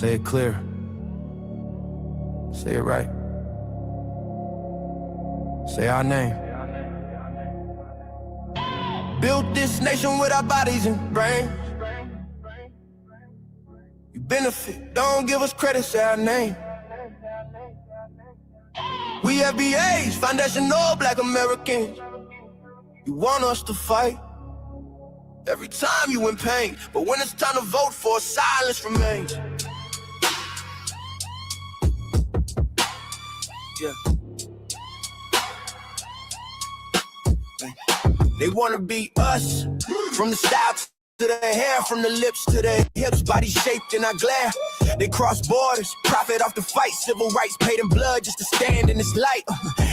Say it clear. Say it right. Say our name. Built this nation with our bodies and brains. You benefit, don't give us credit, say our name. We FBAs, foundational black Americans. You want us to fight every time you in pain, but when it's time to vote for, silence remains. Yeah. They wanna be us, from the style to the hair, from the lips to the hips, body shaped in our glare. They cross borders, profit off the fight, civil rights paid in blood just to stand in this light.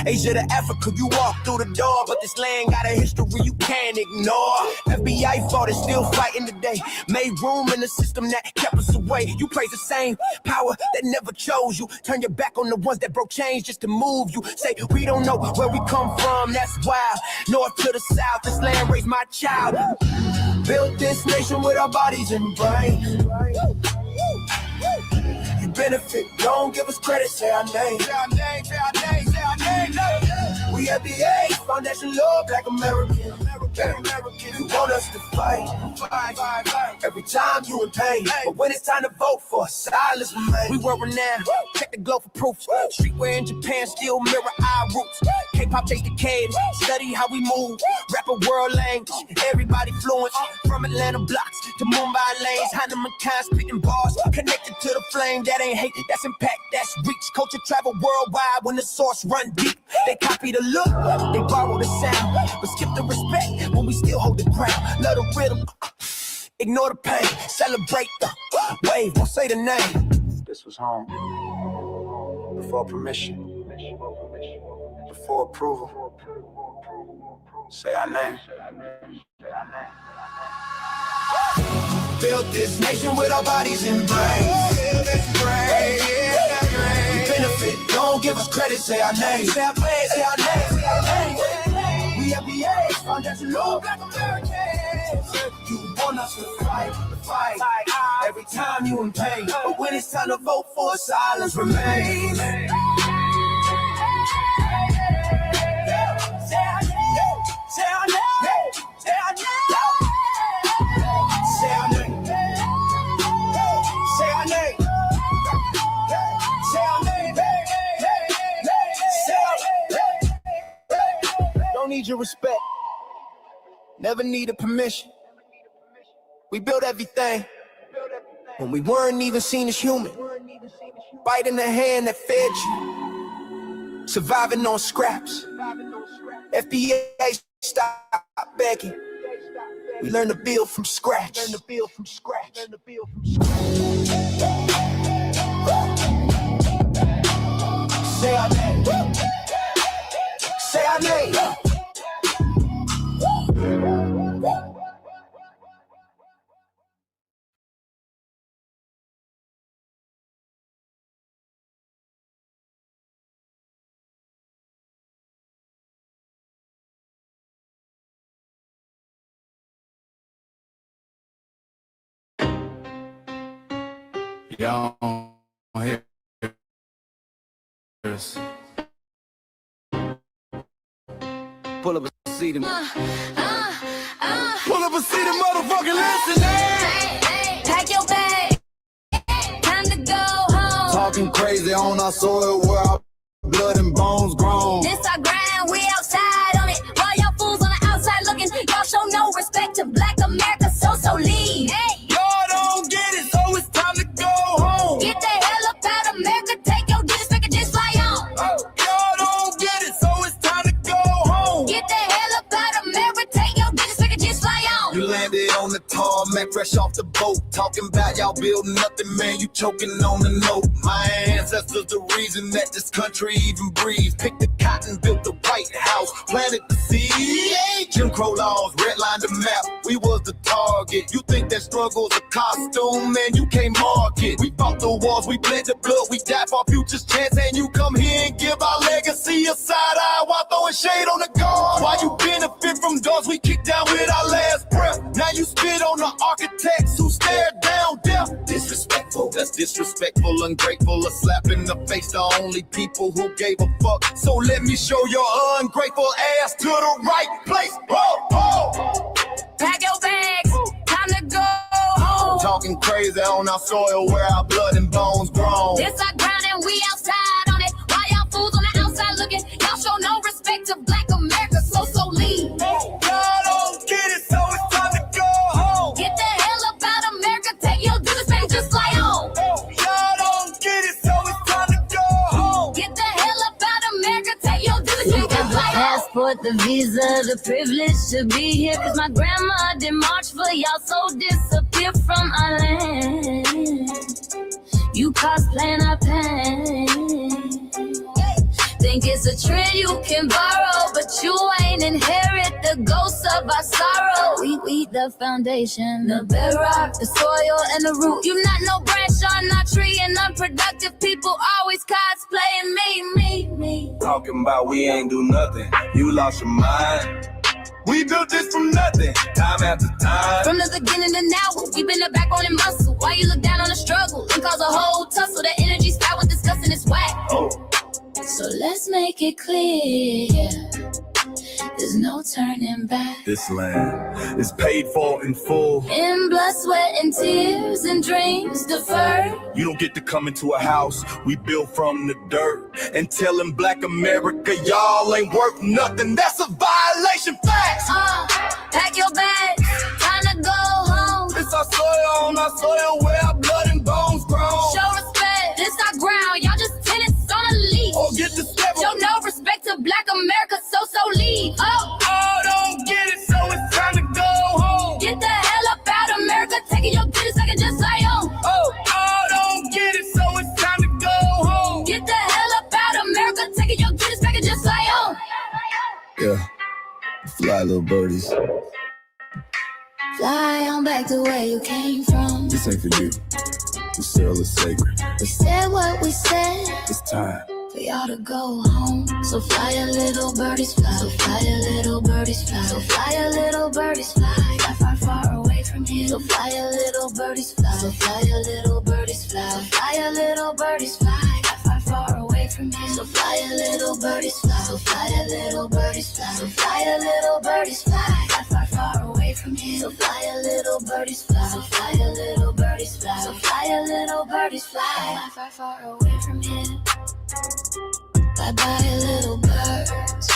Asia to Africa, you walk through the door, but this land got a history you can't ignore. FBI fought it, still fighting today. Made room in the system that kept us away. You praise the same power that never chose you. Turn your back on the ones that broke chains just to move you. Say we don't know where we come from, that's wild. North to the south, this land raised my child. Built this nation with our bodies and brains. You benefit, don't give us credit, say our name. Say our name, say our name, say our name. We FBAs, foundation law, black Americans. You want us to fight every time you in pain, but when it's time to vote for, silence remains. We were renowned, check the globe for proof. Streetwear in Japan still mirror our roots. K-pop chase the caves, study how we move. Rap a world language, everybody fluent. From Atlanta blocks to Mumbai lanes, Heinemann kind spitting bars, connected to the flame. That ain't hate, that's impact, that's reach. Culture travel worldwide when the source run deep. They copy the look, they borrow the sound, but skip the respect when we still hold the ground. Love the rhythm, ignore the pain, celebrate the wave, won't say the name. This was home, before permission, before approval. Say our name. Built this nation with our bodies and brains. We benefit, don't give us credit, say our name. Say our name, say our name, say our name. We FBAs, foundational black Americans. You want us to fight every time you in pain, but when it's time to vote for, silence remains. Say our name, say our name, say our name. Say our name. Say our name. Say our name. Say our name. Don't need your respect. Never needed permission. We built everything when we weren't even seen as human. Biting the hand that fed you. Surviving on scraps. FBA stop begging. We learn to build from scratch. Learn to build from scratch. Learn to build from scratch. Say our name. Say our name. Y'all don't hear us. Pull up a seat and pull up a seat and motherfucking listen. Pack your bag, time to go home. Talking crazy on our soil where our blood and bones grown. This our grind, we outside on it. While y'all fools on the outside looking, y'all show no respect to black America, so leave. Hey. Y'all don't get it, so it's time to go home. Get the hell up out of America, take your district and just fly on. Y'all don't get it, so it's time to go home. Get the hell up out of America, take your district and just fly on. You landed on the tarmac, fresh off the boat. Talking about y'all building nothing, man, you choking on the note. My ancestors the reason that this country even breathes. Picked the cotton, built the White House, planted the seed. Jim Crow laws, redlined the map, we was the target. You think that struggle's a costume, man, you can't mark it. We fought the wars, we bled the blood, we died for our future's chance. And you come here and give our legacy a side eye while throwing shade on the guard. While you benefit from doors we kicked down with our last breath. Now you spit on the architects who stared down death. Disrespectful, that's Disrespectful, ungrateful, a slap in the face to only people who gave a fuck. So let me show your ungrateful ass to the right place. Pack your bags, time to go home. Talking crazy on our soil where our blood and bones grown. This our ground and we outside on it. Why y'all fools on the outside looking? Y'all show no respect to Black America, so leave. Y'all don't get it, so it's time to go home. Get the hell up out America, take your duties back, just fly home. Y'all don't get it, so it's time to go home. Get the hell up out America, take your duties back, just fly home. Passport, the visa, the privilege to be here. Cause my grandma did march for y'all, so disappear from our land. You cosplaying our pain. Think it's a trend you can borrow, but you ain't inherit the ghosts of our sorrow. We the foundation, the bedrock, the soil, and the root. You not no branch on our tree, and unproductive people always cosplaying me. Talking about we ain't do nothing. You lost your mind. We built this from nothing, time after time. From the beginning to now, we been the backbone and muscle. Why you look down on the struggle and cause a whole tussle? The energy spat with disgusting is whack. So let's make it clear, there's no turning back. This land is paid for in full. In blood, sweat, and tears, and dreams deferred. You don't get to come into a house we built from the dirt and telling Black America y'all ain't worth nothing. That's a violation. Facts. Pack your bags, time to go home. It's our soil on our soil where our blood and bones grown. Show respect, this our ground. Y'all just tenants on a leash. Oh, get the step. Show no respect to Black America, so leave. Don't get it, so it's time to go home. Get the hell up out America, taking your business, I can just fly home. Don't get it, so it's time to go home. Get the hell up out America, taking your business, I can just fly home. Yeah, fly little birdies. Fly on back to where you came from. This ain't for you. The soil is sacred. We said what we said. It's time for y'all to go home. So fly a little birdies fly. So fly a little birdies fly. So fly a little birdies fly. Far, far away from here. So fly a little birdies fly. So fly a little birdies fly. So fly a little birdies fly. Far, far away from here. So fly a little birdies fly. So fly a little birdies fly. So fly a little birdies fly. Far, far away from here. So fly a little birdies fly. So fly a little birdies fly. So fly a little birdies fly. Far, far away from here. Bye bye, little birds.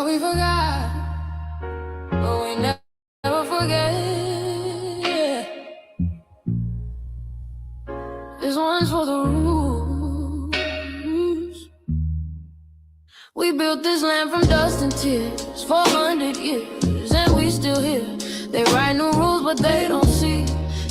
We forgot, but we never forget. This one's for the rules. We built this land from dust and tears, 400 years, and we still here. They write new rules, but they don't see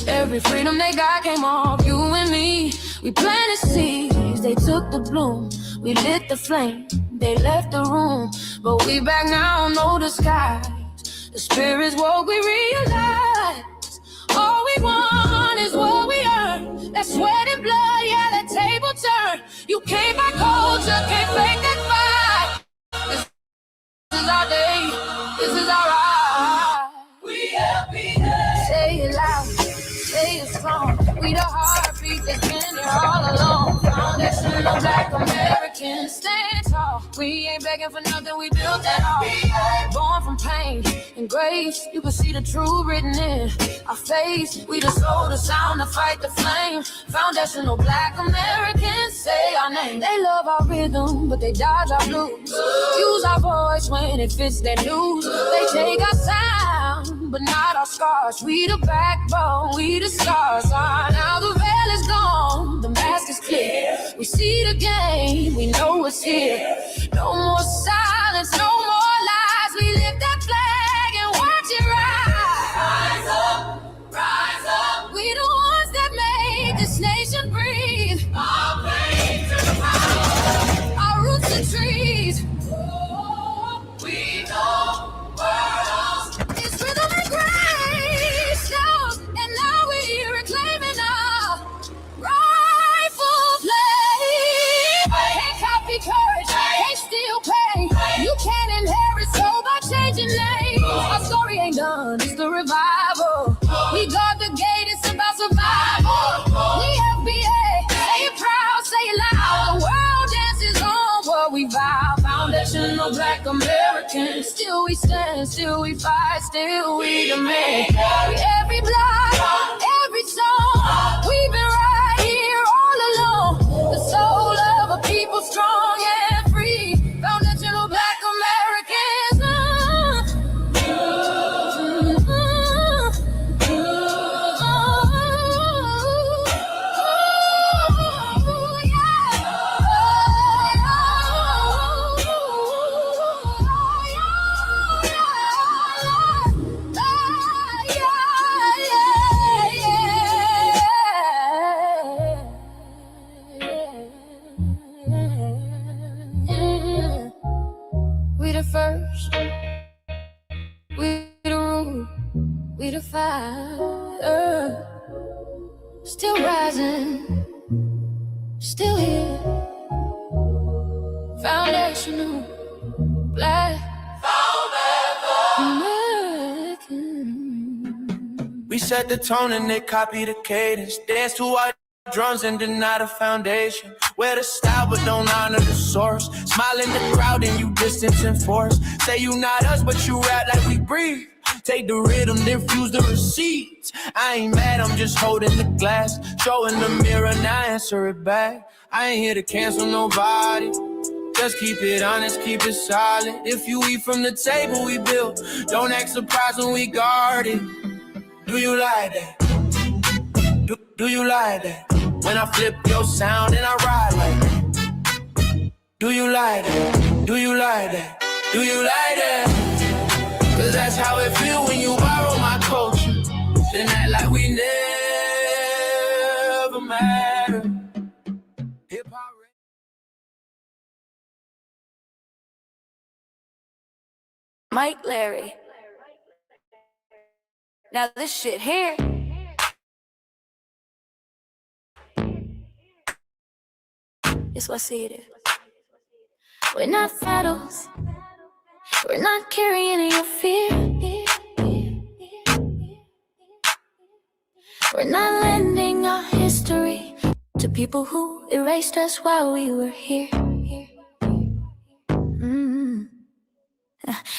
every freedom they got came off you and me. We planted seeds, they took the bloom. We lit the flame, they left the room. But we back now, no disguise. The spirit's what we realize. All we want is what we earn. That sweat and blood, yeah, that table turn. You can't buy culture, can't fake that fight. This is our day, this is our ride. We FBAs. Say it loud, say it strong. We the heartbeat that's been here all along. Foundation of Black Americans, stand tall. We ain't begging for nothing, we built that all. Born from pain and grace, you can see the truth written in our face. We the soul, the sound, to fight the flame. Foundational Black Americans, say our name. They love our rhythm, but they dodge our blues. Use our voice when it fits their news. They take our sound, but not our scars. We the backbone, we the stars. Now the veil is gone, the mask is clear. We see the game, we know it's here. No more silence, no more lies. We lift that flag and watch it rise. Rise up, rise up. We the ones that made this nation breathe. Our pain to the power. Our roots are trees. We know worlds. It's rhythm and grace, and now we're reclaiming our rightful place. Can't copy courage, can't steal pain. You can't inherit soul by changing names. Our story ain't done, it's the revival. We guard the gate, it's about survival. We FBA, say it proud, say it loud. The world dances on what we vow. Foundational Black Americans. Still we stand, still we fight, still we demand. Every block, every song, we've been right here all along. The soul of a people strong and free. Foundational Black Americans. We the first, we the root, we the fire. Still rising, still here. Foundational Black American. We set the tone and they copy the cadence. Dance to our drums and deny the foundation. Wear the style but don't honor the source. Smile in the crowd and you distance and force. Say you not us but you rap like we breathe. Take the rhythm, then fuse the receipts. I ain't mad, I'm just holding the glass. Showing the mirror, now answer it back. I ain't here to cancel nobody. Just keep it honest, keep it solid. If you eat from the table we built, don't act surprised when we guard it. Do you like that? Do you like that? When I flip your sound and I ride like that. Do you like that? Do you like that? Do you like that? Cause that's how it feel when you borrow my culture. Then act like we never matter. Hip-hop. Mike Larry. Now this shit here. It's what I see it is. We're not battles. We're not carrying your fear. We're not lending our history to people who erased us while we were here.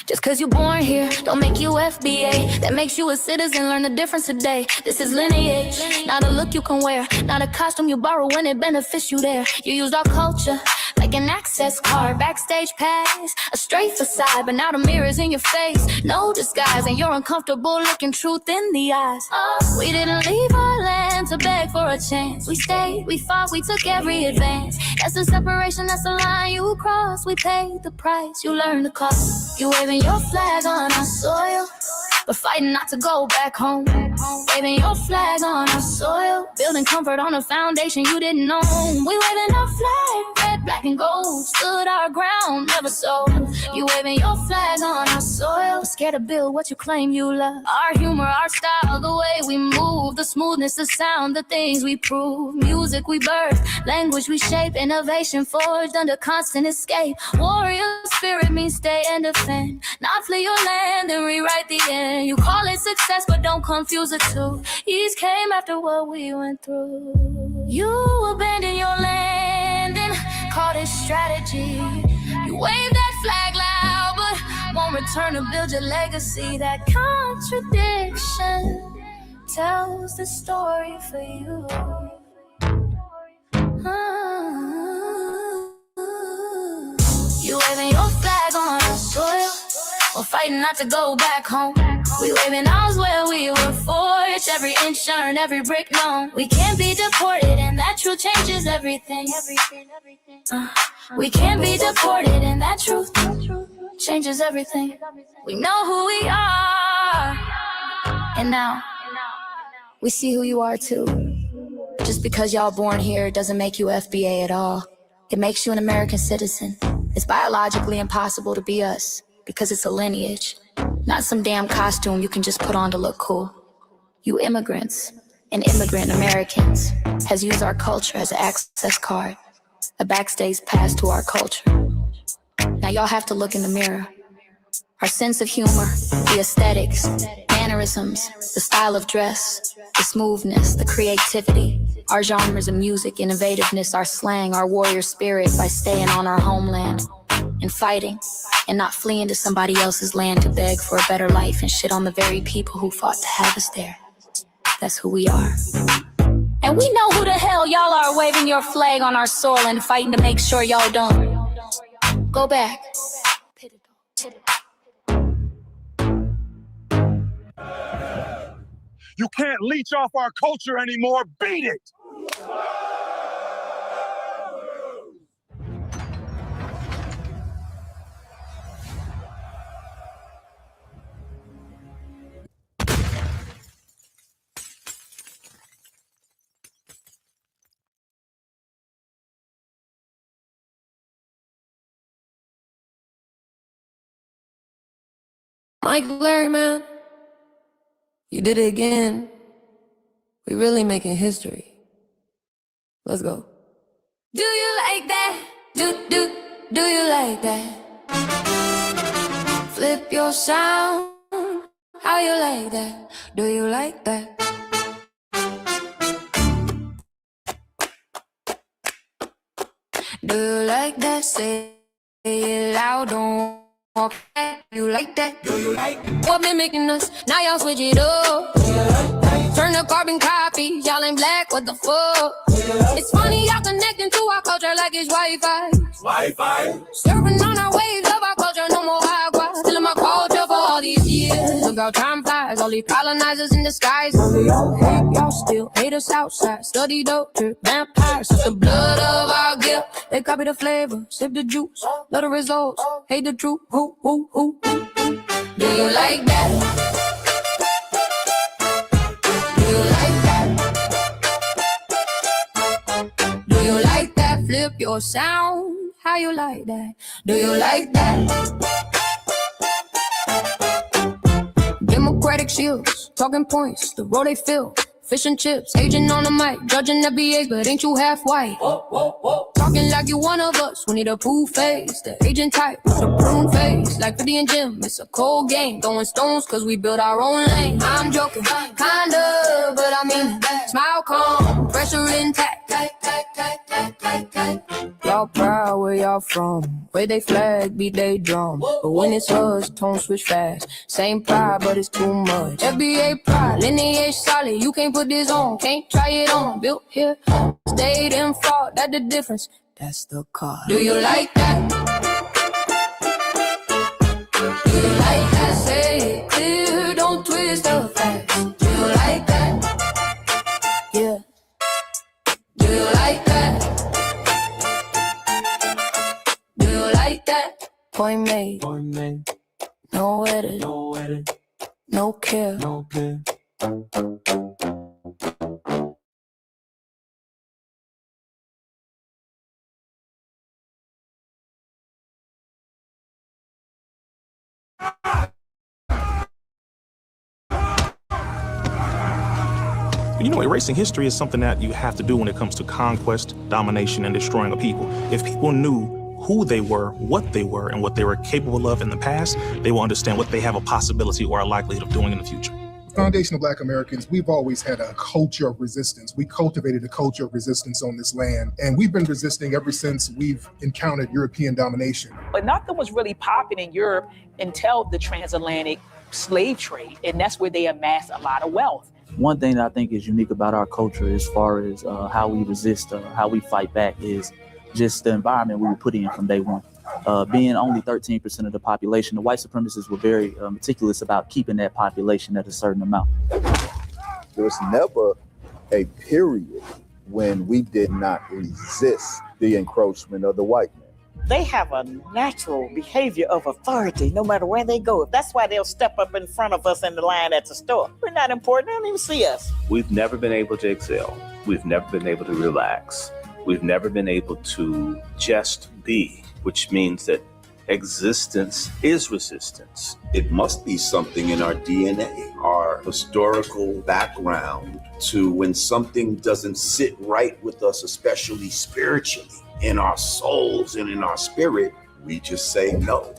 Just cause you're born here, don't make you FBA. That makes you a citizen, learn the difference today. This is lineage, not a look you can wear. Not a costume you borrow when it benefits you there. You used our culture like an access card, backstage pass, a straight facade, but now the mirror's in your face. No disguise, and you're uncomfortable looking truth in the eyes. We didn't leave our land to beg for a chance. We stayed, we fought, we took every advance. That's the separation, that's the line you cross. We paid the price, you learned the cost. You waving your flag on our soil, but fighting not to go back home. Waving your flag on our soil, building comfort on a foundation you didn't own. We waving our flag, red, black, and gold. Stood our ground, never sold. You waving your flag on our soil, scared to build what you claim you love. Our humor, our style, the way we move, the smoothness, the sound, the things we prove. Music we birth, language we shape, innovation forged under constant escape. Warrior spirit means stay and defend, not flee your land and rewrite the end. You call it success, but don't confuse the two. Ease came after what we went through. You abandoned your land and called it strategy. You wait return to build your legacy. That contradiction tells the story for you. You waving your flag on our soil, we're fighting not to go back home. We waving ours where we were forged, every inch earned, every brick known. We can't be deported, and that truth changes everything. We can't be deported, and that truth changes everything. We know who we are, and now we see who you are too. Just because y'all born here doesn't make you FBA at all. It makes you an American citizen. It's biologically impossible to be us, because it's a lineage, not some damn costume you can just put on to look cool. You immigrants and immigrant Americans has used our culture as an access card, a backstage pass to our culture. Now y'all have to look in the mirror. Our sense of humor, the aesthetics, mannerisms, the style of dress, the smoothness, the creativity, our genres of music, innovativeness, our slang, our warrior spirit by staying on our homeland and fighting and not fleeing to somebody else's land to beg for a better life and shit on the very people who fought to have us there. That's who we are. And we know who the hell y'all are waving your flag on our soil and fighting to make sure y'all don't go back. You can't leech off our culture anymore. Beat it! Larry, man, you did it again. We really making history. Let's go. Do you like that? Do you like that? Flip your sound. How you like that? Do you like that? Do you like that? Say it loud, don't walk back. You like that? Do you like it? What been making us? Now y'all switch it up. Turn the carbon copy, y'all ain't black, what the fuck? It's funny y'all connecting to our culture like it's Wi-Fi. Surfing on our waves of our culture, no more agua. Stealing my culture for all these years. Look how time flies, all these colonizers in disguise. Hate y'all still hate us outside. Study dope, trip vampires, suck the blood of our guilt. They copy the flavor, sip the juice, love the results, hate the truth. Who? Do you like that? Flip your sound, how you like that? Do you like that? Democratic shields, talking points, the road they fill. Fish and chips, agent on the mic, judging FBAs, but ain't you half white? Talking like you one of us, we need a poo face. The agent type, the prune face, like 50 and Jim. It's a cold game, throwing stones cause we built our own lane. I'm joking, kinda, but I mean it. Smile calm, pressure intact. Y'all proud where y'all from, where they flag, beat they drum. But when it's us, tone switch fast. Same pride, but it's too much. FBA pride, lineage solid, you can't put this on, can't try it on. Built here, stayed and fought, that's the difference. That's the car. Do you like that? Do you like that? Say it clear, don't twist the facts. Do you like that? Yeah. Do you like that? Do you like that? Point made. No edit. No care. You know, erasing history is something that you have to do when it comes to conquest, domination, and destroying a people. If people knew who they were, and what they were capable of in the past, they will understand what they have a possibility or a likelihood of doing in the future. Foundational Black Americans, we've always had a culture of resistance. We cultivated a culture of resistance on this land, and we've been resisting ever since we've encountered European domination. But nothing was really popping in Europe until the transatlantic slave trade, and that's where they amassed a lot of wealth. One thing that I think is unique about our culture as far as how we resist, how we fight back, is just the environment we were put in from day one. Being only 13% of the population, the white supremacists were very meticulous about keeping that population at a certain amount. There was never a period when we did not resist the encroachment of the white man. They have a natural behavior of authority no matter where they go. That's why they'll step up in front of us in the line at the store. We're not important. They don't even see us. We've never been able to excel. We've never been able to relax. We've never been able to just be, which means that existence is resistance. It must be something in our DNA, our historical background, to when something doesn't sit right with us, especially spiritually, in our souls and in our spirit, we just say no.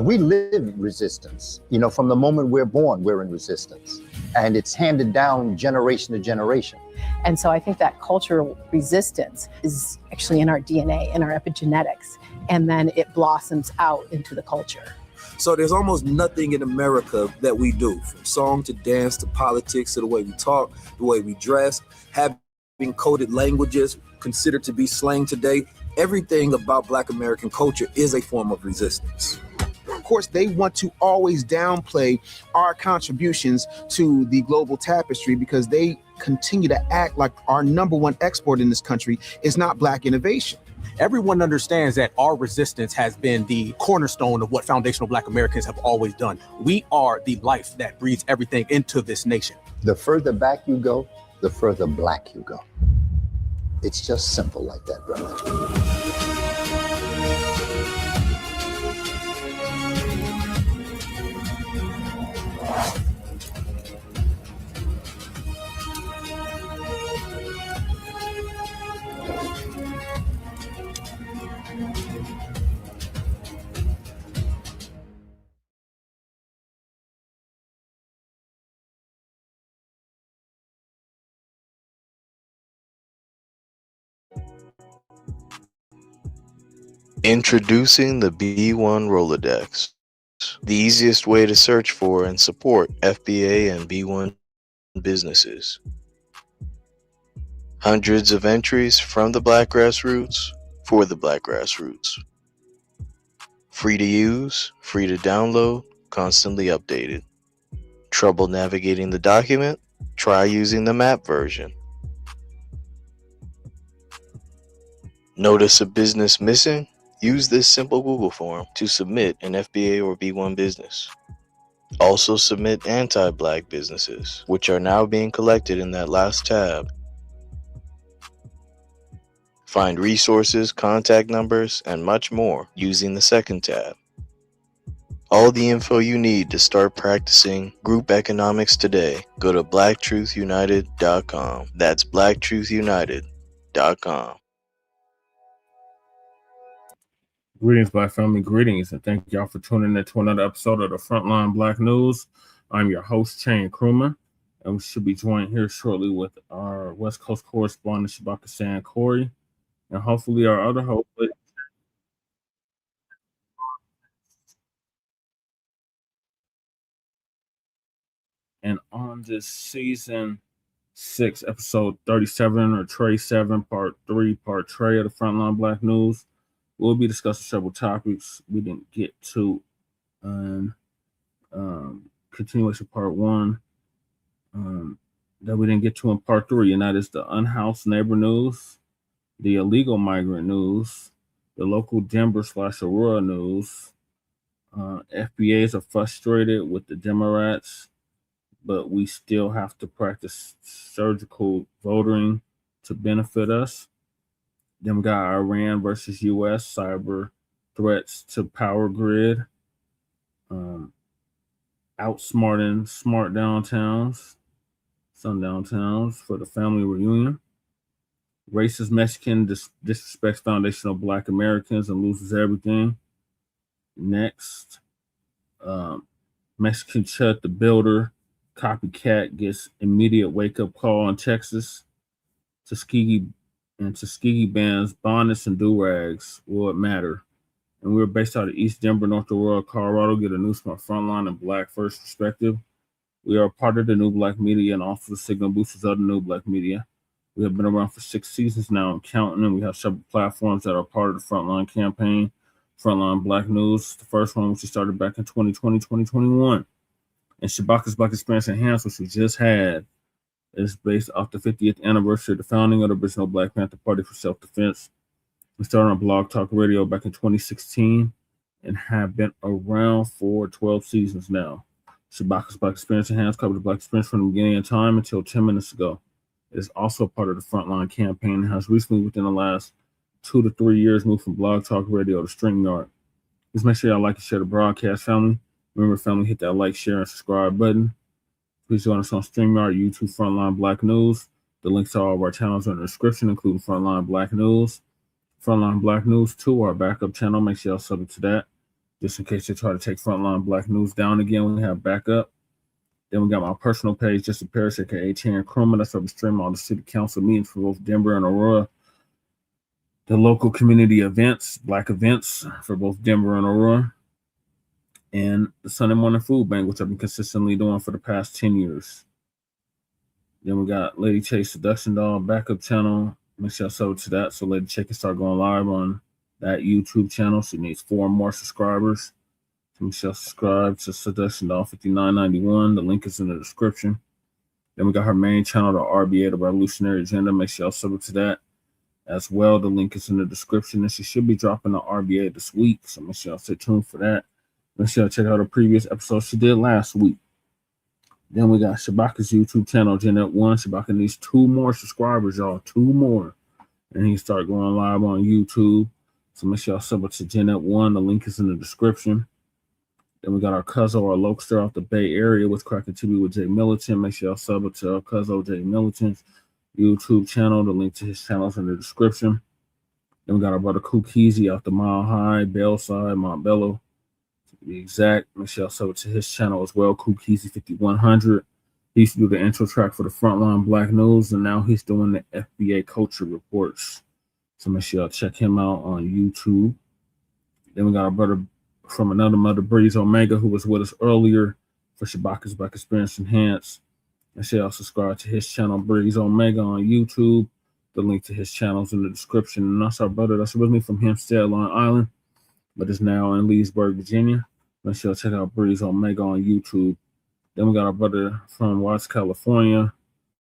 We live in resistance. You know, from the moment we're born, we're in resistance. And it's handed down generation to generation. And so I think that cultural resistance is actually in our DNA, in our epigenetics, and then it blossoms out into the culture. So there's almost nothing in America that we do, from song to dance to politics to the way we talk, the way we dress, having coded languages considered to be slang today. Everything about Black American culture is a form of resistance. Of course, they want to always downplay our contributions to the global tapestry because they continue to act like our number one export in this country is not Black innovation. Everyone understands that our resistance has been the cornerstone of what foundational Black Americans have always done. We are the life that breathes everything into this nation. The further back you go, the further Black you go. It's just simple like that, brother. Introducing the B1 Rolodex, the easiest way to search for and support FBA and B1 businesses. Hundreds of entries from the Black grassroots for the Black grassroots. Free to use, free to download, constantly updated. Trouble navigating the document? Try using the map version. Notice a business missing? Use this simple Google form to submit an FBA or B1 business. Also submit anti-Black businesses, which are now being collected in that last tab. Find resources, contact numbers, and much more using the second tab. All the info you need to start practicing group economics today. Go to blacktruthunited.com. That's blacktruthunited.com. Greetings, Black family, greetings, and thank y'all for tuning in to another episode of the Frontline Black News. I'm your host, Shane Crewman, and we should be joined here shortly with our West Coast correspondent, Shabaka San Corey, and hopefully our other host. And on this season 6, episode 37, or Tray 7, part 3, part Tray of the Frontline Black News, we'll be discussing several topics we didn't get to in continuation part 1 that we didn't get to in part 3, and that is the Unhoused neighbor news, the illegal migrant news, the local Denver/Aurora news. FBAs are frustrated with the Democrats, but we still have to practice surgical voting to benefit us. Then we got Iran versus U.S. cyber threats to power grid. Outsmarting smart downtowns, sundown towns for the family reunion. Racist Mexican disrespects foundational Black Americans and loses everything. Next, Mexican Chud the builder Copycat gets immediate wake-up call in Texas. Tuskegee bands Bonnets and Durags, Will It Matter? And we're based out of East Denver, North Aurora, Colorado. Get a new smart frontline and Blacc First perspective. We are part of the New Blacc Media and also the signal boosters of the New Blacc Media. We have been around for 6 seasons now and counting, and we have several platforms that are part of the Frontline campaign. Frontline Black News, the first one, which we started back in 2020, 2021. And Shabaka's Black Experience Enhanced, which we just had, is based off the 50th anniversary of the founding of the original Black Panther Party for Self-Defense. We started on Blog Talk Radio back in 2016 and have been around for 12 seasons now. Shabaka's Black Experience Enhanced covered the Black experience from the beginning of time until 10 minutes ago. It is also part of the Frontline campaign and has recently, within the last 2 to 3 years, moved from Blog Talk Radio to StreamYard. Please make sure y'all like and share the broadcast, family. Remember, family, hit that like, share, and subscribe button. Please join us on StreamYard, YouTube, Frontline Black News. The links to all of our channels are in the description, including Frontline Black News. Frontline Black News 2, our backup channel. Make sure y'all sub to that. Just in case they try to take Frontline Black News down again, we have backup. Then we got my personal page, Just a Paris, aka Terran Crumman. That's where we stream all the city council meetings for both Denver and Aurora. The local community events, Black events for both Denver and Aurora. And the Sunday morning food bank, which I've been consistently doing for the past 10 years. Then we got Lady Chase Seduction Doll backup channel. Make sure I sub to that so Lady Chase can start going live on that YouTube channel. She needs 4 more subscribers. So make sure I subscribe to Seduction Doll 5991. The link is in the description. Then we got her main channel, the RBA, the Revolutionary Agenda. Make sure y'all sub to that as well. The link is in the description. And she should be dropping the RBA this week. So make sure y'all stay tuned for that. Make sure y'all check out a previous episode she did last week. Then we got Shabaka's YouTube channel, Jeanette 1. Shabaka needs 2 more subscribers, y'all. 2 more. And he can start going live on YouTube. So make sure y'all sub to Jeanette 1. The link is in the description. Then we got our Cuzzo, our Lokester off the Bay Area with Cracking TV with Jay Militant. Make sure y'all sub to our Cuzzo, Jay Militant's YouTube channel. The link to his channel is in the description. Then we got our brother Kukizi off the Mile High, Bellside, Montbello. To be exact, make sure y'all sub to his channel as well, Kukizi 5100. He used to do the intro track for the Frontline Black News, and now he's doing the FBA culture reports. So make sure y'all check him out on YouTube. Then we got our brother from another mother, Breeze Omega, who was with us earlier for Shabaka's Black Experience Enhanced. And y'all subscribe to his channel, Breeze Omega, on YouTube. The link to his channel is in the description. And that's our brother that's originally from Hempstead, Long Island, but is now in Leesburg, Virginia. Make sure y'all check out Breeze Omega on YouTube. Then we got our brother from Watts, California,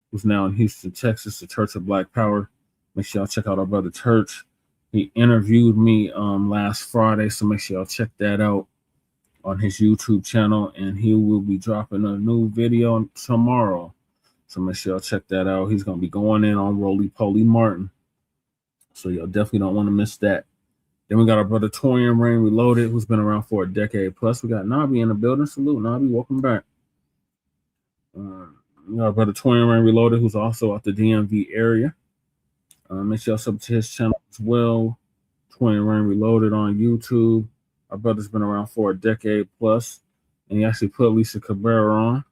who's now in Houston, Texas, the Church of Black Power. Make sure y'all check out our brother Church. He interviewed me last Friday, so make sure y'all check that out on his YouTube channel, and he will be dropping a new video tomorrow. So make sure y'all check that out. He's going to be going in on Roly Poly Martin. So y'all definitely don't want to miss that. Then we got our brother Torian Rain Reloaded, who's been around for a decade plus. We got Nabi in the building. Salute, Nabi. Welcome back. We got our brother Torian Rain Reloaded, who's also out the DMV area. Make sure y'all sub to his channel as well. Torian Rain Reloaded on YouTube. Our brother's been around for a decade plus, and he actually put Lisa Cabrera on,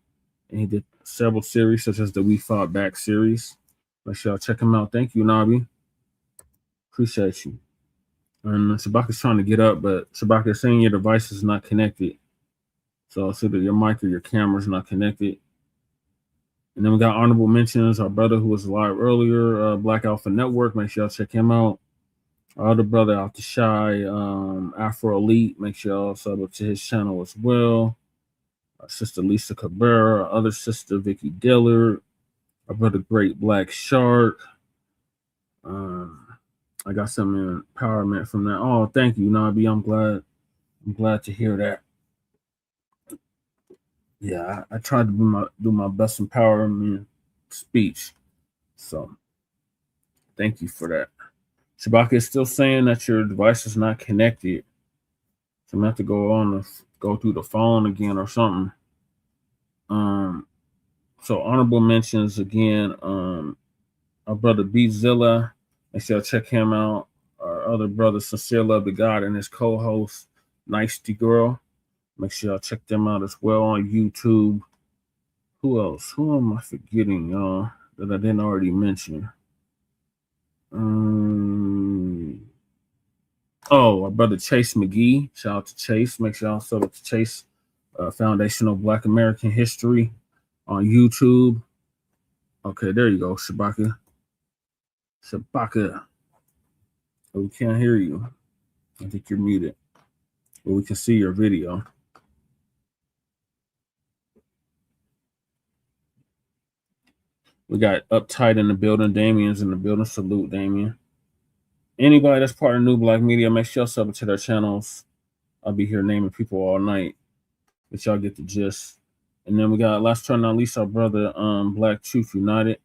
and he did several series, such as the We Fought Back series. Make sure y'all check him out. Thank you, Nabi. Appreciate you. And Shabaka's trying to get up, but Shabaka is saying your device is not connected. So it's either your mic or your camera is not connected. And then we got honorable mentions. Our brother who was live earlier, Black Alpha Network. Make sure y'all check him out. Our other brother out the Shy, Afro Elite. Make sure y'all sub to his channel as well. Our sister Lisa Cabrera. Our other sister Vicky Dillard. Our brother Great Black Shark. I got some empowerment from that. Oh, thank you, Nabi. I'm glad to hear that. Yeah, I tried to do my best empowerment speech. So thank you for that. Shabaka is still saying that your device is not connected. So I'm gonna have to go through the phone again or something. So honorable mentions again. Our brother Beatzilla. Make sure y'all check him out. Our other brother, Sincere Love to God, and his co-host, Nicety Girl. Make sure y'all check them out as well on YouTube. Who else? Who am I forgetting, y'all, that I didn't already mention? Oh, our brother Chase McGee. Shout out to Chase. Make sure y'all sub up to Chase, Foundational Black American History on YouTube. Okay, there you go, Shabaka. Shabaka. Oh, we can't hear you. I think you're muted. But we can see your video. We got Uptight in the building. Damien's in the building. Salute, Damien. Anybody that's part of New Blacc Media, make sure y'all sub to their channels. I'll be here naming people all night, but y'all get the gist. And then we got, last but not least, our brother Black Truth United.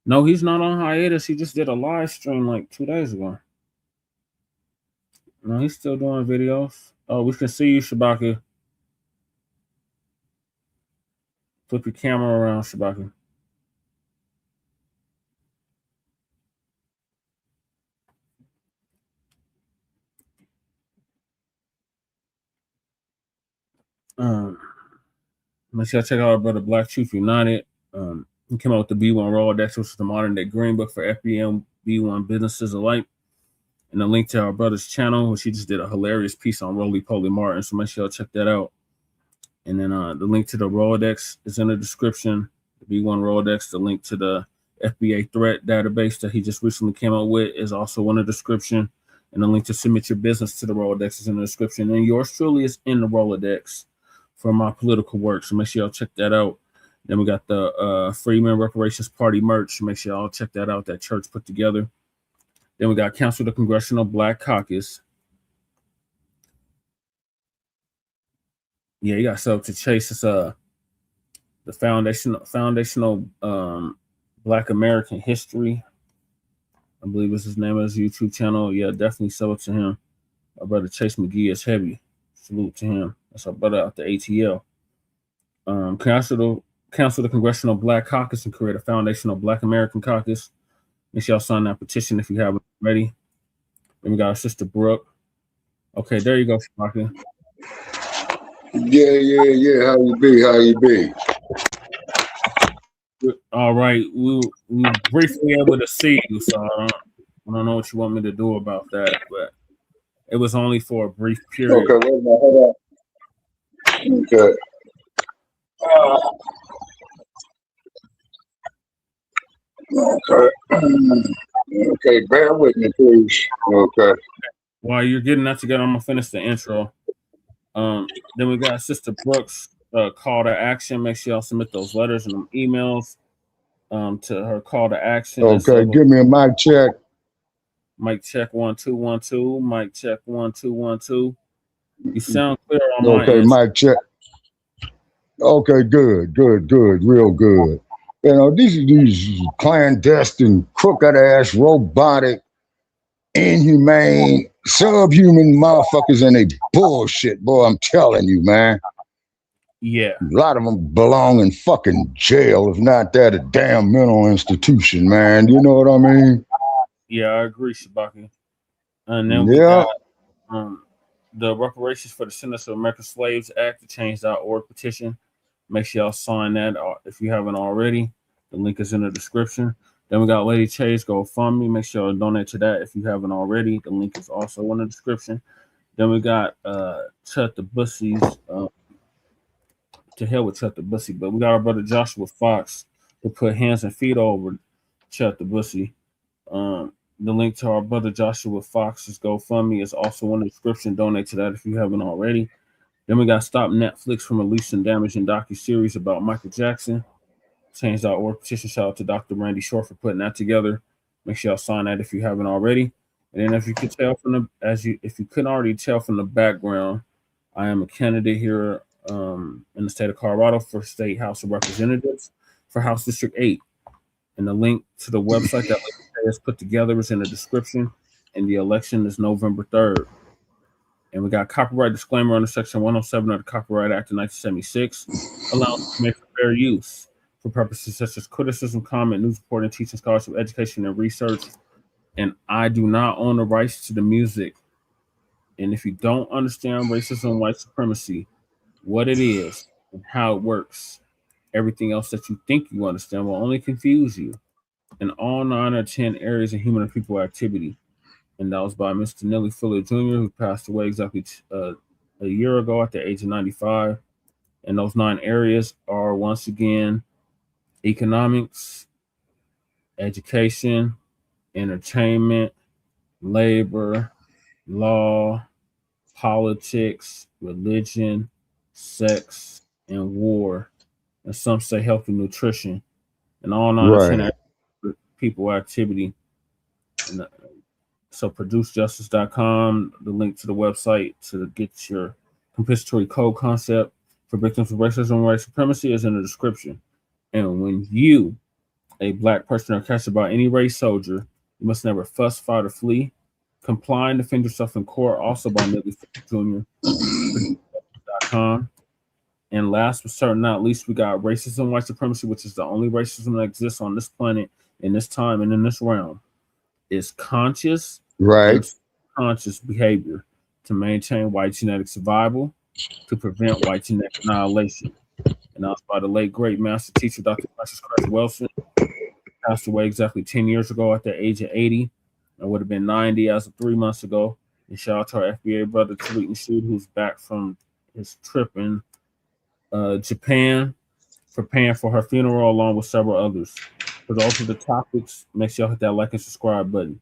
No, he's not on hiatus. He just did a live stream like 2 days ago. No, he's still doing videos. Oh, we can see you, Shabaka. Flip your camera around, Shabaka. Make sure y'all check out our brother Black Truth United. He came out with the B1 Rolodex, which is the modern day green book for FBA B1 businesses alike. And a link to our brother's channel, which he just did a hilarious piece on Roly Poly Martin. So make sure y'all check that out. And then the link to the Rolodex is in the description. The B1 Rolodex, the link to the FBA threat database that he just recently came out with is also in the description. And the link to submit your business to the Rolodex is in the description. And yours truly is in the Rolodex for my political work. So make sure y'all check that out. Then we got the Freeman Reparations Party merch. Make sure y'all check that out, that church put together. Then we got Council of the Congressional Black Caucus. Yeah, you got sub to Chase. It's the foundational Black American History. I believe is his name of his YouTube channel. Yeah, definitely sub to him. Our brother Chase McGee is heavy. Salute to him. That's our brother out the ATL. Council of the Congressional Black Caucus and create a foundational Black American caucus. Make sure y'all sign that petition if you haven't already. Then we got our sister Brooke. Okay, there you go, Shabaka. Yeah. How you be? All right, we briefly able to see you, so I don't know what you want me to do about that, but it was only for a brief period. Okay, wait a minute, hold on. Okay. Okay, bear with me, please. Okay. While you're getting that together, I'm gonna finish the intro. Then we got Sister Brooks' call to action. Make sure y'all submit those letters and them emails to her call to action. Okay, give me a mic check. Mic check 1 2 1 2. Mic check 1 2 1 2. You sound clear on my end. Okay, mic check. Okay, good, real good. You know, these clandestine, crooked ass, robotic, inhumane, subhuman motherfuckers and they bullshit, boy. I'm telling you, man. Yeah. A lot of them belong in fucking jail, if not that, a damn mental institution, man. You know what I mean? Yeah, I agree, Shabaki. And then we got the Reparations for the Descendants of American Slaves Act, the change.org petition. Make sure y'all sign that if you haven't already. The link is in the description. Then we got Lady Chase GoFundMe. Make sure you donate to that if you haven't already. The link is also in the description. Then we got Chud the Bussies. To hell with Chud the Bussy. But we got our brother Joshua Fox to put hands and feet over Chud the Bussy. The link to our brother Joshua Fox's GoFundMe is also in the description. Donate to that if you haven't already. Then we got Stop Netflix from releasing damaging docu-series about Michael Jackson. Change.org petition. Shout out to Dr. Randy Short for putting that together. Make sure y'all sign that if you haven't already. And then if you could tell from if you couldn't already tell from the background, I am a candidate here in the state of Colorado for State House of Representatives for House District 8. And the link to the website that is put together is in the description. And the election is November 3rd. And we got copyright disclaimer under Section 107 of the Copyright Act of 1976, allowing information for fair use for purposes such as criticism, comment, news reporting, teaching, scholarship, education, and research. And I do not own the rights to the music. And if you don't understand racism, white supremacy, what it is, and how it works, Everything else that you think you understand will only confuse you. In all 9 or 10 areas of human and people activity. And that was by Mr. Nellie Fuller Jr., who passed away exactly a year ago at the age of 95. And those 9 areas are, once again, economics, education, entertainment, labor, law, politics, religion, sex, and war. And some say health and nutrition. And all 9 or 10 people activity. And so producejustice.com, the link to the website to get your compensatory code concept for victims of racism and white supremacy is in the description. And when you, a Black person, are captured by any race soldier, you must never fuss, fight, or flee. Comply and defend yourself in court, also by Nellie Jr. producejustice.com. And last but certainly not least, we got racism and white supremacy, which is the only racism that exists on this planet in this time and in this realm. Is conscious and subconscious behavior to maintain white genetic survival, to prevent white genetic annihilation. And that was by the late great master teacher, Dr. Francis Christ Wilson, passed away exactly 10 years ago at the age of 80. I would have been 90 as of 3 months ago. And shout out to our FBA brother, Tariq Nasheed, who's back from his trip in Japan, for paying for her funeral along with several others. For those are the topics, make sure y'all hit that like and subscribe button.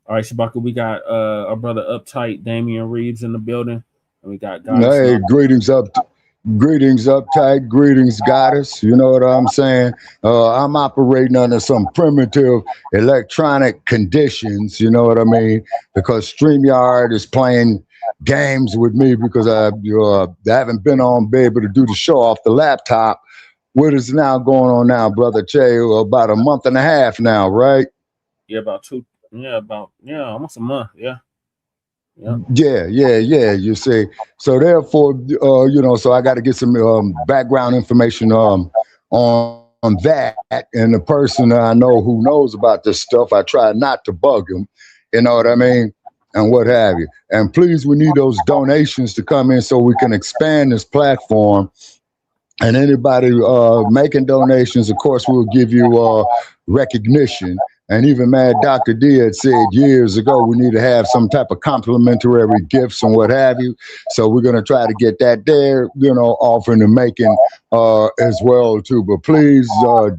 All right, Shabaka, we got our brother Uptight, Damian Reeves, in the building. And we got Goddess. Hey, greetings, Uptight, greetings, Goddess. You know what I'm saying? I'm operating under some primitive electronic conditions, you know what I mean? Because StreamYard is playing games with me because I haven't been be able to do the show off the laptop. What is now going on now, Brother Che? About a month and a half now, right? Yeah, almost a month. Yeah. Yeah. You see, so therefore, so I got to get some background information on that. And the person I know who knows about this stuff, I try not to bug him. You know what I mean? And what have you. And please, we need those donations to come in so we can expand this platform. And anybody making donations, of course, we'll give you recognition. And even Mad Dr. D had said years ago, we need to have some type of complimentary gifts and what have you. So we're going to try to get that there, offering and making as well, too. But please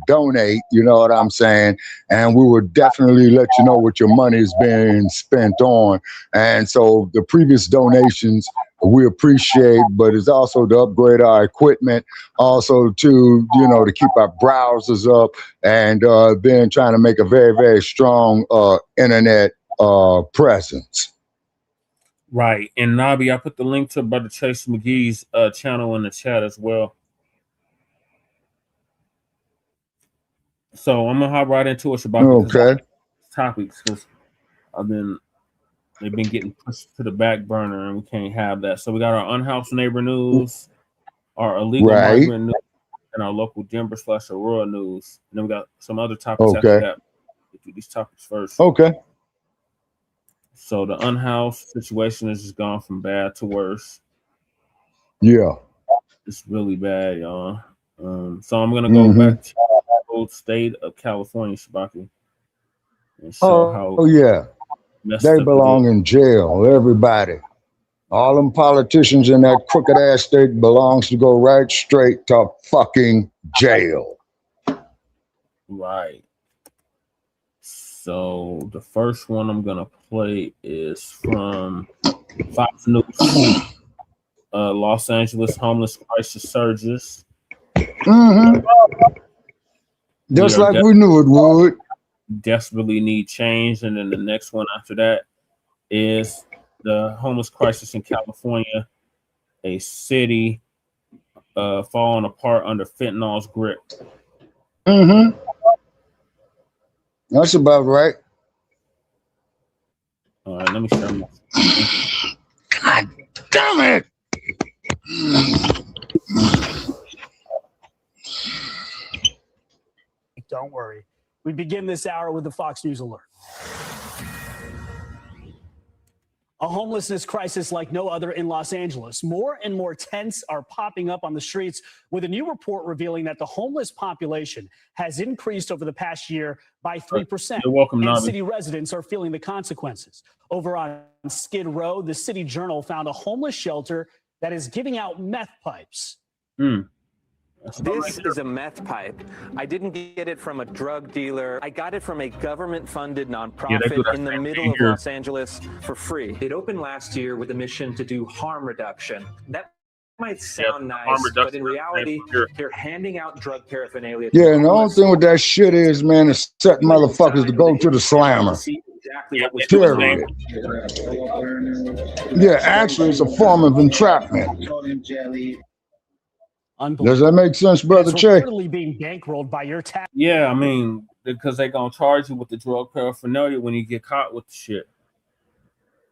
donate, you know what I'm saying? And we will definitely let you know what your money is being spent on. And so the previous donations, we appreciate, but it's also to upgrade our equipment, also to, to keep our browsers up, and then trying to make a very, very strong internet presence. Right. And Nabi, I put the link to Brother Chase McGee's channel in the chat as well. So I'm going to hop right into it, Shabbat. Okay. Topics, because they've been getting pushed to the back burner, and we can't have that. So we got our Unhoused neighbor news, our illegal migrant news, and our local Denver/Aurora news. And then we got some other topics after that. We'll do these topics first. Okay. So the Unhoused situation has just gone from bad to worse. Yeah. It's really bad, y'all. So I'm gonna go back to the old state of California, Shabaki, and show how. Yeah. They belong in jail, everybody. All them politicians in that crooked ass state belongs to go right straight to fucking jail. Right. So the first one I'm gonna play is from Fox News. Los Angeles homeless crisis surges. Just like we knew it would. Desperately need change. And then the next one after that is the homeless crisis in California, a city falling apart under fentanyl's grip. That's about right. All right, let me share my screen. God damn it! Don't worry. We begin this hour with the Fox News alert. A homelessness crisis like no other in Los Angeles. More and more tents are popping up on the streets, with a new report revealing that the homeless population has increased over the past year by 3%. You're welcome, and Navi. city residents are feeling the consequences. Over on Skid Row, the City Journal found a homeless shelter that is giving out meth pipes. This is a meth pipe. I didn't get it from a drug dealer. I got it from a government-funded nonprofit in the middle of Los Angeles for free. It opened last year with a mission to do harm reduction. That might sound nice, but in reality, they're handing out drug paraphernalia. Yeah, and the only thing with that shit is, man, is set motherfuckers to go to the slammer. Period. Yeah, actually, it's a form of entrapment. Does that make sense, Brother Che? Reportedly being bankrolled by your tax. Yeah, I mean, because they're going to charge you with the drug paraphernalia when you get caught with the shit.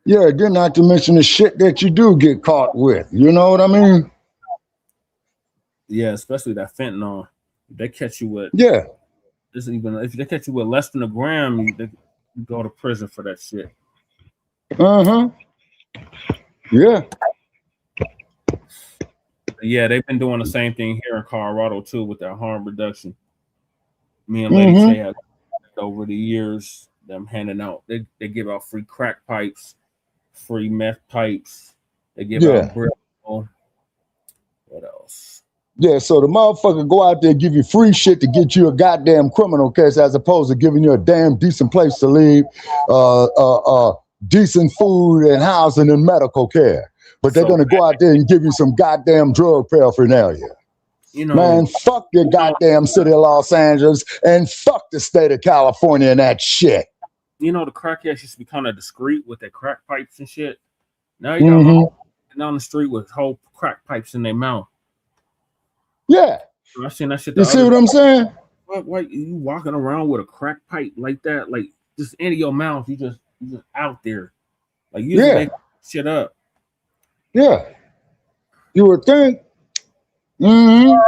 Yeah, then not to mention the shit that you do get caught with. You know what I mean? Yeah, especially that fentanyl. If they catch you with, this even if they catch you with less than a gram, you go to prison for that shit. Yeah. Yeah, they've been doing the same thing here in Colorado too with their harm reduction. Me and Lady Che have over the years them handing out. They give out free crack pipes, free meth pipes. They give out Brill. What else? Yeah, so the motherfucker go out there and give you free shit to get you a goddamn criminal case, as opposed to giving you a damn decent place to live, decent food and housing and medical care. But they're gonna go out there and give you some goddamn drug paraphernalia. You know, man, fuck your goddamn city of Los Angeles and fuck the state of California and that shit. You know, the crackheads used to be kind of discreet with their crack pipes and shit. Now you got them down the street with whole crack pipes in their mouth. Yeah. I seen that shit. You see what I'm saying? Why you walking around with a crack pipe like that? Like just into your mouth, you just out there. Like you just make shit up. Yeah. You would think. And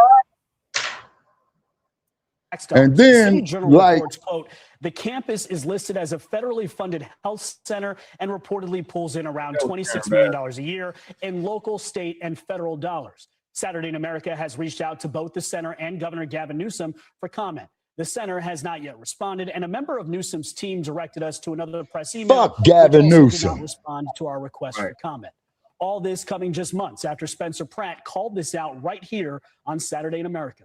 then, like, reports, quote, the campus is listed as a federally funded health center and reportedly pulls in around $26 million a year in local, state, and federal dollars. Saturday in America has reached out to both the center and Governor Gavin Newsom for comment. The center has not yet responded, and a member of Newsom's team directed us to another press email. Fuck Gavin Newsom. Did not respond to our request for comment. All this coming just months after Spencer Pratt called this out right here on Saturday in America.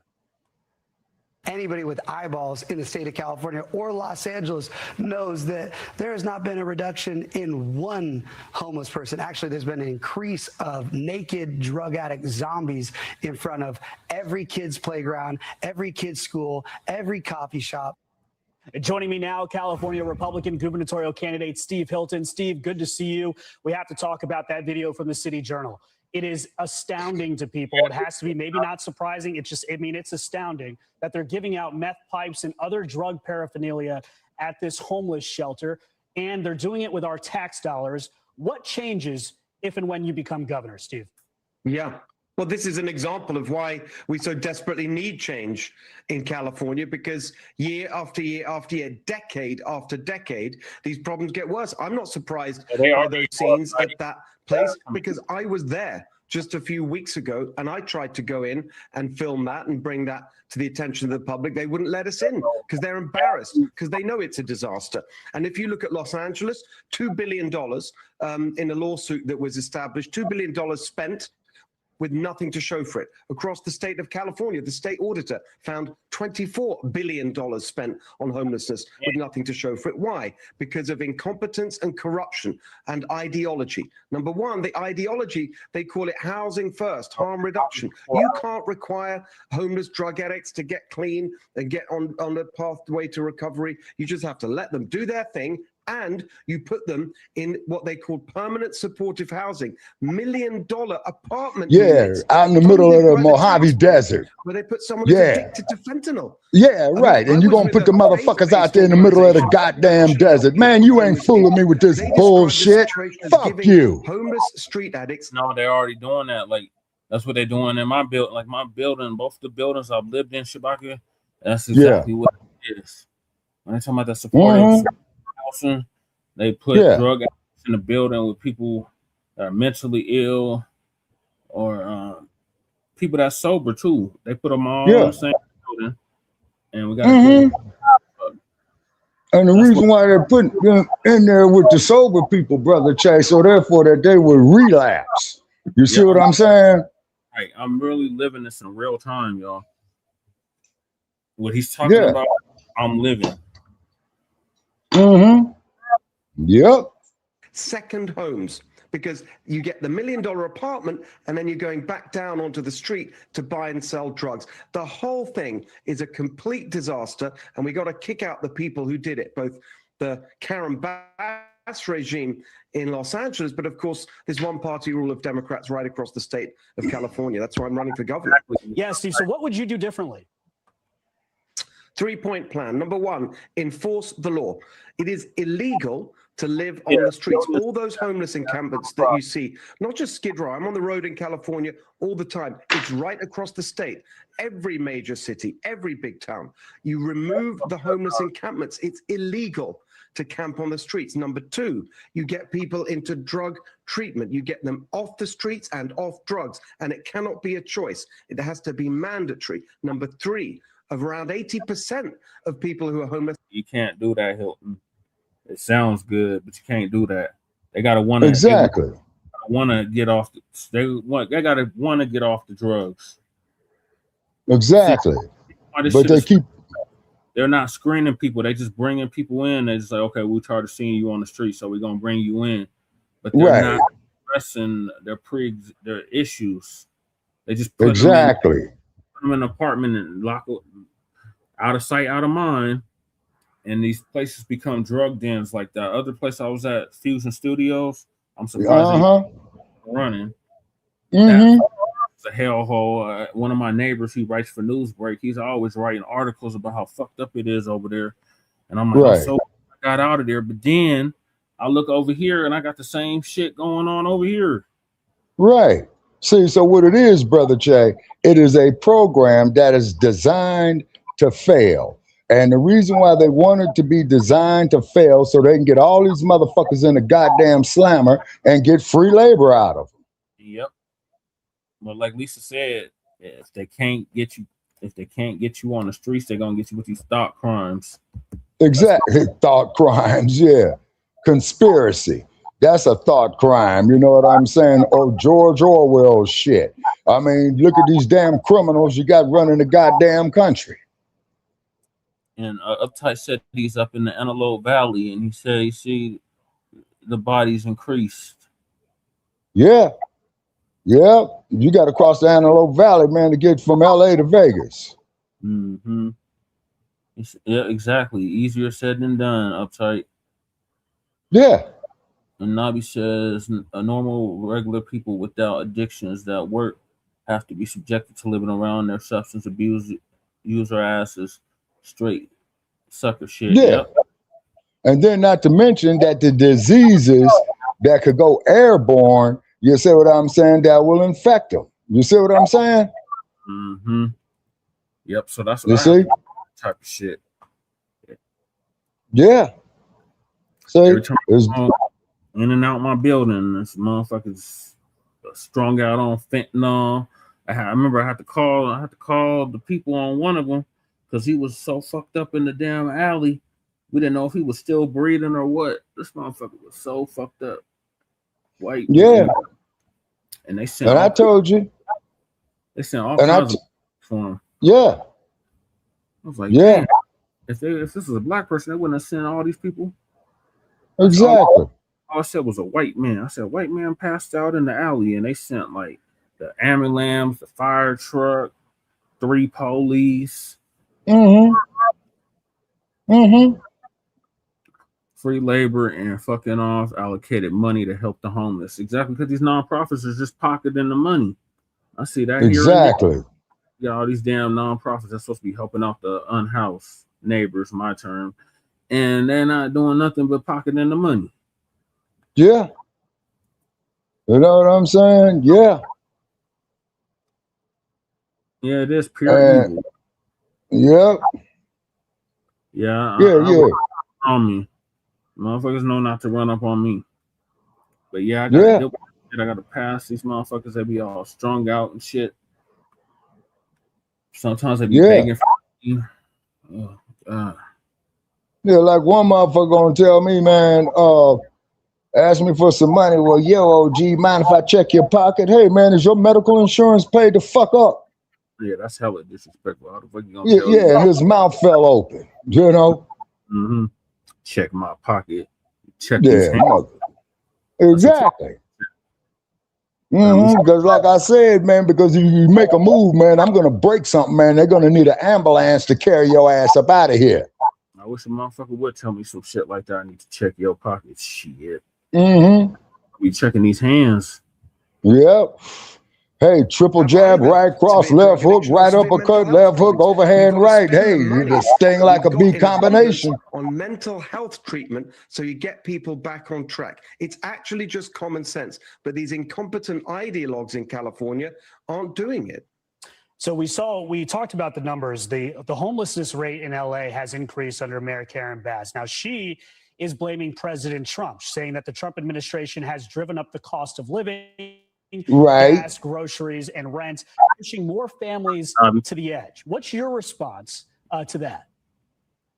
Anybody with eyeballs in the state of California or Los Angeles knows that there has not been a reduction in one homeless person. Actually, there's been an increase of naked drug addict zombies in front of every kid's playground, every kid's school, every coffee shop. Joining me now, California Republican gubernatorial candidate Steve Hilton. Steve, good to see you. We have to talk about that video from the City Journal. It is astounding to people. It has to be, maybe not surprising. It's just, I mean, it's astounding that they're giving out meth pipes and other drug paraphernalia at this homeless shelter, and they're doing it with our tax dollars. What changes if and when you become governor, Steve? Yeah. Well, this is an example of why we so desperately need change in California, because year after year after year, decade after decade, these problems get worse. I'm not surprised by those scenes at that place, because I was there just a few weeks ago and I tried to go in and film that and bring that to the attention of the public. They wouldn't let us in because they're embarrassed, because they know it's a disaster. And if you look at Los Angeles, $2 billion in a lawsuit that was established, $2 billion spent with nothing to show for it. Across the state of California, the state auditor found $24 billion spent on homelessness with nothing to show for it. Why? Because of incompetence and corruption and ideology. Number one, the ideology, they call it housing first, harm reduction. You can't require homeless drug addicts to get clean and get on a pathway to recovery. You just have to let them do their thing, and you put them in what they call permanent supportive housing, $1 million apartment units, out in the middle of the Mojave Desert, where they put someone who's addicted to fentanyl. Yeah, right. And you're gonna put the motherfuckers out there in the middle of the goddamn desert. Man, you ain't fooling me with this bullshit. Fuck you. Homeless street addicts. No, they're already doing that. Like, that's what they're doing in my building. Like, my building, both the buildings I've lived in, Shabaka, that's exactly what it is. When I'm talking about the supportive housing, they put drug addicts in the building with people that are mentally ill or people that's sober too. They put them all in the same building, and we got to do. And the reason why they're putting them in there with the sober people, Brother Chase, so therefore that they will relapse. You see what I'm saying? Right. I'm really living this in real time, y'all. What he's talking about, I'm living. Yep. Second homes, because you get the $1 million apartment and then you're going back down onto the street to buy and sell drugs. The whole thing is a complete disaster, and we got to kick out the people who did it, both the Karen Bass regime in Los Angeles, but of course, there's one-party rule of Democrats right across the state of California. That's why I'm running for governor. Yeah, Steve, so what would you do differently? 3-point plan. Number one, enforce the law. It is illegal to live on the streets. All those homeless encampments that you see, not just Skid Row, I'm on the road in California all the time. It's right across the state. Every major city, every big town. You remove the homeless encampments. It's illegal to camp on the streets. Number two, you get people into drug treatment. You get them off the streets and off drugs, and it cannot be a choice. It has to be mandatory. Number three, of around 80% of people who are homeless. You can't do that, Hilton. It sounds good, but you can't do that. They gotta want to want to get off. They gotta want to get off the drugs. Exactly. But they keep. They're not screening people. They just bringing people in. They just like, okay, we tired of seeing you on the street, so we're gonna bring you in. But they're not addressing their issues. They just put them in an apartment and lock out of sight, out of mind, and these places become drug dens. Like that other place I was at, Fusion Studios. I'm surprised they running. It's a hellhole. One of my neighbors, he writes for Newsbreak. He's always writing articles about how fucked up it is over there, and I'm like, I'm so I got out of there. But then I look over here, and I got the same shit going on over here. Right. See, so what it is, Brother Jay, it is a program that is designed to fail. And the reason why they want it to be designed to fail so they can get all these motherfuckers in the goddamn slammer and get free labor out of them. Yep. But like Lisa said, if they can't get you on the streets, they're gonna get you with these thought crimes. Exactly. Thought crimes, yeah. Conspiracy. That's a thought crime. You know what I'm saying? Oh, George Orwell shit. I mean, look at these damn criminals you got running the goddamn country. And Uptight said he's up in the Antelope Valley, and he said he see the bodies increased. Yeah. Yeah. You got to cross the Antelope Valley, man, to get from LA to Vegas. Mm-hmm. Yeah, exactly. Easier said than done, Uptight. Yeah. And Nabi says normal, regular people without addictions that work have to be subjected to living around their substance abuse user asses straight sucker shit. Yeah. Yep. And then not to mention that the diseases that could go airborne, you see what I'm saying, that will infect them. You see what I'm saying? Mm-hmm. Yep. So that's what you see? Type of shit. Yeah. So it's in and out my building, this motherfucker's strung out on fentanyl. I remember I had to call the people on one of them because he was so fucked up in the damn alley. We didn't know if he was still breathing or what. This motherfucker was so fucked up. White. Yeah. And they sent. And I told you. They sent all kinds of for him. Yeah. I was like, yeah. If this was a black person, they wouldn't have sent all these people. Exactly. All I said was a white man. I said, white man passed out in the alley, and they sent like the ambulance, the fire truck, 3 police. Mm-hmm. Mm-hmm. Free labor and fucking off allocated money to help the homeless. Exactly, because these nonprofits are just pocketing the money. I see that exactly. Here. Yeah, all these damn nonprofits that's supposed to be helping out the unhoused neighbors, my term, and they're not doing nothing but pocketing the money. Yeah. You know what I'm saying? Yeah. Yeah, it is pure evil. Yep. Yeah. Yeah. On me. Motherfuckers know not to run up on me. But yeah, I gotta pass these motherfuckers that be all strung out and shit. Sometimes they be begging for me. Oh God. Yeah, like one motherfucker gonna tell me, man, ask me for some money. Well, yo, OG, mind if I check your pocket? Hey, man, is your medical insurance paid the fuck up? Yeah, that's hella disrespectful. How the fuck you gonna tell me? Yeah, and his mouth fell open, you know? Mm-hmm. Check my pocket. Check his hand. Exactly. Because like I said, man, because if you make a move, man, I'm going to break something, man. They're going to need an ambulance to carry your ass up out of here. I wish a motherfucker would tell me some shit like that. I need to check your pocket. Shit. We checking these hands. Yep. Hey, triple jab, right cross, left hook, right uppercut, left hook, overhand right. Hey, you sting like a B combination. On mental health treatment, so you get people back on track. It's actually just common sense. But these incompetent ideologues in California aren't doing it. So we talked about the numbers. The homelessness rate in LA has increased under Mayor Karen Bass. Now she is blaming President Trump, saying that the Trump administration has driven up the cost of living, gas, groceries, and rent, pushing more families to the edge. What's your response to that?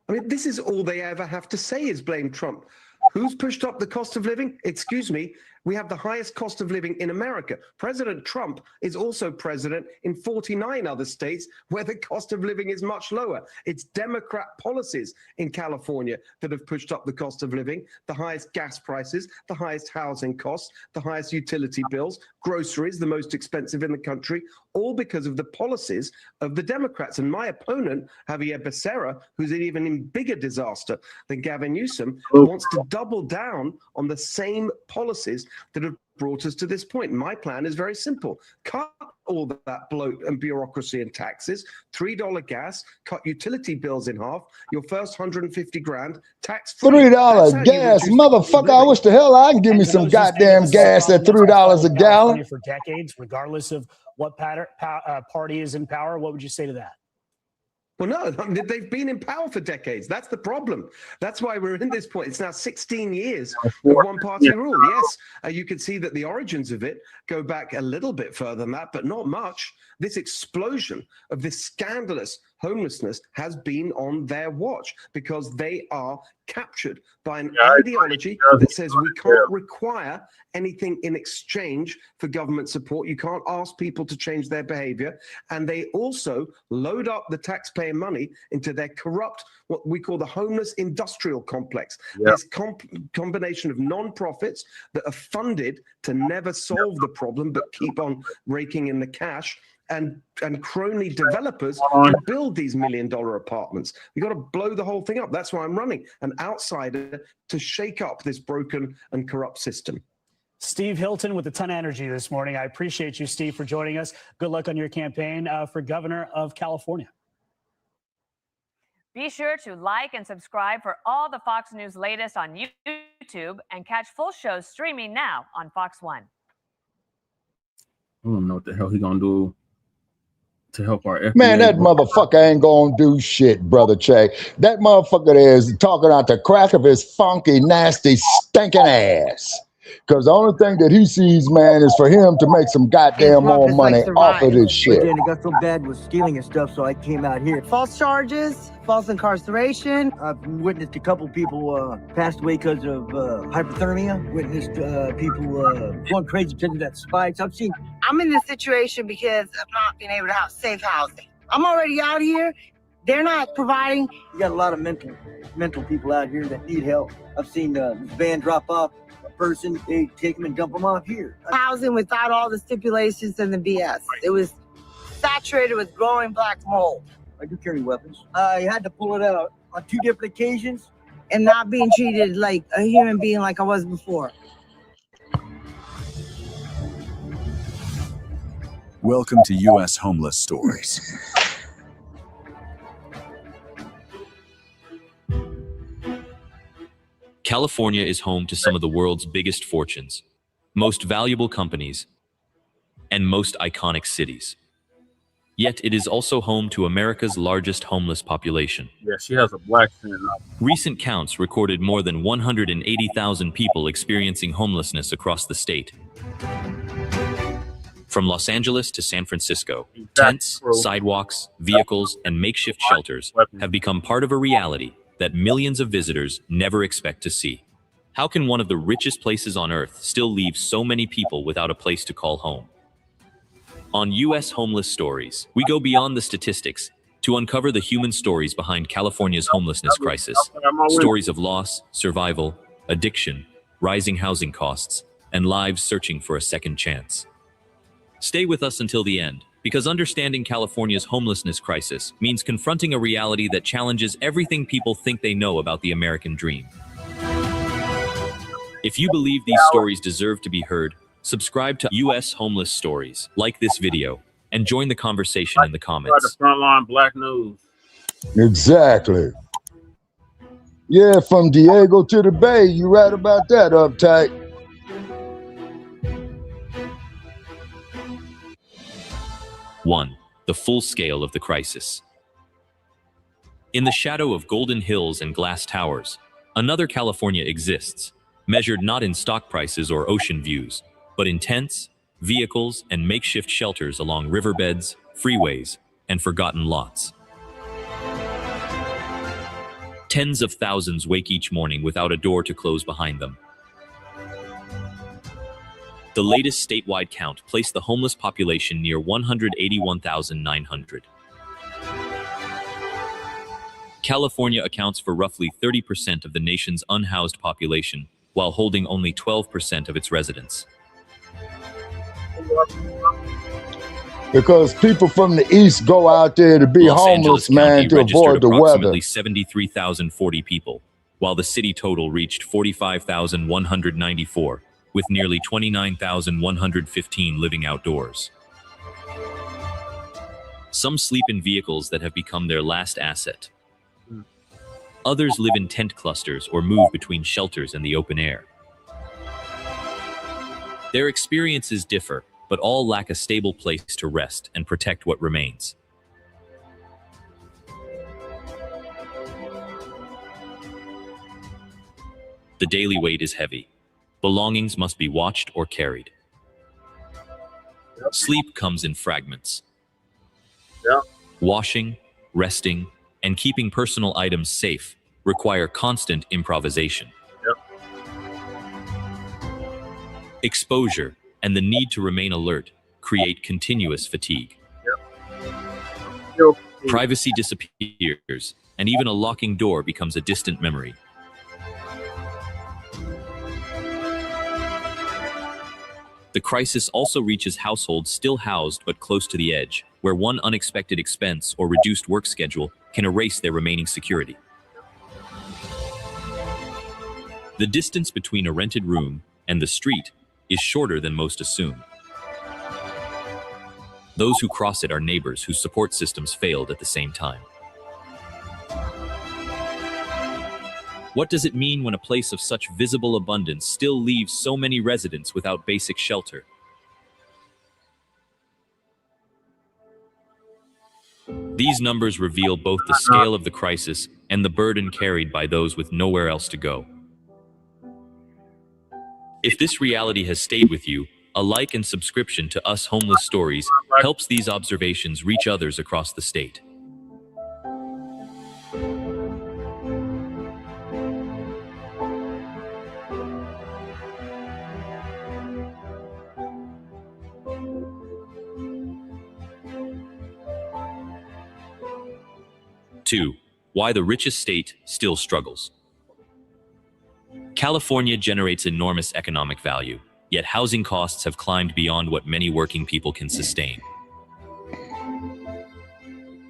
I mean, this is all they ever have to say is blame Trump. Who's pushed up the cost of living? Excuse me, we have the highest cost of living in America. President Trump is also president in 49 other states where the cost of living is much lower. It's Democrat policies in California that have pushed up the cost of living, the highest gas prices, the highest housing costs, the highest utility bills, groceries, the most expensive in the country, all because of the policies of the Democrats. And my opponent, Javier Becerra, who's an even bigger disaster than Gavin Newsom, wants to double down on the same policies that have brought us to this point. My plan is very simple. Cut all that bloat and bureaucracy and taxes, $3 gas, cut utility bills in half, your first 150 grand, tax-free. $3 gas, motherfucker. I wish the hell I can give me some goddamn gas at $3 a gallon. For decades, regardless of what party is in power, what would you say to that? Well, no, they've been in power for decades. That's the problem. That's why we're in this point. It's now 16 years of one-party rule. Yes, you can see that the origins of it go back a little bit further than that, but not much. This explosion of this scandalous homelessness has been on their watch because they are captured by an ideology that says we can't require anything in exchange for government support. You can't ask people to change their behavior. And they also load up the taxpayer money into their corrupt, what we call the homeless industrial complex. This combination of non-profits that are funded to never solve the problem but keep on raking in the cash, and crony developers who build these $1 million apartments. We got to blow the whole thing up. That's why I'm running an outsider to shake up this broken and corrupt system. Steve Hilton with a ton of energy this morning. I appreciate you, Steve, for joining us. Good luck on your campaign for governor of California. Be sure to like and subscribe for all the Fox News latest on YouTube and catch full shows streaming now on Fox One. I don't know what the hell he gonna do to help our FBA. Man, that motherfucker ain't gonna do shit, brother Che. That motherfucker there is talking out the crack of his funky, nasty, stinking ass. Because the only thing that he sees, man, is for him to make some goddamn more money off of this shit. It got so bad with stealing and stuff, so I came out here. False charges, false incarceration. I've witnessed a couple people passed away because of hypothermia. Witnessed people going crazy because of that spikes. I'm in this situation because of not being able to have safe housing. I'm already out here. They're not providing. You got a lot of mental people out here that need help. I've seen this van drop off person, they take them and dump them off here. Housing without all the stipulations and the BS. It was saturated with growing black mold. I do carry weapons. I had to pull it out on 2 different occasions. And not being treated like a human being like I was before. Welcome to U.S. Homeless Stories. California is home to some of the world's biggest fortunes, most valuable companies, and most iconic cities. Yet it is also home to America's largest homeless population. Yeah, she has a black fan. Recent counts recorded more than 180,000 people experiencing homelessness across the state. From Los Angeles to San Francisco, tents, sidewalks, vehicles, and makeshift shelters have become part of a reality that millions of visitors never expect to see. How can one of the richest places on earth still leave so many people without a place to call home? On U.S. Homeless Stories, we go beyond the statistics to uncover the human stories behind California's homelessness crisis. Stories of loss, survival, addiction, rising housing costs, and lives searching for a second chance. Stay with us until the end, because understanding California's homelessness crisis means confronting a reality that challenges everything people think they know about the American dream. If you believe these stories deserve to be heard, subscribe to U.S. Homeless Stories, like this video, and join the conversation in the comments. Frontline Black News. Exactly. Yeah, from Diego to the Bay. You right about that, Uptight. One, the full scale of the crisis. In the shadow of golden hills and glass towers, another California exists, measured not in stock prices or ocean views, but in tents, vehicles, and makeshift shelters along riverbeds, freeways, and forgotten lots. Tens of thousands wake each morning without a door to close behind them. The latest statewide count placed the homeless population near 181,900. California accounts for roughly 30% of the nation's unhoused population, while holding only 12% of its residents. Because people from the East go out there to be homeless, man, to avoid the weather. Approximately 73,040 people, while the city total reached 45,194, with nearly 29,115 living outdoors. Some sleep in vehicles that have become their last asset. Others live in tent clusters or move between shelters and the open air. Their experiences differ, but all lack a stable place to rest and protect what remains. The daily weight is heavy. Belongings must be watched or carried. Sleep comes in fragments. Washing, resting, and keeping personal items safe require constant improvisation. Exposure and the need to remain alert create continuous fatigue. Privacy disappears, and even a locking door becomes a distant memory. The crisis also reaches households still housed but close to the edge, where one unexpected expense or reduced work schedule can erase their remaining security. The distance between a rented room and the street is shorter than most assume. Those who cross it are neighbors whose support systems failed at the same time. What does it mean when a place of such visible abundance still leaves so many residents without basic shelter? These numbers reveal both the scale of the crisis and the burden carried by those with nowhere else to go. If this reality has stayed with you, a like and subscription to Us Homeless Stories helps these observations reach others across the state. Two, why the richest state still struggles. California generates enormous economic value, yet housing costs have climbed beyond what many working people can sustain.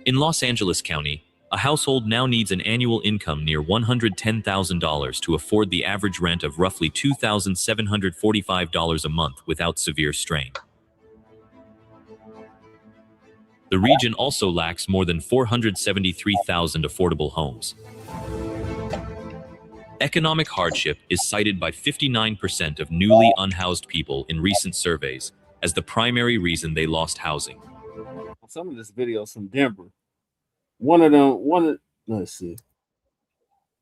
In Los Angeles County, a household now needs an annual income near $110,000 to afford the average rent of roughly $2,745 a month without severe strain. The region also lacks more than 473,000 affordable homes. Economic hardship is cited by 59% of newly unhoused people in recent surveys as the primary reason they lost housing. Some of this videos from Denver. Let's see.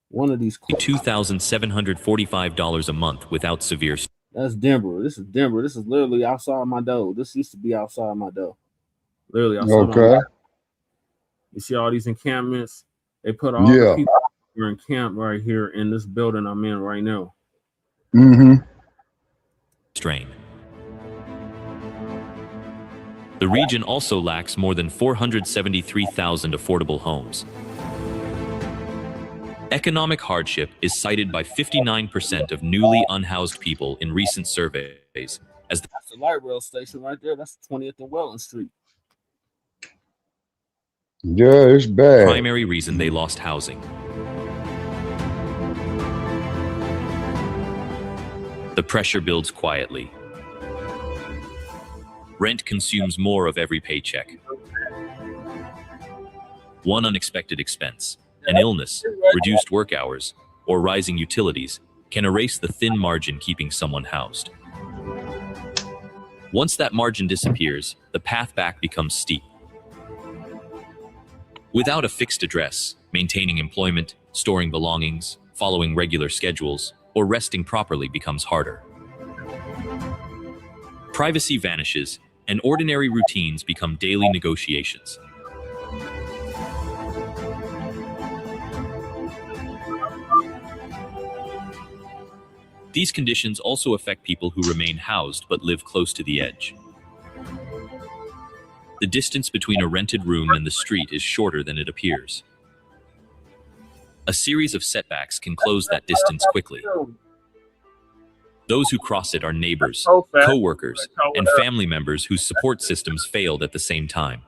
One of these $2,745 a month without severe. That's Denver. This is Denver. This is literally outside my door. This used to be outside my door. Literally outside my door. You see all these encampments? They put all the people who are encamped right here in this building I'm in right now. Strain. The region also lacks more than 473,000 affordable homes. Economic hardship is cited by 59% of newly unhoused people in recent surveys. That's the light rail station right there. That's 20th and Welland Street. Yeah, it's bad. Primary reason they lost housing. The pressure builds quietly. Rent consumes more of every paycheck. One unexpected expense, an illness, reduced work hours, or rising utilities can erase the thin margin keeping someone housed. Once that margin disappears, the path back becomes steep. Without a fixed address, maintaining employment, storing belongings, following regular schedules, or resting properly becomes harder. Privacy vanishes, and ordinary routines become daily negotiations. These conditions also affect people who remain housed but live close to the edge. The distance between a rented room and the street is shorter than it appears. A series of setbacks can close that distance quickly. Those who cross it are neighbors, co-workers, and family members whose support systems failed at the same time.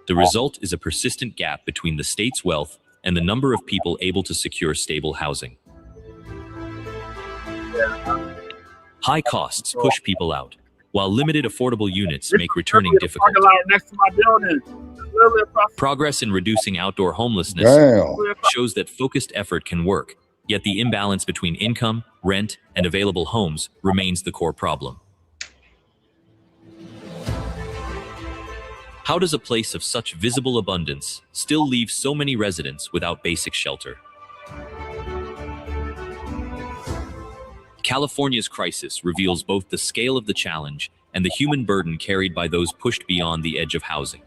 The result is a persistent gap between the state's wealth and the number of people able to secure stable housing. High costs push people out, while limited affordable units make returning difficult. Next to my building. Progress in reducing outdoor homelessness shows that focused effort can work, yet the imbalance between income, rent, and available homes remains the core problem. How does a place of such visible abundance still leave so many residents without basic shelter? California's crisis reveals both the scale of the challenge and the human burden carried by those pushed beyond the edge of housing.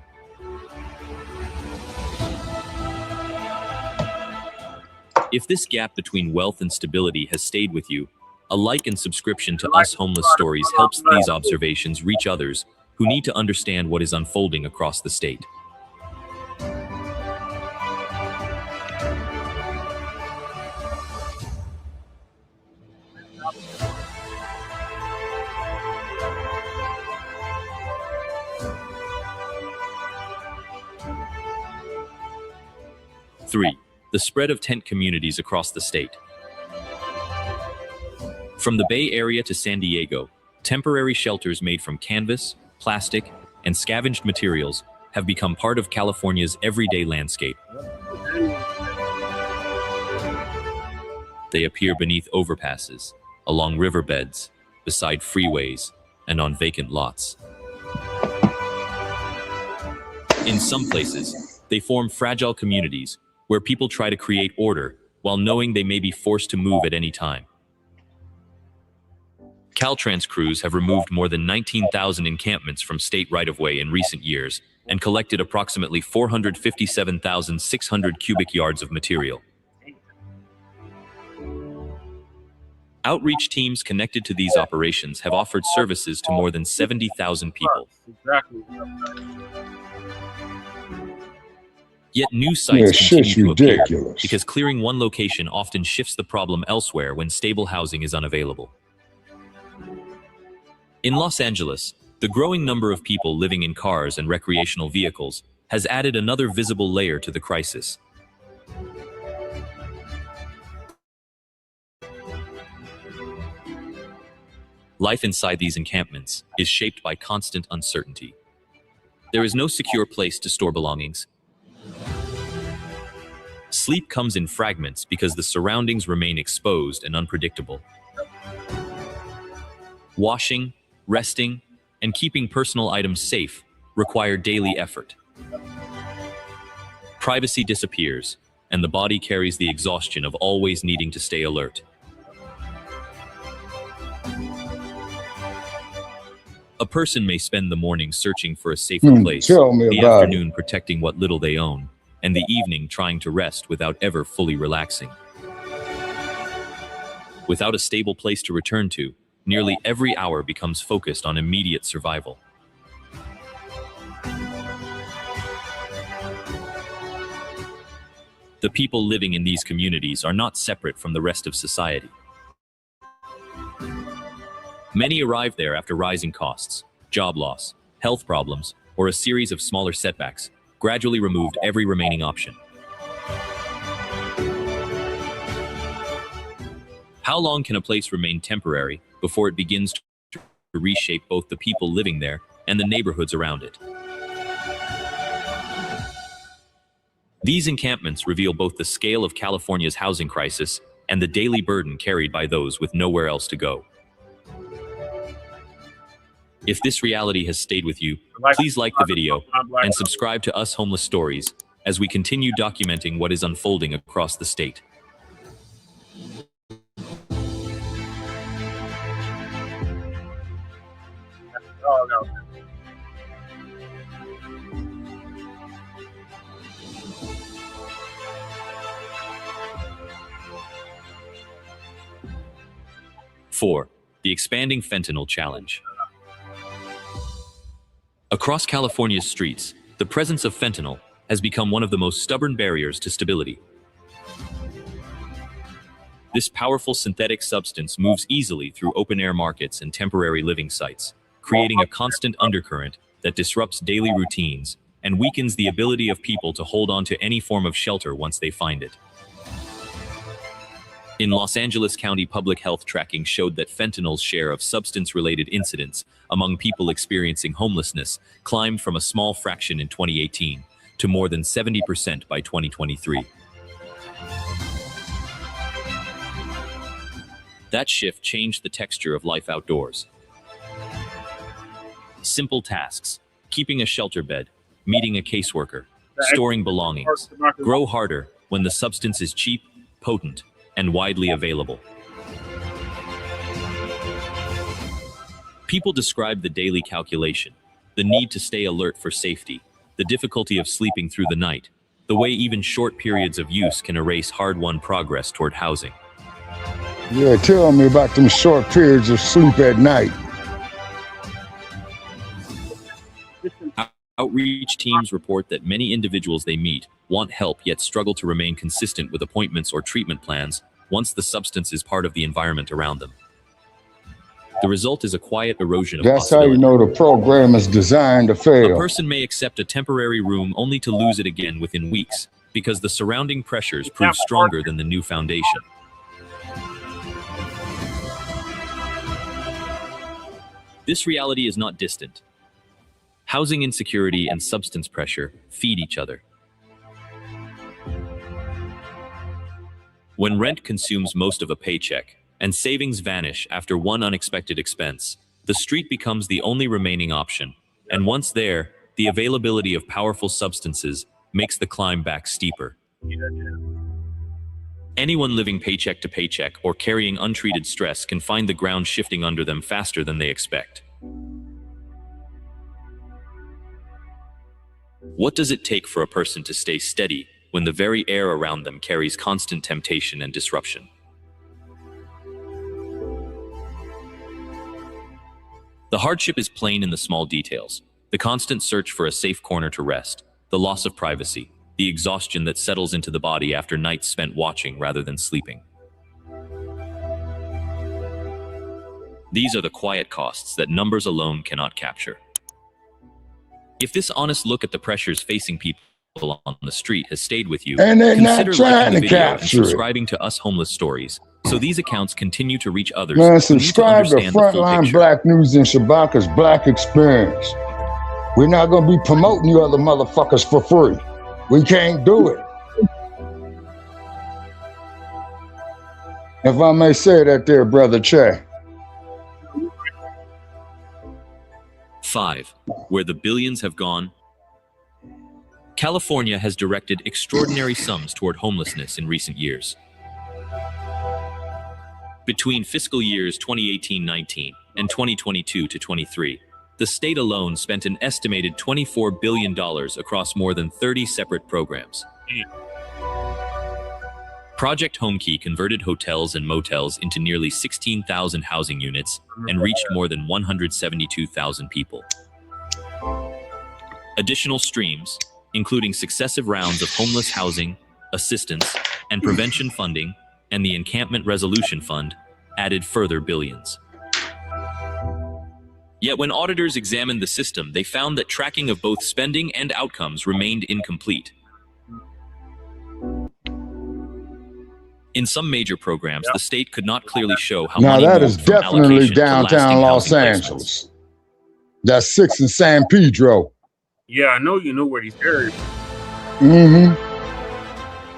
If this gap between wealth and stability has stayed with you, a like and subscription to Us Homeless Stories helps these observations reach others who need to understand what is unfolding across the state. Three, the spread of tent communities across the state. From the Bay Area to San Diego, temporary shelters made from canvas, plastic, and scavenged materials have become part of California's everyday landscape. They appear beneath overpasses, along riverbeds, beside freeways, and on vacant lots. In some places, they form fragile communities where people try to create order while knowing they may be forced to move at any time. Caltrans crews have removed more than 19,000 encampments from state right-of-way in recent years and collected approximately 457,600 cubic yards of material. Outreach teams connected to these operations have offered services to more than 70,000 people. Yet new sites continue to appear because clearing one location often shifts the problem elsewhere when stable housing is unavailable. In Los Angeles, the growing number of people living in cars and recreational vehicles has added another visible layer to the crisis. Life inside these encampments is shaped by constant uncertainty. There is no secure place to store belongings. Sleep comes in fragments because the surroundings remain exposed and unpredictable. Washing, resting, and keeping personal items safe require daily effort. Privacy disappears, and the body carries the exhaustion of always needing to stay alert. A person may spend the morning searching for a safer place, the afternoon protecting what little they own, and the evening trying to rest without ever fully relaxing. Without a stable place to return to, nearly every hour becomes focused on immediate survival. The people living in these communities are not separate from the rest of society. Many arrive there after rising costs, job loss, health problems, or a series of smaller setbacks, gradually removed every remaining option. How long can a place remain temporary before it begins to reshape both the people living there and the neighborhoods around it? These encampments reveal both the scale of California's housing crisis and the daily burden carried by those with nowhere else to go. If this reality has stayed with you, please like the video and subscribe to Us Homeless Stories as we continue documenting what is unfolding across the state. Four, the expanding fentanyl challenge. Across California's streets, the presence of fentanyl has become one of the most stubborn barriers to stability. This powerful synthetic substance moves easily through open-air markets and temporary living sites, creating a constant undercurrent that disrupts daily routines and weakens the ability of people to hold on to any form of shelter once they find it. In Los Angeles County public health tracking showed that fentanyl's share of substance-related incidents among people experiencing homelessness climbed from a small fraction in 2018 to more than 70% by 2023. That shift changed the texture of life outdoors. Simple tasks, keeping a shelter bed, meeting a caseworker, storing belongings, grow harder when the substance is cheap, potent, and widely available. People describe the daily calculation, the need to stay alert for safety, the difficulty of sleeping through the night, the way even short periods of use can erase hard-won progress toward housing. Yeah, tell me about them short periods of sleep at night. Outreach teams report that many individuals they meet want help yet struggle to remain consistent with appointments or treatment plans once the substance is part of the environment around them. The result is a quiet erosion of That's how you know the program is designed to fail. A person may accept a temporary room only to lose it again within weeks because the surrounding pressures prove stronger than the new foundation. This reality is not distant. Housing insecurity and substance pressure feed each other. When rent consumes most of a paycheck and savings vanish after one unexpected expense, the street becomes the only remaining option. And once there, the availability of powerful substances makes the climb back steeper. Anyone living paycheck to paycheck or carrying untreated stress can find the ground shifting under them faster than they expect. What does it take for a person to stay steady when the very air around them carries constant temptation and disruption? The hardship is plain in the small details: the constant search for a safe corner to rest, the loss of privacy, the exhaustion that settles into the body after nights spent watching rather than sleeping. These are the quiet costs that numbers alone cannot capture. If this honest look at the pressures facing people on the street has stayed with you, and they're not consider trying liking the to video and capture it. subscribing to Us Homeless Stories, so these accounts continue to reach others Man, who need to subscribe to understand the full Frontline picture. Black News and Shabaka's Black Experience. We're not going to be promoting you other motherfuckers for free. We can't do it. If I may say that there, Brother Che. 5. Where the billions have gone. California has directed extraordinary sums toward homelessness in recent years. Between fiscal years 2018-19 and 2022-23, the state alone spent an estimated $24 billion across more than 30 separate programs. Project Homekey converted hotels and motels into nearly 16,000 housing units and reached more than 172,000 people. Additional streams, including successive rounds of homeless housing, assistance, and prevention funding, and the Encampment Resolution Fund, added further billions. Yet when auditors examined the system, they found that tracking of both spending and outcomes remained incomplete. In some major programs, the state could not clearly show how money that moved is from definitely allocation to downtown lasting Los housing placements. Angeles. That's 6 and San Pedro. Yeah, I know you knew where these areas.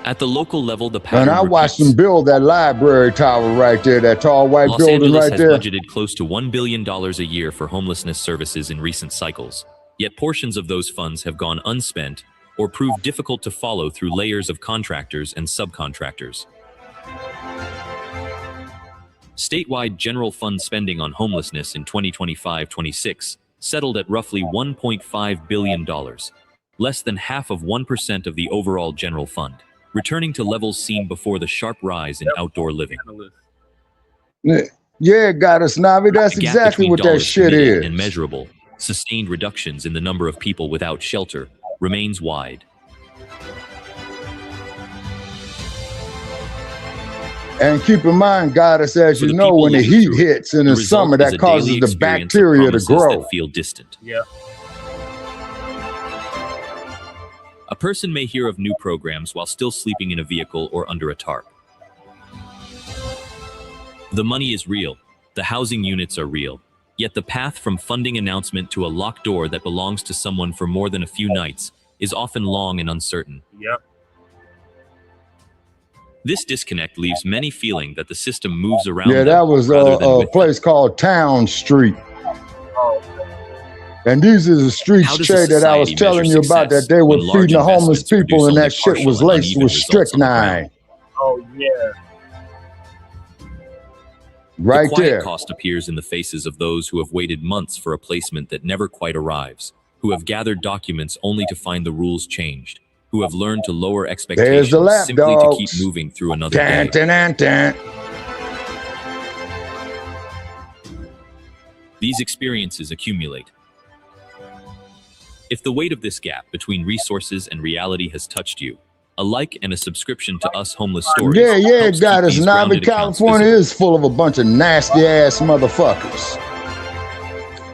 At the local level, the pattern And I watched them build that library tower right there, that tall white Los building Angeles right has there. budgeted close to $1 billion a year for homelessness services in recent cycles, yet portions of those funds have gone unspent or proved difficult to follow through layers of contractors and subcontractors. Statewide general fund spending on homelessness in 2025-26 settled at roughly $1.5 billion, less than half of 1% of the overall general fund, returning to levels seen before the sharp rise in outdoor living. Yeah, got us, Navi. That's The gap exactly between what that dollars shit committed is. and measurable, sustained reductions in the number of people without shelter remains wide. And keep in mind, Goddess, as you know, when the heat hits in the summer, result is that a causes daily the experience of bacteria to promises grow. that feel distant. Yeah. A person may hear of new programs while still sleeping in a vehicle or under a tarp. The money is real, the housing units are real, yet the path from funding announcement to a locked door that belongs to someone for more than a few nights is often long and uncertain. Yep. This disconnect leaves many feeling that the system moves around Yeah, them that was rather than a with them. place called Town Street. And these are the streets, How does Che, a that I was society telling measure you about, success that they were when large feeding the homeless investments produce people, and only that shit was partial and laced uneven with results on the strychnine. Oh, yeah. Right the quiet there. cost appears in the faces of those who have waited months for a placement that never quite arrives, who have gathered documents only to find the rules changed, who have learned to lower There's expectations the lap simply dogs. to keep moving through another Dun, day. dun, dun, dun. These experiences accumulate. If the weight of this gap between resources and reality has touched you, a like and a subscription to Us Homeless Stories Yeah, helps keep Goddess, these Navi, grounded accounts California visible. is full of a bunch of nasty ass motherfuckers.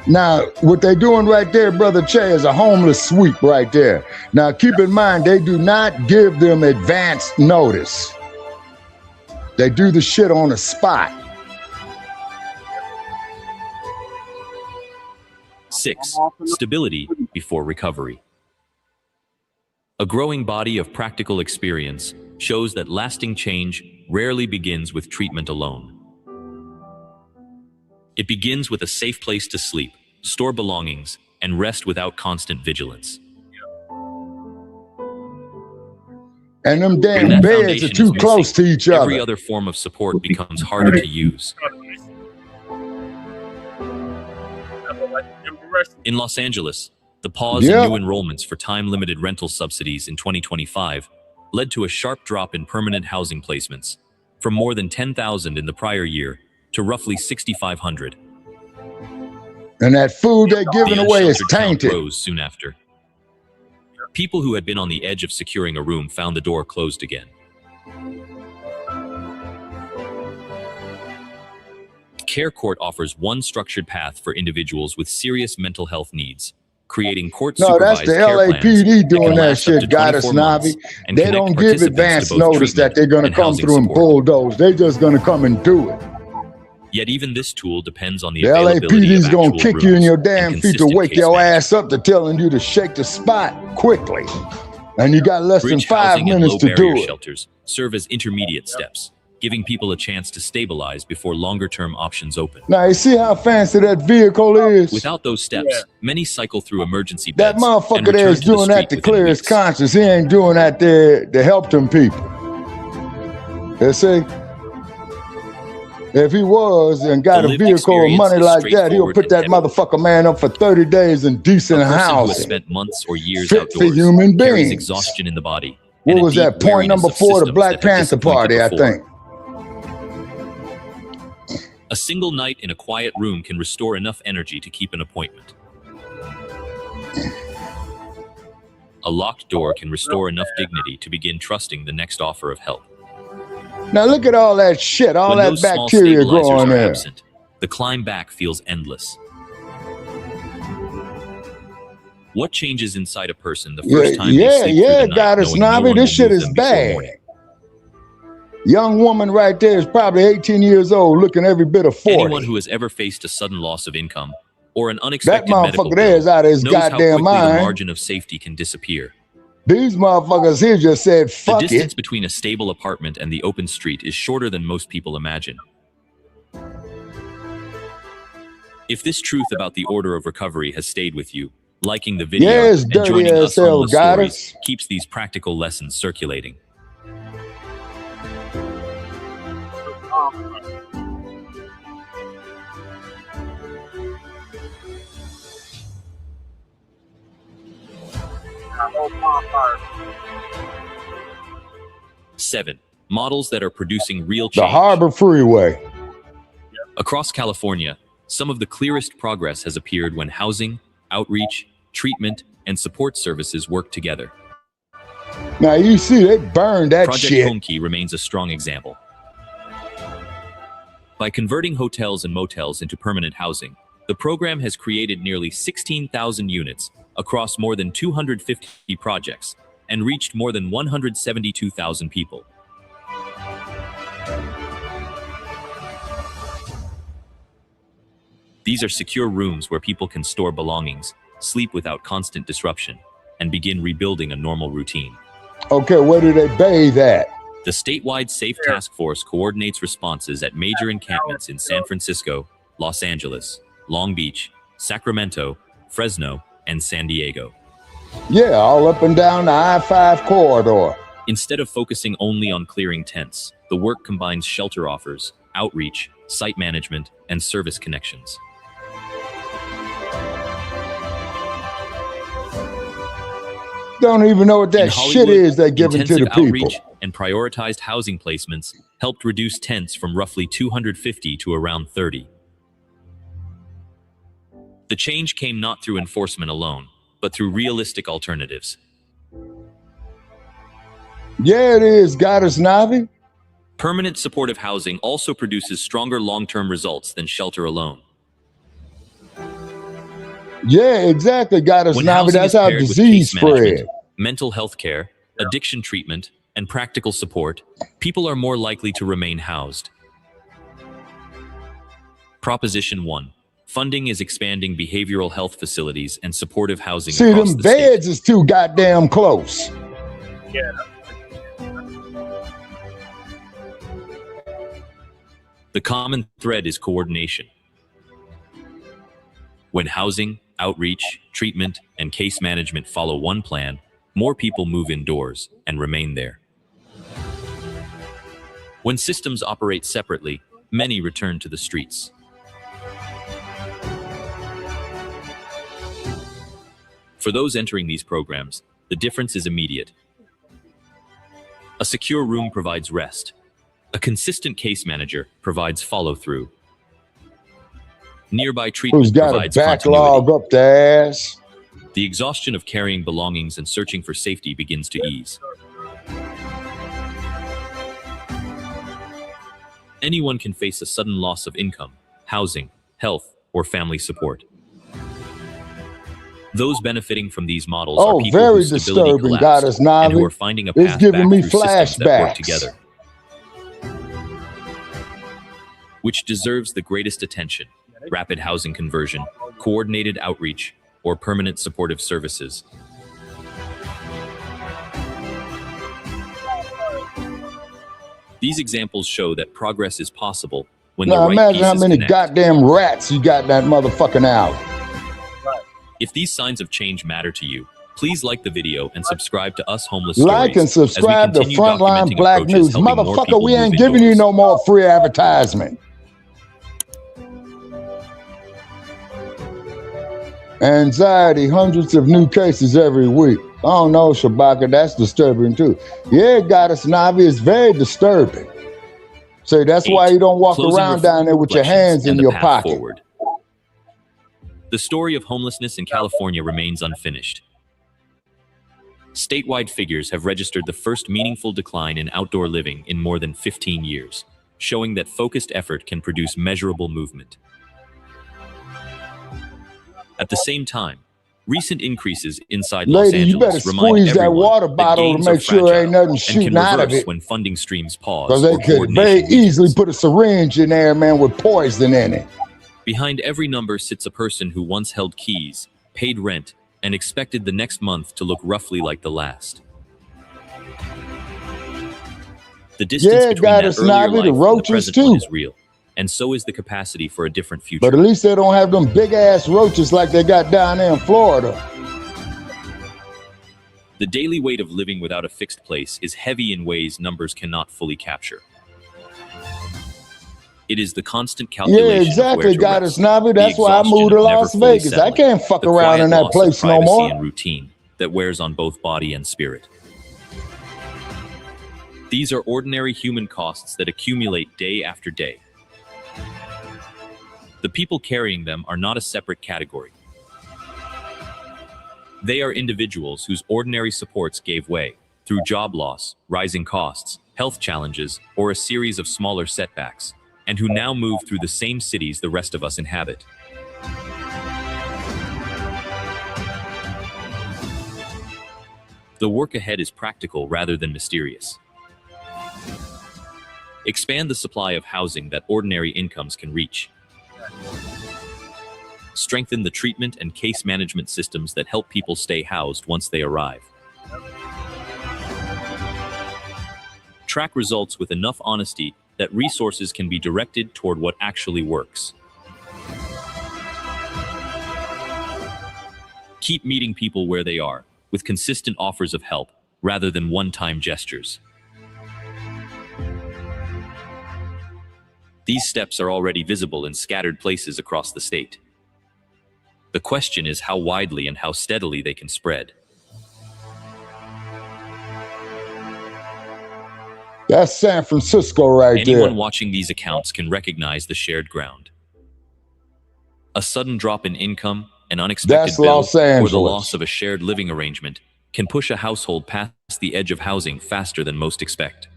Now, what they doing right there, Brother Che, is a homeless sweep right there. Now, keep in mind, they do not give them advance notice. They do the shit on the spot. 6. Stability before recovery. A growing body of practical experience shows that lasting change rarely begins with treatment alone. It begins with a safe place to sleep, store belongings, and rest without constant vigilance. And them When damn that beds foundation are too is close missing, to each every other. other form of support becomes harder to use. In Los Angeles, the pause Yeah. in new enrollments for time-limited rental subsidies in 2025 led to a sharp drop in permanent housing placements, from more than 10,000 in the prior year to roughly 6,500. And that food they're giving The away is unsheltered count tainted. rose soon after. People who had been on the edge of securing a room found the door closed again. Care Court offers one structured path for individuals with serious mental health needs, creating No, court-supervised that's the care plans LAPD that doing can that last up shit, to Goddess 24 months Navi. and They connect don't give participants to advance both notice that treatment they're going to and come housing through and support. bulldoze. They just going to come and do it. Yet even this tool depends on the The availability LAPD's of going actual to kick you in rooms your and damn feet to consistent wake case your management. ass up to telling you to shake the spot quickly. And you got less than Bridge 5 housing and minutes to do low-barrier it. shelters serve as intermediate steps, giving people a chance to stabilize before longer-term options open. Now, you see how fancy that vehicle is? Without those steps, many cycle through emergency That beds motherfucker and there return is to the doing that street to within clear his weeks. conscience. He ain't doing that there to help them people. You see? If he was and got The a lived vehicle or experience money is like that, he'll straightforward put and that heavy. motherfucker man up for 30 days in decent A person who has housing. spent months or years Fit for outdoors human carries beings. exhaustion in the body. What and a was deep that? Point weariness number of 4, the systems Black that have Panther disappointed Party, I before. think. A single night in a quiet room can restore enough energy to keep an appointment. A locked door can restore enough dignity to begin trusting the next offer of help. Now look at all that shit, all When that those small bacteria stabilizers growing are there. absent, the climb back feels endless. What changes inside a person the first time they sleep through the night Goddess knowing no Navi, one this will shit move is them before bad. morning? Young woman right there is probably 18 years old, looking every bit of 40. Anyone who has ever faced a sudden loss of income or an That unexpected medical motherfucker there is bill out of his knows how goddamn quickly the mind. margin of safety can disappear. These motherfuckers here just said, The fuck distance it. between a stable apartment and the open street is shorter than most people imagine. If this truth about the order of recovery has stayed with you, liking the video Yeah, it's and dirty joining as Us hell, Homeless goddess. Stories keeps these practical lessons circulating. Seven, models that are producing real The change. Harbor Freeway. Across California, some of the clearest progress has appeared when housing, outreach, treatment, and support services work together. Now you see, they burned that Project shit. Homekey remains a strong example. By converting hotels and motels into permanent housing, the program has created nearly 16,000 units across more than 250 projects and reached more than 172,000 people. These are secure rooms where people can store belongings, sleep without constant disruption, and begin rebuilding a normal routine. Okay, where do they bathe at? The statewide SAFE Task Force coordinates responses at major encampments in San Francisco, Los Angeles, Long Beach, Sacramento, Fresno, and San Diego. Yeah, all up and down the I-5 corridor. Instead of focusing only on clearing tents, the work combines shelter offers, outreach, site management, and service connections. Don't even know what that In shit Hollywood, is they're giving to the intensive outreach people. and prioritized housing placements helped reduce tents from roughly 250 to around 30. The change came not through enforcement alone, but through realistic alternatives. Yeah, it is, Goddess Navi. Permanent supportive housing also produces stronger long-term results than shelter alone. Yeah, exactly, Goddess When Navi. housing That's is how paired with disease case management, spread. mental health care, addiction treatment, and practical support, people are more likely to remain housed. Proposition 1. Funding is expanding behavioral health facilities and supportive housing See, across them the state. beds is too goddamn close. Yeah. The common thread is coordination. When housing, outreach, treatment, and case management follow one plan, more people move indoors and remain there. When systems operate separately, many return to the streets. For those entering these programs, the difference is immediate. A secure room provides rest. A consistent case manager provides follow-through. Nearby Who's treatment got a provides backlog continuity. up the ass? The exhaustion of carrying belongings and searching for safety begins to ease. Anyone can face a sudden loss of income, housing, health, or family support. Those benefiting from these models are Oh, people very whose stability disturbing, collapsed Goddess and who Navi. are finding a It's path giving back me through systems that work flashbacks. together. Which deserves the greatest attention: rapid housing conversion, coordinated outreach, or permanent supportive services. These examples show that progress is possible when Now the right imagine how pieces many connect. goddamn rats you got in that motherfucking alley. If these signs of change matter to you, please like the video and subscribe to Us Homeless Like Stories and subscribe as we to continue Frontline documenting Black approaches News. helping more Motherfucker, people we ain't move giving you indoors. no more free advertisement. Anxiety, hundreds of new cases every week. Oh no, Shabaka, that's disturbing too. Yeah, Goddess Navi, it's very disturbing. So that's why you don't walk Closing around down there with your hands in and the your path pocket. forward. The story of homelessness in California remains unfinished. Statewide figures have registered the first meaningful decline in outdoor living in more than 15 years, showing that focused effort can produce measurable movement. At the same time, recent increases inside Los Lady, you better Angeles remind squeeze that everyone water bottle to gains make are sure fragile ain't nothing and shooting can out of reverse it. when funding streams pause Because they or could very coordination easily put a syringe in there, man, with poison in it. Behind every number sits a person who once held keys, paid rent, and expected the next month to look roughly like the last. The distance Yeah, between that Goddess earlier Navi, life the and the roaches present one too. is real, and so is the capacity for a different future. But at least they don't have them big ass roaches like they got down there in Florida. The daily weight of living without a fixed place is heavy in ways numbers cannot fully capture. It is the constant Yeah, calculation of exactly, where to Goddess rest, Navi. the That's why I exhaustion moved to of never Las fully Vegas. I settling, can't fuck the around quiet in that loss of place no privacy more. and routine that wears on both body and spirit. These are ordinary human costs that accumulate day after day. The people carrying them are not a separate category. They are individuals whose ordinary supports gave way through job loss, rising costs, health challenges, or a series of smaller setbacks, and who now move through the same cities the rest of us inhabit. The work ahead is practical rather than mysterious. Expand the supply of housing that ordinary incomes can reach. Strengthen the treatment and case management systems that help people stay housed once they arrive. Track results with enough honesty that resources can be directed toward what actually works. Keep meeting people where they are, with consistent offers of help, rather than one-time gestures. These steps are already visible in scattered places across the state. The question is how widely and how steadily they can spread. That's San Francisco right Anyone there. watching these accounts can recognize the shared ground. A sudden drop in income, an unexpected That's bill, Los or the Angeles. loss of a shared living arrangement can push a household past the edge of housing faster than most expect.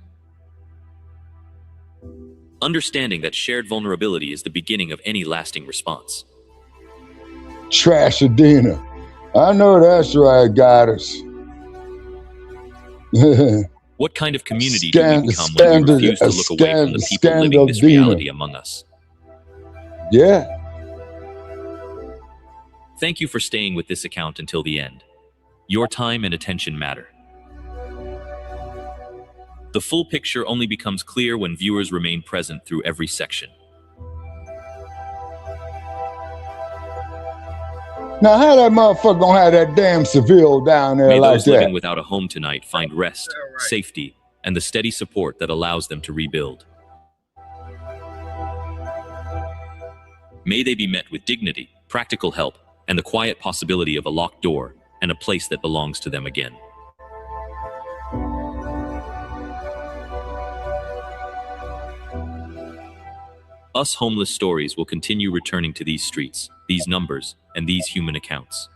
Understanding that shared vulnerability is the beginning of any lasting response. Trashadena. I know that's right, Goddess. What kind of community do we become when we refuse to look away from the people living this Scandaldina. reality among us? Yeah. Thank you for staying with this account until the end. Your time and attention matter. The full picture only becomes clear when viewers remain present through every section. Now, how that motherfucker gonna have that damn Seville down there May like those living that? without a home tonight find rest, safety, and the steady support that allows them to rebuild. May they be met with dignity, practical help, and the quiet possibility of a locked door and a place that belongs to them again. Us Homeless Stories will continue returning to these streets, these numbers, and these human accounts.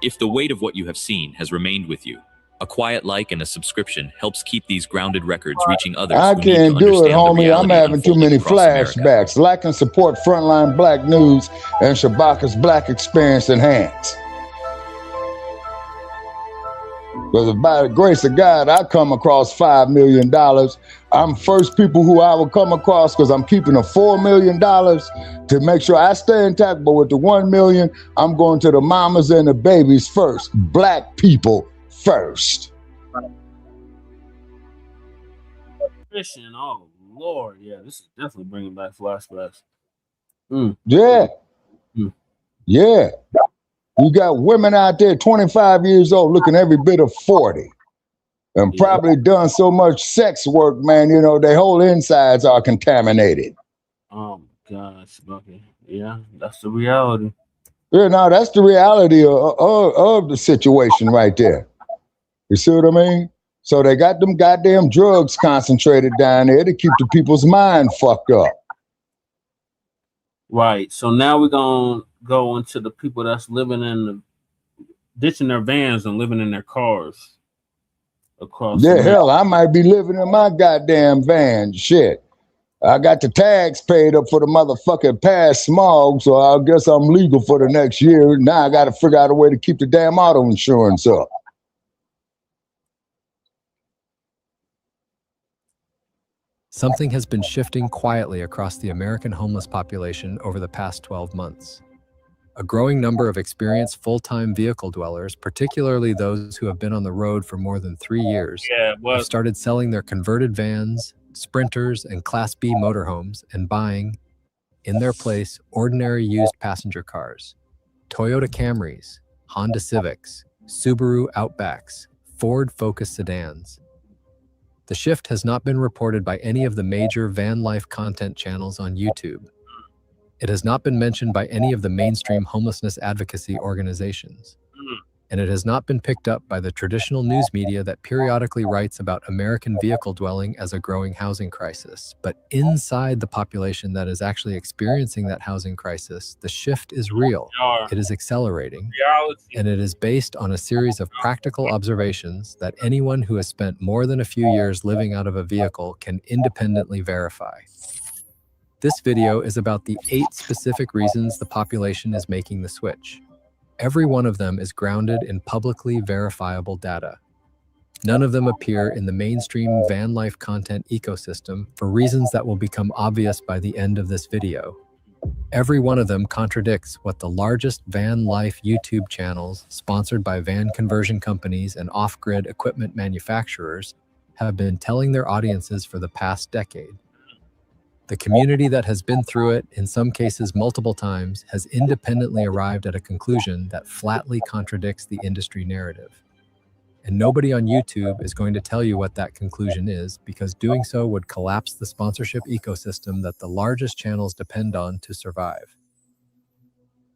If the weight of what you have seen has remained with you, a quiet like and a subscription helps keep these grounded records reaching others I who need to can't do it, understand the homie. I'm reality having too unfolding many across America. flashbacks. Like and support Frontline Black News and Shabaka's Black Experience Enhanced. Because by the grace of God, I come across $5 million. I'm first people who I will come across because I'm keeping a $4 million to make sure I stay intact. But with the 1 million, I'm going to the mamas and the babies first. Black people first. fishing. Oh Lord, yeah, this is definitely bringing back flashbacks. Yeah. Yeah. You got women out there 25 years old looking every bit of 40 and probably done so much sex work, man, you know, their whole insides are contaminated. Oh my gosh, okay. Yeah, that's the reality. Yeah, no, that's the reality of the situation right there. You see what I mean? So they got them goddamn drugs concentrated down there to keep the people's mind fucked up. Right. So now we're gonna go into the people that's living in the ditching their vans and living in their cars across. Yeah, hell, I might be living in my goddamn van. Shit. I got the tags paid up for the motherfucking past smog, so I guess I'm legal for the next year. Now I got to figure out a way to keep the damn auto insurance up. Something has been shifting quietly across the American homeless population over the past 12 months. A growing number of experienced full-time vehicle dwellers, particularly those who have been on the road for more than 3 years, have started selling their converted vans, Sprinters, and Class B motorhomes and buying, in their place, ordinary used passenger cars, Toyota Camrys, Honda Civics, Subaru Outbacks, Ford Focus sedans. The shift has not been reported by any of the major van life content channels on YouTube. It has not been mentioned by any of the mainstream homelessness advocacy organizations. And it has not been picked up by the traditional news media that periodically writes about American vehicle dwelling as a growing housing crisis. But inside the population that is actually experiencing that housing crisis, the shift is real. It is accelerating. And it is based on a series of practical observations that anyone who has spent more than a few years living out of a vehicle can independently verify. This video is about the 8 specific reasons the population is making the switch. Every one of them is grounded in publicly verifiable data. None of them appear in the mainstream van life content ecosystem for reasons that will become obvious by the end of this video. Every one of them contradicts what the largest van life YouTube channels, sponsored by van conversion companies and off-grid equipment manufacturers, have been telling their audiences for the past decade. The community that has been through it, in some cases multiple times, has independently arrived at a conclusion that flatly contradicts the industry narrative. And nobody on YouTube is going to tell you what that conclusion is, because doing so would collapse the sponsorship ecosystem that the largest channels depend on to survive.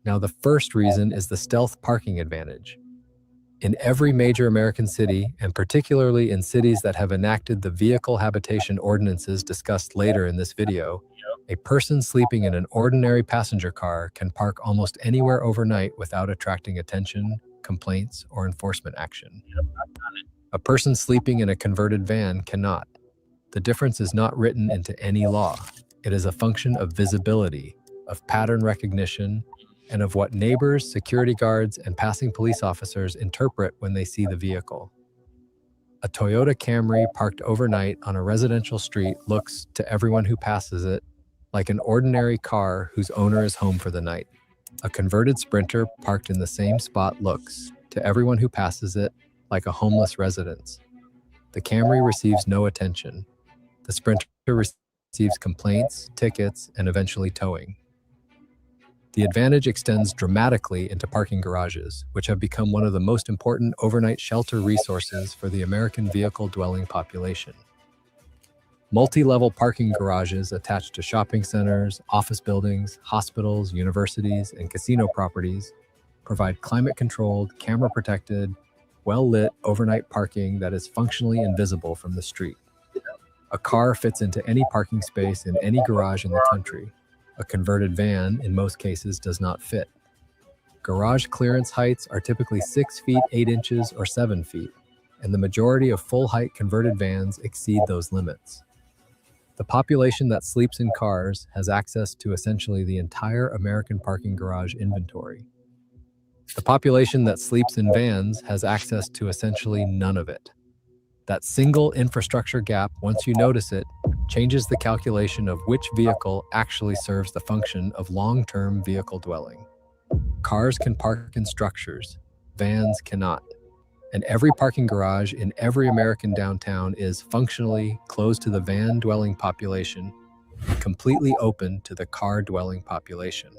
Now, the first reason is the stealth parking advantage. In every major American city, and particularly in cities that have enacted the vehicle habitation ordinances discussed later in this video, a person sleeping in an ordinary passenger car can park almost anywhere overnight without attracting attention, complaints, or enforcement action. A person sleeping in a converted van cannot. The difference is not written into any law. It is a function of visibility, of pattern recognition, and of what neighbors, security guards, and passing police officers interpret when they see the vehicle. A Toyota Camry parked overnight on a residential street looks, to everyone who passes it, like an ordinary car whose owner is home for the night. A converted Sprinter parked in the same spot looks, to everyone who passes it, like a homeless residence. The Camry receives no attention. The Sprinter receives complaints, tickets, and eventually towing. The advantage extends dramatically into parking garages, which have become one of the most important overnight shelter resources for the American vehicle-dwelling population. Multi-level parking garages attached to shopping centers, office buildings, hospitals, universities, and casino properties provide climate-controlled, camera-protected, well-lit overnight parking that is functionally invisible from the street. A car fits into any parking space in any garage in the country. A converted van, in most cases, does not fit. Garage clearance heights are typically 6 feet 8 inches or 7 feet, and the majority of full-height converted vans exceed those limits. The population that sleeps in cars has access to essentially the entire American parking garage inventory. The population that sleeps in vans has access to essentially none of it. That single infrastructure gap, once you notice it, changes the calculation of which vehicle actually serves the function of long-term vehicle dwelling. Cars can park in structures, vans cannot. and every parking garage in every American downtown is functionally closed to the van-dwelling population, completely open to the car-dwelling population.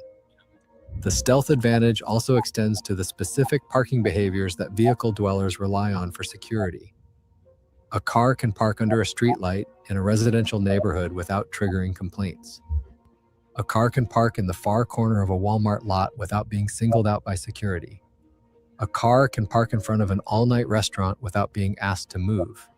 The stealth advantage also extends to the specific parking behaviors that vehicle dwellers rely on for security. A car can park under a streetlight in a residential neighborhood without triggering complaints. A car can park in the far corner of a Walmart lot without being singled out by security. A car can park in front of an all-night restaurant without being asked to move.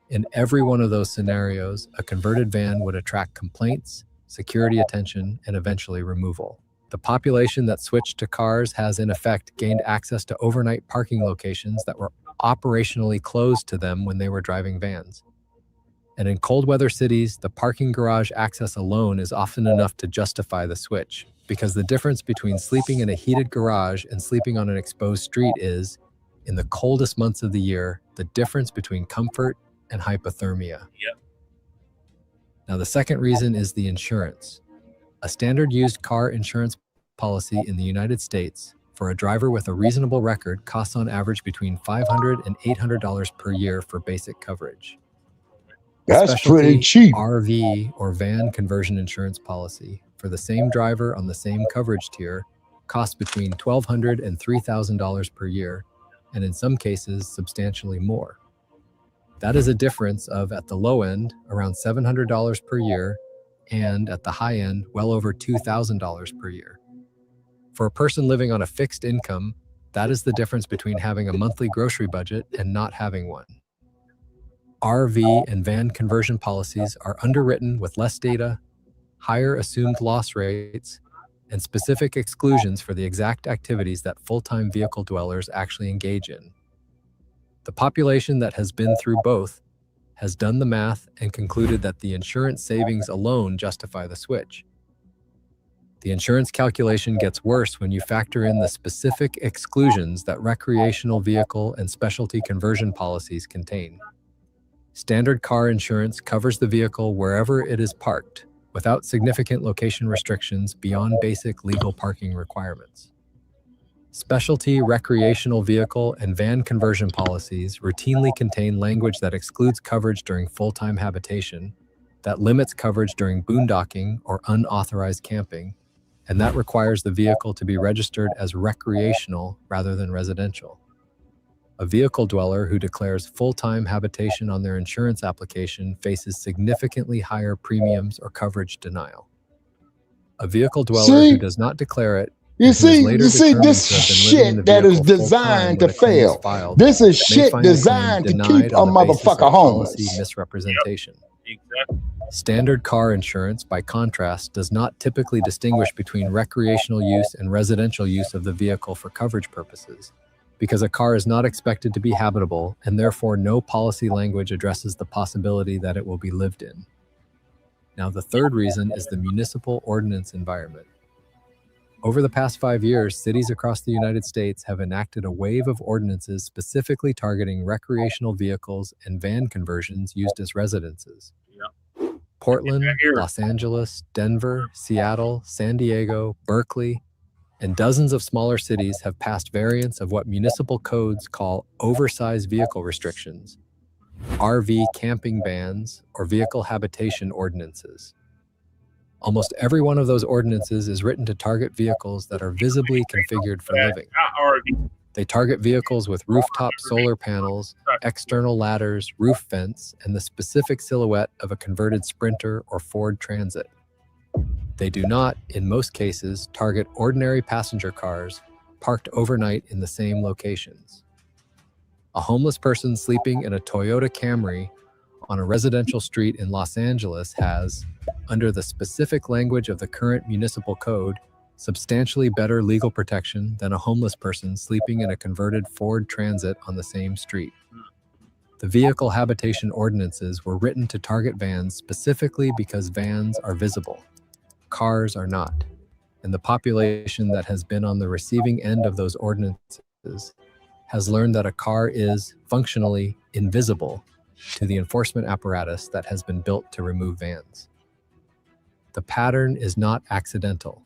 In every one of those scenarios, a converted van would attract complaints, security attention, and eventually removal. The population that switched to cars has in effect gained access to overnight parking locations that were operationally closed to them when they were driving vans. And in cold weather cities, the parking garage access alone is often enough to justify the switch, because the difference between sleeping in a heated garage and sleeping on an exposed street is, in the coldest months of the year, the difference between comfort and hypothermia. Now, the second reason is the insurance. A standard used car insurance policy in the United States for a driver with a reasonable record costs on average between $500 and $800 per year for basic coverage. That's pretty cheap. RV or van conversion insurance policy for the same driver on the same coverage tier costs between $1,200 and $3,000 per year, and in some cases, substantially more. That is a difference of, at the low end, around $700 per year, and at the high end, well over $2,000 per year. For a person living on a fixed income, that is the difference between having a monthly grocery budget and not having one. RV and van conversion policies are underwritten with less data, higher assumed loss rates, and specific exclusions for the exact activities that full-time vehicle dwellers actually engage in. The population that has been through both has done the math and concluded that the insurance savings alone justify the switch. The insurance calculation gets worse when you factor in the specific exclusions that recreational vehicle and specialty conversion policies contain. Standard car insurance covers the vehicle wherever it is parked, without significant location restrictions beyond basic legal parking requirements. Specialty recreational vehicle and van conversion policies routinely contain language that excludes coverage during full-time habitation, that limits coverage during boondocking or unauthorized camping, and that requires the vehicle to be registered as recreational rather than residential. A vehicle dweller who declares full-time habitation on their insurance application faces significantly higher premiums or coverage denial. A vehicle dweller who does not declare it, you see, this shit that is designed to fail. This is shit designed to keep a motherfucker homeless. Misrepresentation. Exactly. Standard car insurance, by contrast, does not typically distinguish between recreational use and residential use of the vehicle for coverage purposes, because a car is not expected to be habitable, and therefore no policy language addresses the possibility that it will be lived in. Now, the third reason is the municipal ordinance environment. Over the past 5 years, cities across the United States have enacted a wave of ordinances specifically targeting recreational vehicles and van conversions used as residences. Portland, Los Angeles, Denver, Seattle, San Diego, Berkeley, and dozens of smaller cities have passed variants of what municipal codes call oversized vehicle restrictions, RV camping bans, or vehicle habitation ordinances. Almost every one of those ordinances is written to target vehicles that are visibly configured for living. They target vehicles with rooftop solar panels, external ladders, roof vents, and the specific silhouette of a converted Sprinter or Ford Transit. They do not, in most cases, target ordinary passenger cars parked overnight in the same locations. A homeless person sleeping in a Toyota Camry on a residential street in Los Angeles has, under the specific language of the current municipal code, substantially better legal protection than a homeless person sleeping in a converted Ford Transit on the same street. The vehicle habitation ordinances were written to target vans specifically because vans are visible. Cars are not. And the population that has been on the receiving end of those ordinances has learned that a car is functionally invisible to the enforcement apparatus that has been built to remove vans. The pattern is not accidental.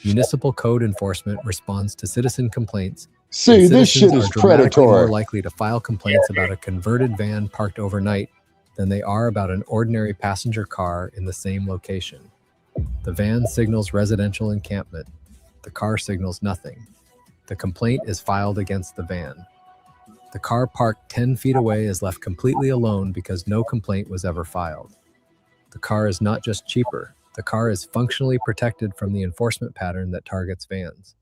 Municipal code enforcement responds to citizen complaints See, And this shit citizens is are dramatically more predatory. likely to file complaints about a converted van parked overnight than they are about an ordinary passenger car in the same location. The van signals residential encampment. The car signals nothing. The complaint is filed against the van. The car parked 10 feet away is left completely alone because no complaint was ever filed. The car is not just cheaper. The car is functionally protected from the enforcement pattern that targets vans.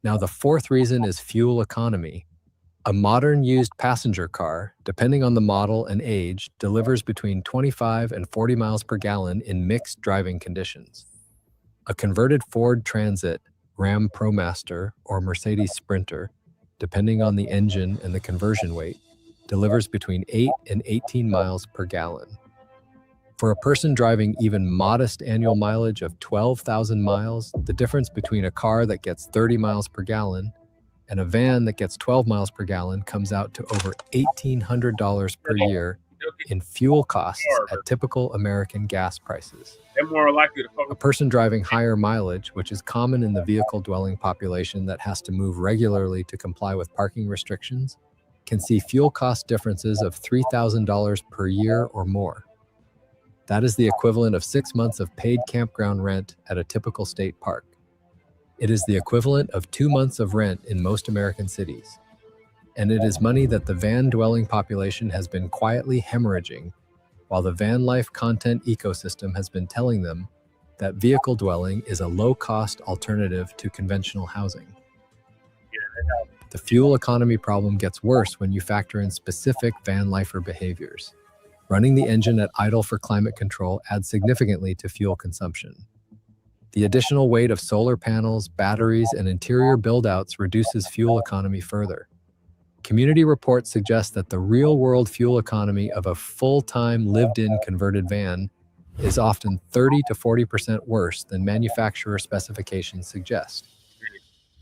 Now, the fourth reason is fuel economy. A modern used passenger car, depending on the model and age, delivers between 25 and 40 miles per gallon in mixed driving conditions. A converted Ford Transit, Ram ProMaster, or Mercedes Sprinter, depending on the engine and the conversion weight, delivers between 8 and 18 miles per gallon. For a person driving even modest annual mileage of 12,000 miles, the difference between a car that gets 30 miles per gallon and a van that gets 12 miles per gallon comes out to over $1,800 per year in fuel costs at typical American gas prices. They're more likely to A person driving higher mileage, which is common in the vehicle-dwelling population that has to move regularly to comply with parking restrictions, can see fuel cost differences of $3,000 per year or more. That is the equivalent of 6 months of paid campground rent at a typical state park. It is the equivalent of 2 months of rent in most American cities. And it is money that the van-dwelling population has been quietly hemorrhaging, while the van life content ecosystem has been telling them that vehicle dwelling is a low-cost alternative to conventional housing. The fuel economy problem gets worse when you factor in specific van lifer behaviors. Running the engine at idle for climate control adds significantly to fuel consumption. The additional weight of solar panels, batteries, and interior build-outs reduces fuel economy further. Community reports suggest that the real-world fuel economy of a full-time lived-in converted van is often 30 to 40% worse than manufacturer specifications suggest.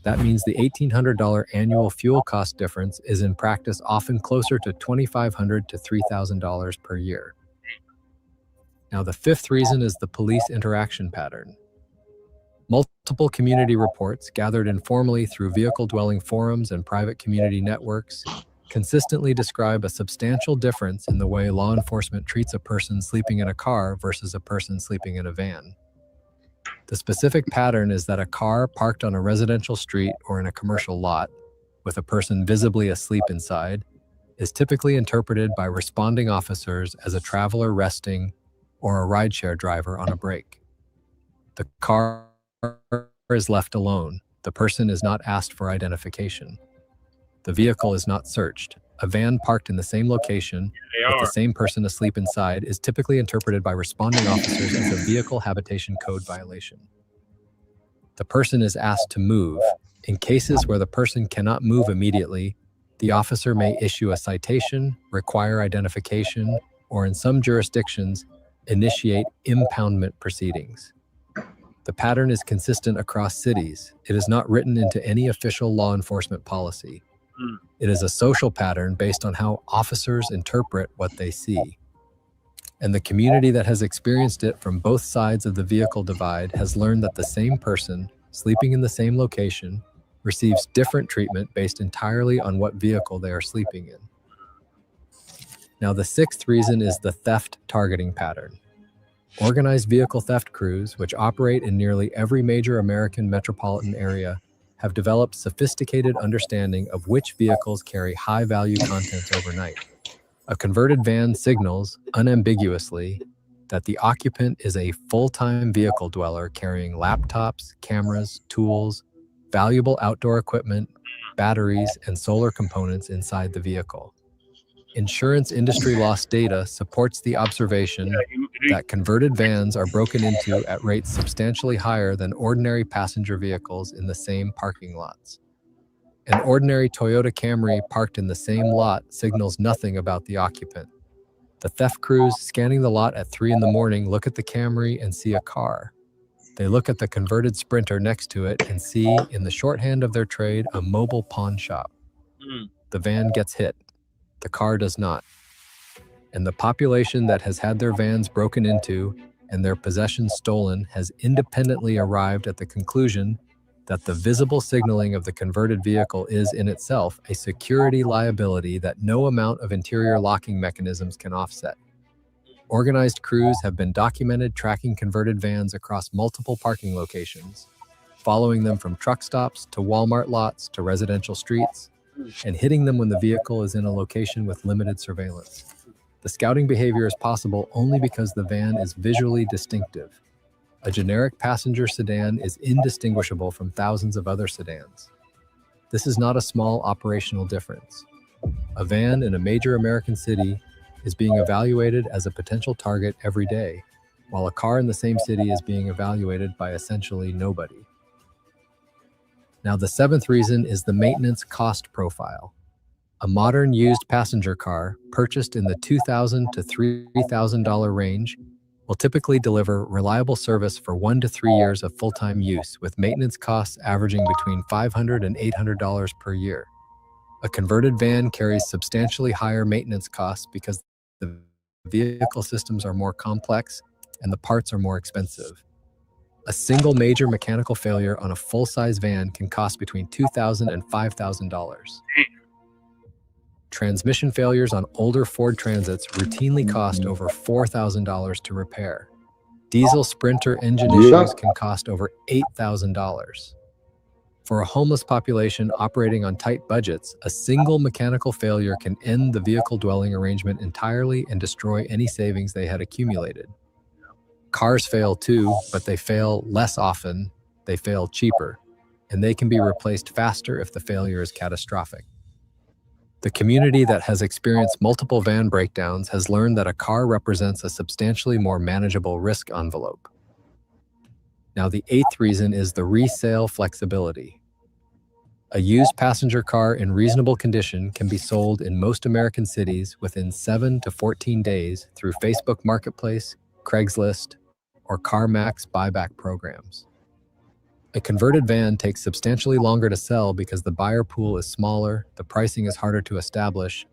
That means the $1,800 annual fuel cost difference is in practice often closer to $2,500 to $3,000 per year. Now, the fifth reason is the police interaction pattern. Multiple community reports gathered informally through vehicle-dwelling forums and private community networks consistently describe a substantial difference in the way law enforcement treats a person sleeping in a car versus a person sleeping in a van. The specific pattern is that a car parked on a residential street or in a commercial lot, with a person visibly asleep inside, is typically interpreted by responding officers as a traveler resting or a rideshare driver on a break. The car is left alone. The person is not asked for identification. The vehicle is not searched. A van parked in the same location with the same person asleep inside is typically interpreted by responding officers as a vehicle habitation code violation. The person is asked to move. In cases where the person cannot move immediately, the officer may issue a citation, require identification, or in some jurisdictions, initiate impoundment proceedings. The pattern is consistent across cities. It is not written into any official law enforcement policy. It is a social pattern based on how officers interpret what they see. And the community that has experienced it from both sides of the vehicle divide has learned that the same person, sleeping in the same location, receives different treatment based entirely on what vehicle they are sleeping in. Now, the sixth reason is the theft targeting pattern. Organized vehicle theft crews, which operate in nearly every major American metropolitan area, have developed sophisticated understanding of which vehicles carry high-value contents overnight. A converted van signals, unambiguously, that the occupant is a full-time vehicle dweller carrying laptops, cameras, tools, valuable outdoor equipment, batteries, and solar components inside the vehicle. Insurance industry loss data supports the observation that converted vans are broken into at rates substantially higher than ordinary passenger vehicles in the same parking lots. An ordinary Toyota Camry parked in the same lot signals nothing about the occupant. The theft crews scanning the lot at 3 in the morning look at the Camry and see a car. They look at the converted Sprinter next to it and see, in the shorthand of their trade, a mobile pawn shop. The van gets hit. The car does not. And the population that has had their vans broken into and their possessions stolen has independently arrived at the conclusion that the visible signaling of the converted vehicle is in itself a security liability that no amount of interior locking mechanisms can offset. Organized crews have been documented tracking converted vans across multiple parking locations, following them from truck stops to Walmart lots to residential streets, and hitting them when the vehicle is in a location with limited surveillance. The scouting behavior is possible only because the van is visually distinctive. A generic passenger sedan is indistinguishable from thousands of other sedans. This is not a small operational difference. A van in a major American city is being evaluated as a potential target every day, while a car in the same city is being evaluated by essentially nobody. Now, the seventh reason is the maintenance cost profile. A modern used passenger car purchased in the $2,000 to $3,000 range will typically deliver reliable service for 1 to 3 years of full-time use, with maintenance costs averaging between $500 and $800 per year. A converted van carries substantially higher maintenance costs because the vehicle systems are more complex and the parts are more expensive. A single major mechanical failure on a full-size van can cost between $2,000 and $5,000. Transmission failures on older Ford Transits routinely cost over $4,000 to repair. Diesel Sprinter engine issues can cost over $8,000. For a homeless population operating on tight budgets, a single mechanical failure can end the vehicle dwelling arrangement entirely and destroy any savings they had accumulated. Cars fail too, but they fail less often, they fail cheaper, and they can be replaced faster if the failure is catastrophic. The community that has experienced multiple van breakdowns has learned that a car represents a substantially more manageable risk envelope. Now, the eighth reason is the resale flexibility. A used passenger car in reasonable condition can be sold in most American cities within 7 to 14 days through Facebook Marketplace, Craigslist, or CarMax buyback programs. A converted van takes substantially longer to sell because the buyer pool is smaller, the pricing is harder to establish,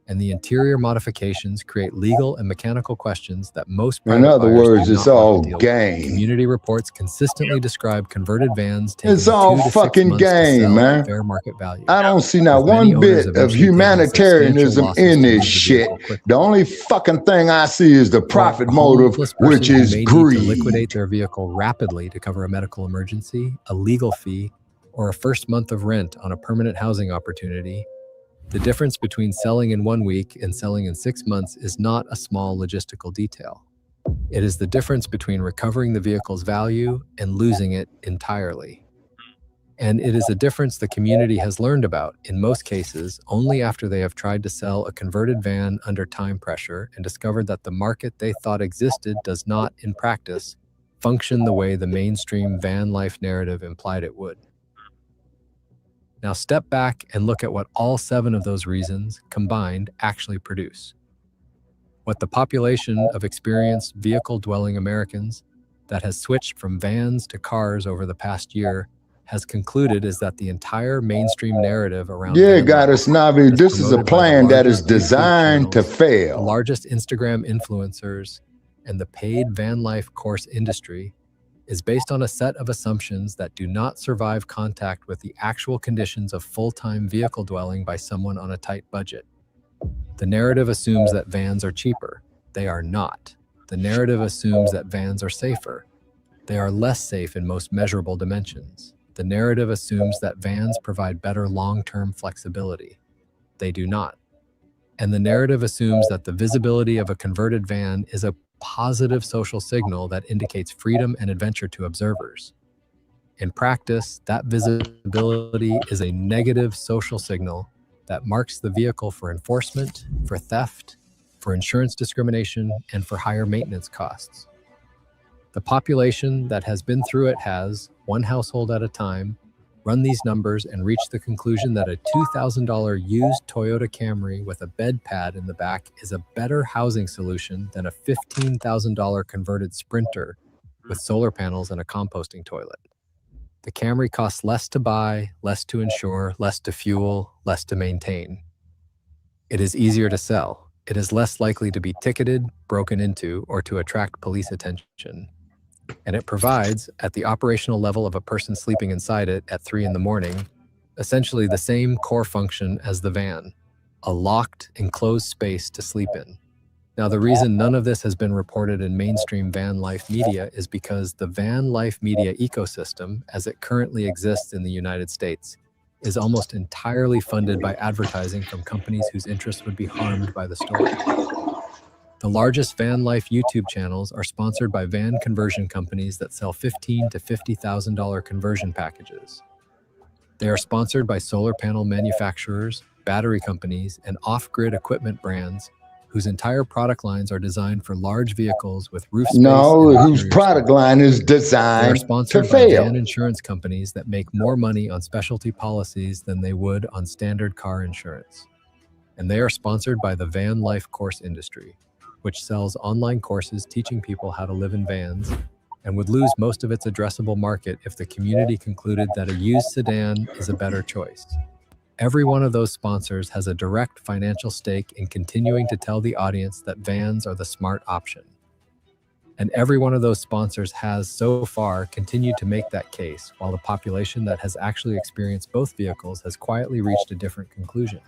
and the interior modifications create legal and mechanical questions that most private In other buyers words, do it's not want all to deal with. game. Community reports consistently describe converted vans taking It's all 2 to 6 fucking months to game, sell man. at fair market value. I don't see not with many one owners bit of eventually taking humanitarianism substantial in losses to this move the shit. vehicle quickly. The only fucking thing I see is the For profit a motive, homeless which person who is may need to greed. liquidate their vehicle rapidly to cover a medical emergency, a legal fee, or a first month of rent on a permanent housing opportunity, the difference between selling in 1 week and selling in 6 months is not a small logistical detail. It is the difference between recovering the vehicle's value and losing it entirely. And it is a difference the community has learned about, in most cases, only after they have tried to sell a converted van under time pressure and discovered that the market they thought existed does not, in practice, function the way the mainstream van life narrative implied it would. Now step back and look at what all 7 of those reasons combined actually produce. What the population of experienced vehicle-dwelling Americans that has switched from vans to cars over the past year has concluded is that the entire mainstream narrative around Yeah, van got life, us, Navi. as This is a promoted by the plan that is largest YouTube designed to channels, the fail. largest Instagram influencers, and the paid van life course industry, is based on a set of assumptions that do not survive contact with the actual conditions of full-time vehicle dwelling by someone on a tight budget. The narrative assumes that vans are cheaper. They are not. The narrative assumes that vans are safer. They are less safe in most measurable dimensions. The narrative assumes that vans provide better long-term flexibility. They do not. And the narrative assumes that the visibility of a converted van is a positive social signal that indicates freedom and adventure to observers. In practice, that visibility is a negative social signal that marks the vehicle for enforcement, for theft, for insurance discrimination, and for higher maintenance costs. The population that has been through it has, one household at a time, run these numbers and reached the conclusion that a $2,000 used Toyota Camry with a bed pad in the back is a better housing solution than a $15,000 converted Sprinter with solar panels and a composting toilet. The Camry costs less to buy, less to insure, less to fuel, less to maintain. It is easier to sell. It is less likely to be ticketed, broken into, or to attract police attention. And it provides, at the operational level of a person sleeping inside it at 3 in the morning, essentially the same core function as the van, a locked, enclosed space to sleep in. Now, the reason none of this has been reported in mainstream van life media is because the van life media ecosystem, as it currently exists in the United States, is almost entirely funded by advertising from companies whose interests would be harmed by the story. The largest van life YouTube channels are sponsored by van conversion companies that sell $15,000 to $50,000 conversion packages. They are sponsored by solar panel manufacturers, battery companies, and off-grid equipment brands whose entire product lines are designed for large vehicles with roof space. No, and whose interior product space. line is They are designed to sponsored by fail. van insurance companies that make more money on specialty policies than they would on standard car insurance. And they are sponsored by the van life course industry, which sells online courses teaching people how to live in vans and would lose most of its addressable market if the community concluded that a used sedan is a better choice. Every one of those sponsors has a direct financial stake in continuing to tell the audience that vans are the smart option. And every one of those sponsors has, so far, continued to make that case, while the population that has actually experienced both vehicles has quietly reached a different conclusion.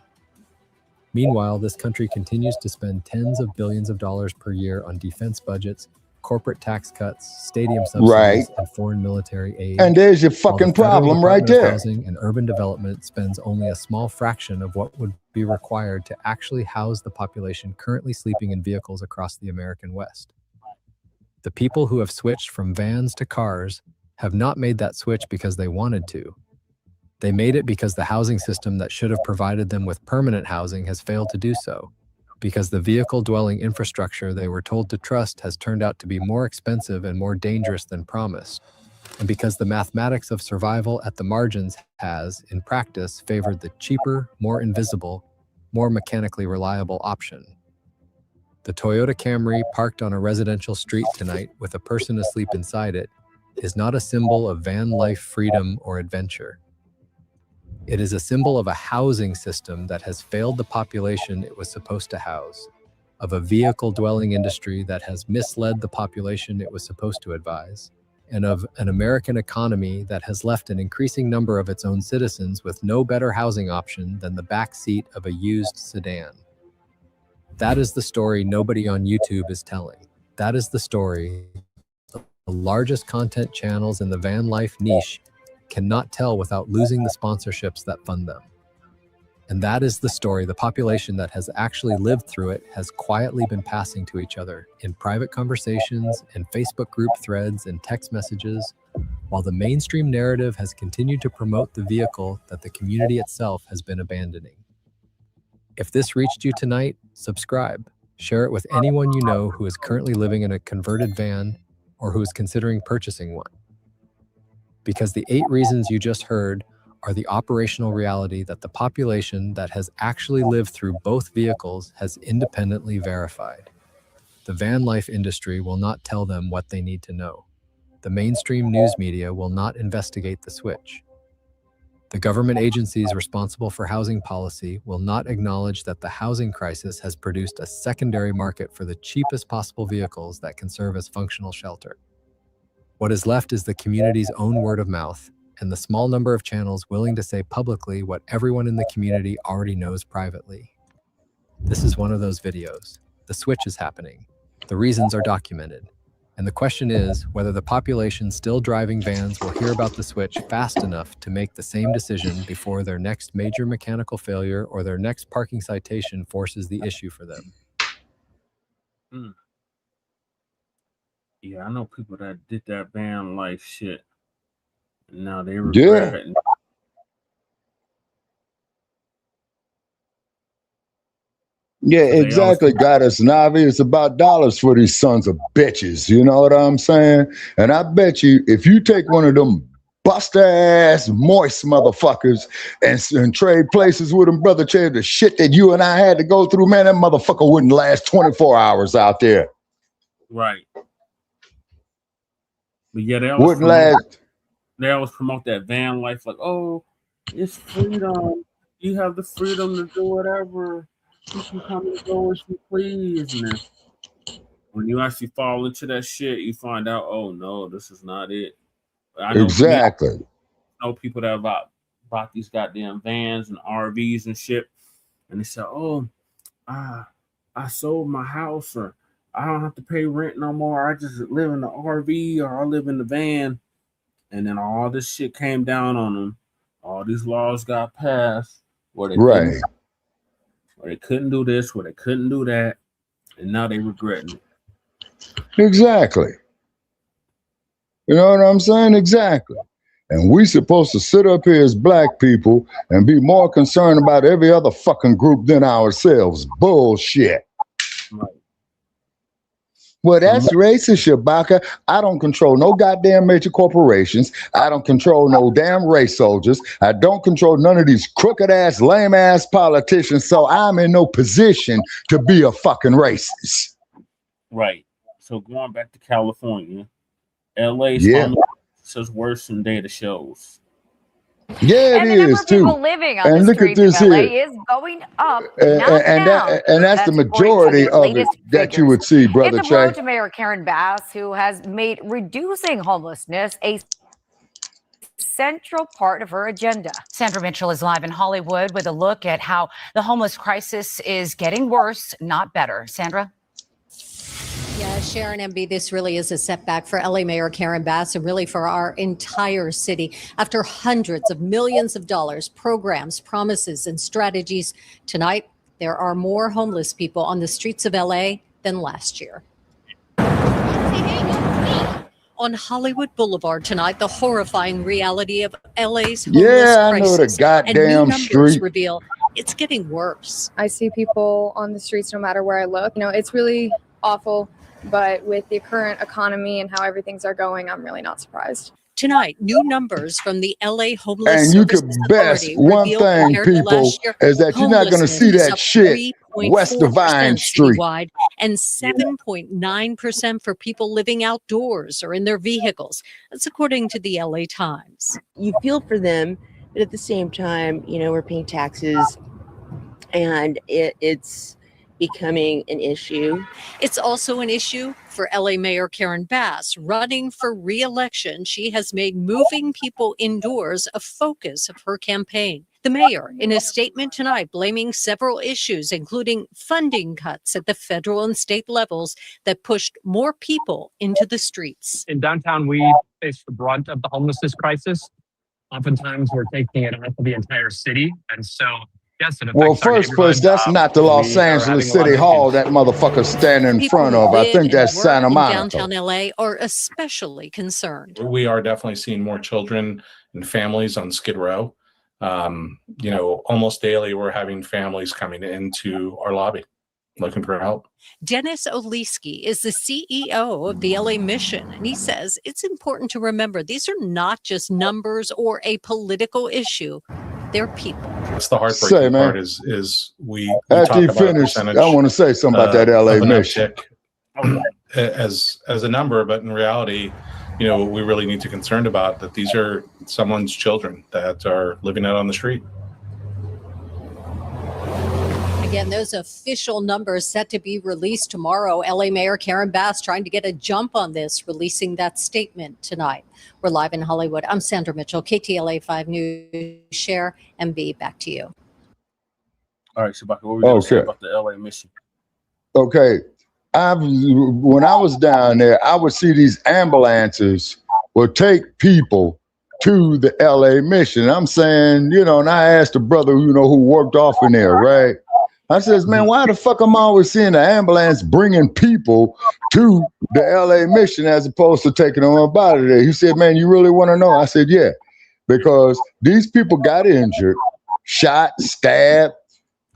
Meanwhile, this country continues to spend tens of billions of dollars per year on defense budgets, corporate tax cuts, stadium subsidies, Right. and foreign military aid. And there's your while the fucking Federal problem right Department of there. Housing and Urban Development spends only a small fraction of what would be required to actually house the population currently sleeping in vehicles across the American West. The people who have switched from vans to cars have not made that switch because they wanted to. They made it because the housing system that should have provided them with permanent housing has failed to do so, because the vehicle-dwelling infrastructure they were told to trust has turned out to be more expensive and more dangerous than promised, and because the mathematics of survival at the margins has, in practice, favored the cheaper, more invisible, more mechanically reliable option. The Toyota Camry parked on a residential street tonight with a person asleep inside it is not a symbol of van life freedom or adventure. It is a symbol of a housing system that has failed the population it was supposed to house, of a vehicle-dwelling industry that has misled the population it was supposed to advise, and of an American economy that has left an increasing number of its own citizens with no better housing option than the back seat of a used sedan. That is the story nobody on YouTube is telling. That is the story the largest content channels in the van life niche cannot tell without losing the sponsorships that fund them. And that is the story the population that has actually lived through it has quietly been passing to each other in private conversations and Facebook group threads and text messages, while the mainstream narrative has continued to promote the vehicle that the community itself has been abandoning. If this reached you tonight, subscribe. Share it with anyone you know who is currently living in a converted van or who is considering purchasing one. Because the 8 reasons you just heard are the operational reality that the population that has actually lived through both vehicles has independently verified. The van life industry will not tell them what they need to know. The mainstream news media will not investigate the switch. The government agencies responsible for housing policy will not acknowledge that the housing crisis has produced a secondary market for the cheapest possible vehicles that can serve as functional shelter. What is left is the community's own word of mouth, and the small number of channels willing to say publicly what everyone in the community already knows privately. This is one of those videos. The switch is happening. The reasons are documented. And the question is whether the population still driving vans will hear about the switch fast enough to make the same decision before their next major mechanical failure or their next parking citation forces the issue for them. Yeah, I know people that did that van life shit. And now they regret it. Yeah, exactly. Got us, Navi. It's about dollars for these sons of bitches. You know what I'm saying? And I bet you, if you take one of them buster ass moist motherfuckers and trade places with them, brother Chad, the shit that you and I had to go through, man, that motherfucker wouldn't last 24 hours out there. Right. But yeah, they always promote that van life, like, oh, it's freedom. You have the freedom to do whatever. You can come and go as you please. when you actually fall into that shit, you find out, oh no, this is not it. I know Exactly. I know people that bought these goddamn vans and RVs and shit, and they said, oh, I sold my house, or I don't have to pay rent no more. I just live in the RV, or I live in the van. And then all this shit came down on them. All these laws got passed where they couldn't do this, where they couldn't do that, and now they regretting it. Exactly. You know what I'm saying? Exactly. And we supposed to sit up here as black people and be more concerned about every other fucking group than ourselves. Bullshit. Right. Well, that's racist, Shabaka. I don't control no goddamn major corporations. I don't control no damn race soldiers. I don't control none of these crooked ass, lame ass politicians. So I'm in no position to be a fucking racist. Right. So going back to California, LA's is worse than data shows. Yeah, and it the number is of people too. living on And the look at streets this of LA here. is going up, not down. And that's the according to majority the of it latest that you figures. would see, Brother Hit the Che. road to Mayor Karen Bass, who has made reducing homelessness a central part of her agenda. Sandra Mitchell is live in Hollywood with a look at how the homeless crisis is getting worse, not better. Sandra? Yeah, Sharon MB, this really is a setback for LA Mayor Karen Bass and really for our entire city. After hundreds of millions of dollars, programs, promises, and strategies, tonight there are more homeless people on the streets of LA than last year. On Hollywood Boulevard tonight, the horrifying reality of LA's homeless I know the crisis. And new goddamn numbers street. reveal it's getting worse. I see people on the streets no matter where I look. You know, it's really awful, but with the current economy and how everything's are going, I'm really not surprised. Tonight, new numbers from the LA Homeless And you could Services best Authority one reveal thing, compared to people, last year, is that you're not going to see homelessness is that up shit west of 3.4% Vine Street. citywide and 7.9% for people living outdoors or in their vehicles. That's according to the LA Times. You feel for them, but at the same time, you know, we're paying taxes and it's becoming an issue. It's also an issue for LA Mayor Karen Bass. Running for re-election, she has made moving people indoors a focus of her campaign. The mayor, in a statement tonight, blaming several issues, including funding cuts at the federal and state levels that pushed more people into the streets. In downtown, we face the brunt of the homelessness crisis. Oftentimes, we're taking it off of the entire city. And so, yes, it affects Well, our first place, neighborhood. that's not the Los Angeles City Hall that motherfucker's standing in front of. I Live think and that's work Santa in Monica. downtown LA are especially concerned. We are definitely seeing more children and families on Skid Row. You know, almost daily we're having families coming into our lobby looking for help. Dennis Oliski is the CEO of the LA Mission, and he says it's important to remember these are not just numbers or a political issue. They're people. That's the heartbreaking part is we After talk you about finish, percentage, I want to say something about that LA of an Mission. uptick as a number, but in reality, you know, we really need to be concerned about that these are someone's children that are living out on the street. Again, those official numbers set to be released tomorrow. LA Mayor Karen Bass trying to get a jump on this, releasing that statement tonight. We're live in Hollywood. I'm Sandra Mitchell, KTLA 5 News. Share MB, back to you. All right, Shabaka, what were we going to say about the LA Mission? Okay. When I was down there, I would see these ambulances would take people to the LA Mission. I'm saying, you know, and I asked the brother, you know, who worked off in there, right? I says, man, why the fuck am I always seeing the ambulance bringing people to the LA Mission as opposed to taking them up out of there? He said, man, you really want to know? I said, yeah, because these people got injured, shot, stabbed,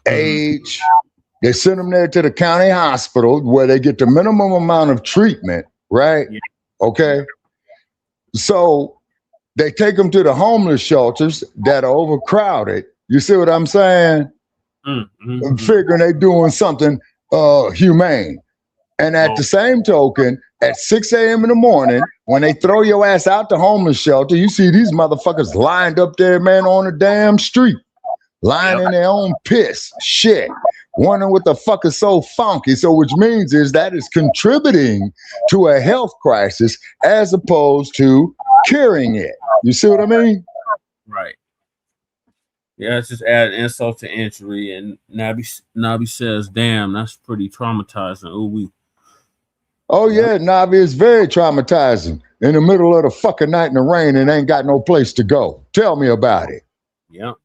aged. They send them there to the county hospital where they get the minimum amount of treatment, right? Okay. So they take them to the homeless shelters that are overcrowded. You see what I'm saying? I'm figuring they doing something humane. And at the same token, at 6 a.m. in the morning, when they throw your ass out the homeless shelter, you see these motherfuckers lined up there, man, on the damn street. lying in their own piss, shit, wondering what the fuck is so funky. So which means is that is contributing to a health crisis as opposed to curing it. You see what I mean? Right. Yeah, it's just add insult to injury. And Nabi says, damn, that's pretty traumatizing. Oh yeah, Navi is very traumatizing. In the middle of the fucking night in the rain and ain't got no place to go. Tell me about it. Yep.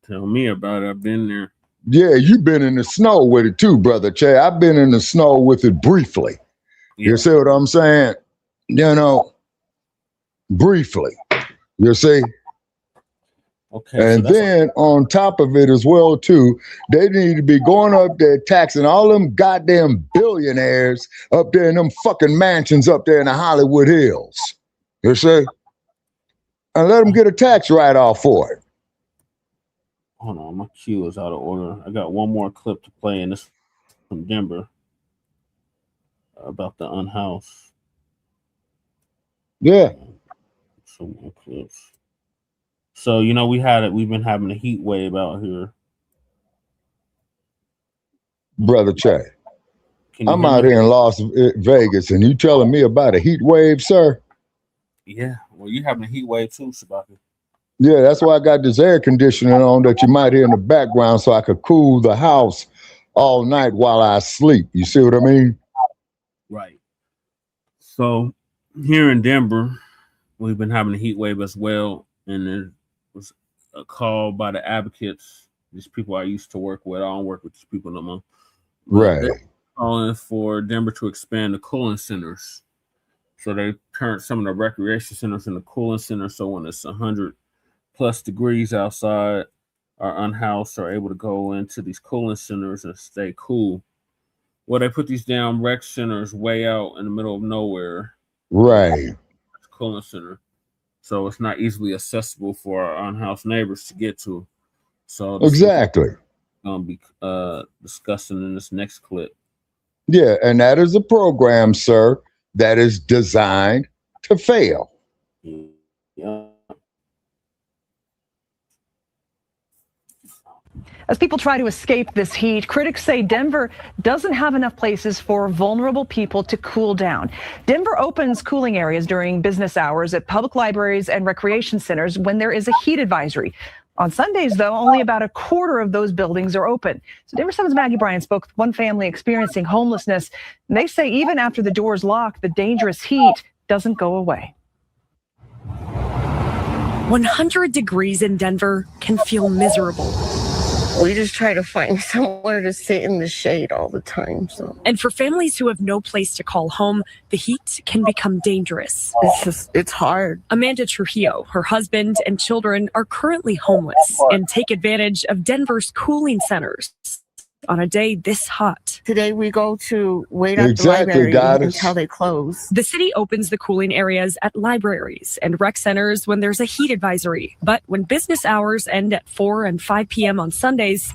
Tell me about it. I've been there. Yeah, you've been in the snow with it too, brother Che. I've been in the snow with it briefly. Yeah. You see what I'm saying? You know, briefly. You see? Okay. And so then on top of it as well too, they need to be going up there taxing all them goddamn billionaires up there in them fucking mansions up there in the Hollywood Hills. You see? And let them get a tax write-off for it. Hold on, my cue is out of order. I got one more clip to play, and this from Denver about the Unhoused. Yeah. Some more clips. So, you know, we've been having a heat wave out here. Brother Che, I'm out here in Las Vegas, and you telling me about a heat wave, sir? Yeah, well, you having a heat wave too, Sabaki. Yeah, that's why I got this air conditioning on that you might hear in the background so I could cool the house all night while I sleep. You see what I mean? Right. So here in Denver, we've been having a heat wave as well. And there was a call by the advocates, these people I used to work with. I don't work with these people no more. Right. They're calling for Denver to expand the cooling centers. So they turned some of the recreation centers into cooling centers. So when it's 100+ degrees outside, our unhoused are able to go into these cooling centers and stay cool. Well, they put these damn rec centers way out in the middle of nowhere. Right. Cooling center. So it's not easily accessible for our unhoused neighbors to get to. So exactly. Going to be discussing in this next clip. Yeah, and that is a program, sir, that is designed to fail. Yeah. As people try to escape this heat, critics say Denver doesn't have enough places for vulnerable people to cool down. Denver opens cooling areas during business hours at public libraries and recreation centers when there is a heat advisory. On Sundays, though, only about a quarter of those buildings are open. So Denver 7's Maggie Bryan spoke with one family experiencing homelessness, and they say even after the doors lock, the dangerous heat doesn't go away. 100 degrees in Denver can feel miserable. We just try to find somewhere to sit in the shade all the time. So. And for families who have no place to call home, the heat can become dangerous. It's hard. Amanda Trujillo, her husband, and children are currently homeless and take advantage of Denver's cooling centers on a day this hot. Today we go to wait at the library until they close. The city opens the cooling areas at libraries and rec centers when there's a heat advisory. But when business hours end at 4 and 5 p.m. on Sundays,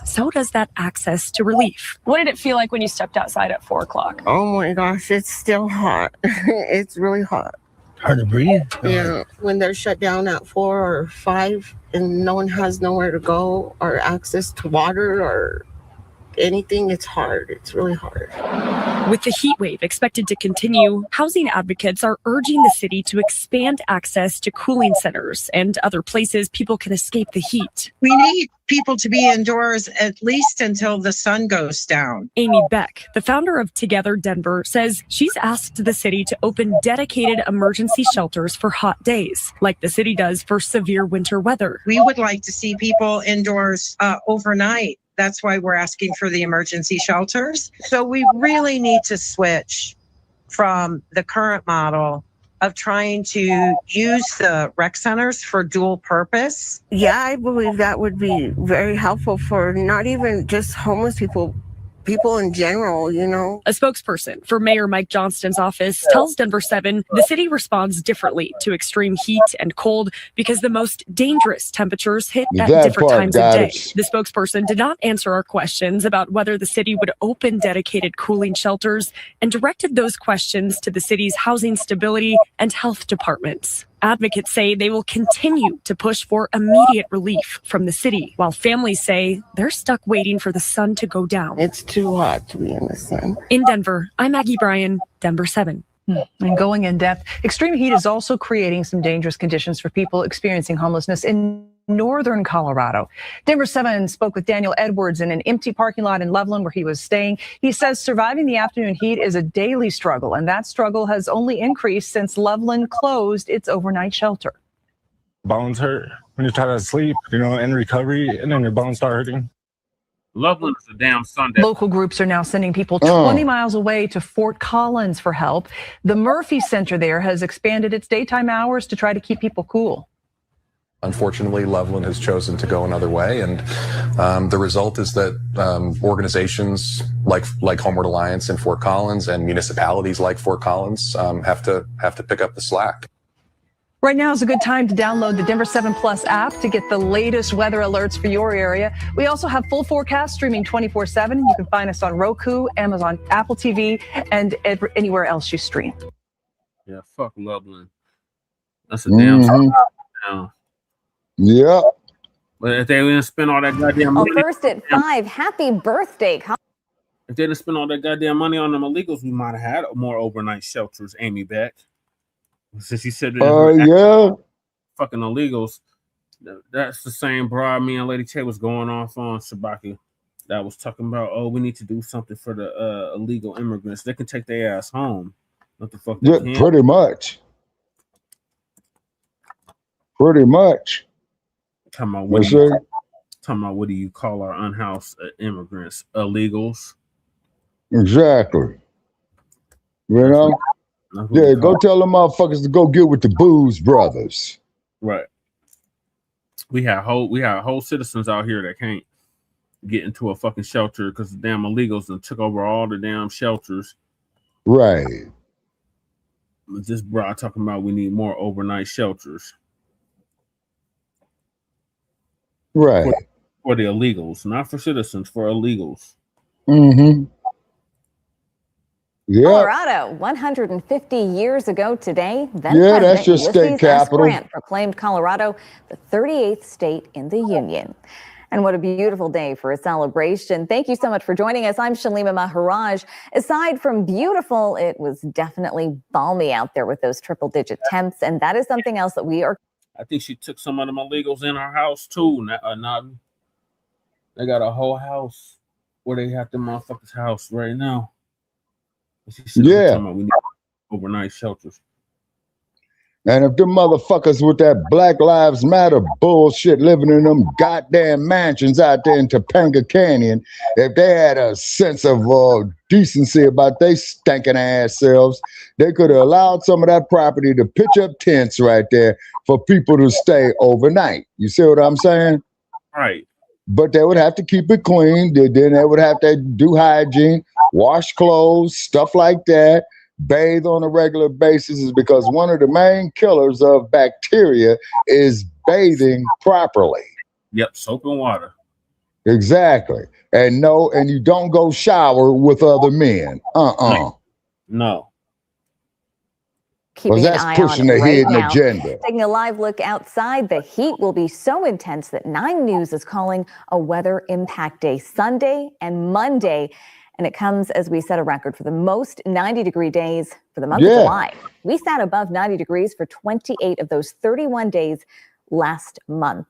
so does that access to relief. What did it feel like when you stepped outside at 4 o'clock? Oh my gosh, it's still hot. It's really hot. Hard to breathe? Yeah, when they're shut down at 4 or 5 and no one has nowhere to go or access to water or anything, it's hard. It's really hard. With the heat wave expected to continue, housing advocates are urging the city to expand access to cooling centers and other places people can escape the heat. We need people to be indoors at least until the sun goes down. Amy Beck, the founder of Together Denver, says she's asked the city to open dedicated emergency shelters for hot days, like the city does for severe winter weather. We would like to see people indoors overnight. That's why we're asking for the emergency shelters. So we really need to switch from the current model of trying to use the rec centers for dual purpose. Yeah, I believe that would be very helpful for not even just homeless people, people in general, you know. A spokesperson for Mayor Mike Johnston's office tells Denver 7 the city responds differently to extreme heat and cold because the most dangerous temperatures hit at different times of day. The spokesperson did not answer our questions about whether the city would open dedicated cooling shelters and directed those questions to the city's housing stability and health departments. Advocates say they will continue to push for immediate relief from the city, while families say they're stuck waiting for the sun to go down. It's too hot to be in the sun. In Denver, I'm Maggie Bryan, Denver 7. And going in depth, extreme heat is also creating some dangerous conditions for people experiencing homelessness in northern Colorado. Denver 7 spoke with Daniel Edwards in an empty parking lot in Loveland where he was staying. He says surviving the afternoon heat is a daily struggle, and that struggle has only increased since Loveland closed its overnight shelter. Bones hurt when you try to sleep, in recovery, and then your bones start hurting. Loveland is a damn Sundown. Local groups are now sending people 20 miles away to Fort Collins for help. The Murphy Center there has expanded its daytime hours to try to keep people cool. Unfortunately, Loveland has chosen to go another way, and the result is that organizations like Homeward Alliance in Fort Collins and municipalities like Fort Collins have to pick up the slack. Right now is a good time to download the Denver 7 Plus app to get the latest weather alerts for your area. We also have full forecast streaming 24/7. You can find us on Roku, Amazon, Apple TV, and anywhere else you stream. Yeah, fuck Loveland. That's a damn now. Yeah. But if they didn't spend all that goddamn money. First at 5, happy birthday. If they didn't spend all that goddamn money on them illegals, we might have had more overnight shelters, Amy Beck. Since you said yeah, fucking illegals, that's the same broad me and Lady Che was going off on Shabaki. That was talking about, we need to do something for the illegal immigrants. They can take their ass home. What the fuck? Yeah, pretty much. Pretty much. Talking about what do you call our unhoused immigrants? Illegals. Exactly. Yeah, go tell them motherfuckers to go get with the Booze Brothers. Right. We have whole citizens out here that can't get into a fucking shelter because the damn illegals and took over all the damn shelters. Right. This broad talking about we need more overnight shelters. Right. For the illegals, not for citizens, for illegals. Mm-hmm. Yeah. Colorado, 150 years ago today, then yeah, that's President your state Ulysses S. capital. Grant proclaimed Colorado the 38th state in the Union. And what a beautiful day for a celebration. Thank you so much for joining us. I'm Shalima Maharaj. Aside from beautiful, it was definitely balmy out there with those triple-digit temps, and that is something else that we are. I think she took some of them illegals in her house too. They got a whole house where they have the motherfuckers' house right now. Yeah. We need overnight shelters. And if them motherfuckers with that Black Lives Matter bullshit living in them goddamn mansions out there in Topanga Canyon, if they had a sense of decency about their stinking ass selves, they could have allowed some of that property to pitch up tents right there for people to stay overnight. You see what I'm saying? Right. But they would have to keep it clean. Then they would have to do hygiene, wash clothes, stuff like that. Bathe on a regular basis is because one of the main killers of bacteria is bathing properly. Yep, soap and water. Exactly. And you don't go shower with other men. No. Keeping that's an eye pushing on it the right hidden now. agenda. Taking a live look outside, the heat will be so intense that 9 News is calling a weather impact day Sunday and Monday. And it comes as we set a record for the most 90-degree days for the month of July. We sat above 90 degrees for 28 of those 31 days last month.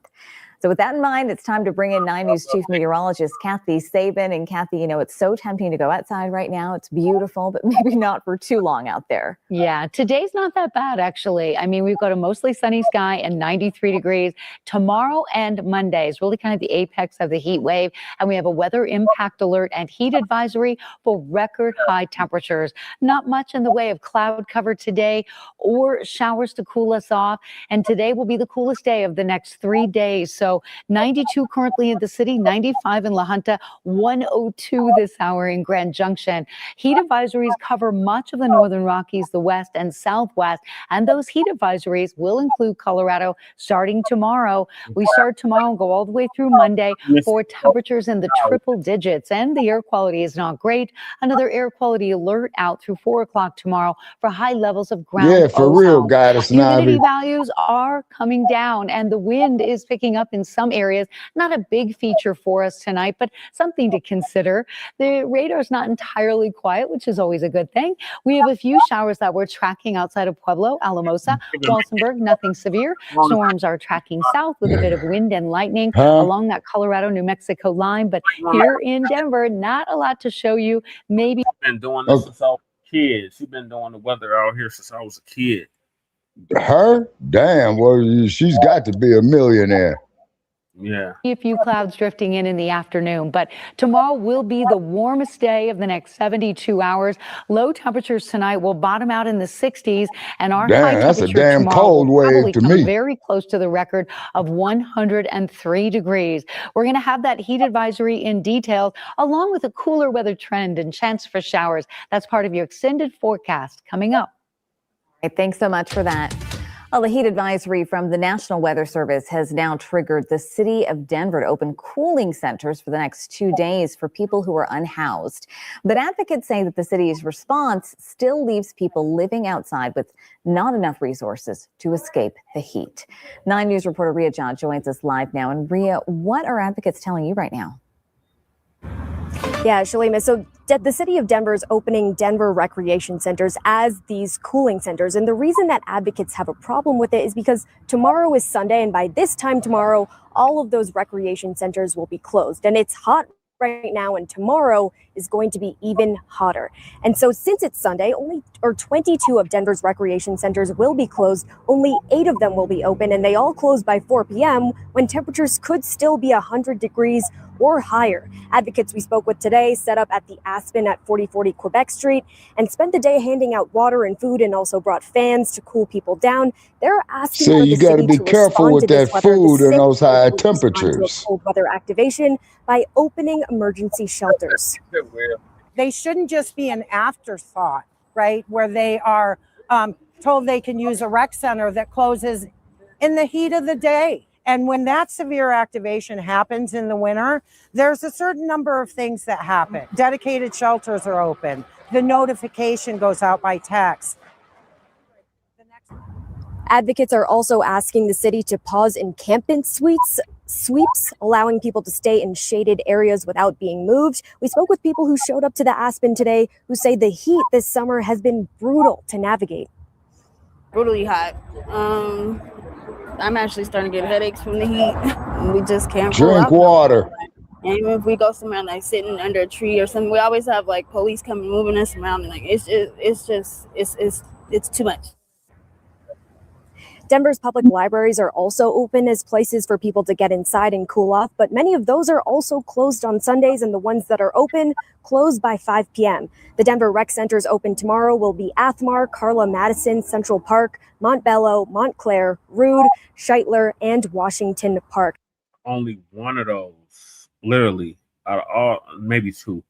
So with that in mind, it's time to bring in 9 News Chief Meteorologist Kathy Sabin. And Kathy, it's so tempting to go outside right now. It's beautiful, but maybe not for too long out there. Yeah, today's not that bad, actually. I mean, we've got a mostly sunny sky and 93 degrees. Tomorrow and Monday is really kind of the apex of the heat wave. And we have a weather impact alert and heat advisory for record high temperatures. Not much in the way of cloud cover today or showers to cool us off. And today will be the coolest day of the next 3 days. So So 92 currently in the city, 95 in La Junta, 102 this hour in Grand Junction. Heat advisories cover much of the northern Rockies, the west and southwest, and those heat advisories will include Colorado starting tomorrow. We start tomorrow and go all the way through Monday for temperatures in the triple digits, and the air quality is not great. Another air quality alert out through 4 o'clock tomorrow for high levels of ground Yeah, for ozone. real, guys. Humidity values are coming down, and the wind is picking up in some areas. Not a big feature for us tonight, but something to consider. The radar's not entirely quiet, which is always a good thing. We have a few showers that we're tracking outside of Pueblo, Alamosa, Walsenburg, nothing severe. Storms are tracking south with a bit of wind and lightning along that Colorado-New Mexico line, but here in Denver, not a lot to show you. Maybe been doing this since I was a kid. She's been doing the weather out here since I was a kid. Her? Damn, well, she's got to be a millionaire. Yeah. A few clouds drifting in the afternoon, but tomorrow will be the warmest day of the next 72 hours. Low temperatures tonight will bottom out in the 60s, and our high That's a temperature damn tomorrow cold will probably wave to come me. very close to the record of 103 degrees. We're going to have that heat advisory in detail, along with a cooler weather trend and chance for showers. That's part of your extended forecast coming up. Right, thanks so much for that. Well, the heat advisory from the National Weather Service has now triggered the city of Denver to open cooling centers for the next 2 days for people who are unhoused. But advocates say that the city's response still leaves people living outside with not enough resources to escape the heat. 9 News reporter Ria John joins us live now. And Ria, what are advocates telling you right now? Yeah, Shalima. So the city of Denver is opening Denver recreation centers as these cooling centers. And the reason that advocates have a problem with it is because tomorrow is Sunday. And by this time tomorrow, all of those recreation centers will be closed. And it's hot right now, and tomorrow is going to be even hotter. And so since it's Sunday, 22 of Denver's recreation centers will be closed. Only 8 of them will be open, and they all close by 4 p.m. when temperatures could still be 100 degrees or higher. Advocates we spoke with today set up at the Aspen at 4040 Quebec Street and spent the day handing out water and food, and also brought fans to cool people down. They're asking for the you got to city be careful with that food and those high temperatures. Cold weather activation by opening emergency shelters. They shouldn't just be an afterthought, right? Where they are told they can use a rec center that closes in the heat of the day. And when that severe activation happens in the winter, there's a certain number of things that happen. Dedicated shelters are open. The notification goes out by text. Advocates are also asking the city to pause encampment sweeps, allowing people to stay in shaded areas without being moved. We spoke with people who showed up to the Aspen today who say the heat this summer has been brutal to navigate. Brutally hot. I'm actually starting to get headaches from the heat. We just can't drink water. And even if we go somewhere like sitting under a tree or something, we always have like police coming moving us around, and like it's too much. Denver's public libraries are also open as places for people to get inside and cool off, but many of those are also closed on Sundays, and the ones that are open close by 5 p.m. The Denver Rec Centers open tomorrow will be Athmar, Carla Madison, Central Park, Montbello, Montclair, Rood, Scheitler, and Washington Park. Only one of those, literally, out of all, maybe 2,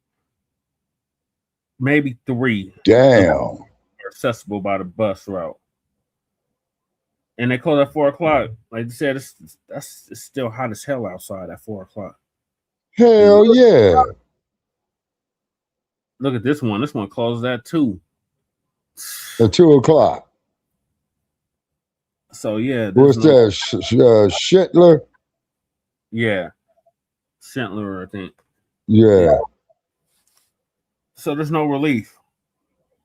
maybe 3. Damn. Are accessible by the bus route. And they close at 4 o'clock. Like you said, it's still hot as hell outside at 4 o'clock. Hell yeah. Look at this one. This one closes at 2. At 2 o'clock. So, yeah. What's that? Shetler? Yeah. Shetler, I think. Yeah. So there's no relief.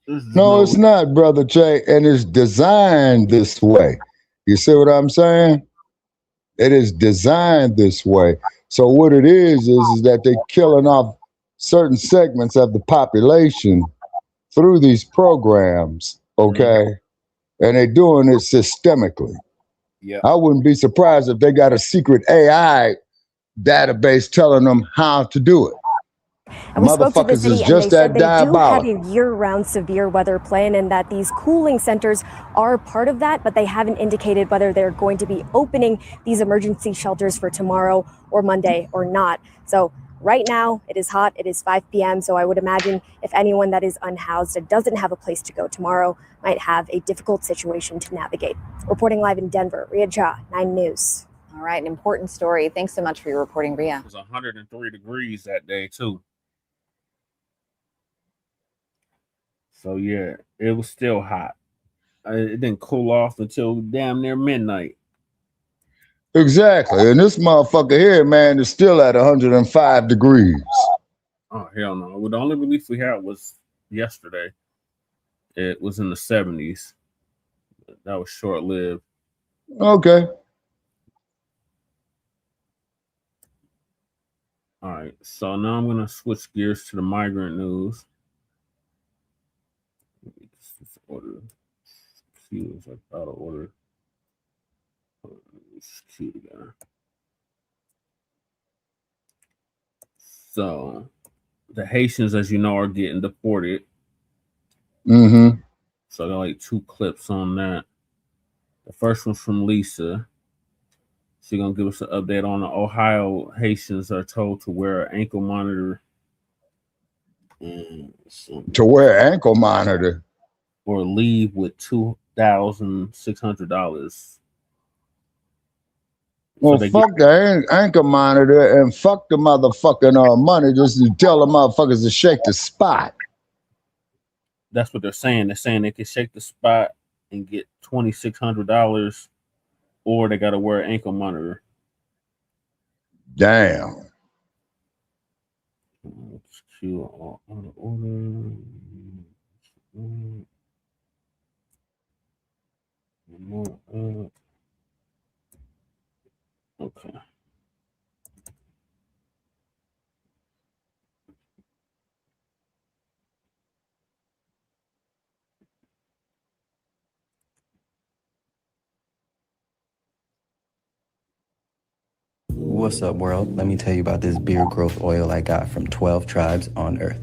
No, it's not, Brother Jay. And it's designed this way. You see what I'm saying? It is designed this way. So what it is that they're killing off certain segments of the population through these programs, okay? And they're doing it systemically. Yeah. I wouldn't be surprised if they got a secret AI database telling them how to do it. And we spoke to the Motherfuckers is city and they just said that they do have diabolical. a year-round severe weather plan and that these cooling centers are part of that, but they haven't indicated whether they're going to be opening these emergency shelters for tomorrow or Monday or not. So right now it is hot, it is 5 p.m. So I would imagine if anyone that is unhoused and doesn't have a place to go tomorrow might have a difficult situation to navigate. Reporting live in Denver, Ria Jha, 9 News. All right, an important story. Thanks so much for your reporting, Ria. It was 103 degrees that day, too. So, yeah, it was still hot. It didn't cool off until damn near midnight. Exactly. And this motherfucker here, man, is still at 105 degrees. Oh, hell no. Well, the only relief we had was yesterday. It was in the 70s. That was short-lived. Okay. All right, so now I'm going to switch gears to the migrant news. Order. She was like out of order. It's cute again. So, the Haitians, as you know, are getting deported. Mm-hmm. So I got like 2 clips on that. The first one's from Lisa. She's going to give us an update on the Ohio Haitians are told to wear an ankle monitor. To wear an ankle monitor? Or leave with $2,600. Well, fuck the ankle monitor and fuck the motherfucking money just to tell the motherfuckers to shake the spot. That's what they're saying. They're saying they can shake the spot and get $2,600, or they got to wear an ankle monitor. Damn. Let's queue on the order. Okay. What's up, world? Let me tell you about this beard growth oil I got from 12 tribes on Earth.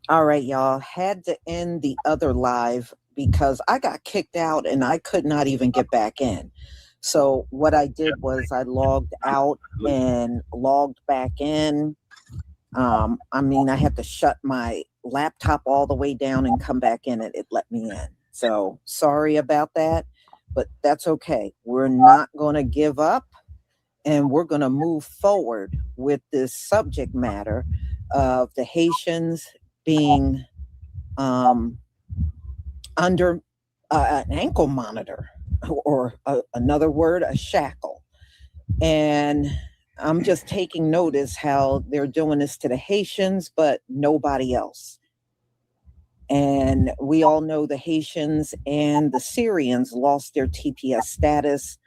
All right, y'all. Had to end the other live because I got kicked out and I could not even get back in. So what I did was I logged out and logged back in. I had to shut my laptop all the way down and come back in and it let me in. So sorry about that, but that's okay. We're not going to give up and we're going to move forward with this subject matter of the Haitians being under an ankle monitor, or another word, a shackle. And I'm just taking notice how they're doing this to the Haitians, but nobody else. And we all know the Haitians and the Syrians lost their TPS status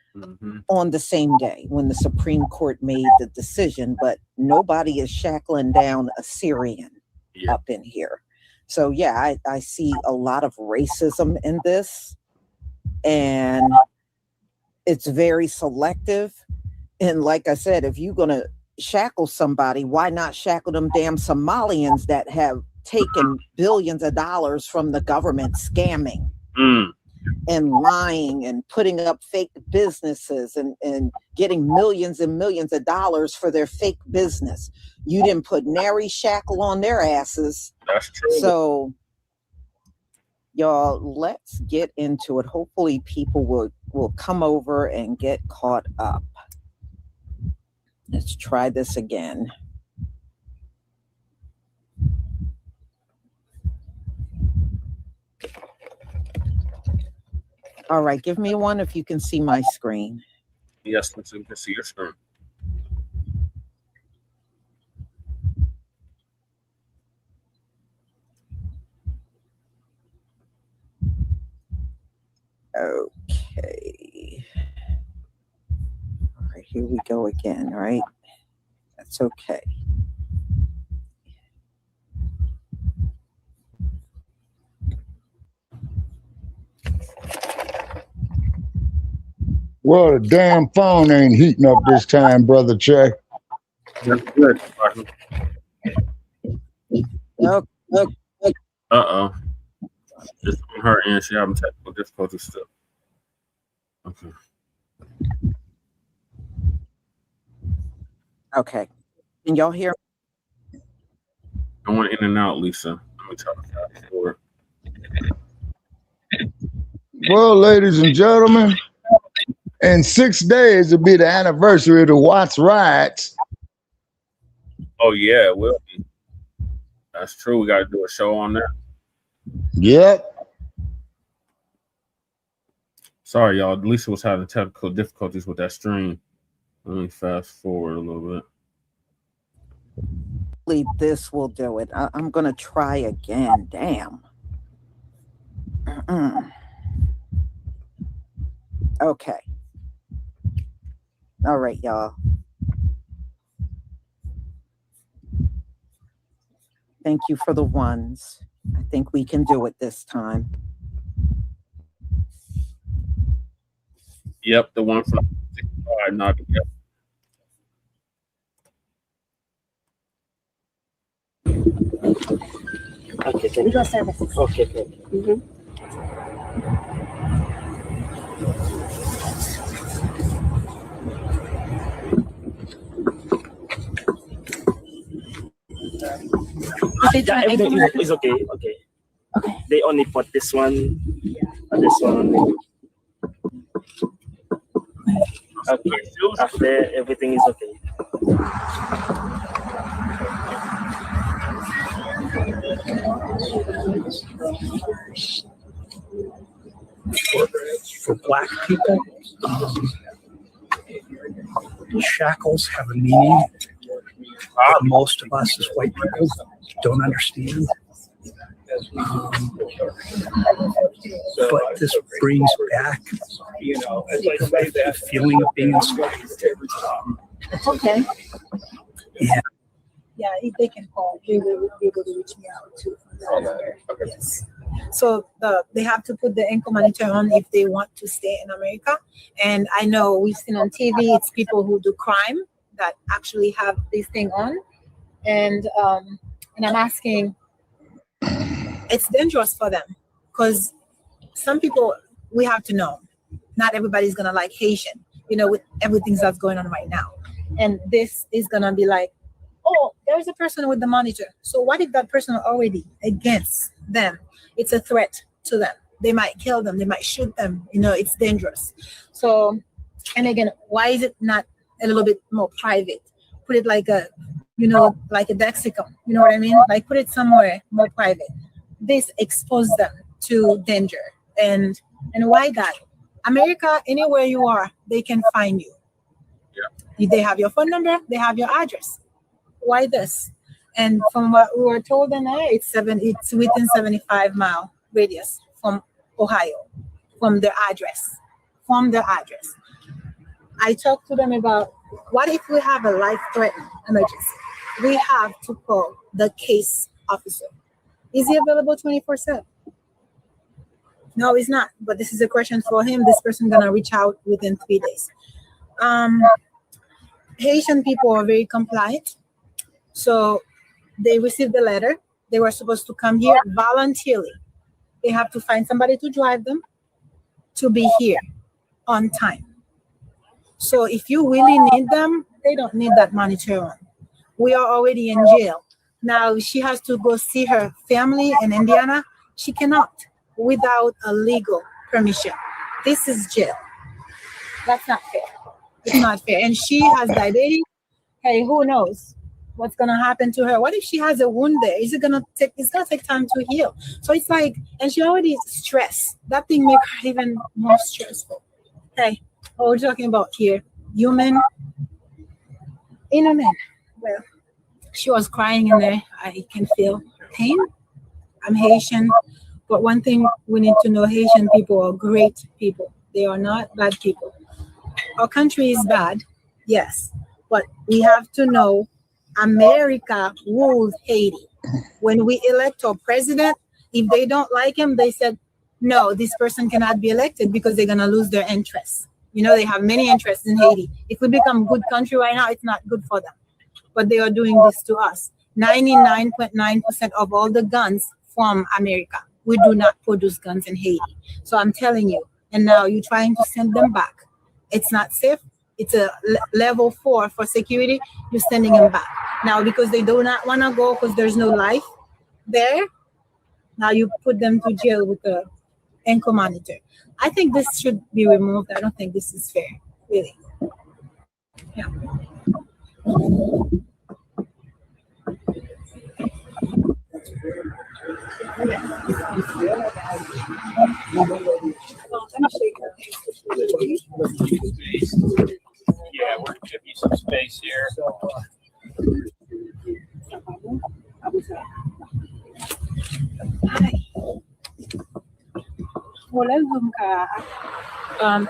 on the same day when the Supreme Court made the decision, but nobody is shackling down a Syrian up in here. So yeah, I see a lot of racism in this, and it's very selective. And like I said, if you're gonna shackle somebody, why not shackle them damn Somalians that have taken billions of dollars from the government, scamming and lying and putting up fake businesses and getting millions and millions of dollars for their fake business. You didn't put nary shackle on their asses. That's true. So y'all, let's get into it. Hopefully people will come over and get caught up. Let's try this again. All right, give me one if you can see my screen. Yes, let's see if we can see your screen. Okay. All right, here we go again, right? It's okay. Well, the damn phone ain't heating up this time, Brother Che. That's good. Uh-oh. It's on her end. She having technical difficulties still. Okay. Okay. Can y'all hear? I went in and out, Lisa. Let me try to forward. Well, ladies and gentlemen, in 6 days it'll be the anniversary of the Watts riots. Oh yeah, it will be. That's true. We got to do a show on that. Yep. Sorry, y'all. Lisa was having technical difficulties with that stream. Let me fast forward a little bit. This will do it. I'm going to try again. Damn. Okay. All right, y'all. Thank you for the ones. I think we can do it this time. Yep, the one from 65, not yep. Okay, can you services? Okay, good. Mm-hmm. Yeah, everything is okay. Okay. Okay. They only put this one and this one. Okay. After everything is okay. For Black people, shackles have a meaning that most of us as white people don't understand. But this brings back the feeling of being enslaved. It's okay. Yeah. Yeah, if they can call, they will be able to reach me out too. Yes. So they have to put the ankle monitor on if they want to stay in America. And I know we've seen on TV, it's people who do crime that actually have this thing on. And I'm asking, it's dangerous for them because some people, we have to know, not everybody's gonna like Haitian, with everything that's going on right now. And this is gonna be like, oh, there's a person with the monitor. So what if that person already against them? It's a threat to them. They might kill them. They might shoot them. It's dangerous. So, and again, why is it not a little bit more private? Put it like a, like a Dexicum. You know what I mean? Like put it somewhere more private. This exposes them to danger. And why that? America, anywhere you are, they can find you. Yeah. They have your phone number. They have your address. Why this? And from what we were told, it's within 75-mile radius from Ohio, from the address. I talked to them about what if we have a life-threatening emergency? We have to call the case officer. Is he available 24/7? No, he's not. But this is a question for him. This person gonna reach out within 3 days. Haitian people are very compliant. So they received the letter. They were supposed to come here voluntarily. They have to find somebody to drive them to be here on time. So if you really need them, they don't need that monitor on. We are already in jail. Now she has to go see her family in Indiana. She cannot without a legal permission. This is jail. That's not fair. It's not fair. And she has diabetes. Hey, who knows what's gonna happen to her? What if she has a wound there? It's gonna take time to heal. So it's like, and she already is stressed. That thing makes her even more stressful. Hey, what we're talking about here, human, inhuman. Well, she was crying in there. I can feel pain. I'm Haitian, but one thing we need to know, Haitian people are great people. They are not bad people. Our country is bad, yes, but we have to know America rules Haiti. When we elect our president, if they don't like him, they said, no, this person cannot be elected because they're going to lose their interests. You know, they have many interests in Haiti. If we become a good country right now, it's not good for them. But they are doing this to us. 99.9% of all the guns from America. We do not produce guns in Haiti. So I'm telling you, and now you're trying to send them back. It's not safe. It's a level 4 for security. You're sending them back. Now, because they do not want to go because there's no life there, now you put them to jail with the ankle monitor. I think this should be removed. I don't think this is fair, really. Yeah. Yeah, we're gonna give you some space here.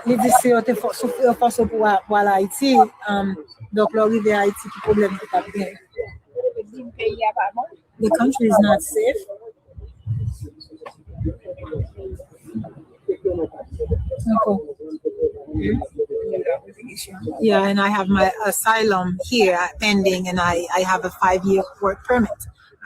Les décisions étaient force pour Haïti. Donc, l'arrivée à Haïti, qui problème tout à bien. The country is not safe. Yeah, and I have my asylum here pending, and I have a 5-year work permit.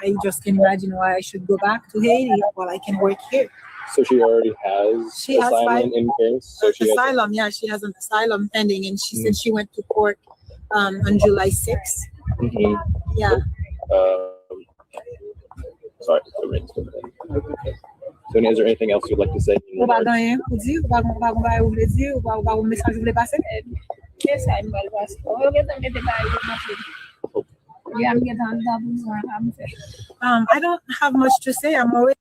I just can imagine why I should go back to Haiti while I can work here. So she already has asylum in place? So she asylum, yeah, she has an asylum pending, and she said she went to court on July 6th. Mm-hmm. Yeah. Sorry. Sonia, is there anything else you'd like to say? I don't have much to say. I'm already.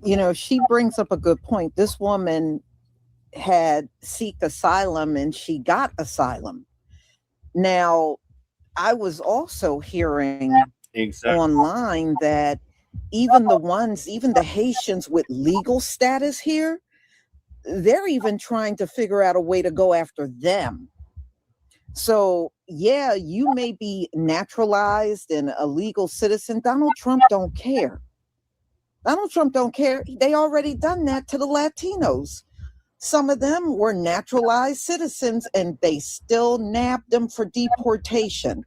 You know, she brings up a good point. This woman had seek asylum and she got asylum. Now, I was also hearing online that even the Haitians with legal status here, they're even trying to figure out a way to go after them. So, yeah, you may be naturalized and a legal citizen. Donald Trump don't care. Donald Trump don't care. They already done that to the Latinos. Some of them were naturalized citizens and they still nabbed them for deportation.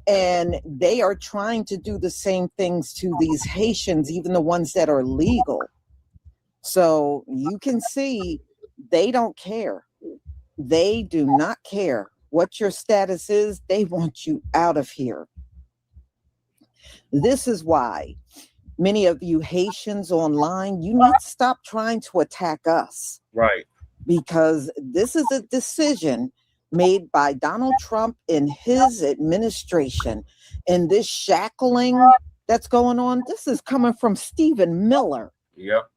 And they are trying to do the same things to these Haitians, even the ones that are legal. So you can see they don't care. They do not care what your status is. They want you out of here. This is why many of you Haitians online, you need to stop trying to attack us. Right. Because this is a decision made by Donald Trump in his administration. And this shackling that's going on, this is coming from Stephen Miller. Yep.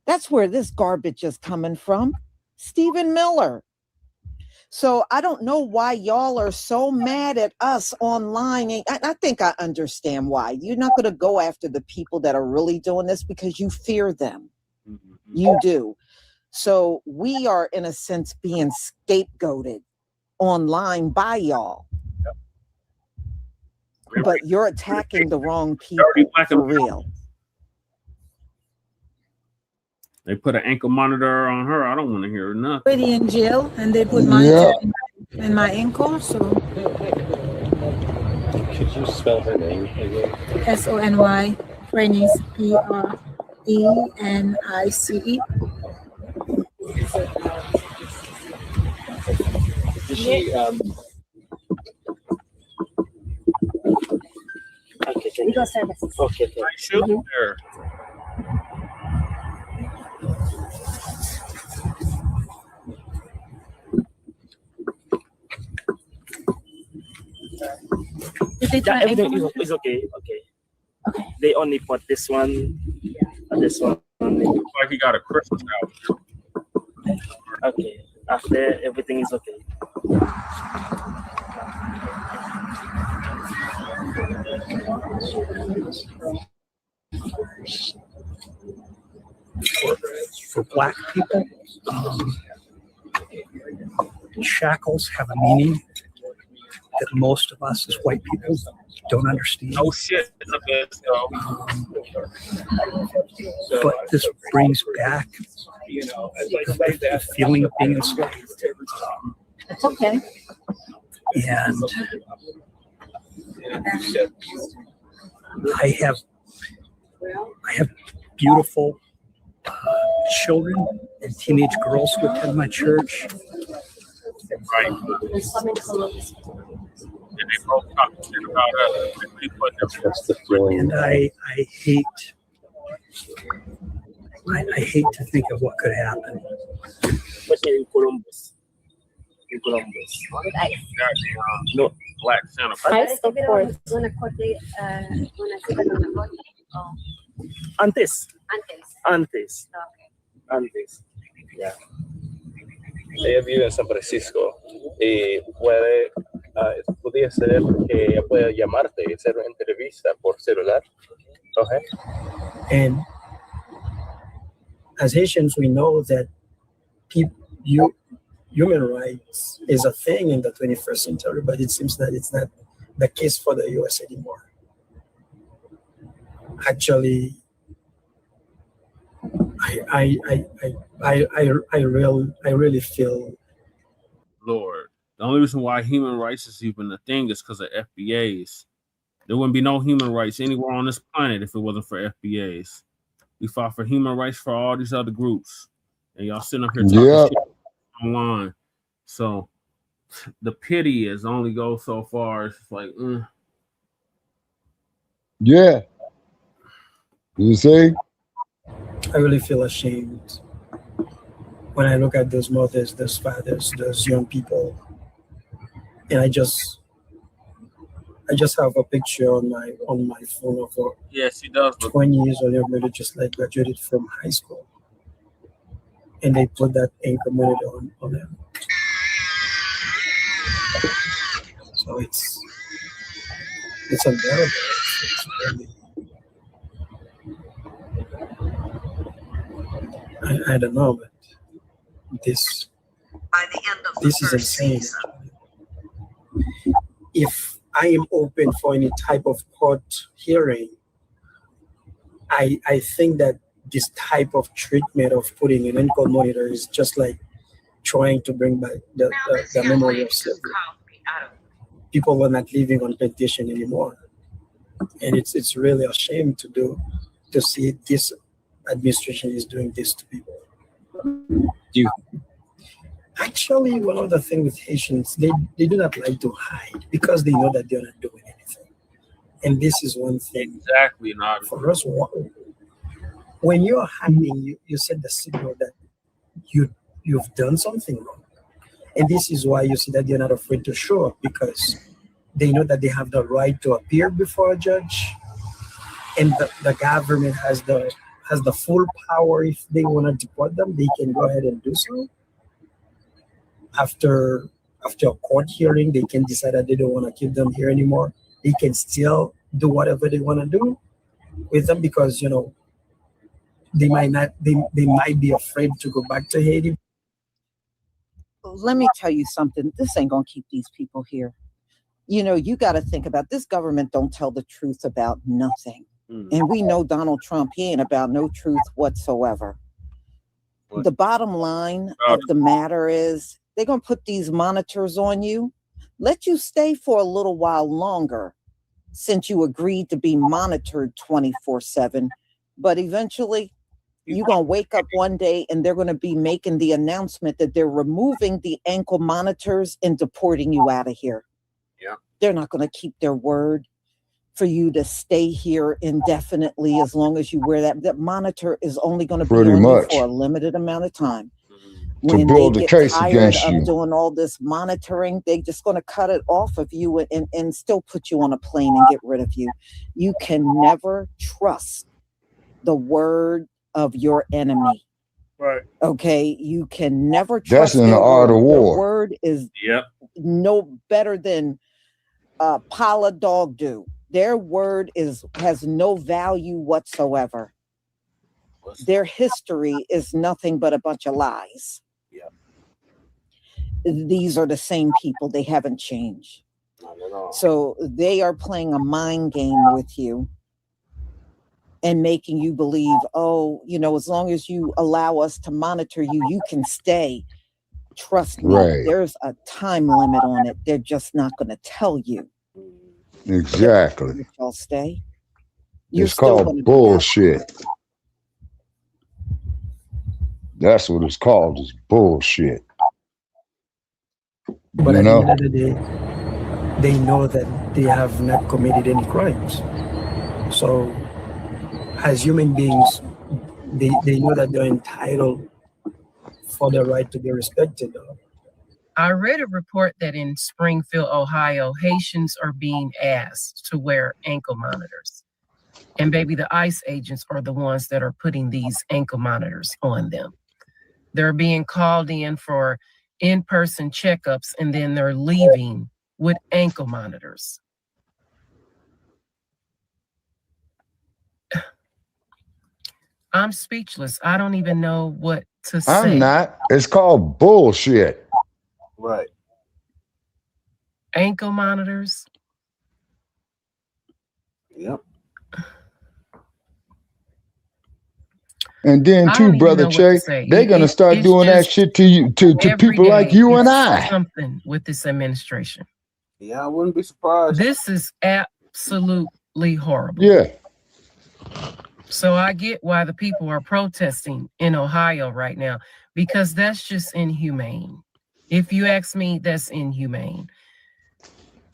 That's where this garbage is coming from. Stephen Miller. So I don't know why y'all are so mad at us online. I think I understand why. You're not going to go after the people that are really doing this because you fear them. Mm-hmm. You do. So we are, in a sense, being scapegoated online by y'all. Yep. But you're attacking the wrong people for real. They put an ankle monitor on her. I don't want to hear nothing. Already in jail, and they put monitor in my ankle. So, could you spell her name again? Sony, Prenice, Prenice. Did she? Okay. Legal services. Okay. I shoot her. Everything is okay. Okay. They only put this one. This one. Looks like he got a Christmas out. Okay. After everything is okay. For Black people, shackles have a meaning. that most of us as white people don't understand. Oh shit! Let's go. But this brings back the feeling of being enslaved. It's okay. And I have beautiful children and teenage girls who attend my church. Right. And they both talk shit about us. That's the feeling. And I hate to think of what could happen. Especially in Columbus. No, Black Santa. Ice, of course. Antes. Antes. Yeah. Ella vive en San Francisco y podría ser que ella pueda llamarte y hacer una entrevista por celular. Okay. And as Haitians, we know that human rights is a thing in the 21st century, but it seems that it's not the case for the U.S. anymore. Actually, I really feel. Lord, the only reason why human rights is even a thing is because of FBAs. There wouldn't be no human rights anywhere on this planet if it wasn't for FBAs. We fought for human rights for all these other groups, and y'all sitting up here talking shit online. So the pity is only goes so far. It's just like, Yeah. You see? I really feel ashamed when I look at those mothers, those fathers, those young people, and I just have a picture on my phone of a yes, he does. 20 years old young lady just like graduated from high school, and they put that anchor monitor on them. So it's unbearable. It's really, I don't know, but this is insane. If I am open for any type of court hearing, I think that this type of treatment of putting an ankle monitor is just like trying to bring back the memory of slavery. People are not living on plantation anymore, and it's really a shame to see this administration is doing this to people. Actually, one of the things with Haitians, they do not like to hide because they know that they're not doing anything. And this is one thing. Exactly, not for us. When you're hiding, you set the signal that you've done something wrong. And this is why you see that they're not afraid to show up, because they know that they have the right to appear before a judge, and the government has the full power. If they want to deport them, they can go ahead and do so. After a court hearing, they can decide that they don't want to keep them here anymore. They can still do whatever they want to do with them, because they might be afraid to go back to Haiti. Let me tell you something. This ain't gonna keep these people here. You got to think about this government. Don't tell the truth about nothing. And we know Donald Trump, he ain't about no truth whatsoever. The bottom line of the matter is they're going to put these monitors on you, let you stay for a little while longer since you agreed to be monitored 24/7. But eventually you're going to wake up one day and they're going to be making the announcement that they're removing the ankle monitors and deporting you out of here. Yeah. They're not going to keep their word for you to stay here indefinitely as long as you wear that. That monitor is only going to be on you for a limited amount of time. When build they a get case tired against of you. doing all this monitoring, they're just going to cut it off of you and still put you on a plane and get rid of you. You can never trust the word of your enemy. Right. Okay, you can never trust. That's in the art of war. Their word is no better than Pala dog do. Their word has no value whatsoever. Their history is nothing but a bunch of lies. These are the same people. They haven't changed. So they are playing a mind game with you and making you believe, oh, you know, as long as you allow us to monitor you, you can stay. Trust me, there's a time limit on it. They're just not going to tell you. Exactly. Y'all stay. It's called bullshit. That's what it's called, is bullshit. But at the end of the day, they know that they have not committed any crimes. So as human beings, they know that they're entitled for their right to be respected. I read a report that in Springfield, Ohio, Haitians are being asked to wear ankle monitors. And baby, the ICE agents are the ones that are putting these ankle monitors on them. They're being called in for in-person checkups, and then they're leaving with ankle monitors. I'm speechless. I don't even know what to say. I'm not. It's called bullshit. Right. Ankle monitors. Yep. And then too, Brother Che, they're gonna start doing that shit to you, to people like you and I. Something with this administration. Yeah, I wouldn't be surprised. This is absolutely horrible. Yeah. So I get why the people are protesting in Ohio right now, because that's just inhumane. If you ask me, that's inhumane.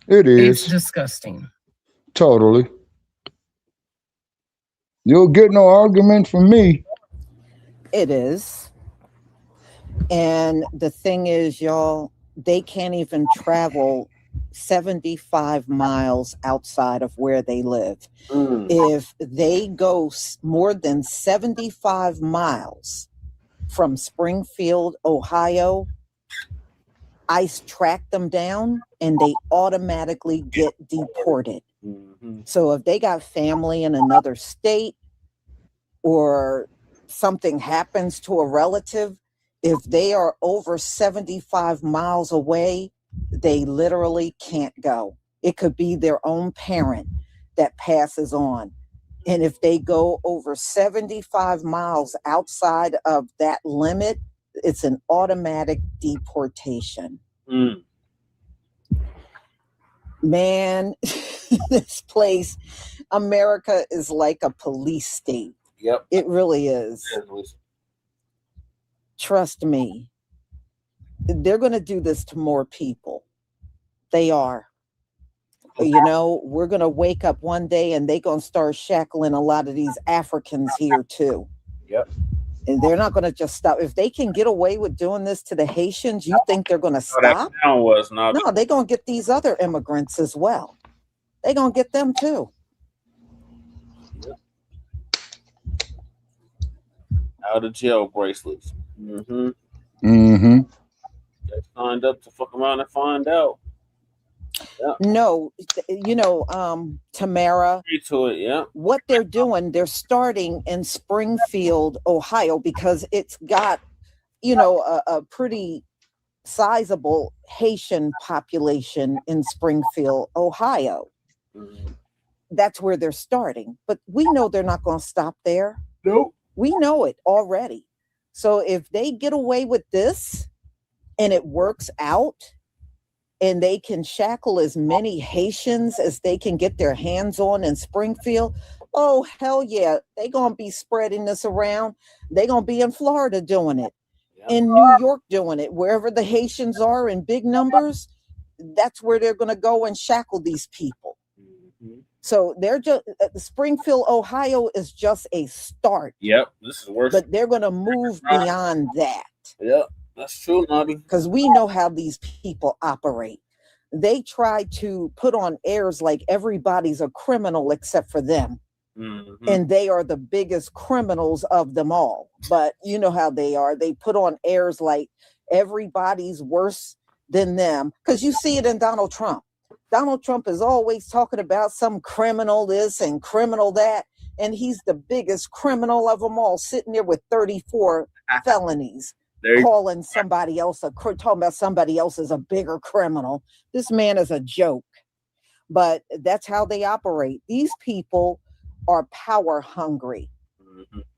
It is. It's disgusting. Totally. You'll get no argument from me. It is. And the thing is, y'all, they can't even travel 75 miles outside of where they live. If they go more than 75 miles from Springfield, Ohio, ICE track them down and they automatically get deported. So if they got family in another state or something happens to a relative, if they are over 75 miles away, they literally can't go. It could be their own parent that passes on. And if they go over 75 miles outside of that limit, it's an automatic deportation. Man, this place, America is like a police state. Yep. It really is. Trust me. They're going to do this to more people. They are. You know, we're going to wake up one day and they're going to start shackling a lot of these Africans here too. Yep. And they're not going to just stop. If they can get away with doing this to the Haitians, you think they're going to stop? No, they're going to get these other immigrants as well. They're going to get them too. Out of jail bracelets. Mm-hmm. They signed up to fuck around and find out. Yeah. No, you know, Tamara, to it, yeah. What they're doing, they're starting in Springfield, Ohio, because it's got, you know, a pretty sizable Haitian population in Springfield, Ohio. That's where they're starting. But we know they're not going to stop there. Nope. We know it already. So if they get away with this and it works out, and they can shackle as many Haitians as they can get their hands on in Springfield, oh, hell yeah, they're going to be spreading this around. They're going to be in Florida doing it, in New York doing it. Wherever the Haitians are in big numbers, that's where they're going to go and shackle these people. So they're just, Springfield, Ohio is just a start. Yep, this is worse. But they're going to move beyond that. Yep. That's true, Nobby. Because we know how these people operate. They try to put on airs like everybody's a criminal except for them. And they are the biggest criminals of them all. But you know how they are. They put on airs like everybody's worse than them. Because you see it in Donald Trump. Donald Trump is always talking about some criminal this and criminal that. And he's the biggest criminal of them all, sitting there with 34 felonies. Calling somebody else talking about somebody else as a bigger criminal. This man is a joke. but that's how they operate. These people are power hungry,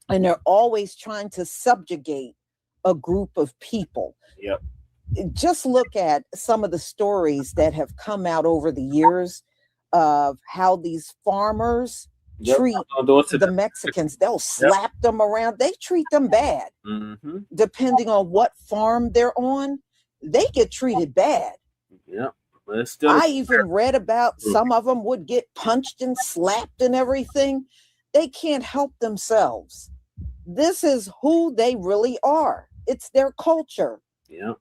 and they're always trying to subjugate a group of people. Yep. Just look at some of the stories that have come out over the years of how these farmers treat the Mexicans. They'll slap them around. They treat them bad. Depending on what farm they're on, they get treated bad. Yeah. But it's still I even read about some of them would get punched and slapped and everything. They can't help themselves. This is who they really are. It's their culture. Yeah.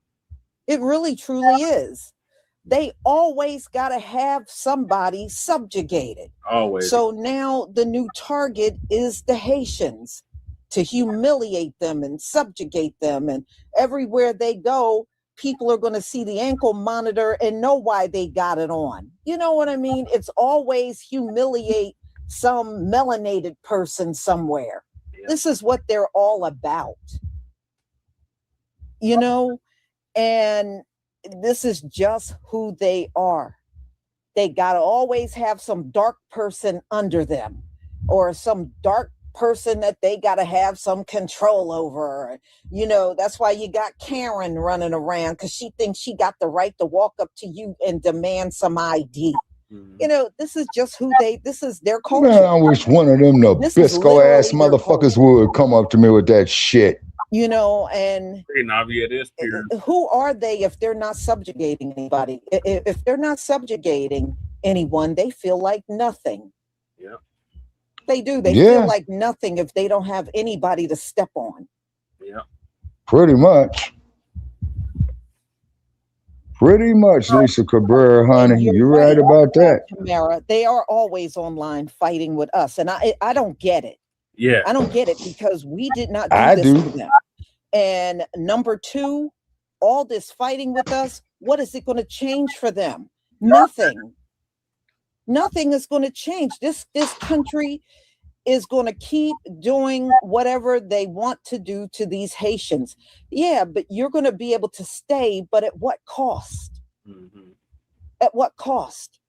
It really truly is. They always got to have somebody subjugated. Always. So now the new target is the Haitians, to humiliate them and subjugate them. And everywhere they go, people are going to see the ankle monitor and know why they got it on. You know what I mean? It's always humiliate some melanated person somewhere. Yeah. This is what they're all about. You know? And this is just who they are. They got to always have some dark person under them, or some dark person that they got to have some control over. You know, that's why you got Karen running around, because she thinks she got the right to walk up to you and demand some ID. You know, this is just this is their culture. Man, I wish one of them Nabisco ass motherfuckers would come up to me with that shit. You know, and it is, Peter. Who are they if they're not subjugating anybody? If they're not subjugating anyone, they feel like nothing. Yeah. They do. They feel like nothing if they don't have anybody to step on. Yeah. Pretty much. Pretty much, Lisa Cabrera, honey. You're right about that. Tamara, they are always online fighting with us. And I don't get it. Yeah. I don't get it, because we did not do this to them. And number two, all this fighting with us, what is it going to change for them? Nothing. Nothing is going to change. This country is going to keep doing whatever they want to do to these Haitians. Yeah, but you're going to be able to stay, but at what cost? At what cost?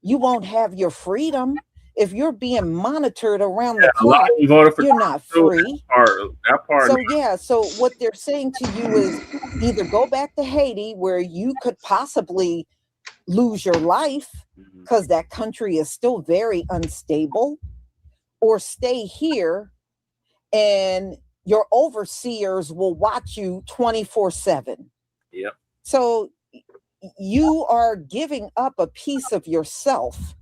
You won't have your freedom. If you're being monitored around the clock, you're not free. That part. So yeah, so what they're saying to you is either go back to Haiti, where you could possibly lose your life because that country is still very unstable, or stay here and your overseers will watch you 24/7. Yep. So you are giving up a piece of yourself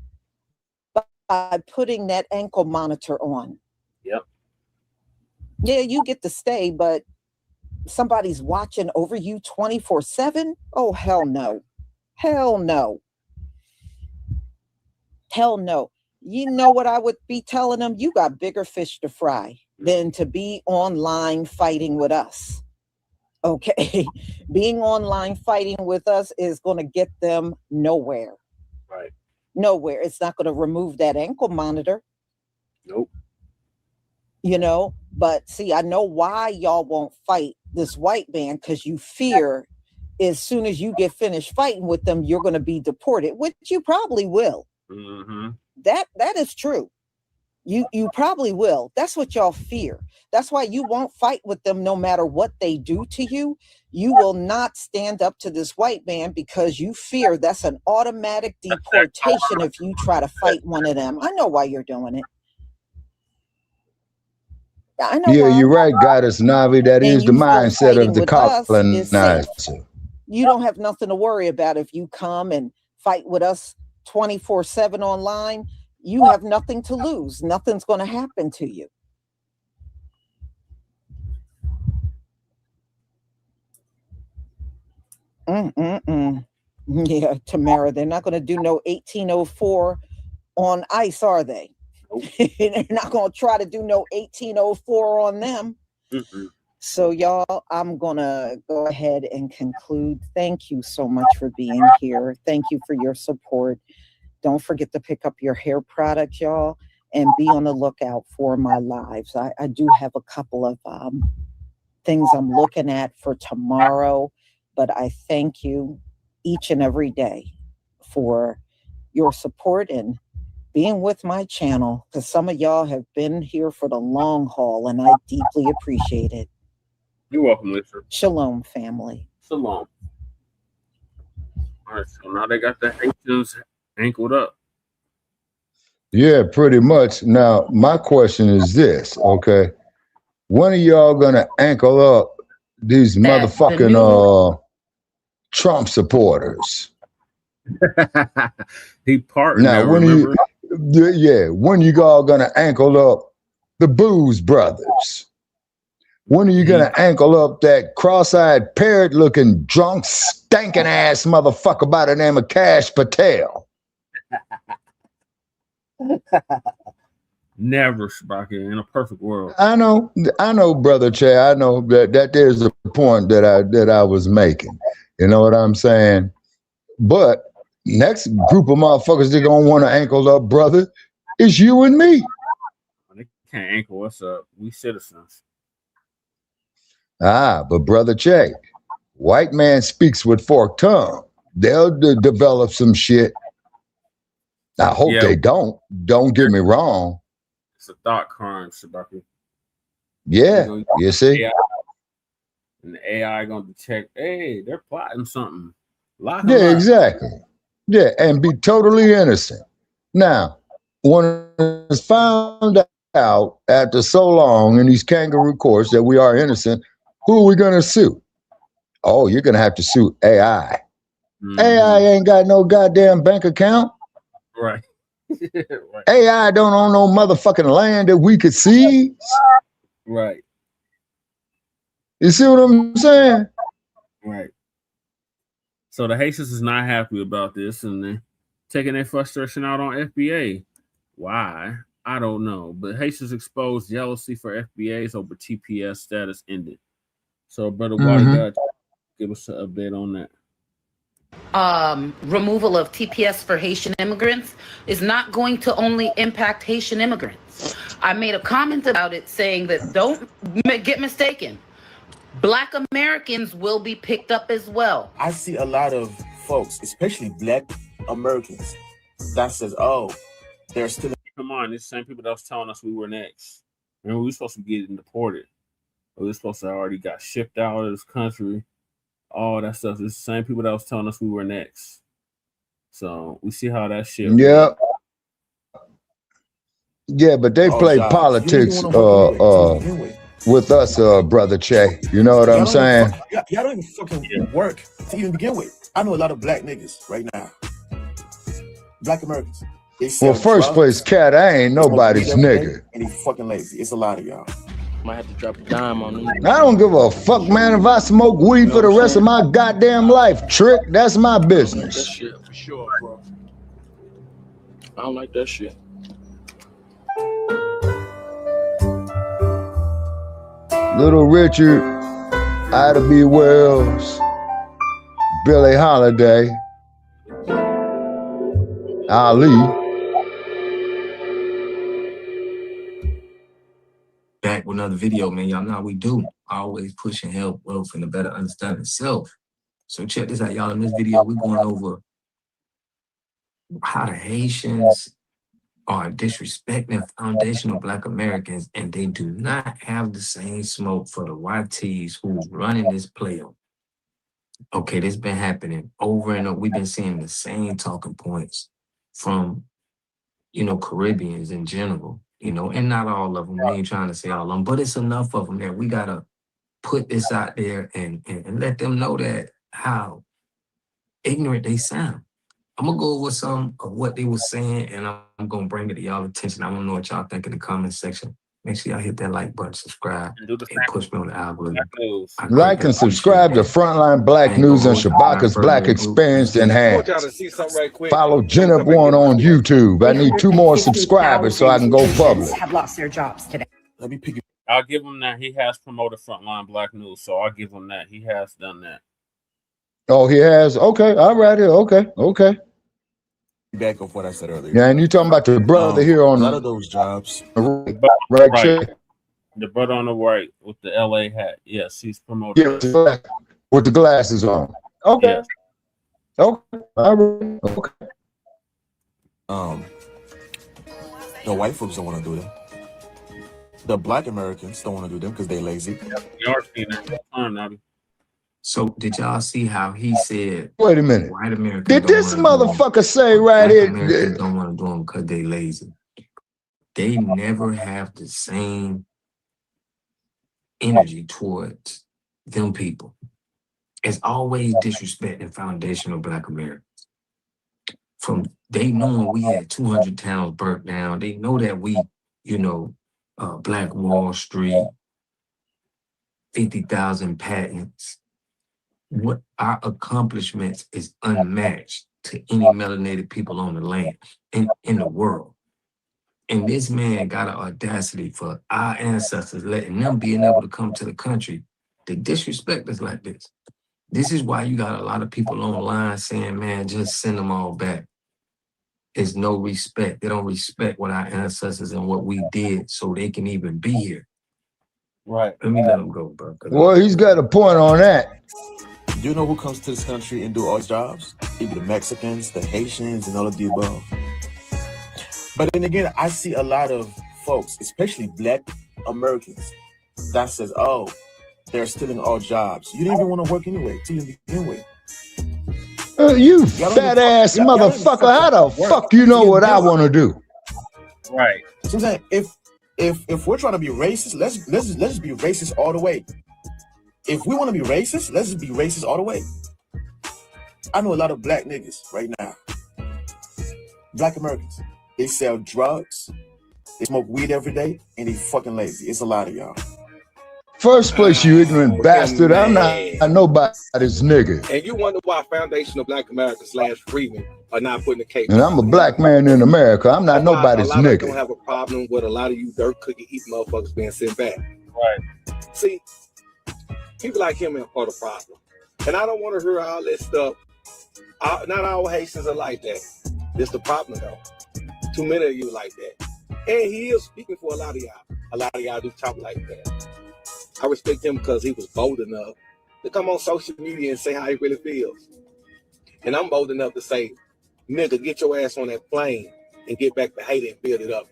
by putting that ankle monitor on. Yep. Yeah, you get to stay, but somebody's watching over you 24/7? Oh, hell no. Hell no. Hell no. You know what I would be telling them? You got bigger fish to fry than to be online fighting with us. Okay. Being online fighting with us is going to get them nowhere. Right. Nowhere. It's not going to remove that ankle monitor. Nope. You know, but see, I know why y'all won't fight this white man, because you fear as soon as you get finished fighting with them, you're going to be deported, which you probably will. That is true. You probably will. That's what y'all fear. That's why you won't fight with them no matter what they do to you. You will not stand up to this white man because you fear that's an automatic deportation if you try to fight one of them. I know why you're doing it. I know. Yeah, you're right, Goddess Navi. That is the mindset of the colonizer. You don't have nothing to worry about if you come and fight with us 24/7 online. You have nothing to lose. Nothing's going to happen to you. Yeah, Tamara, they're not going to do no 1804 on ICE, are they? Nope. They're not going to try to do no 1804 on them. So y'all, I'm going to go ahead and conclude. Thank you so much for being here. Thank you for your support. Don't forget to pick up your hair products, y'all, and be on the lookout for my lives. I do have a couple of things I'm looking at for tomorrow, but I thank you each and every day for your support and being with my channel, because some of y'all have been here for the long haul, and I deeply appreciate it. You're welcome, Lisa. Shalom, family. Shalom. All right, so now they got the Haitians ankled up. Yeah, pretty much. Now, my question is this, okay? When are y'all gonna ankle up these motherfucking Trump supporters? He partnered Now, now, when remember? when you all gonna ankle up the Booze Brothers? When are you gonna ankle up that cross-eyed, parrot-looking, drunk, stinking ass motherfucker by the name of Cash Patel? Never, Sprocket, in a perfect world. I know, brother Che. I know that there's a point that I was making. You know what I'm saying? But next group of motherfuckers that gonna want to ankle up, brother, is you and me. They can't ankle us up. We citizens. But brother Che, white man speaks with forked tongue. They'll develop some shit. I hope they don't. Don't get me wrong. It's a thought crime, Shabaki. Yeah, you see? AI, and the AI gonna detect, hey, they're plotting something. Yeah, exactly. Yeah, and be totally innocent. Now, when it's found out after so long in these kangaroo courts that we are innocent, who are we gonna sue? Oh, you're gonna have to sue AI. AI ain't got no goddamn bank account. Right. Right. AI don't own no motherfucking land that we could seize. Right. You see what I'm saying? Right. So the Haitians is not happy about this, and they're taking their frustration out on FBA. Why? I don't know. But Haitians exposed jealousy for FBAs over TPS status ended. So, Brother Water, give us an update on that. Removal of TPS for Haitian immigrants is not going to only impact Haitian immigrants. I made a comment about it saying that don't get mistaken. Black Americans will be picked up as well. I see a lot of folks, especially Black Americans, that says, oh, they're still. Come on, it's the same people that was telling us we were next. Remember, we were supposed to be getting deported. We were supposed to already got shipped out of this country. All that stuff. It's the same people that was telling us we were next. So we see how that shit. Yeah. Yeah, but they play politics with us, brother Che. You know what I'm saying? Y'all don't even fucking work to even begin with. I know a lot of Black niggas right now. Black Americans. Well, first place, cat, I ain't nobody's nigga. And they fucking lazy. It's a lot of y'all. Might have to drop a dime on them. I don't give a fuck, man, if I smoke weed for the rest of my goddamn life. Trick, that's my business. That shit for sure, bro. I don't like that shit. Little Richard, Ida B. Wells, Billie Holiday, Ali. Back with another video, man. Y'all know how we do. Always pushing help, wealth, and a better understanding of self. So check this out, y'all. In this video, we're going over how the Haitians are disrespecting foundational Black Americans, and they do not have the same smoke for the YTs who's running this player. Okay, this been happening over and over. We've been seeing the same talking points from, Caribbeans in general. And not all of them. We ain't trying to say all of them, but it's enough of them that we gotta put this out there and let them know that how ignorant they sound. I'm gonna go over some of what they were saying, and I'm gonna bring it to y'all attention. I want to know what y'all think in the comment section. Make sure y'all hit that like button, subscribe, and push me on the algorithm. Like and subscribe to Frontline Black News and Shabaka's Black Experience Enhanced. Follow Jennifer One on YouTube. I need 2 more subscribers so I can go public. Have lost their jobs today. Let me pick it. I'll give him that. He has promoted Frontline Black News, so I'll give him that. He has done that. Oh, he has? Okay, all right. Okay. Back of what I said earlier. Yeah, and you talking about the brother here on a lot of those jobs. Right. The brother on the right with the LA hat. Yes, he's promoted. Yeah, with the glasses on. Okay. Yes. Okay. All right. Okay. The white folks don't want to do them. The Black Americans don't want to do them because they lazy. We are seeing that all the time, Nobby. So did y'all see how he said? Wait a minute. White Americans Did this motherfucker say right Black here? Americans don't want to do them because they lazy. They never have the same energy towards them people. It's always disrespecting foundational Black Americans. From they knowing we had 200 towns burnt down, they know that we, Black Wall Street, 50,000 patents. What our accomplishments is unmatched to any melanated people on the land in the world. And this man got an audacity for our ancestors, letting them being able to come to the country to disrespect us like this. This is why you got a lot of people online saying, man, just send them all back. There's no respect. They don't respect what our ancestors and what we did so they can even be here. Right. Let me let them go, bro. Well, he's got a point on that. Do you know who comes to this country and do all jobs? Either the Mexicans, the Haitians, and all of the above. But then again, I see a lot of folks, especially Black Americans, that says, oh, they're stealing all jobs. You didn't even want to work anyway, to begin with. You fat ass motherfucker, how the fuck you know what I want to do? Right. So I'm saying, if we're trying to be racist, let's just be racist all the way. If we want to be racist, let's just be racist all the way. I know a lot of Black niggas right now. Black Americans. They sell drugs, they smoke weed every day, and they fucking lazy. It's a lot of y'all. First place, you ignorant bastard. I'm not nobody's nigga. And you wonder why foundational Black Americans / freemen are not putting the case. And I'm a Black man in America. I'm not nobody's a lot nigga. Of don't have a problem with a lot of you dirt cookie eating motherfuckers being sent back. Right. See, people like him are the problem. And I don't want to hear all this stuff. Not all Haitians are like that. This the problem though. Too many of you like that. And he is speaking for a lot of y'all. A lot of y'all do talk like that. I respect him because he was bold enough to come on social media and say how he really feels. And I'm bold enough to say, nigga, get your ass on that plane and get back to Haiti and build it up.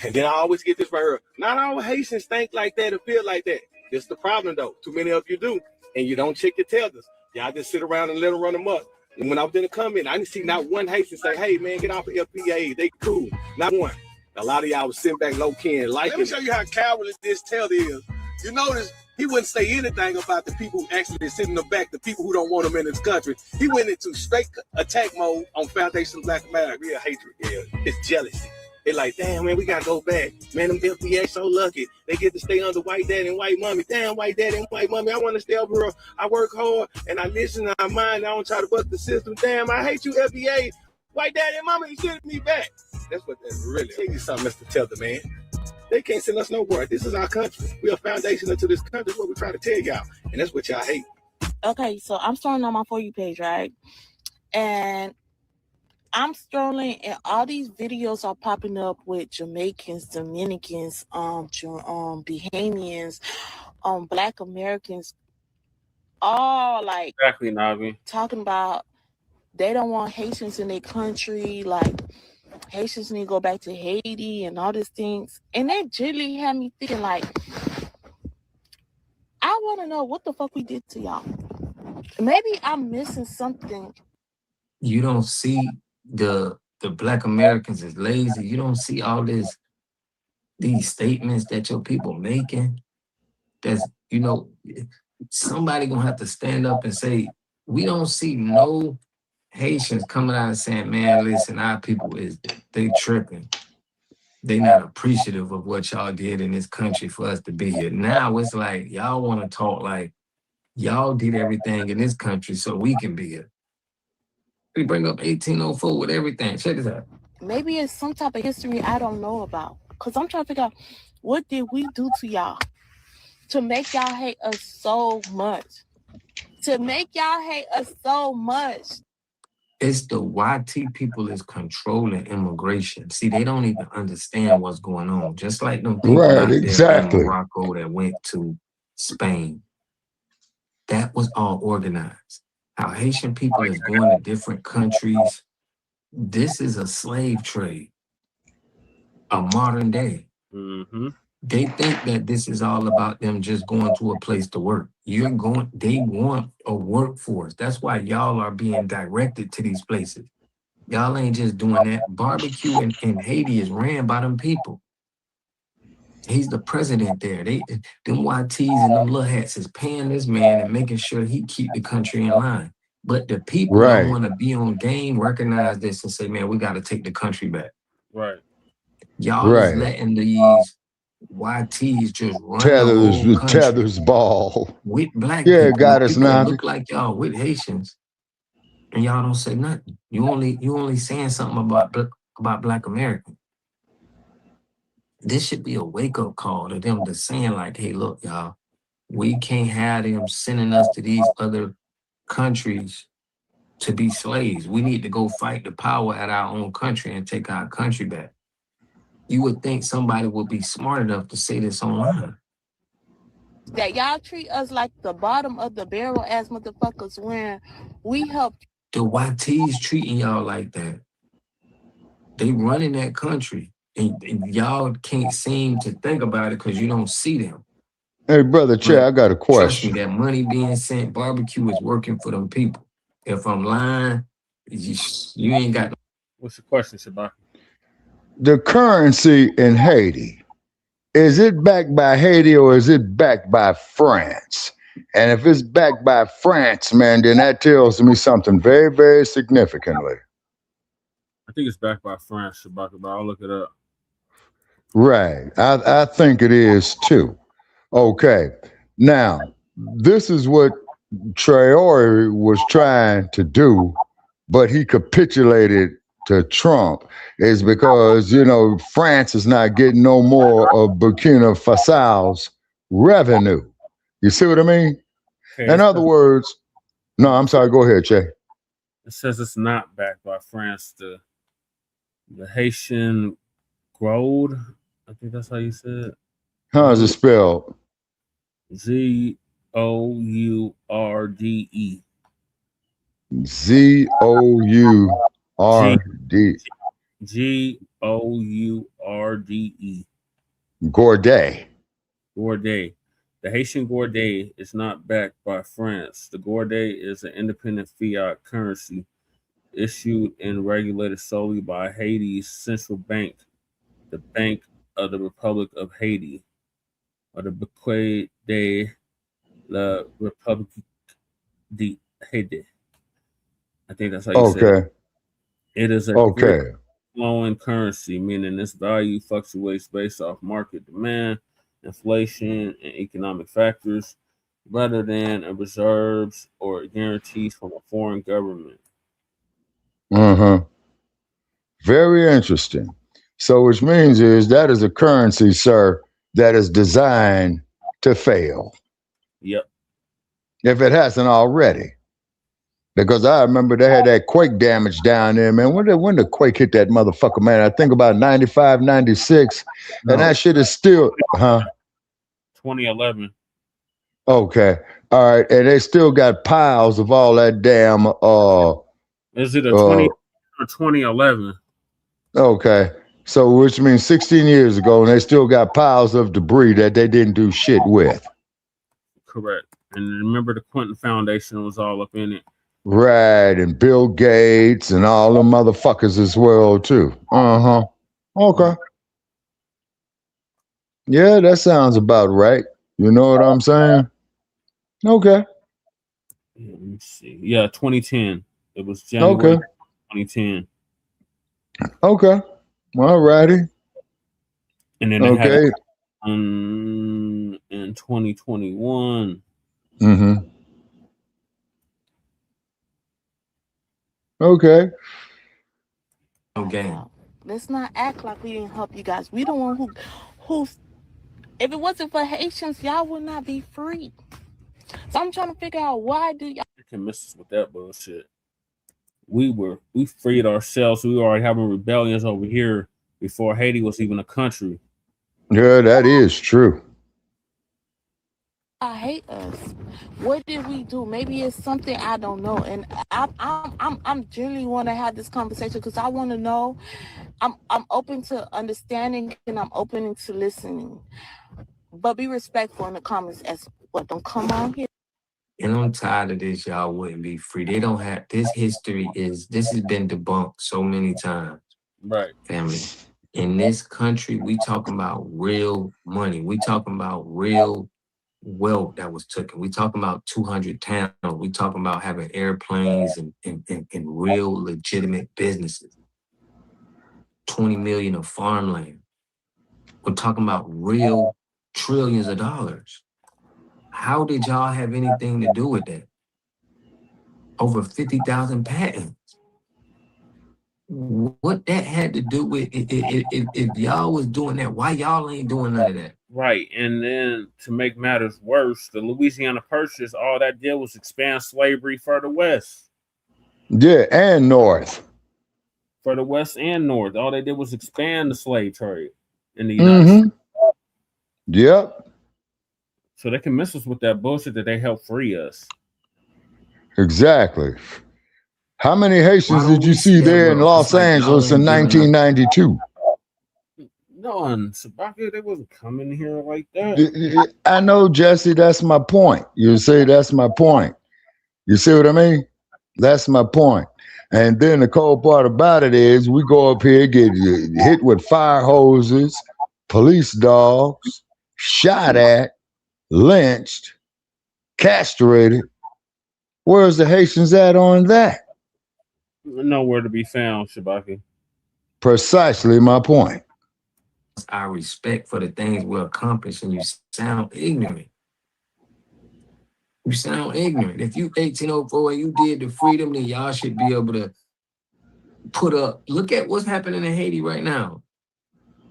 And then I always get this from her. Not all Haitians think like that or feel like that. This the problem though. Too many of you do. And you don't check your tellers. Y'all just sit around and let them run them up. And when I was in the comment, I didn't see not one Haitian say, hey man, get off the FBAs. They cool. Not one. A lot of y'all was sitting back low key and like. Let me show you how cowardly this tell is. You notice he wouldn't say anything about the people who actually sit in the back, the people who don't want him in this country. He went into straight attack mode on Foundation Black America. Real hatred, yeah. It's jealousy. They're like, damn, man, we got to go back. Man, them FBAs so lucky. They get to stay under white daddy and white mommy. Damn, white daddy and white mommy. I want to stay over here. I work hard and I listen and I mind. I don't try to buck the system. Damn, I hate you, FBA. White daddy and mommy, you send me back. That's what that's really. Tell you something, Mr. Tether, man. They can't send us nowhere. This is our country. We are foundational to this country. That's what we try to tell y'all. And that's what y'all hate. Okay, so I'm starting on my For You page, right? And I'm scrolling and all these videos are popping up with Jamaicans, Dominicans, Bahamians, Black Americans, all like Exactly, Navi. talking about they don't want Haitians in their country, like Haitians need to go back to Haiti and all these things. And that generally had me thinking like, I want to know what the fuck we did to y'all. Maybe I'm missing something. You don't see the Black Americans is lazy. You don't see all these statements that your people making. That's, somebody gonna have to stand up and say, we don't see no Haitians coming out and saying, man, listen, our people they tripping. They not appreciative of what y'all did in this country for us to be here. Now it's like, y'all want to talk like y'all did everything in this country so we can be here. We bring up 1804 with everything. Check this out. Maybe it's some type of history I don't know about. Because I'm trying to figure out, what did we do to y'all to make y'all hate us so much? To make y'all hate us so much. It's the YT people is controlling immigration. See, they don't even understand what's going on. Just like them people out there in Morocco that went to Spain. That was all organized. How Haitian people is going to different countries This is a slave trade, a modern day. They think that this is all about them just going to a place to work. They want a workforce. That's why y'all are being directed to these places. Y'all ain't just doing that. Barbecue in Haiti is ran by them people. He's the president there. Them YTs and them little hats is paying this man and making sure he keep the country in line. But the people don't want to be on game, recognize this and say, man, we got to take the country back. Right. Y'all is letting these YTs just run the whole country. Tethers ball. With black Yeah, people, got us people that now. look like y'all with Haitians, and y'all don't say nothing. You only saying something about Black Americans. This should be a wake-up call to them to saying like, hey, look, y'all, we can't have them sending us to these other countries to be slaves. We need to go fight the power at our own country and take our country back. You would think somebody would be smart enough to say this online. That y'all treat us like the bottom of the barrel as motherfuckers when we help. The YTs treating y'all like that. They running that country. And y'all can't seem to think about it because you don't see them. Hey, brother Chad, I got a question. Trust me, that money being sent, barbecue is working for them people. If I'm lying, you ain't got. What's the question, Shabbat? The currency in Haiti, is it backed by Haiti or is it backed by France? And if it's backed by France, man, then that tells me something very, very significantly. I think it's backed by France, Shabbat, but I'll look it up. Right. I think it is too. Okay. Now, this is what Traore was trying to do, but he capitulated to Trump, is because, France is not getting no more of Burkina Faso's revenue. You see what I mean? Okay, In other words, no, I'm sorry. Go ahead, Che. It says it's not backed by France. The Haitian Gold, I think that's how you say it. How is it spelled? Zourde. Zourde. Gourde. Gourde. Gourde. The Haitian Gourde is not backed by France. The Gourde is an independent fiat currency issued and regulated solely by Haiti's central bank, the Bank of the Republic of Haiti, or the Bacc de la République de Haiti. I think that's how you say it. It is a flowing currency, meaning its value fluctuates based off market demand, inflation, and economic factors, rather than reserves or guarantees from a foreign government. Very interesting. So which means is that is a currency, sir, that is designed to fail. Yep. If it hasn't already. Because I remember they had that quake damage down there, man. When the quake hit that motherfucker, man, I think about 95, 96, and that shit is still, 2011. Okay. All right. And they still got piles of all that damn Is it a 20 or 2011? Okay. So which means 16 years ago, and they still got piles of debris that they didn't do shit with. Correct. And remember the Clinton Foundation was all up in it. Right. And Bill Gates and all them motherfuckers as well, too. Okay. Yeah, that sounds about right. You know what I'm saying? Okay. Yeah, let me see. Yeah, 2010. It was January 2010. Okay. All righty. And then they had it in 2021. Okay. Let's not act like we didn't help you guys. We don't want who's. If it wasn't for Haitians, y'all would not be free. So I'm trying to figure out why do y'all. You can miss us with that bullshit. We freed ourselves. We were already having rebellions over here before Haiti was even a country. Yeah, that is true. I hate us. What did we do? Maybe it's something I don't know, and I'm genuinely want to have this conversation because I want to know. I'm open to understanding and I'm open to listening, but be respectful in the comments as well. Don't come on here. And I'm tired of this. Y'all wouldn't be free. They don't have this history. This has been debunked so many times. Right, family. In this country, we talking about real money. We talking about real wealth that was taken. We talking about 200 towns. We talking about having airplanes and real legitimate businesses. 20 million of farmland. We're talking about real trillions of dollars. How did y'all have anything to do with that? Over 50,000 patents. What that had to do with if y'all was doing that, why y'all ain't doing none of that? right. And then to make matters worse, the Louisiana Purchase, all that did was expand slavery further west. Yeah, and north. For the west and north, all they did was expand the slave trade in the United States. Yep. So they can miss us with that bullshit that they helped free us. Exactly. How many Haitians did you see there in Los Angeles in 1992? None. Sabaka, they wasn't coming here like that. I know, Jesse, that's my point. You say that's my point. You see what I mean? That's my point. And then the cold part about it is we go up here, get hit with fire hoses, police dogs, shot at, lynched, castrated. Where's the Haitians at on that? Nowhere to be found, Shabaki. Precisely my point. Our respect for the things we accomplish, and you sound ignorant. You sound ignorant. If you 1804 and you did the freedom, then y'all should be able to put up. Look at what's happening in Haiti right now.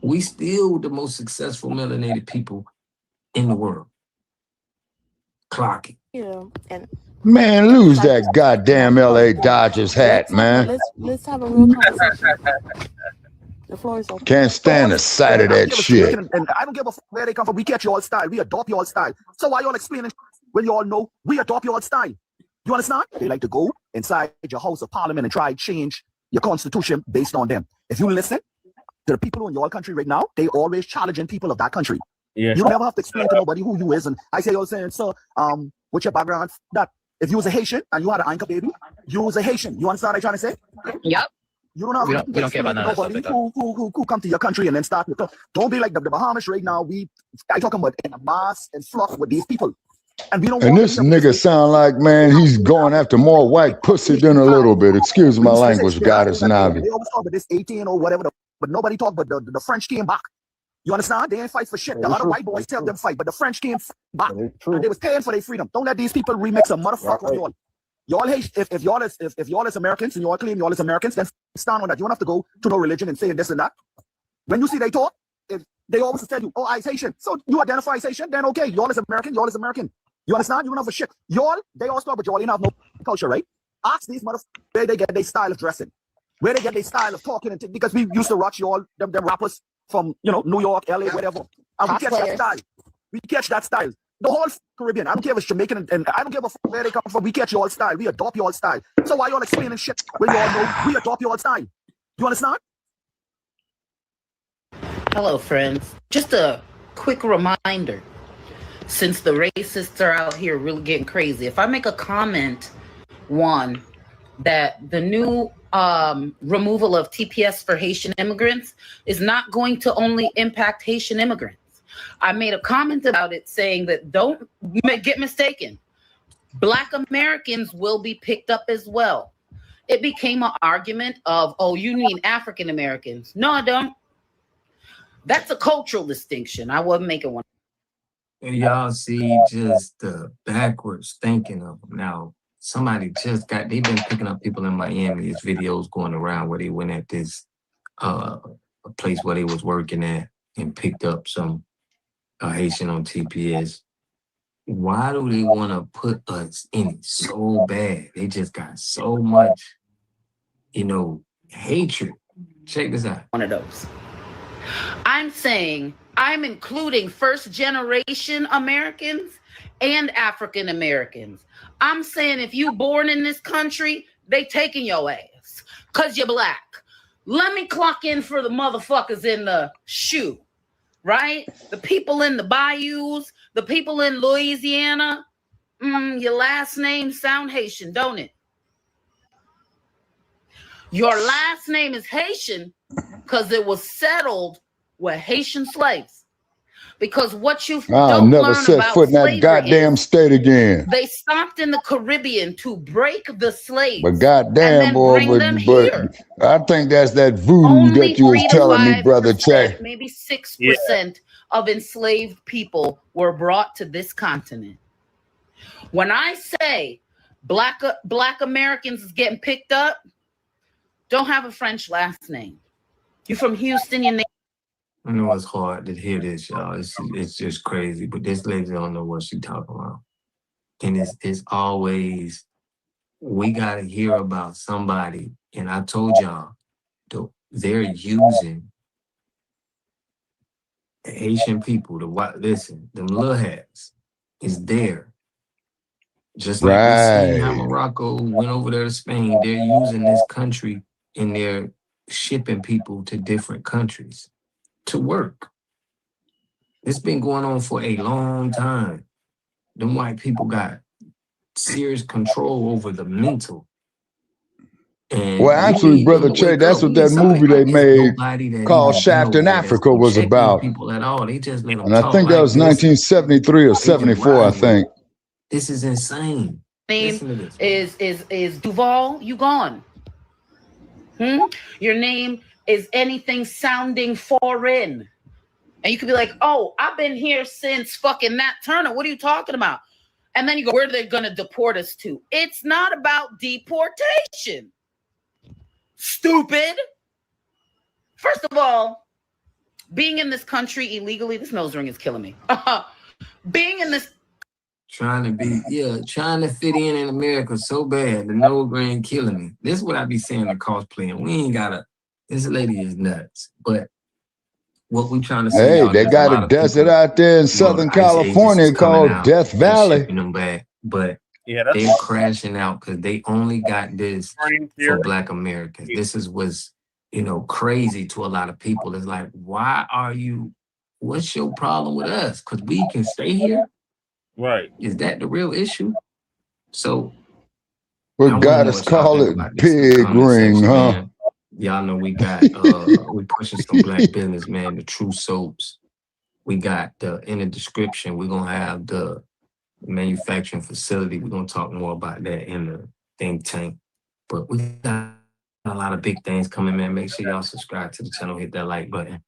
We still the most successful melanated people in the world. Clock it. Yeah, and Man, lose that goddamn LA Dodgers hat, man. let's have a real conversation. The floor is open. Can't stand the sight of that shit. And I don't give a fuck where they come from. We catch your style. We adopt your style. So why y'all explaining when you all know we adopt your style? You understand? They like to go inside your House of Parliament and try to change your constitution based on them. If you listen to the people in your country right now, they always challenging people of that country. Yeah. You never have to explain to nobody who you is. And I say, you're saying, so what's your background? That if you was a Haitian and you had an anchor baby, you was a Haitian. You understand what I'm trying to say? Yep. You don't have we don't care about nobody who come to your country and then start with. Don't be like the Bahamas right now. I talking about in a mass and fluff with these people. And we don't. And this nigga sound like, man, he's going after more white pussy than a little bit. Excuse my language, Goddess Navi. They always talk about this 18 or whatever, but nobody talk about the French came back. You understand? They ain't fight for shit. A lot of white boys tell them fight, but the French came back. And they was paying for their freedom. Don't let these people remix a motherfucker on y'all. Y'all hate if y'all is Americans and y'all claim y'all is Americans, then stand on that. You don't have to go to no religion and say this and that. When you see they talk, if they always tell you, oh, I'm Haitian. So you identify as Haitian, then okay, y'all is American, y'all is American. You understand? You don't have a shit. Y'all, they all start, but y'all ain't have no culture, right? Ask these motherfuckers where they get their style of dressing, where they get their style of talking, and because we used to watch y'all, them rappers from, New York, LA, whatever. And we catch that style. We catch that style. The whole Caribbean, I don't care if it's Jamaican, and I don't give a fuck where they come from. We catch your style. We adopt your style. So why y'all explaining shit when y'all know we adopt your style? You understand? Hello, friends. Just a quick reminder, since the racists are out here really getting crazy, if I make a comment, one, that the new removal of TPS for Haitian immigrants is not going to only impact Haitian immigrants. I made a comment about it saying that don't get mistaken. Black Americans will be picked up as well. It became an argument of, oh, you mean African Americans. No, I don't. That's a cultural distinction. I wasn't making one. And y'all see just the backwards thinking of them. Now, somebody they've been picking up people in Miami. These videos going around where they went at this a place where they was working at and picked up some Haitian on TPS. Why do they want to put us in it so bad? They just got so much, hatred. Check this out. One of those. I'm saying I'm including first generation Americans and African Americans. I'm saying if you born in this country, they taking your ass because you're black. Let me clock in for the motherfuckers in the shoe, right? The people in the bayous, the people in Louisiana. Your last name sound Haitian, don't it? Your last name is Haitian because it was settled with Haitian slaves. Because what you I'll don't never learn set about foot in that slavery goddamn is state again. they stopped in the Caribbean to break the slaves But and goddamn, then boy, bring them but here. I think that's that voodoo Only that you was 3 to telling me, 5%, brother Che. maybe 6% of enslaved people were brought to this continent. When I say black Americans is getting picked up, don't have a French last name. You're from Houston, your name. I know it's hard to hear this, y'all. It's just crazy. But this lady don't know what she talking about. And it's always, we got to hear about somebody. And I told y'all, they're using the Haitian people, listen, them little hats is there. Just like we seen how Morocco went over there to Spain, they're using this country and they're shipping people to different countries to work. It's been going on for a long time. Them white people got serious control over the mental. And Well, actually, brother Che, that's what that movie they made called Shaft in Africa was about. People at all. They just let them And I talk think that like was this. 1973 or 74, I think. This is insane. Name is Duval, you gone. Your name is anything sounding foreign. And you could be like, oh, I've been here since fucking Nat Turner. What are you talking about? And then you go, where are they going to deport us to? It's not about deportation. Stupid. First of all, being in this country illegally, this nose ring is killing me. Being in this trying to fit in America so bad. The nose ring killing me. This is what I be saying to cosplaying. We ain't gotta, this lady is nuts. But what we trying to say, hey, they got a desert out there in Southern California called Death Valley. Them back, but they're crashing out because they only got this for Black Americans. This was crazy to a lot of people. It's like, what's your problem with us? Because we can stay here. Right. Is that the real issue? So well, gotta call it pig ring, huh? Man. Y'all know we got we pushing some black business, man, the True Soaps. We got in the description, we're gonna have the manufacturing facility. We're gonna talk more about that in the think tank. But we got a lot of big things coming, man. Make sure y'all subscribe to the channel, hit that like button,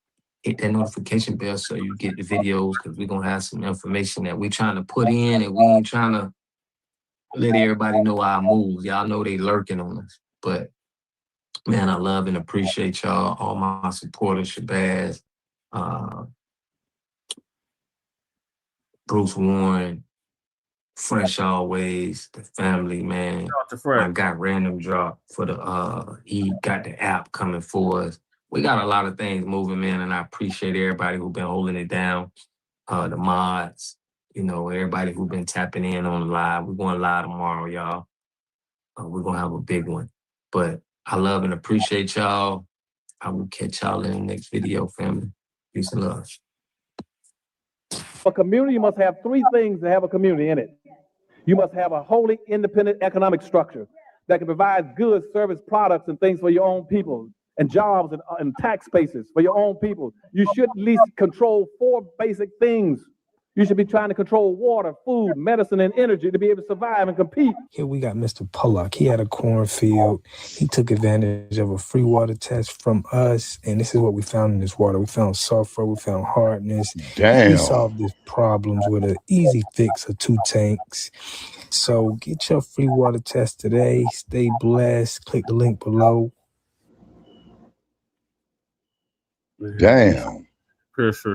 hit that notification bell so you get the videos, because we're gonna have some information that we trying to put in and we ain't trying to let everybody know our moves. Y'all know they lurking on us. But man, I love and appreciate y'all, all my supporters, Shabazz, Bruce Warren, Fresh Always, the family, man. I got Random Drop for he got the app coming for us. We got a lot of things moving, man, and I appreciate everybody who's been holding it down. The mods, everybody who's been tapping in on the live. We're going live tomorrow, y'all. We're going to have a big one. But I love and appreciate y'all. I will catch y'all in the next video, family. Peace and love. A community must have three things to have a community in it. You must have a wholly independent economic structure that can provide goods, service, products, and things for your own people, and jobs and tax bases for your own people. You should at least control 4 basic things. You should be trying to control water, food, medicine, and energy to be able to survive and compete. Here we got Mr. Pollock. He had a cornfield. He took advantage of a free water test from us, and this is what we found in this water. We found sulfur, we found hardness. Damn. We solved these problems with an easy fix of 2 tanks. So get your free water test today. Stay blessed. Click the link below. Damn. Chris.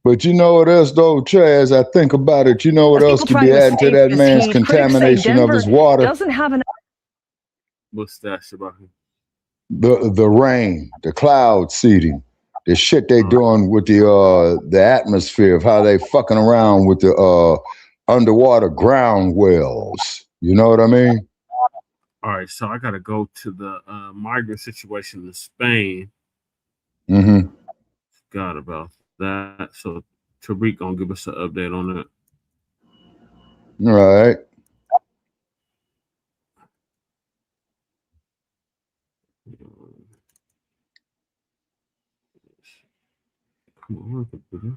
But you know what else, though, Trey, as I think about it, you know what else could be adding to that man's contamination of his water? Doesn't have an What's that about him? The rain, the cloud seeding. the shit they doing with the atmosphere, of how they fucking around with the underwater ground wells. You know what I mean? All right, so I gotta go to the migrant situation in Spain. Mm-hmm. Forgot about that. So Tariq gonna give us an update on that. All right. Come on, computer.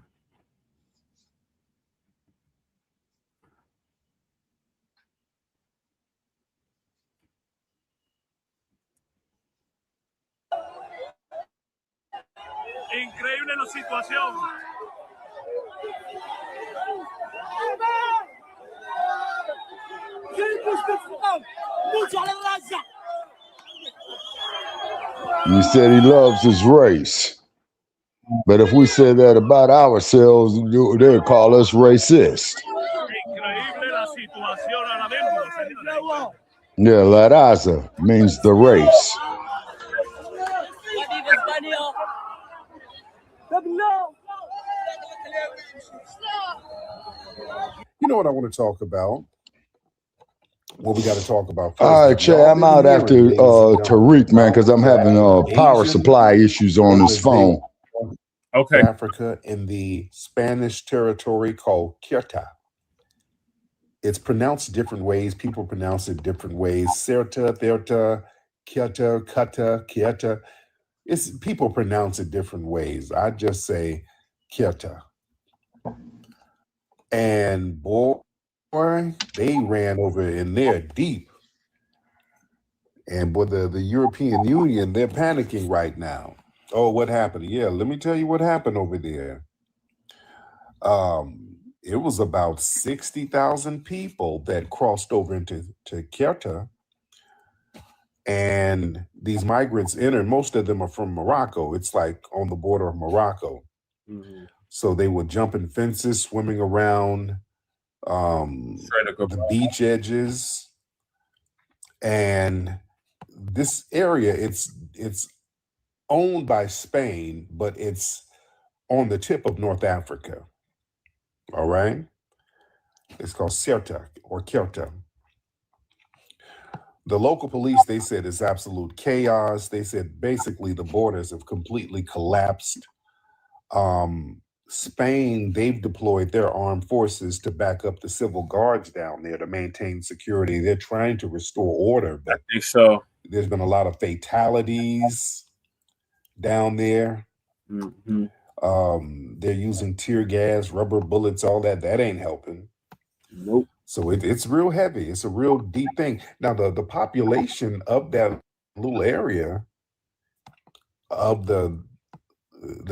Increíble la situación. You said he loves his race. But if we say that about ourselves, they'll call us racist. Yeah, La Raza means the race. You know what I want to talk about? What we got to talk about first. All right, Che, I'm out after Tariq, man, because I'm having power supply issues on this phone. Okay. Africa in the Spanish territory called Ceuta. It's pronounced different ways. People pronounce it different ways. Ceuta, Ceuta, Ceuta, Ceuta, Ceuta. People pronounce it different ways. I just say Ceuta. And boy, they ran over in there deep. And boy, the European Union, they're panicking right now. Oh, what happened? Yeah, let me tell you what happened over there. It was about 60,000 people that crossed over into Ceuta. And these migrants entered. Most of them are from Morocco. It's like on the border of Morocco. Mm-hmm. So they were jumping fences, swimming around the beach edges. And this area, it's owned by Spain, but it's on the tip of North Africa. All right? It's called Ceuta or Ceuta. The local police, they said it's absolute chaos. They said basically the borders have completely collapsed. Spain, they've deployed their armed forces to back up the civil guards down there to maintain security. They're trying to restore order, but I think so. There's been a lot of fatalities down there. Mm-hmm. They're using tear gas, rubber bullets, all that. That ain't helping. Nope. So it's real heavy. It's a real deep thing. Now, the population of that little area of the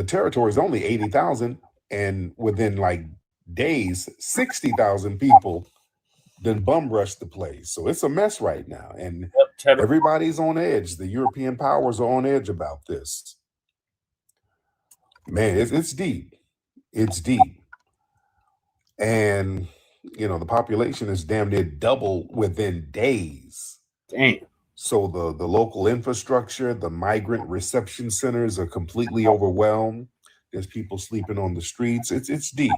territory is only 80,000, and within like days, 60,000 people then bum rushed the place. So it's a mess right now, and everybody's on edge. The European powers are on edge about this. Man, it's deep. It's deep. And, you know, the population is damn near double within days. Damn. So the local infrastructure, the migrant reception centers are completely overwhelmed. There's people sleeping on the streets. It's deep.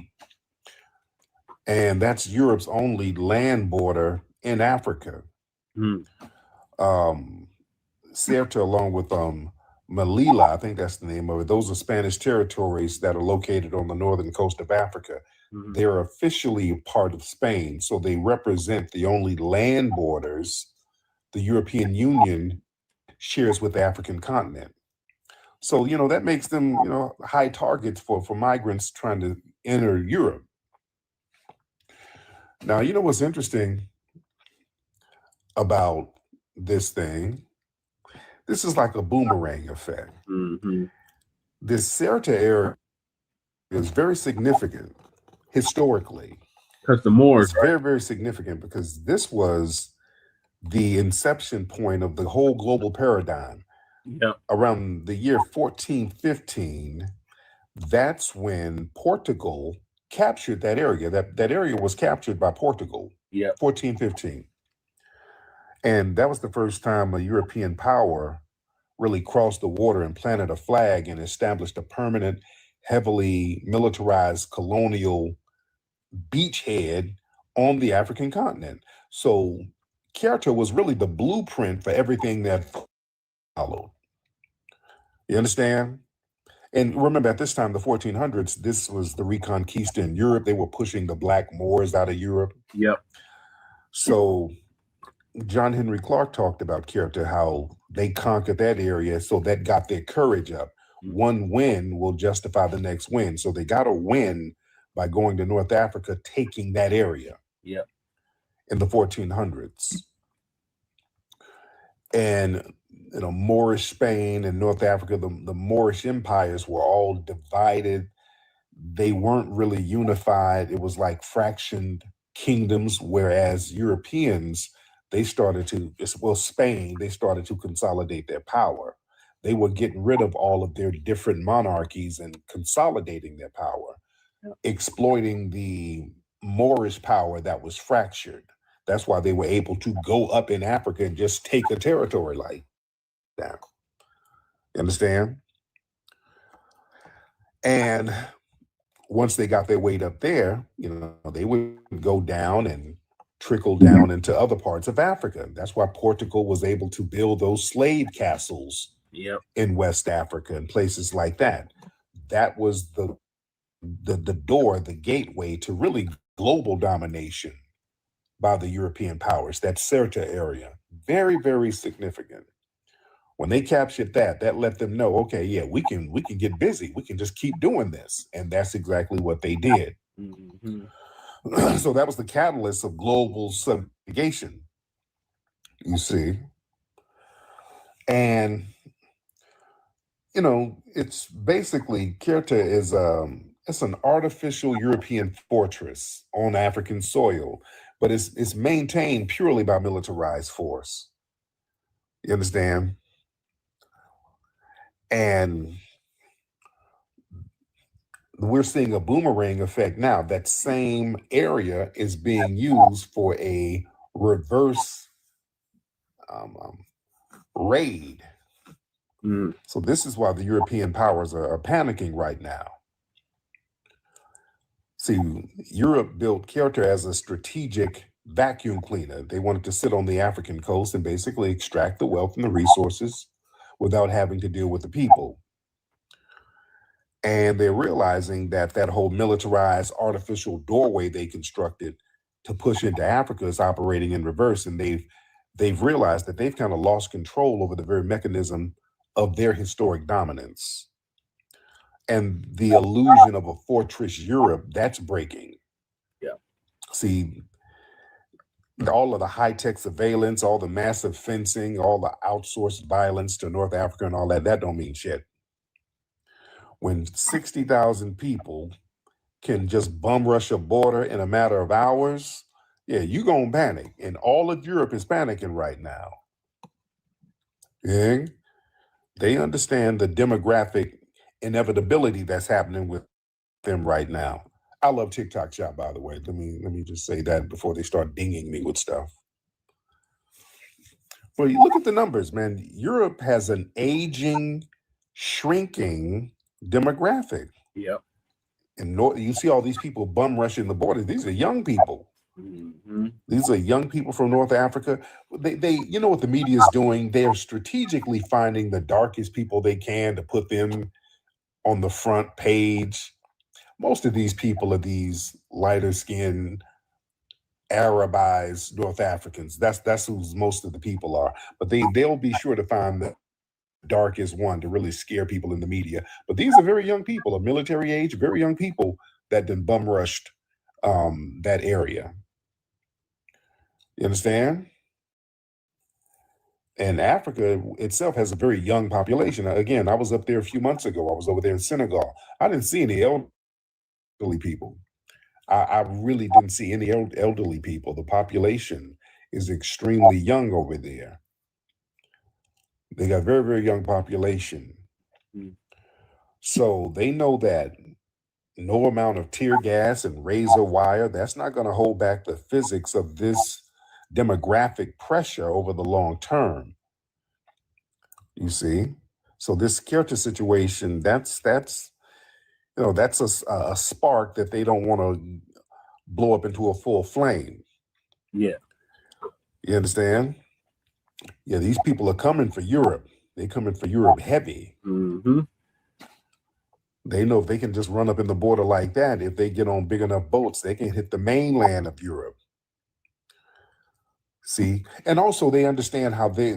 And that's Europe's only land border in Africa. Mm. Ceuta, along with Melilla, I think that's the name of it. Those are Spanish territories that are located on the northern coast of Africa. Mm-hmm. They're officially part of Spain, so they represent the only land borders the European Union shares with the African continent. So, you know, that makes them, you know, high targets for migrants trying to enter Europe. Now, you know what's interesting about this thing? This is like a boomerang effect. Mm-hmm. This Ceuta area is very significant historically. Because the Moors, it's very, very significant because this was the inception point of the whole global paradigm. Yeah. Around the year 1415, that's when Portugal captured that area. That area was captured by Portugal. Yeah. 1415. And that was the first time a European power really crossed the water and planted a flag and established a permanent, heavily militarized colonial beachhead on the African continent. So Kyoto was really the blueprint for everything that followed. You understand? And remember, at this time, the 1400s, this was the Reconquista in Europe. They were pushing the Black Moors out of Europe. Yep. So John Henry Clark talked about Kyoto, how they conquered that area, so that got their courage up. One win will justify the next win. So they got a win by going to North Africa, taking that area. Yep. In the 1400s. And Moorish Spain and North Africa, the Moorish empires were all divided. They weren't really unified. It was like fractioned kingdoms, whereas Europeans, they started to, Spain, they started to consolidate their power. They were getting rid of all of their different monarchies and consolidating their power, exploiting the Moorish power that was fractured. That's why they were able to go up in Africa and just take a territory like that. You understand? And once they got their weight up there, they would go down and trickle down into other parts of Africa. That's why Portugal was able to build those slave castles in West Africa and places like that. That was the door, the gateway to really global domination by the European powers, that Ceuta area. Very, very significant. When they captured that let them know, okay, yeah, we can get busy. We can just keep doing this. And that's exactly what they did. Mm-hmm. So that was the catalyst of global subjugation, you see. And, it's basically, Kyoto is it's an artificial European fortress on African soil, but it's maintained purely by militarized force. You understand? And we're seeing a boomerang effect now. That same area is being used for a reverse raid. So this is why the European powers are panicking right now. See, Europe built Kyoto as a strategic vacuum cleaner. They wanted to sit on the African coast and basically extract the wealth and the resources without having to deal with the people. And they're realizing that whole militarized artificial doorway they constructed to push into Africa is operating in reverse. And they've realized that they've kind of lost control over the very mechanism of their historic dominance. And the illusion of a fortress Europe, that's breaking. Yeah. See, all of the high-tech surveillance, all the massive fencing, all the outsourced violence to North Africa and all that don't mean shit. When 60,000 people can just bum rush a border in a matter of hours, yeah, you gonna panic. And all of Europe is panicking right now. Yeah? They understand the demographic inevitability that's happening with them right now. I love TikTok Shop, by the way. Let me just say that before they start dinging me with stuff. Well, you look at the numbers, man. Europe has an aging, shrinking demographic. Yep. And you see all these people bum rushing the border. These are young people. Mm-hmm. These are young people from North Africa. They you know what the media is doing? They're strategically finding the darkest people they can to put them on the front page. Most of these people are these lighter skinned, Arabized North Africans. That's who most of the people are. But they'll be sure to find the darkest one to really scare people in the media. But these are very young people, of military age, very young people that then bum rushed that area. You understand? And Africa itself has a very young population. Again, I was up there a few months ago. I was over there in Senegal. I didn't see any elderly people. I really didn't see any elderly people. The population is extremely young over there. They got very, very young population. So they know that no amount of tear gas and razor wire, that's not going to hold back the physics of this demographic pressure over the long term. You see? So this Kirta situation, that's a spark that they don't want to blow up into a full flame. Yeah. You understand? Yeah, these people are coming for Europe. They're coming for Europe heavy. Mm-hmm. They know if they can just run up in the border like that, if they get on big enough boats, they can hit the mainland of Europe. See, and also they understand how they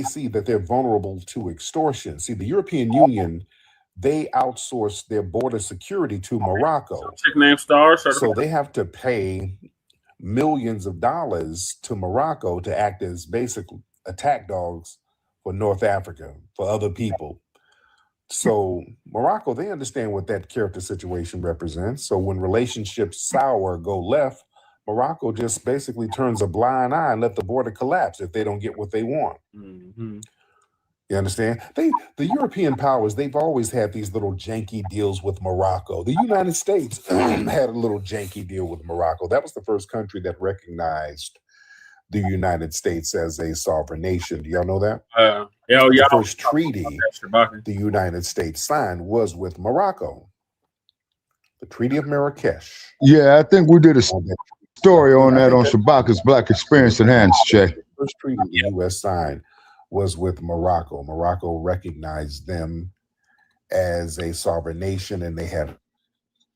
see that they're vulnerable to extortion. See, the European Union, they outsource their border security to Morocco. Chick name Stars. So they have to pay millions of dollars to Morocco to act as basic attack dogs for North Africa, for other people. So Morocco, they understand what that character situation represents. So when relationships sour, go left, Morocco just basically turns a blind eye and let the border collapse if they don't get what they want. Mm-hmm. You understand? The European powers, they've always had these little janky deals with Morocco. The United States had a little janky deal with Morocco. That was the first country that recognized the United States as a sovereign nation. Do y'all know that? The first treaty the United States signed was with Morocco. The Treaty of Marrakesh. Yeah, I think we did a story on that on Shabaka's Black Experience Enhanced, Jay. The first treaty the U.S. signed was with Morocco. Morocco recognized them as a sovereign nation, and they had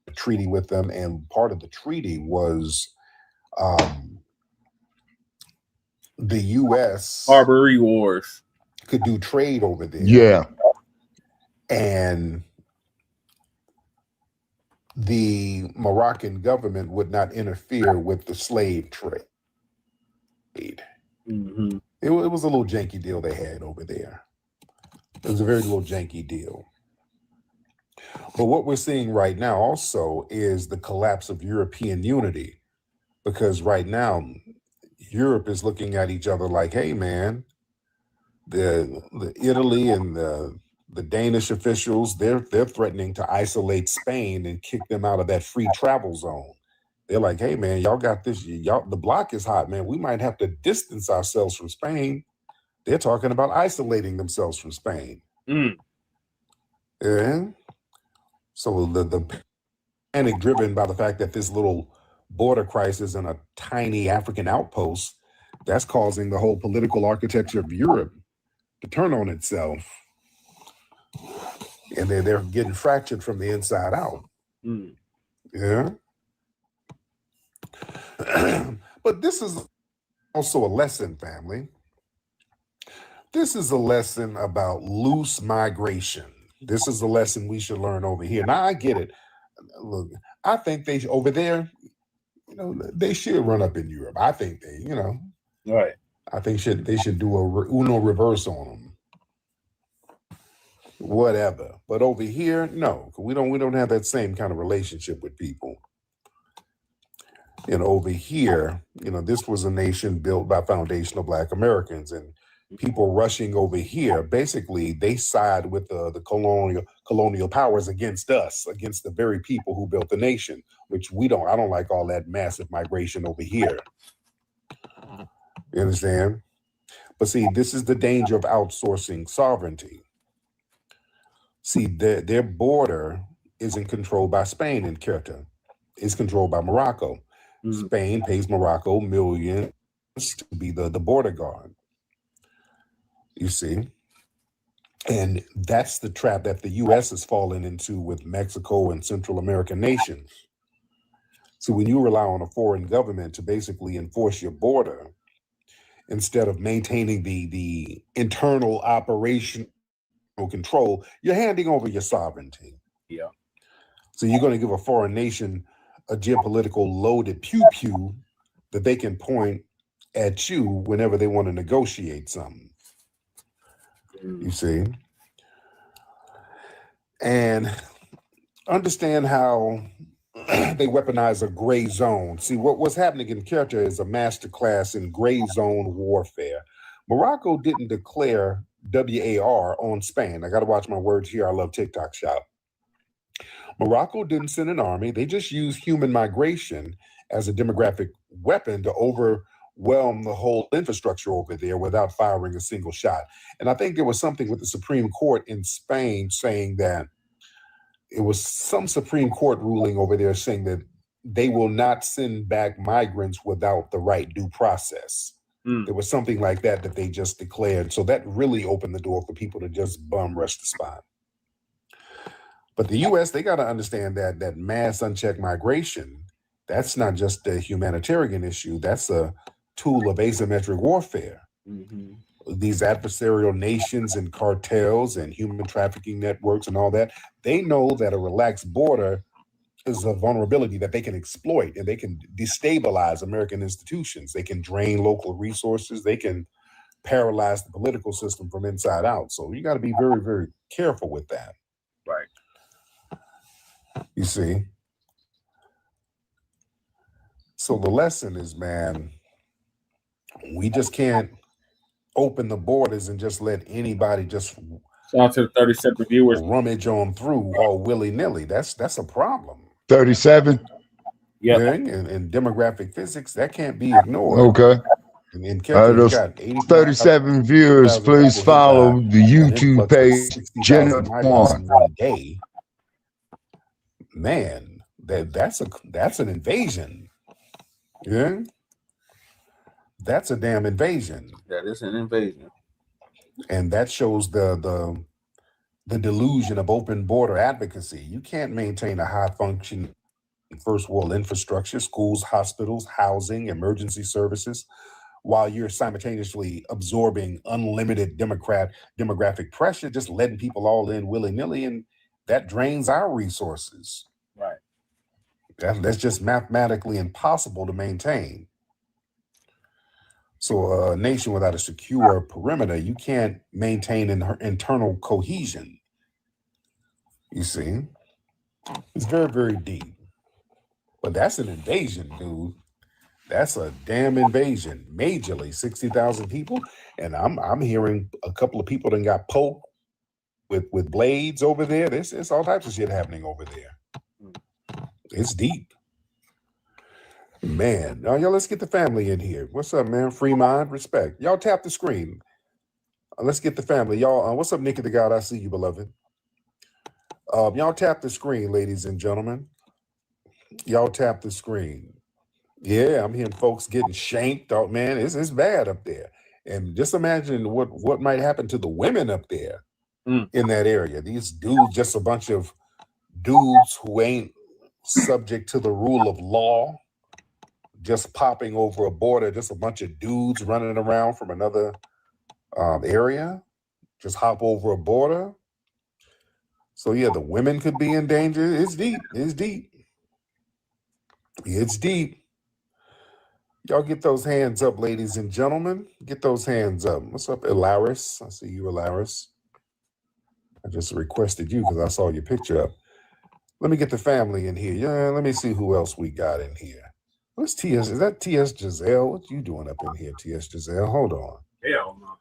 a treaty with them. And part of the treaty was the U.S. Barbary Wars could do trade over there. Yeah. And the Moroccan government would not interfere with the slave trade. Mm-hmm. It was a little janky deal they had over there. It was a very little janky deal. But what we're seeing right now also is the collapse of European unity, because right now Europe is looking at each other like, hey man, the Italy and the Danish officials, they're threatening to isolate Spain and kick them out of that free travel zone. They're like, hey man, y'all got this, the block is hot, man. We might have to distance ourselves from Spain. They're talking about isolating themselves from Spain. Mm. Yeah. So the panic driven by the fact that this little border crisis in a tiny African outpost, that's causing the whole political architecture of Europe to turn on itself. And they're getting fractured from the inside out. Mm. Yeah. But this is also a lesson, family. This is a lesson about loose migration. This is a lesson we should learn over here. Now, I get it. Look, I think they over there, they should run up in Europe. I think they, right. I think they should do a Uno reverse on them. Whatever. But over here, no, we don't have that same kind of relationship with people. And over here, this was a nation built by foundational Black Americans, and people rushing over here, basically they side with the colonial powers against us, against the very people who built the nation, which I don't like all that massive migration over here. You understand? But see, this is the danger of outsourcing sovereignty. See, their border isn't controlled by Spain and Ceuta. It's controlled by Morocco. Mm. Spain pays Morocco millions to be the border guard. You see? And that's the trap that the U.S. has fallen into with Mexico and Central American nations. So when you rely on a foreign government to basically enforce your border, instead of maintaining the internal operational control, you're handing over your sovereignty. Yeah. So you're going to give a foreign nation a geopolitical loaded pew-pew that they can point at you whenever they want to negotiate something. You see? And understand how they weaponize a gray zone. See, what's happening in Ceuta is a masterclass in gray zone warfare. Morocco didn't declare WAR on Spain. I got to watch my words here. I love TikTok shop. Morocco didn't send an army. They just used human migration as a demographic weapon to whelm the whole infrastructure over there without firing a single shot. And I think there was something with the Supreme Court in Spain saying that it was some Supreme Court ruling over there saying that they will not send back migrants without the right due process. There was something like that they just declared. So that really opened the door for people to just bum rush the spot. But the U.S., they got to understand that mass unchecked migration, that's not just a humanitarian issue. That's a tool of asymmetric warfare. These adversarial nations and cartels and human trafficking networks and all that, they know that a relaxed border is a vulnerability that they can exploit, and they can destabilize American institutions. They can drain local resources. They can paralyze the political system from inside out. So you got to be very, very careful with that. Right. You see? So the lesson is, man, we just can't open the borders and just let anybody just shout out to the 37 viewers rummage on through all willy-nilly. That's a problem. 37. Yeah, and demographic physics, that can't be ignored. Okay. And in Kenya, Those 37 viewers, please follow the YouTube page. Jenna in one day. Man, that's an invasion. Yeah, that's a damn invasion. That is an invasion, and that shows the delusion of open border advocacy. You can't maintain a high function first world infrastructure, schools, hospitals, housing, emergency services, while you're simultaneously absorbing unlimited demographic pressure, just letting people all in willy-nilly, and that drains our resources. Right. That's just mathematically impossible to maintain. So a nation without a secure perimeter, you can't maintain internal cohesion. You see? It's very, very deep. But that's an invasion, dude. That's a damn invasion. Majorly, 60,000 people. And I'm hearing a couple of people that got poked with blades over there. There's all types of shit happening over there. It's deep. Man, now y'all, let's get the family in here. What's up, man? Free mind, respect. Y'all tap the screen. Let's get the family. Y'all, what's up, Nikki the God? I see you, beloved. Y'all tap the screen, ladies and gentlemen. Y'all tap the screen. Yeah, I'm hearing folks getting shanked. Oh, man, it's bad up there. And just imagine what might happen to the women up there in that area. These dudes, just a bunch of dudes who ain't subject to the rule of law, just popping over a border, just a bunch of dudes running around from another area, just hop over a border. So yeah, the women could be in danger. It's deep. It's deep. It's deep. Y'all get those hands up, ladies and gentlemen. Get those hands up. What's up, Ilaris? I see you, Ilaris. I just requested you because I saw your picture up. Let me get the family in here. Yeah, let me see who else we got in here. What's TS? Is that TS Giselle? What you doing up in here, TS Giselle? Hold on. Hell no.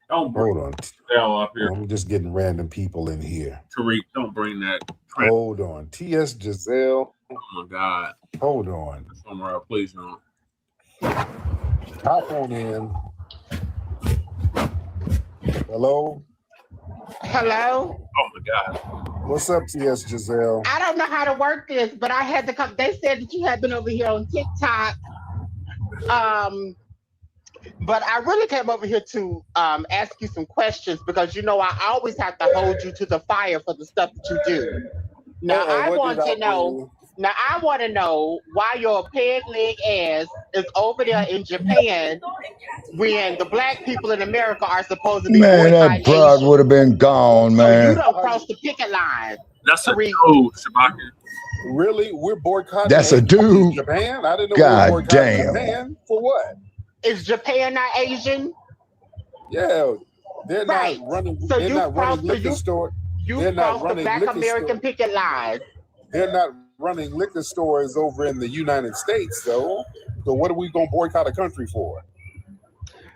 Don't bring Hold on. Giselle up here. I'm just getting random people in here. Tariq, don't bring that. Hold on. TS Giselle. Oh my God. Hold on. Somewhere else, please don't. Hop on in. Hello? Hello? Oh my God. What's up, TS Giselle? I don't know how to work this, but I had to come. They said that you had been over here on TikTok. But I really came over here to ask you some questions because, you know, I always have to hold you to the fire for the stuff that you do. Now, I want to know. Now, I want to know why your peg leg ass is over there in Japan when the black people in America are supposed to be Man, that broad would have been gone, So you man. don't cross the picket line. That's a dude, Shabaka. Really? We're boycotting That's a dude. Japan? I didn't know God we were boycotting damn. Japan. For what? Is Japan not Asian? Yeah, they're Right. not running. So They're you not running crossed the- liquor store. You They're not crossed the running black liquor American store. picket line. They're not running liquor stores over in the United States, though. So what are we gonna boycott a country for?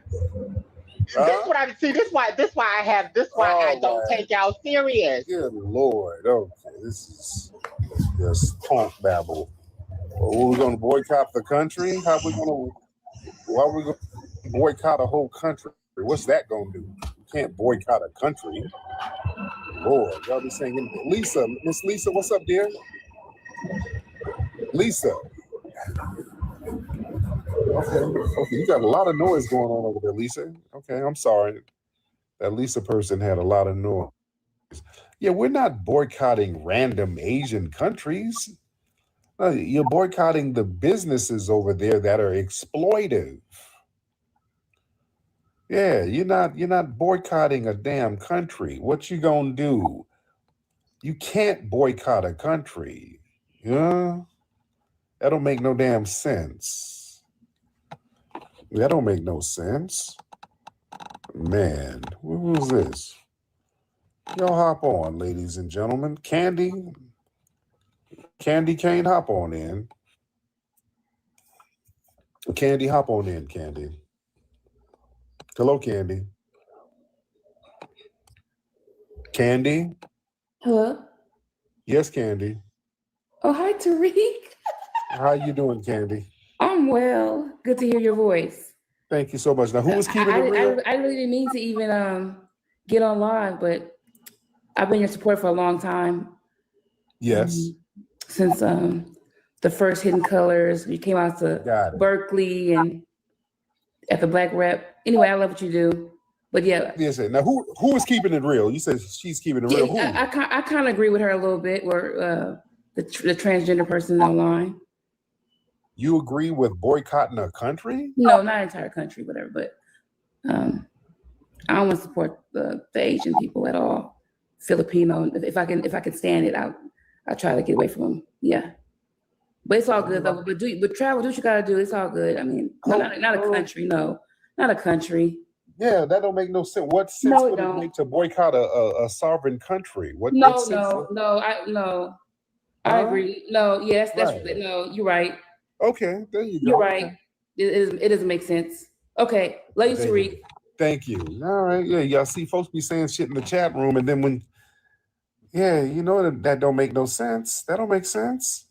This what I see. This why I don't take y'all serious. Good Lord. Okay, this is just punk babble. Well, we're gonna boycott the country. How we gonna? Why are we going to boycott a whole country? What's that going to do? You can't boycott a country. Lord, y'all be saying, Lisa, Miss Lisa, what's up, dear? Lisa. Okay, you got a lot of noise going on over there, Lisa. Okay, I'm sorry. That Lisa person had a lot of noise. Yeah, we're not boycotting random Asian countries. No, you're boycotting the businesses over there that are exploitive. Yeah, you're not boycotting a damn country. What you gonna do? You can't boycott a country. Yeah, that don't make no damn sense. That don't make no sense. Man, what was this? Y'all hop on, ladies and gentlemen. Candy Cane, hop on in. Candy, hop on in, Candy. Hello, Candy. Candy? Hello? Yes, Candy. Oh, hi, Tariq. How you doing, Candy? I'm well. Good to hear your voice. Thank you so much. Now, who was keeping it real? I really didn't mean to even get on live, but I've been your support for a long time. Yes. Since the first Hidden Colors, you came out to Berkeley and at the Black Rep. Anyway, I love what you do. But yeah. Yes. Now, who was keeping it real? You said she's keeping it real. Who? I kind of agree with her a little bit. Where the transgender person online. You agree with boycotting a country? No, not an entire country, whatever. But I don't want to support the Asian people at all. Filipino. If I can stand it, I'll try to get away from them. Yeah. But it's all good though. But travel, do what you gotta do. It's all good. I mean, not a country. No, not a country. Yeah, that don't make no sense. What sense would it make to boycott a sovereign country? I agree. No, yes, that's right. No, you're right. Okay, there you go. You're right. It doesn't make sense. Okay, love you, Tariq. Thank you. All right, yeah, y'all see folks be saying shit in the chat room, and then when, yeah, you know that don't make no sense. That don't make sense.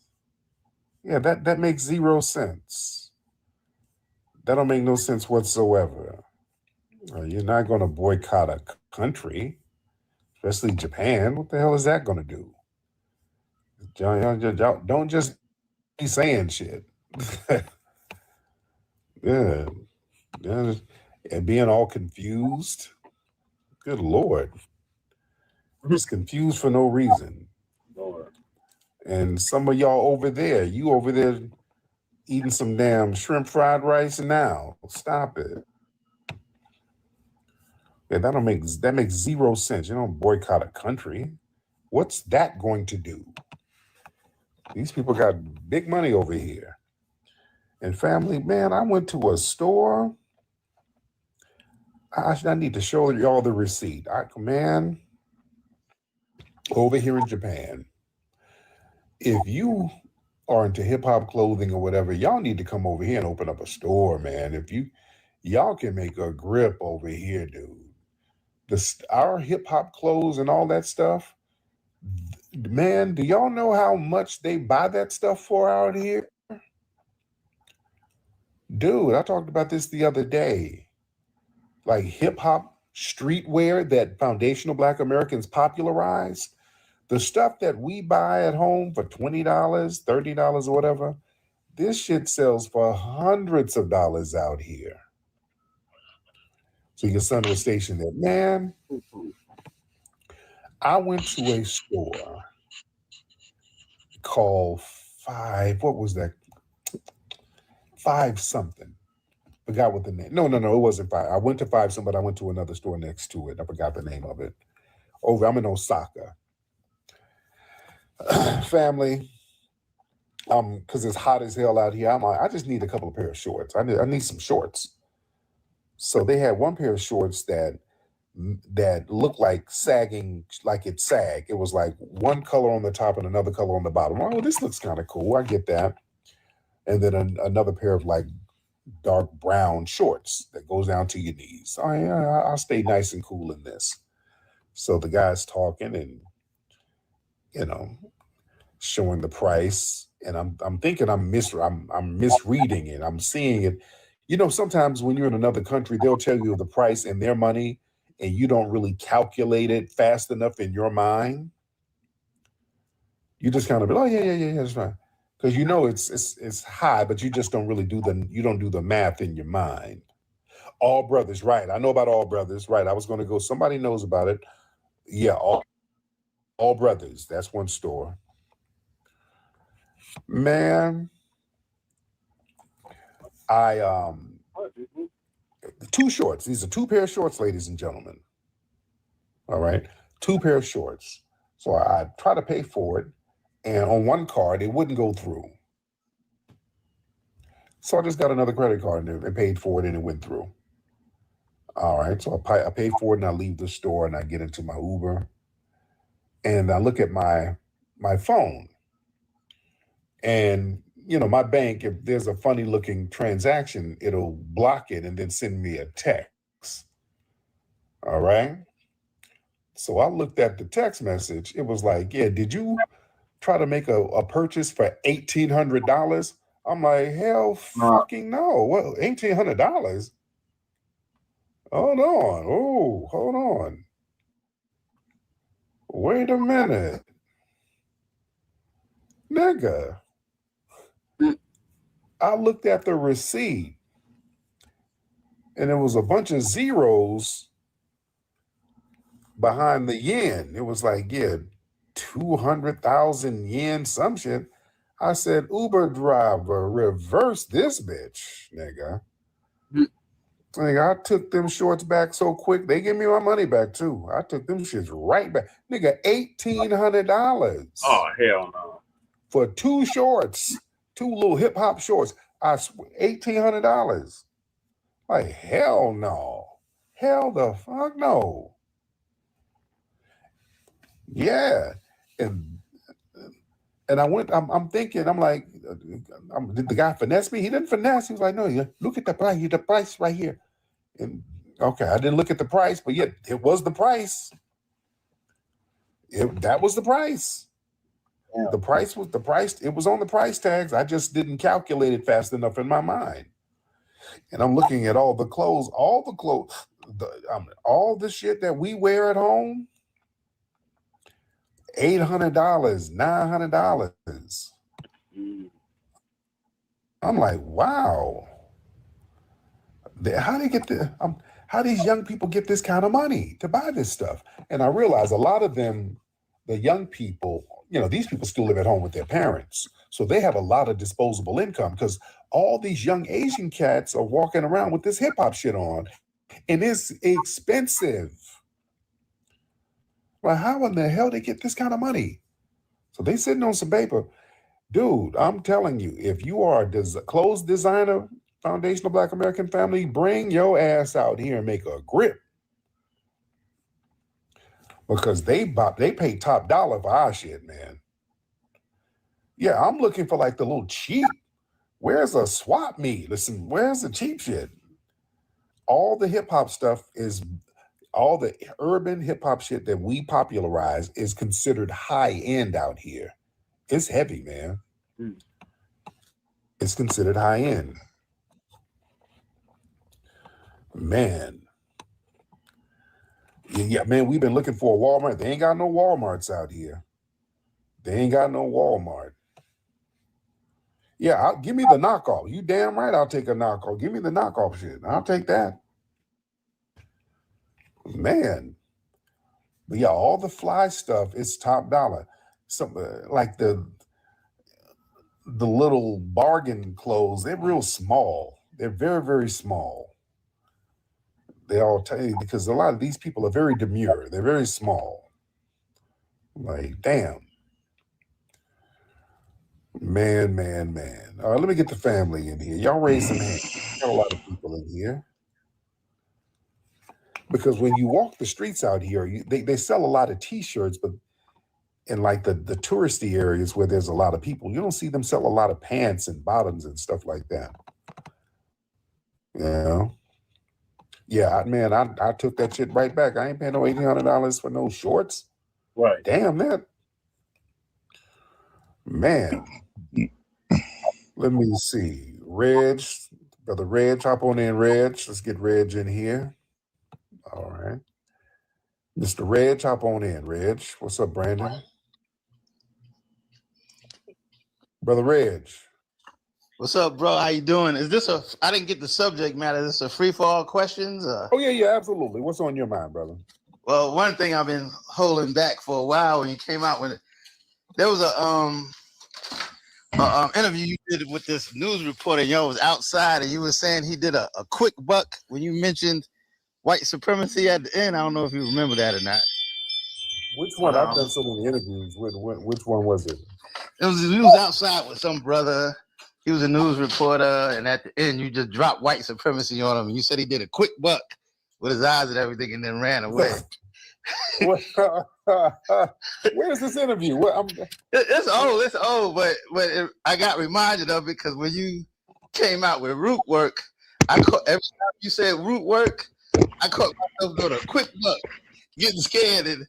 Yeah, that makes zero sense. That don't make no sense whatsoever. You're not going to boycott a country, especially Japan. What the hell is that going to do? Don't just be saying shit. Yeah. And being all confused. Good Lord. Just confused for no reason. Lord. And some of y'all over there, you over there eating some damn shrimp fried rice now. Stop it. Yeah, that makes zero sense. You don't boycott a country. What's that going to do? These people got big money over here. And family, man, I went to a store. I need to show y'all the receipt. Man, over here in Japan, if you are into hip hop clothing or whatever, y'all need to come over here and open up a store, man. Y'all can make a grip over here, dude. Our hip hop clothes and all that stuff, man, do y'all know how much they buy that stuff for out here? Dude, I talked about this the other day. Like hip hop streetwear that foundational Black Americans popularized, the stuff that we buy at home for $20, $30 or whatever, this shit sells for hundreds of dollars out here. So your son was stationed there. Man, I went to a store called what was that? 5 something. Forgot what the name. No, it wasn't 5. I went to 5 something, but I went to another store next to it. I forgot the name of it. I'm in Osaka. Family, because it's hot as hell out here. I just need a couple of pair of shorts. I need some shorts. So they had one pair of shorts that looked like sagging, like it sagged. It was like one color on the top and another color on the bottom. Oh, this looks kind of cool. I get that. And then another pair of like dark brown shorts that goes down to your knees. Oh yeah, I'll stay nice and cool in this. So the guy's talking and, showing the price, and I'm thinking I'm misreading it. I'm seeing it. You know, sometimes when you're in another country, they'll tell you the price in their money, and you don't really calculate it fast enough in your mind. You just kind of be, oh yeah, that's right, because you know it's high, but you just don't really do the math in your mind. All Brothers, right? I know about All Brothers, right? I was going to go. Somebody knows about it. Yeah, All Brothers. That's one store. Man, I 2 shorts. These are 2 pair of shorts, ladies and gentlemen. All right, 2 pair of shorts. So I try to pay for it, and on one card it wouldn't go through. So I just got another credit card and paid for it, and it went through. All right, so I pay for it, and I leave the store, and I get into my Uber, and I look at my phone, and you know, my bank, if there's a funny looking transaction, it'll block it and then send me a text. All right. So I looked at the text message. It was like, yeah, did you try to make a purchase for $1,800? I'm like, hell fucking no. What, $1,800? Hold on. Oh, hold on. Wait a minute. Nigga. I looked at the receipt, and there was a bunch of zeros behind the yen. It was like, yeah, 200,000 yen, some shit. I said, Uber driver, reverse this bitch, nigga. Nigga, I took them shorts back so quick. They gave me my money back too. I took them shits right back. Nigga, $1,800. Oh, hell no. For 2 shorts, 2 little hip hop shorts. I swear, $1,800. Like, hell no. Hell the fuck no. Yeah. And I went, I'm thinking, I'm like, did the guy finesse me? He didn't finesse. He was like, no, look at the price right here. And okay, I didn't look at the price, but yeah, it was the price. That was the price. Yeah. The price was the price. It was on the price tags. I just didn't calculate it fast enough in my mind. And I'm looking at all the clothes, all the shit that we wear at home. $800, $900. I'm like, wow. How these young people get this kind of money to buy this stuff? And I realize a lot of them, the young people, you know, these people still live at home with their parents. So they have a lot of disposable income because all these young Asian cats are walking around with this hip hop shit on. And it's expensive. Well, how in the hell they get this kind of money? So they sitting on some paper. Dude, I'm telling you, if you are a clothes designer, foundational Black American family, bring your ass out here and make a grip. Because they pay top dollar for our shit, man. Yeah, I'm looking for like the little cheap. Where's a swap meet? Listen, where's the cheap shit? All the hip hop stuff is, all the urban hip hop shit that we popularize is considered high end out here. It's heavy, man. It's considered high end. Man. Yeah, man, we've been looking for a Walmart. They ain't got no Walmarts out here. They ain't got no Walmart. Yeah, give me the knockoff. You damn right I'll take a knockoff. Give me the knockoff shit. I'll take that. Man. But yeah, all the fly stuff is top dollar. Some like the little bargain clothes, they're real small. They're very, very small. They all tell you, because a lot of these people are very demure. They're very small. Like, damn. Man. All right, let me get the family in here. Y'all raise some hands. Got a lot of people in here. Because when you walk the streets out here, they sell a lot of T-shirts, but in like the touristy areas where there's a lot of people, you don't see them sell a lot of pants and bottoms and stuff like that. You know? Yeah, man, I took that shit right back. I ain't paying no $1,800 for no shorts. Right. Damn that. Man. Let me see. Reg, Brother Reg, hop on in, Reg. Let's get Reg in here. All right. Mr. Reg, hop on in, Reg. What's up, Brandon? Brother Reg. What's up, bro? How you doing? Is this I didn't get the subject matter. Is this a free-for-all questions? Oh, yeah, absolutely. What's on your mind, brother? Well, one thing I've been holding back for a while when you came out with it, there was a interview you did with this news reporter. Y'all was outside, and you were saying he did a quick buck when you mentioned white supremacy at the end. I don't know if you remember that or not. Which one? I've done so many interviews. Which one was it? He was outside with some brother. He was a news reporter, and at the end, you just dropped white supremacy on him. And you said he did a quick buck with his eyes and everything, and then ran away. Where's this interview? It's old, but I got reminded of it because when you came out with root work, every time you said root work, I caught myself doing a quick buck, getting scared, and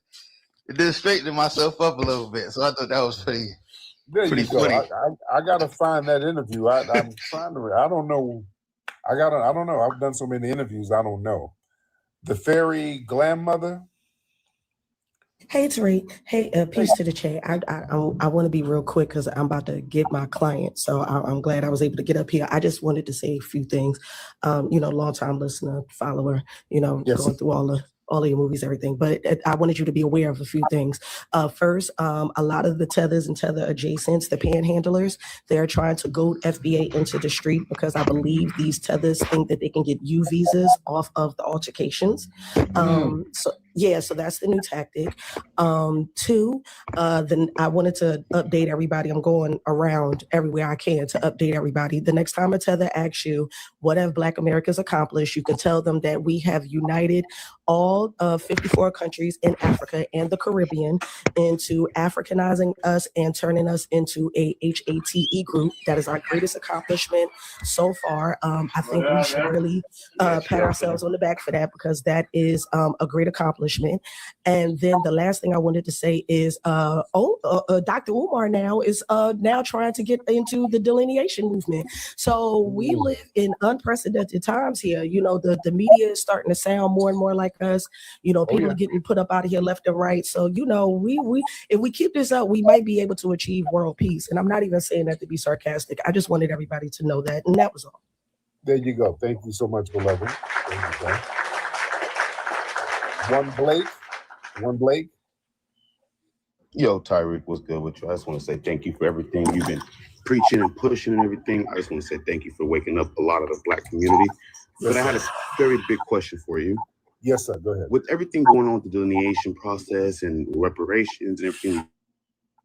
then straightening myself up a little bit. So I thought that was pretty funny. I gotta find that interview. I'm trying to. I don't know. I don't know. I've done so many interviews. I don't know. The fairy glam mother. Hey Tariq, hey, peace to the chat. I want to be real quick because I'm about to get my client, so I'm glad I was able to get up here. I just wanted to say a few things. Long time listener, follower. Yes. Going through all of your movies, everything. But I wanted you to be aware of a few things. First, a lot of the tethers and tether adjacents, the panhandlers, they're trying to goad FBA into the street because I believe these tethers think that they can get U visas off of the altercations. So that's the new tactic. Two, then I wanted to update everybody. I'm going around everywhere I can to update everybody. The next time a tether asks you, what have Black Americans accomplished? You can tell them that we have united all 54 countries in Africa and the Caribbean into Africanizing us and turning us into a HATE group. That is our greatest accomplishment so far. I think we should really pat ourselves on the back for that because that is a great accomplishment. And then the last thing I wanted to say is, Dr. Umar now is now trying to get into the delineation movement. So we live in unprecedented times here. The media is starting to sound more and more like us. People are getting put up out of here left and right. So, we if we keep this up, we might be able to achieve world peace. And I'm not even saying that to be sarcastic. I just wanted everybody to know that. And that was all. There you go. Thank you so much, beloved. There you go. One Blake. Yo, Tyreek, what's good with you? I just want to say thank you for everything you've been preaching and pushing and everything. I just want to say thank you for waking up a lot of the Black community. But I had a very big question for you. Yes, sir. Go ahead. With everything going on with the delineation process and reparations and everything you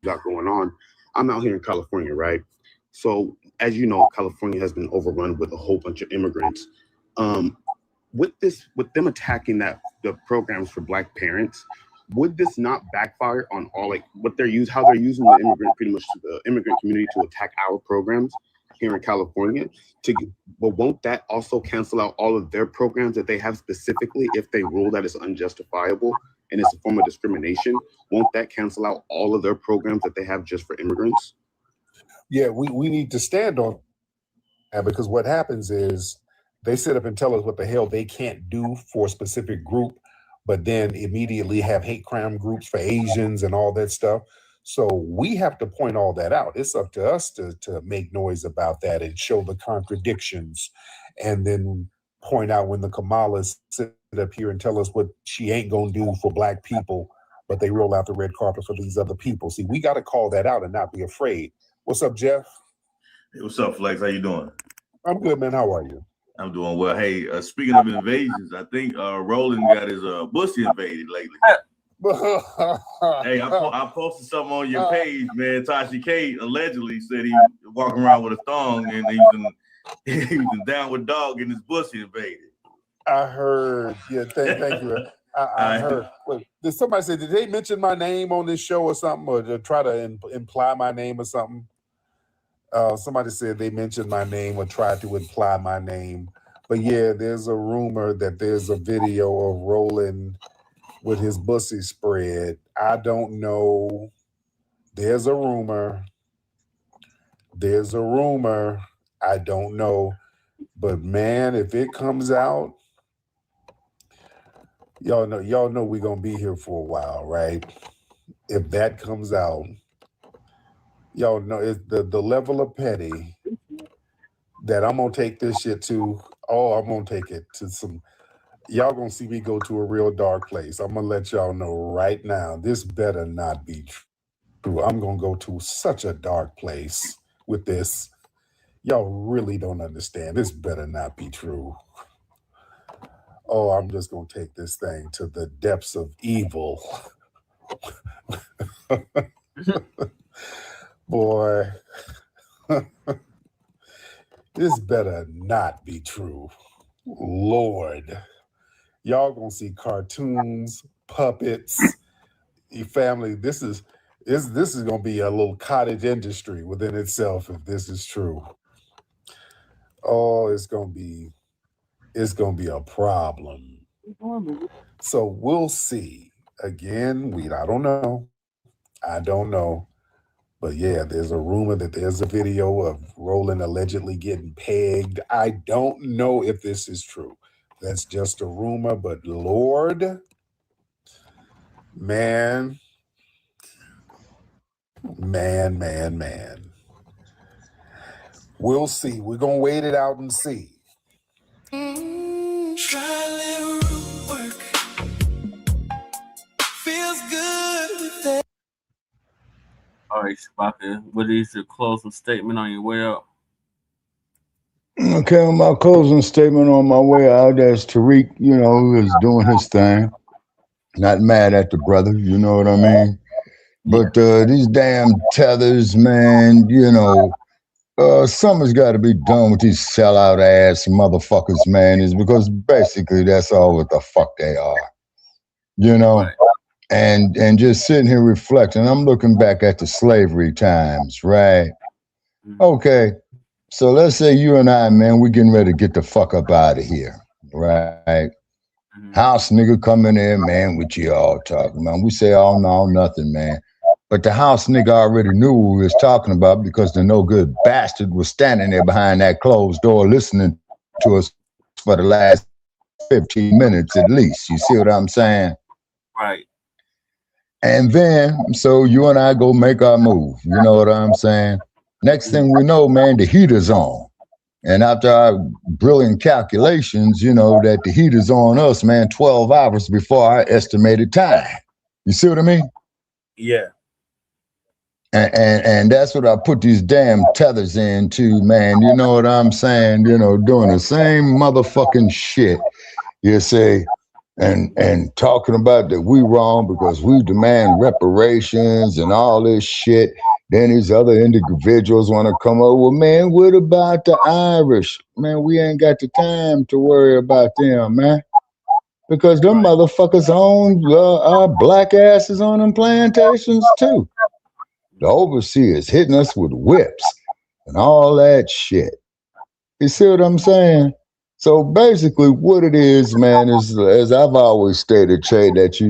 got going on, I'm out here in California, right? So, as you know, California has been overrun with a whole bunch of immigrants. With them attacking the programs for Black parents, would this not backfire on all how they're using the immigrant community to attack our programs here in California? But won't that also cancel out all of their programs that they have specifically if they rule that it's unjustifiable and it's a form of discrimination? Won't that cancel out all of their programs that they have just for immigrants? Yeah, we need to stand on that because what happens is they sit up and tell us what the hell they can't do for a specific group, but then immediately have hate crime groups for Asians and all that stuff. So we have to point all that out. It's up to us to make noise about that and show the contradictions and then point out when the Kamalas sit up here and tell us what she ain't gonna do for Black people, but they roll out the red carpet for these other people. See, we got to call that out and not be afraid. What's up, Jeff? Hey, what's up, Flex? How you doing? I'm good, man. How are you? I'm doing well. Hey, speaking of invasions, I think Roland got his pussy invaded lately. Hey, I posted something on your page, man. Tashi K allegedly said he was walking around with a thong and he was down with dog and his pussy invaded. I heard. Yeah, thank you. I heard. Wait, did somebody say, did they mention my name on this show or something, or to try to imply my name or something? Somebody said they mentioned my name or tried to imply my name. But yeah, there's a rumor that there's a video of Roland with his bussy spread. I don't know. There's a rumor. I don't know. But man, if it comes out, y'all know we're gonna be here for a while, right? If that comes out, y'all know it's the level of petty that I'm gonna take this shit to. Oh, I'm gonna take it to some. Y'all gonna see me go to a real dark place. I'm gonna let y'all know right now. This better not be true. I'm gonna go to such a dark place with this. Y'all really don't understand. This better not be true. Oh, I'm just gonna take this thing to the depths of evil. Boy, this better not be true. Lord, y'all gonna see cartoons, puppets, your family. This is gonna be a little cottage industry within itself if this is true. Oh, it's gonna be a problem. So we'll see. Again, I don't know. But yeah, there's a rumor that there's a video of Roland allegedly getting pegged. I don't know if this is true. That's just a rumor, but Lord, man. We'll see. We're going to wait it out and see. Try a little root work. Feels good with that. All right, Shabaka, what is your closing statement on your way out? Okay, my closing statement on my way out, as Tariq, is doing his thing. Not mad at the brother, you know what I mean? But these damn tethers, man, something's got to be done with these sellout ass motherfuckers, man, is because basically that's all what the fuck they are, Right. and just sitting here reflecting. I'm looking back at the slavery times, right? Okay, so let's say you and I, man, we getting ready to get the fuck up out of here, right? House nigga coming in, man, with you all talking, man. We say, oh, no, nothing, man. But the house nigga already knew what we was talking about because the no good bastard was standing there behind that closed door listening to us for the last 15 minutes at least. You see what I'm saying? Right. And then, so you and I go make our move. You know what I'm saying? Next thing we know, man, the heater's on. And after our brilliant calculations, that the heater's on us, man, 12 hours before our estimated time. You see what I mean? Yeah. And that's what I put these damn tethers into, man. You know what I'm saying? Doing the same motherfucking shit. You see, and talking about that we wrong because we demand reparations and all this shit. Then these other individuals want to come over. Well, man, what about the Irish? Man, we ain't got the time to worry about them, man. Because them motherfuckers own our black asses on them plantations too. The overseers hitting us with whips and all that shit. You see what I'm saying? So basically what it is, man, is, as I've always stated, Che, that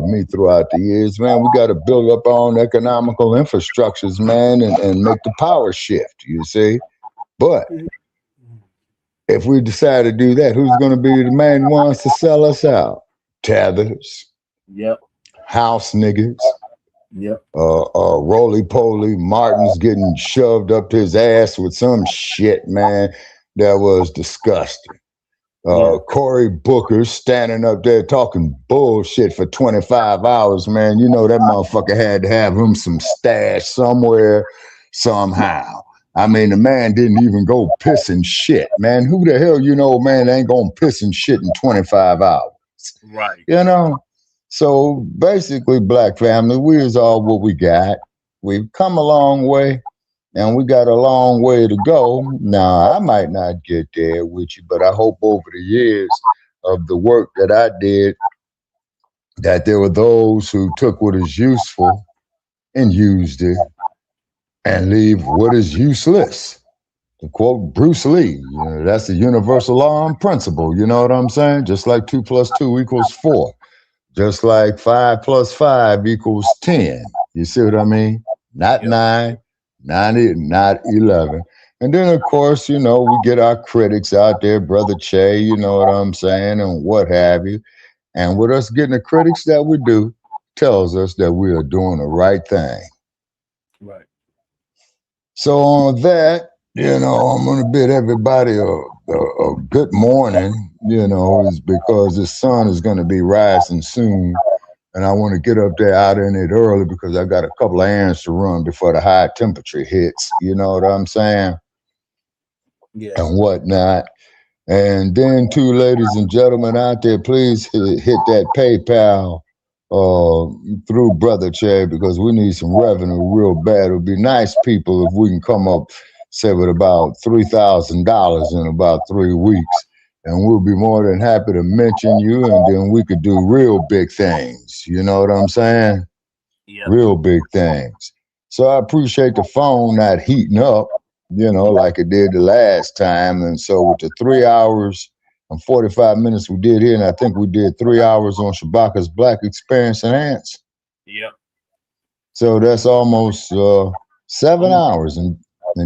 me throughout the years, man, we got to build up our own economical infrastructures, man, and make the power shift, you see? But if we decide to do that, who's going to be the main ones to sell us out? Tethers. Yep. House niggas. Yep. Roly-poly, Martin's getting shoved up his ass with some shit, man, that was disgusting. Cory Booker standing up there talking bullshit for 25 hours, man. You know that motherfucker had to have him some stash somewhere, somehow. I mean, the man didn't even go piss and shit, man. Who the hell, man, ain't gonna piss and shit in 25 hours? Right. So basically, Black family, we is all what we got. We've come a long way, and we got a long way to go. Now, I might not get there with you, but I hope over the years of the work that I did, that there were those who took what is useful and used it and leave what is useless. To quote Bruce Lee, that's the universal law and principle. You know what I'm saying? Just like 2 + 2 = 4. Just like 5 + 5 = 10. You see what I mean? Not 9, not 11. And then, of course, we get our critics out there, Brother Che, you know what I'm saying, and what have you. And with us getting the critics that we do, tells us that we are doing the right thing. Right. So on that, I'm going to bid everybody a good morning, is because the sun is going to be rising soon. And I want to get up there out in it early because I got a couple of errands to run before the high temperature hits. You know what I'm saying? Yeah. And whatnot. And then, too, ladies and gentlemen out there, please hit that PayPal through Brother Che because we need some revenue real bad. It would be nice, people, if we can come up, say, with about $3,000 in about 3 weeks. And we'll be more than happy to mention you, and then we could do real big things. You know what I'm saying? Yeah. Real big things. So I appreciate the phone not heating up, like it did the last time. And so with the 3 hours and 45 minutes we did here, and I think we did 3 hours on Shabaka's Black Experience Enhanced. Yep. So that's almost 7 hours and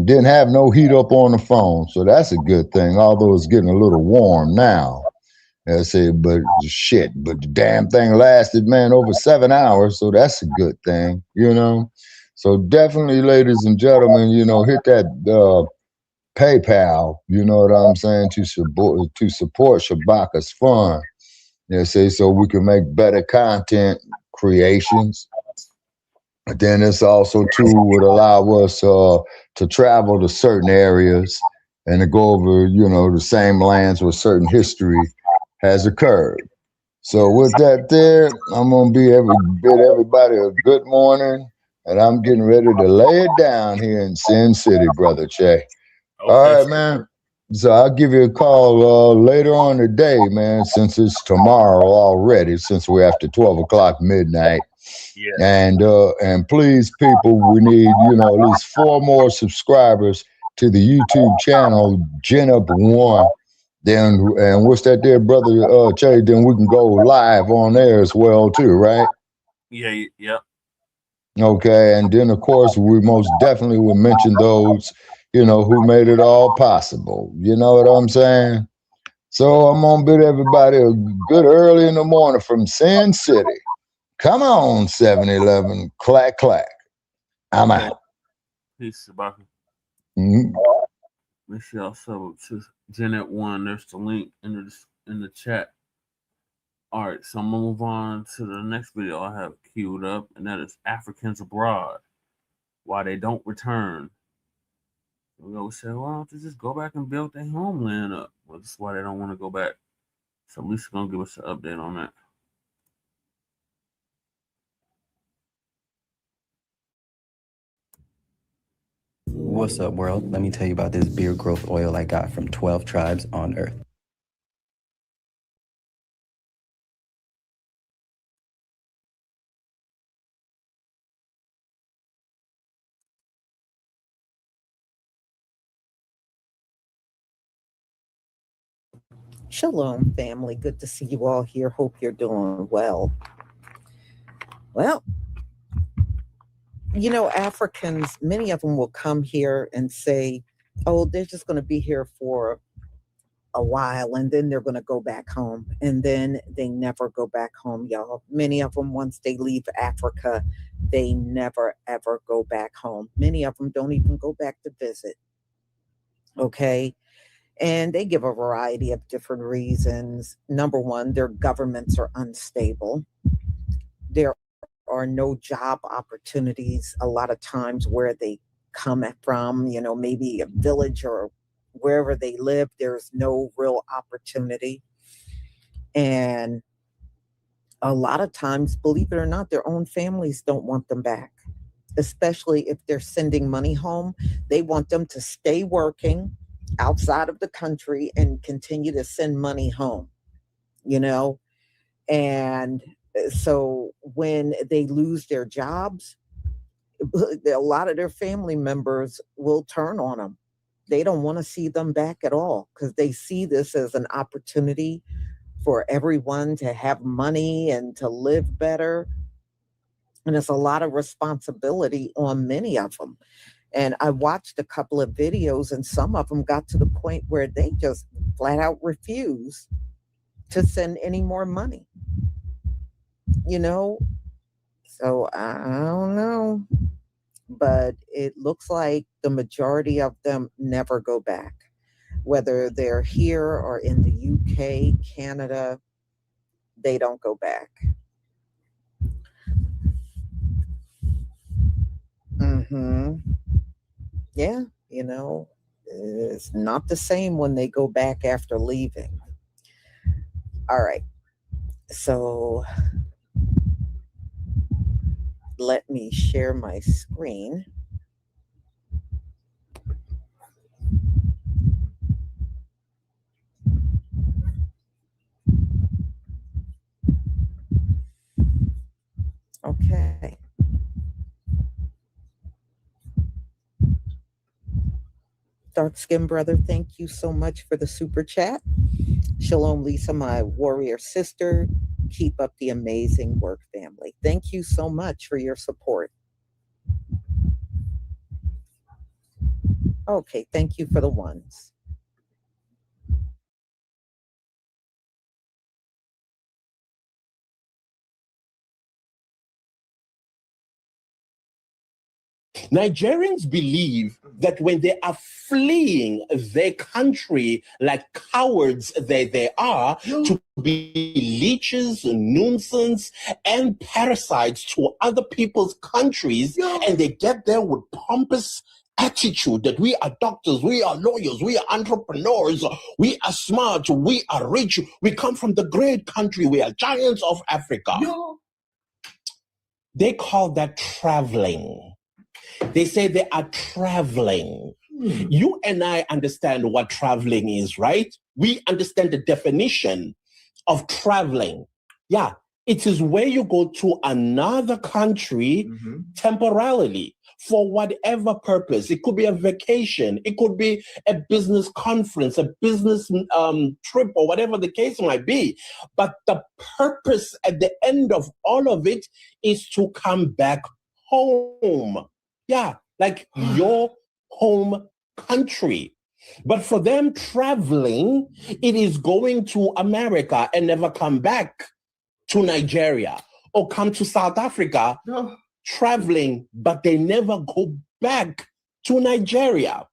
didn't have no heat up on the phone. So that's a good thing, although it's getting a little warm now. I say, but the damn thing lasted, man, over 7 hours. So that's a good thing, So definitely, ladies and gentlemen, hit that PayPal, you know what I'm saying, to support Shabaka's fund. So we can make better content creations. But then this also too would allow us to travel to certain areas and to go over, the same lands where certain history has occurred. So with that there, I'm gonna bid everybody a good morning, and I'm getting ready to lay it down here in Sin City, Brother Che. Okay. All right, man. So I'll give you a call later on today, man, since it's tomorrow already, since we're after 12 o'clock midnight. Yeah. And please, people, we need, at least 4 more subscribers to the YouTube channel, Gen Up 1. Then, and what's that there, Brother Che? Then we can go live on there as well, too, right? Yeah. Yep. Okay. And then, of course, we most definitely will mention those, who made it all possible. You know what I'm saying? So I'm going to bid everybody a good early in the morning from Sin City. Come on, 7-Eleven, clack, clack. I'm out. Peace, Shabaka. Mm-hmm. Make sure y'all sub to Janet 1. There's the link in the chat. All right, so I'm gonna move on to the next video I have queued up, and that is Africans Abroad, Why They Don't Return. We always say, well, why don't you just go back and build their homeland up? Well, that's why they don't want to go back. So Lisa's gonna give us an update on that. What's up, world? Let me tell you about this beard growth oil I got from 12 tribes on Earth. Shalom, family. Good to see you all here. Hope you're doing well. Well, Africans, many of them will come here and say, oh, they're just going to be here for a while and then they're going to go back home. And then they never go back home, y'all. Many of them, once they leave Africa, they never, ever go back home. Many of them don't even go back to visit. Okay. And they give a variety of different reasons. Number one, their governments are unstable. There are no job opportunities a lot of times where they come from, maybe a village or wherever they live, there's no real opportunity. And a lot of times, believe it or not, their own families don't want them back, especially if they're sending money home. They want them to stay working outside of the country and continue to send money home, and so when they lose their jobs, a lot of their family members will turn on them. They don't want to see them back at all because they see this as an opportunity for everyone to have money and to live better. And it's a lot of responsibility on many of them. And I watched a couple of videos, and some of them got to the point where they just flat out refuse to send any more money. You know, so I don't know, but it looks like the majority of them never go back, whether they're here or in the UK, Canada, they don't go back. Yeah, you know, it's not the same when they go back after leaving. All right, so let me share my screen. Okay. Dark Skin Brother, thank you so much for the super chat. Shalom, Lisa, my warrior sister. Keep up the amazing work, family. Thank you so much for your support. Okay, thank you for the ones. Nigerians believe that when they are fleeing their country like cowards they are, to be leeches, nuisance, and parasites to other people's countries, and they get there with pompous attitude that we are doctors, we are lawyers, we are entrepreneurs, we are smart, we are rich, we come from the great country, we are giants of Africa. They call that traveling. They say they are traveling. You and I understand what traveling is, right? We understand the definition of traveling. Yeah, it is where you go to another country temporarily for whatever purpose. It could be a vacation. It could be a business conference, a business trip, or whatever the case might be. But the purpose at the end of all of it is to come back home. Yeah, like your home country. But for them, traveling, it is going to America and never come back to Nigeria or come to South Africa, traveling, but they never go back to Nigeria.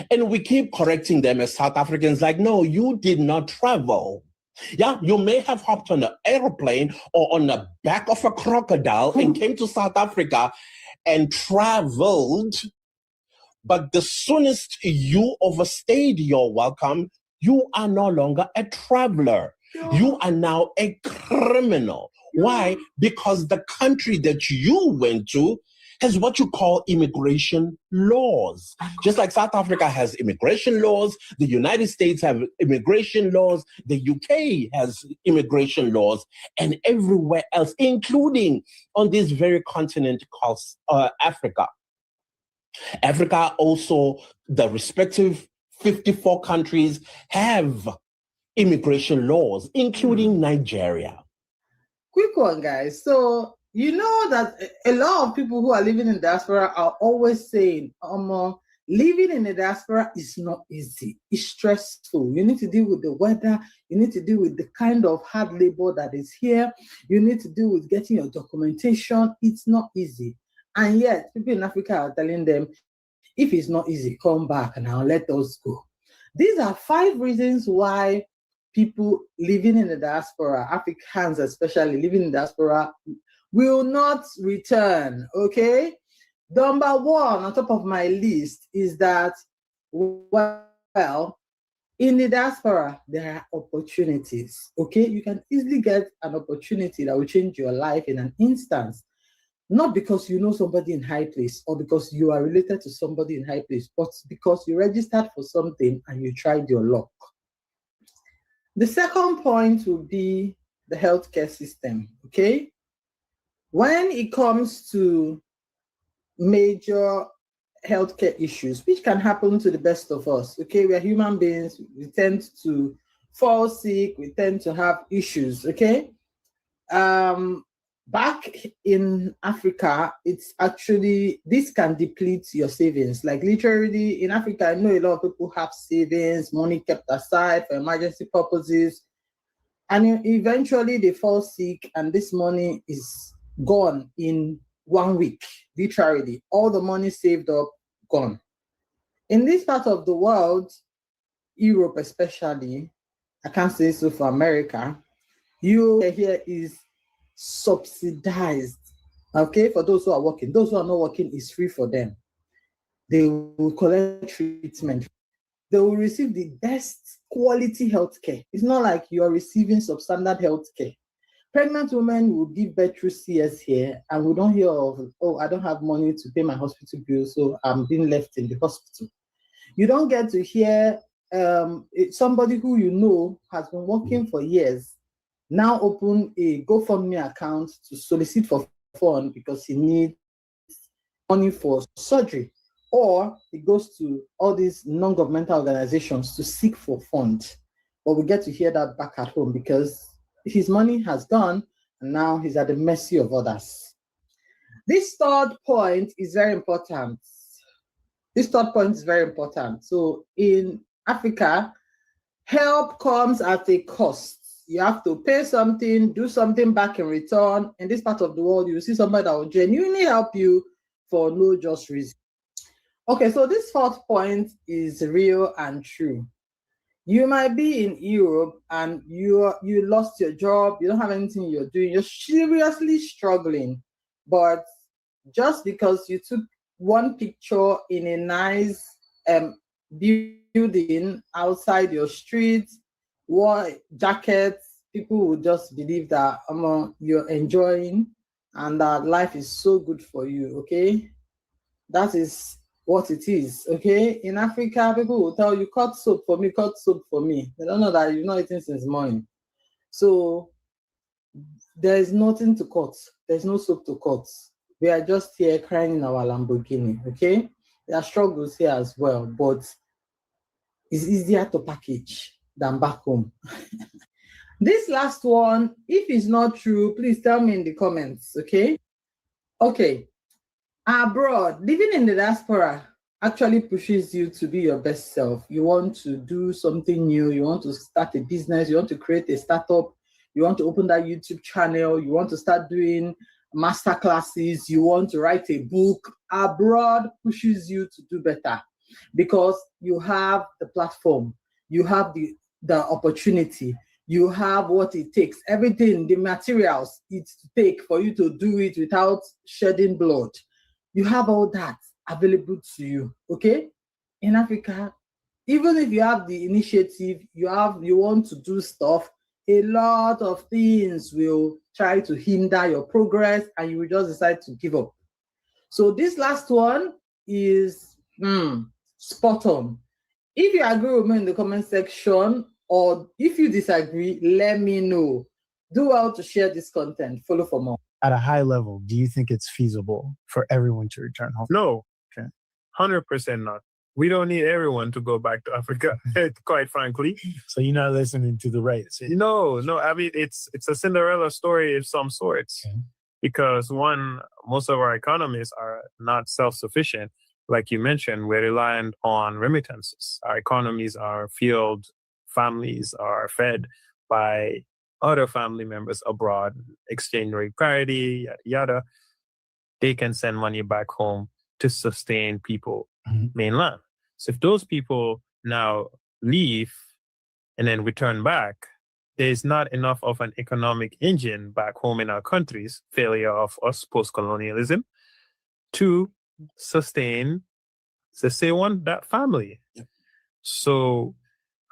And we keep correcting them as South Africans, like, no, you did not travel. Yeah, you may have hopped on an airplane or on the back of a crocodile and came to South Africa and traveled. But the soonest you overstayed your welcome, you are no longer a traveler. You are now a criminal. Why? Because the country that you went to has what you call immigration laws. Just like South Africa has immigration laws, the United States have immigration laws, the UK has immigration laws, and everywhere else, including on this very continent called Africa. Africa also, the respective 54 countries have immigration laws, including Nigeria. Quick one, guys. So, you know that a lot of people who are living in diaspora are always saying, living in the diaspora is not easy. It's stressful. You need to deal with the weather. You need to deal with the kind of hard labor that is here. You need to deal with getting your documentation. It's not easy. And yet, people in Africa are telling them, if it's not easy, come back and I'll let us go. These are 5 reasons why people living in the diaspora, Africans especially living in the diaspora, will not return, okay? Number 1 on top of my list is that, well, in the diaspora, there are opportunities, okay? You can easily get an opportunity that will change your life in an instance. Not because you know somebody in high place or because you are related to somebody in high place, but because you registered for something and you tried your luck. The second point would be the healthcare system, okay? When it comes to major healthcare issues, which can happen to the best of us, okay? We are human beings, we tend to fall sick, we tend to have issues, okay? back in Africa, it's actually, this can deplete your savings. Like literally in Africa, I know a lot of people have savings, money kept aside for emergency purposes. And eventually they fall sick and this money is gone in 1 week, literally. All the money saved up, gone. In this part of the world, Europe especially, I can't say so for America, you here is subsidized, okay, for those who are working. Those who are not working is free for them. They will collect treatment. They will receive the best quality healthcare. It's not like you are receiving substandard healthcare. Pregnant women will give birth through CS here, and we don't hear of, oh, I don't have money to pay my hospital bill, so I'm being left in the hospital. You don't get to hear somebody who you know has been working for years now open a GoFundMe account to solicit for funds because he needs money for surgery, or he goes to all these non-governmental organizations to seek for funds. But we get to hear that back at home because his money has gone and now he's at the mercy of others. This third point is very important. So in Africa, help comes at a cost. You have to pay something, do something back in return. In this part of the world, you see somebody that will genuinely help you for no just reason. Okay, so this fourth point is real and true. You might be in Europe and you lost your job, you don't have anything you're doing, you're seriously struggling. But just because you took one picture in a nice building outside your street, wore jackets, people will just believe that you're enjoying and that life is so good for you, okay? That is what it is, okay? In Africa, people will tell you, cut soap for me, cut soap for me. They don't know that you've not eaten since morning. So there is nothing to cut. There's no soap to cut. We are just here crying in our Lamborghini, okay? There are struggles here as well, but it's easier to package than back home. This last one, if it's not true, please tell me in the comments, okay? Okay. Abroad, living in the diaspora actually pushes you to be your best self. You want to do something new, you want to start a business, you want to create a startup, you want to open that YouTube channel, you want to start doing master classes, you want to write a book. Abroad pushes you to do better because you have the platform, you have the opportunity, you have what it takes, everything, the materials it's to take for you to do it without shedding blood. You have all that available to you, okay? In Africa, even if you have the initiative, you want to do stuff, a lot of things will try to hinder your progress and you will just decide to give up. So this last one is spot on. If you agree with me in the comment section, or if you disagree, let me know. Do well to share this content. Follow for more. At a high level, do you think it's feasible for everyone to return home? No. Okay. 100% not. We don't need everyone to go back to Africa, quite frankly. So you're not listening to the right. No. I mean, it's a Cinderella story of some sorts. Okay. Because one, most of our economies are not self-sufficient. Like you mentioned, we're reliant on remittances. Our economies are fueled, families are fed by other family members abroad, exchange rate parity, yada, yada. They can send money back home to sustain people mainland. So if those people now leave and then return back, there's not enough of an economic engine back home in our countries, failure of us post-colonialism, to sustain, let's say, that family. Yeah. So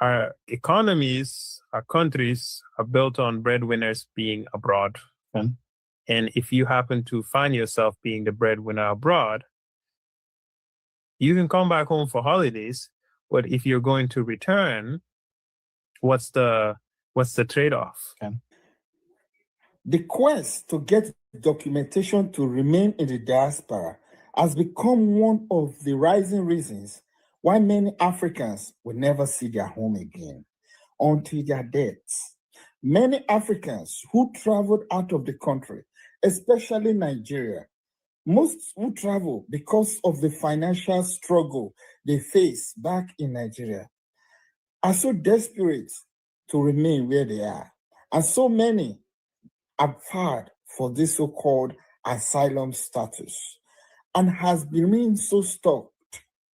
our economies, our countries are built on breadwinners being abroad. And if you happen to find yourself being the breadwinner abroad, you can come back home for holidays, but if you're going to return, what's the trade-off? Okay. The quest to get documentation to remain in the diaspora has become one of the rising reasons why many Africans will never see their home again until their deaths. Many Africans who traveled out of the country especially Nigeria. Most who travel because of the financial struggle they face back in Nigeria are so desperate to remain where they are. And so many applied for this so-called asylum status and has remained so stuck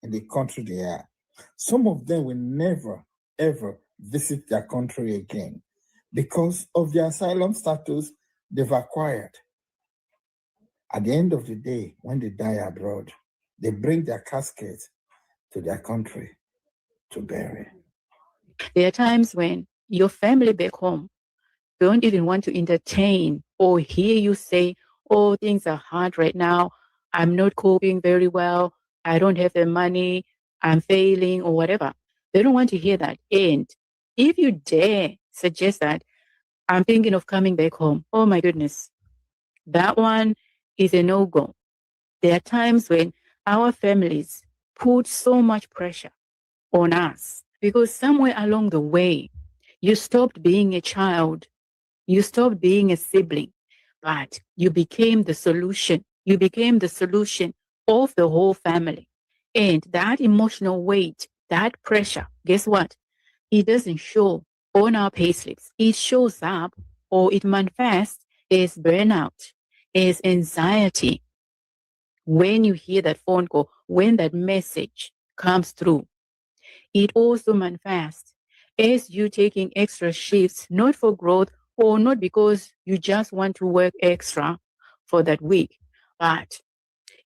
in the country they are. Some of them will never, ever visit their country again because of the asylum status they've acquired. At the end of the day, when they die abroad, they bring their casket to their country to bury. There are times when your family back home don't even want to entertain or hear you say, oh, things are hard right now. I'm not coping very well. I don't have the money. I'm failing or whatever. They don't want to hear that. And if you dare suggest that, I'm thinking of coming back home, oh my goodness, that one is a no-go. There are times when our families put so much pressure on us because somewhere along the way, you stopped being a child. You stopped being a sibling, but you became the solution. You became the solution of the whole family. And that emotional weight, that pressure, guess what? It doesn't show on our payslips. It shows up or it manifests as burnout, as anxiety. When you hear that phone call, when that message comes through, it also manifests as you taking extra shifts, not for growth or not because you just want to work extra for that week, but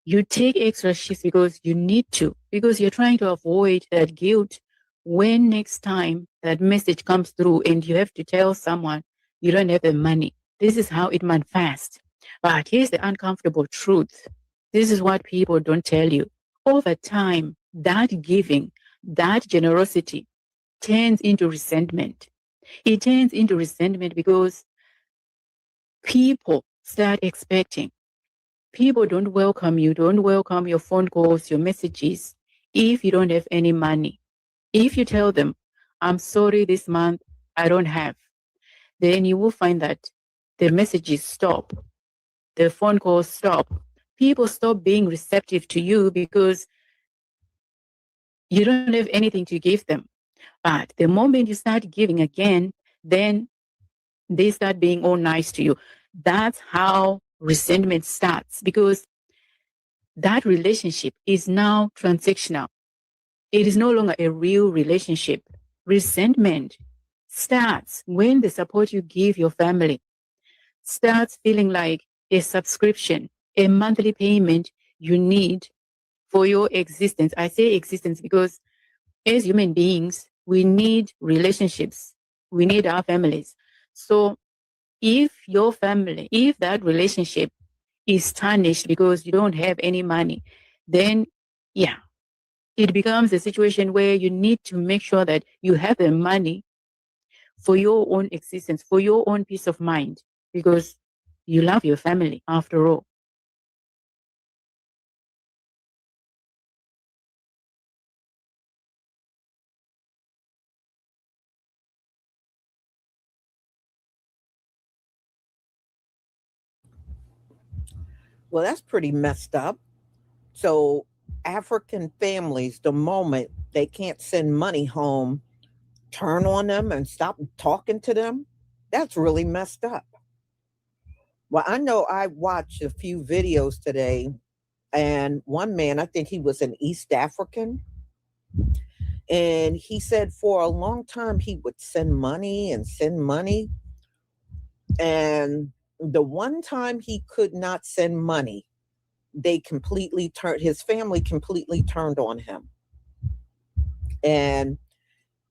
you take extra shifts because you need to, because you're trying to avoid that guilt when next time that message comes through and you have to tell someone you don't have the money. This is how it manifests. But here's the uncomfortable truth. This is what people don't tell you. Over time, that giving, that generosity turns into resentment. It turns into resentment because people start expecting. People don't welcome you, don't welcome your phone calls, your messages, if you don't have any money. If you tell them, I'm sorry, this month I don't have, then you will find that the messages stop, the phone calls stop. People stop being receptive to you because you don't have anything to give them. But the moment you start giving again, then they start being all nice to you. That's how resentment starts because that relationship is now transactional. It is no longer a real relationship. Resentment starts when the support you give your family starts feeling like a subscription, a monthly payment you need for your existence. I say existence because as human beings, we need relationships. We need our families. So if your family, if that relationship is tarnished because you don't have any money, then yeah, it becomes a situation where you need to make sure that you have the money for your own existence, for your own peace of mind, because you love your family after all. Well, that's pretty messed up. So African families, the moment they can't send money home, turn on them and stop talking to them. That's really messed up. Well, I know I watched a few videos today, and one man, I think he was an East African, and he said for a long time he would send money and send money. And the one time he could not send money, they completely turned, his family completely turned on him. And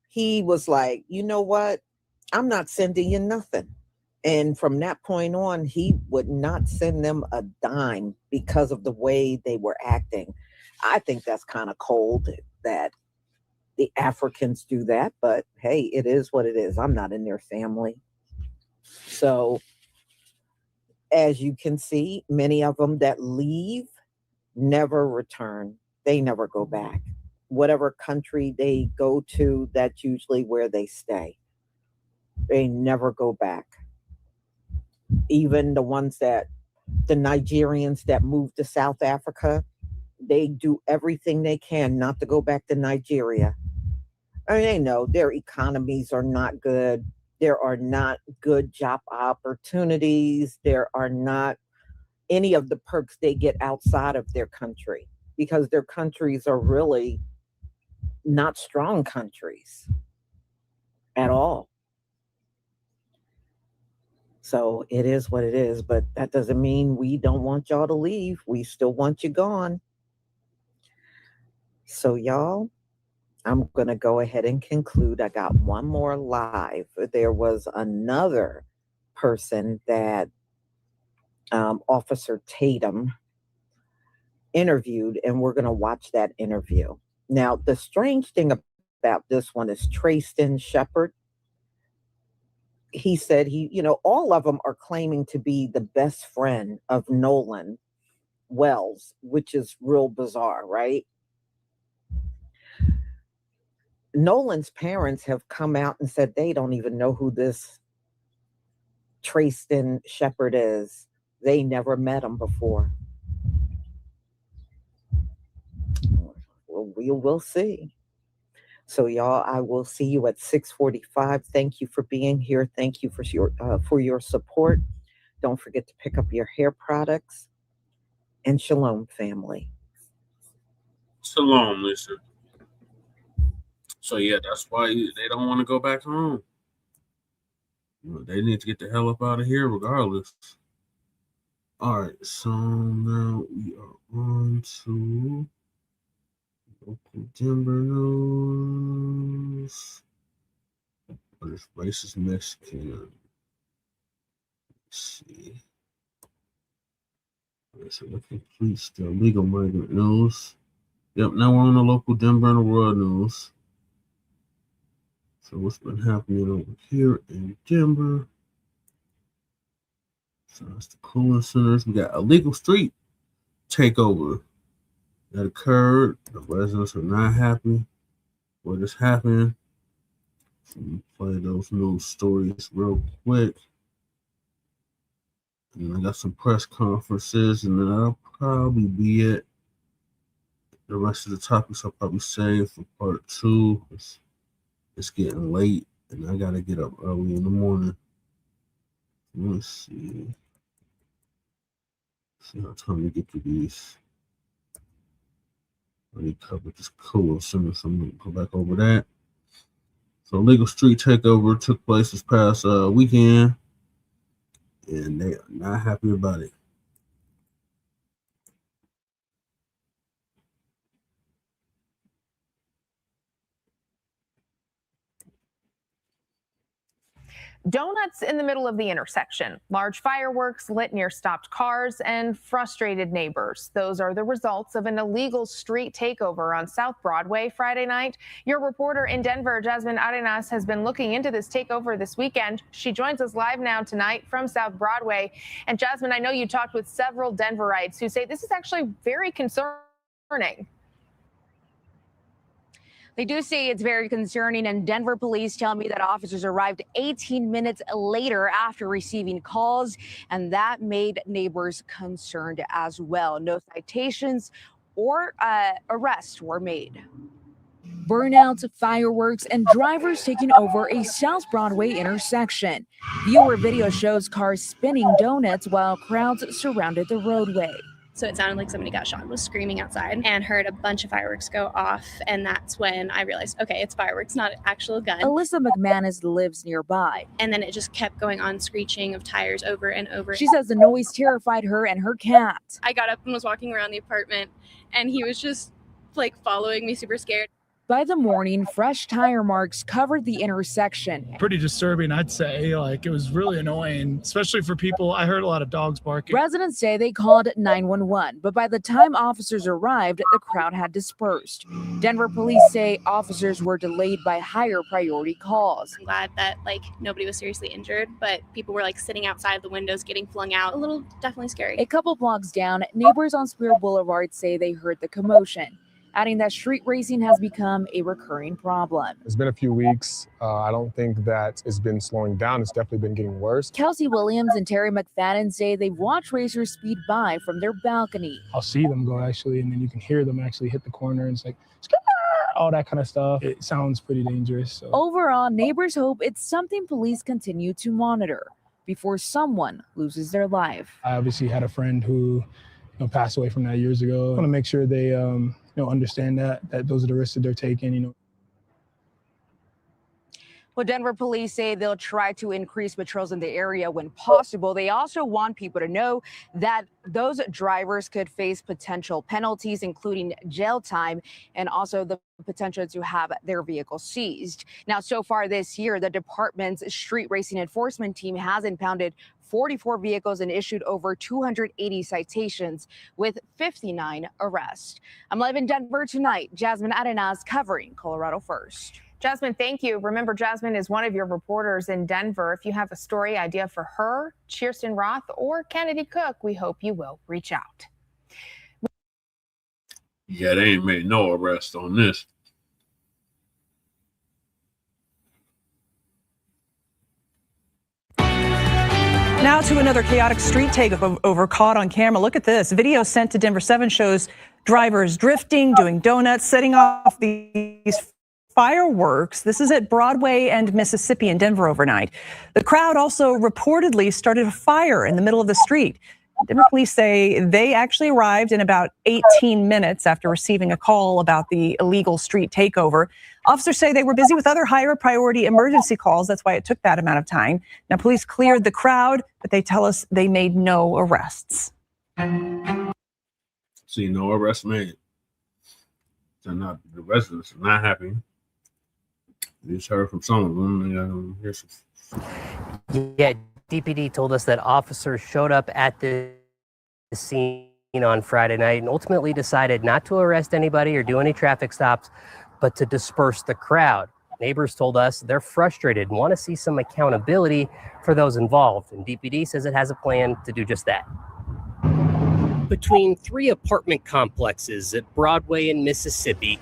he was like, you know what? I'm not sending you nothing. And from that point on, he would not send them a dime because of the way they were acting. I think that's kind of cold that the Africans do that, but hey, it is what it is. I'm not in their family. So as you can see, many of them that leave never return. They never go back. Whatever country they go to, that's usually where they stay. They never go back. Even the ones that the Nigerians that moved to South Africa, they do everything they can not to go back to Nigeria. I mean, they know their economies are not good. There are not good job opportunities. There are not any of the perks they get outside of their country, because their countries are really not strong countries at all. So it is what it is, but that doesn't mean we don't want y'all to leave. We still want you gone. So y'all, I'm going to go ahead and conclude. I got one more live. There was another person that Officer Tatum interviewed, and we're going to watch that interview. Now, the strange thing about this one is Trayston Shepard. He said all of them are claiming to be the best friend of Nolan Wells, which is real bizarre, right? Nolan's parents have come out and said they don't even know who this Trayston Shepard is. They never met him before. Well, we will see. So y'all, I will see you at 6:45. Thank you for being here. Thank you for your support. Don't forget to pick up your hair products. And shalom, family. Shalom, listen. So yeah, that's why they don't want to go back home. They need to get the hell up out of here regardless. All right, so now we are on to local Denver news. What is racist Mexican? Let's see. Okay, so that completes the illegal migrant news. Yep, now we're on the local Denver and Aurora news. So what's been happening over here in Denver? So that's the cooling centers. We got illegal street takeover that occurred. The residents are not happy with this happening. So let me play those news stories real quick. And I got some press conferences, and then that'll probably be it. The rest of the topics I'll probably save for part 2. It's getting late, and I gotta get up early in the morning. Let's see how time to get to these. I already covered this cooler center, so I'm gonna go back over that. So legal street takeover took place this past weekend, and they are not happy about it. Donuts in the middle of the intersection, large fireworks lit near stopped cars, and frustrated neighbors. Those are the results of an illegal street takeover on South Broadway Friday night. Your reporter in Denver, Jasmine Arenas, has been looking into this takeover this weekend. She joins us live now tonight from South Broadway. And Jasmine, I know you talked with several Denverites who say this is actually very concerning. They do say it's very concerning, and Denver police tell me that officers arrived 18 minutes later after receiving calls, and that made neighbors concerned as well. No citations or arrests were made. Burnouts, fireworks, and drivers taking over a South Broadway intersection. Viewer video shows cars spinning donuts while crowds surrounded the roadway. So it sounded like somebody got shot and was screaming outside, and heard a bunch of fireworks go off. And that's when I realized, okay, it's fireworks, not an actual gun. Alyssa McManus lives nearby. And then it just kept going on, screeching of tires over and over. She says the noise terrified her and her cat. I got up and was walking around the apartment, and he was just like following me, super scared. By the morning, fresh tire marks covered the intersection. Pretty disturbing, I'd say. Like, it was really annoying, especially for people. I heard a lot of dogs barking. Residents say they called 911, but by the time officers arrived, the crowd had dispersed. Denver police say officers were delayed by higher priority calls. I'm glad that nobody was seriously injured, but people were sitting outside the windows getting flung out. A little definitely scary. A couple blocks down, neighbors on Spear Boulevard say they heard the commotion. adding that street racing has become a recurring problem. It's been a few weeks. I don't think that it's been slowing down. It's definitely been getting worse. Kelsey Williams and Terry McFadden say they've watched racers speed by from their balcony. I'll see them go actually, and then you can hear them actually hit the corner, and it's like, all that kind of stuff. It sounds pretty dangerous. So. Overall, neighbors hope it's something police continue to monitor before someone loses their life. I obviously had a friend who passed away from that years ago. I want to make sure they understand that those are the risks that they're taking. Well, Denver police say they'll try to increase patrols in the area when possible. They also want people to know that those drivers could face potential penalties, including jail time, and also the potential to have their vehicle seized. Now, so far this year, the department's street racing enforcement team has impounded 44 vehicles and issued over 280 citations with 59 arrests. I'm live in Denver tonight. Jasmine Arenas covering Colorado First. Jasmine, thank you. Remember, Jasmine is one of your reporters in Denver. If you have a story idea for her, Kirsten Roth, or Kennedy Cook, we hope you will reach out. Yeah, they ain't made no arrest on this. Now to another chaotic street takeover caught on camera. Look at this. Video sent to Denver 7 shows drivers drifting, doing donuts, setting off these fireworks. This is at Broadway and Mississippi in Denver overnight. The crowd also reportedly started a fire in the middle of the street. Denver police say they actually arrived in about 18 minutes after receiving a call about the illegal street takeover. Officers say they were busy with other higher priority emergency calls. That's why it took that amount of time. Now, police cleared the crowd, but they tell us they made no arrests. See, no arrests made. The residents are not happy. We just heard from some of them. Yeah, DPD told us that officers showed up at the scene on Friday night and ultimately decided not to arrest anybody or do any traffic stops, but to disperse the crowd. Neighbors told us they're frustrated and want to see some accountability for those involved, and DPD says it has a plan to do just that. Between 3 apartment complexes at Broadway and Mississippi,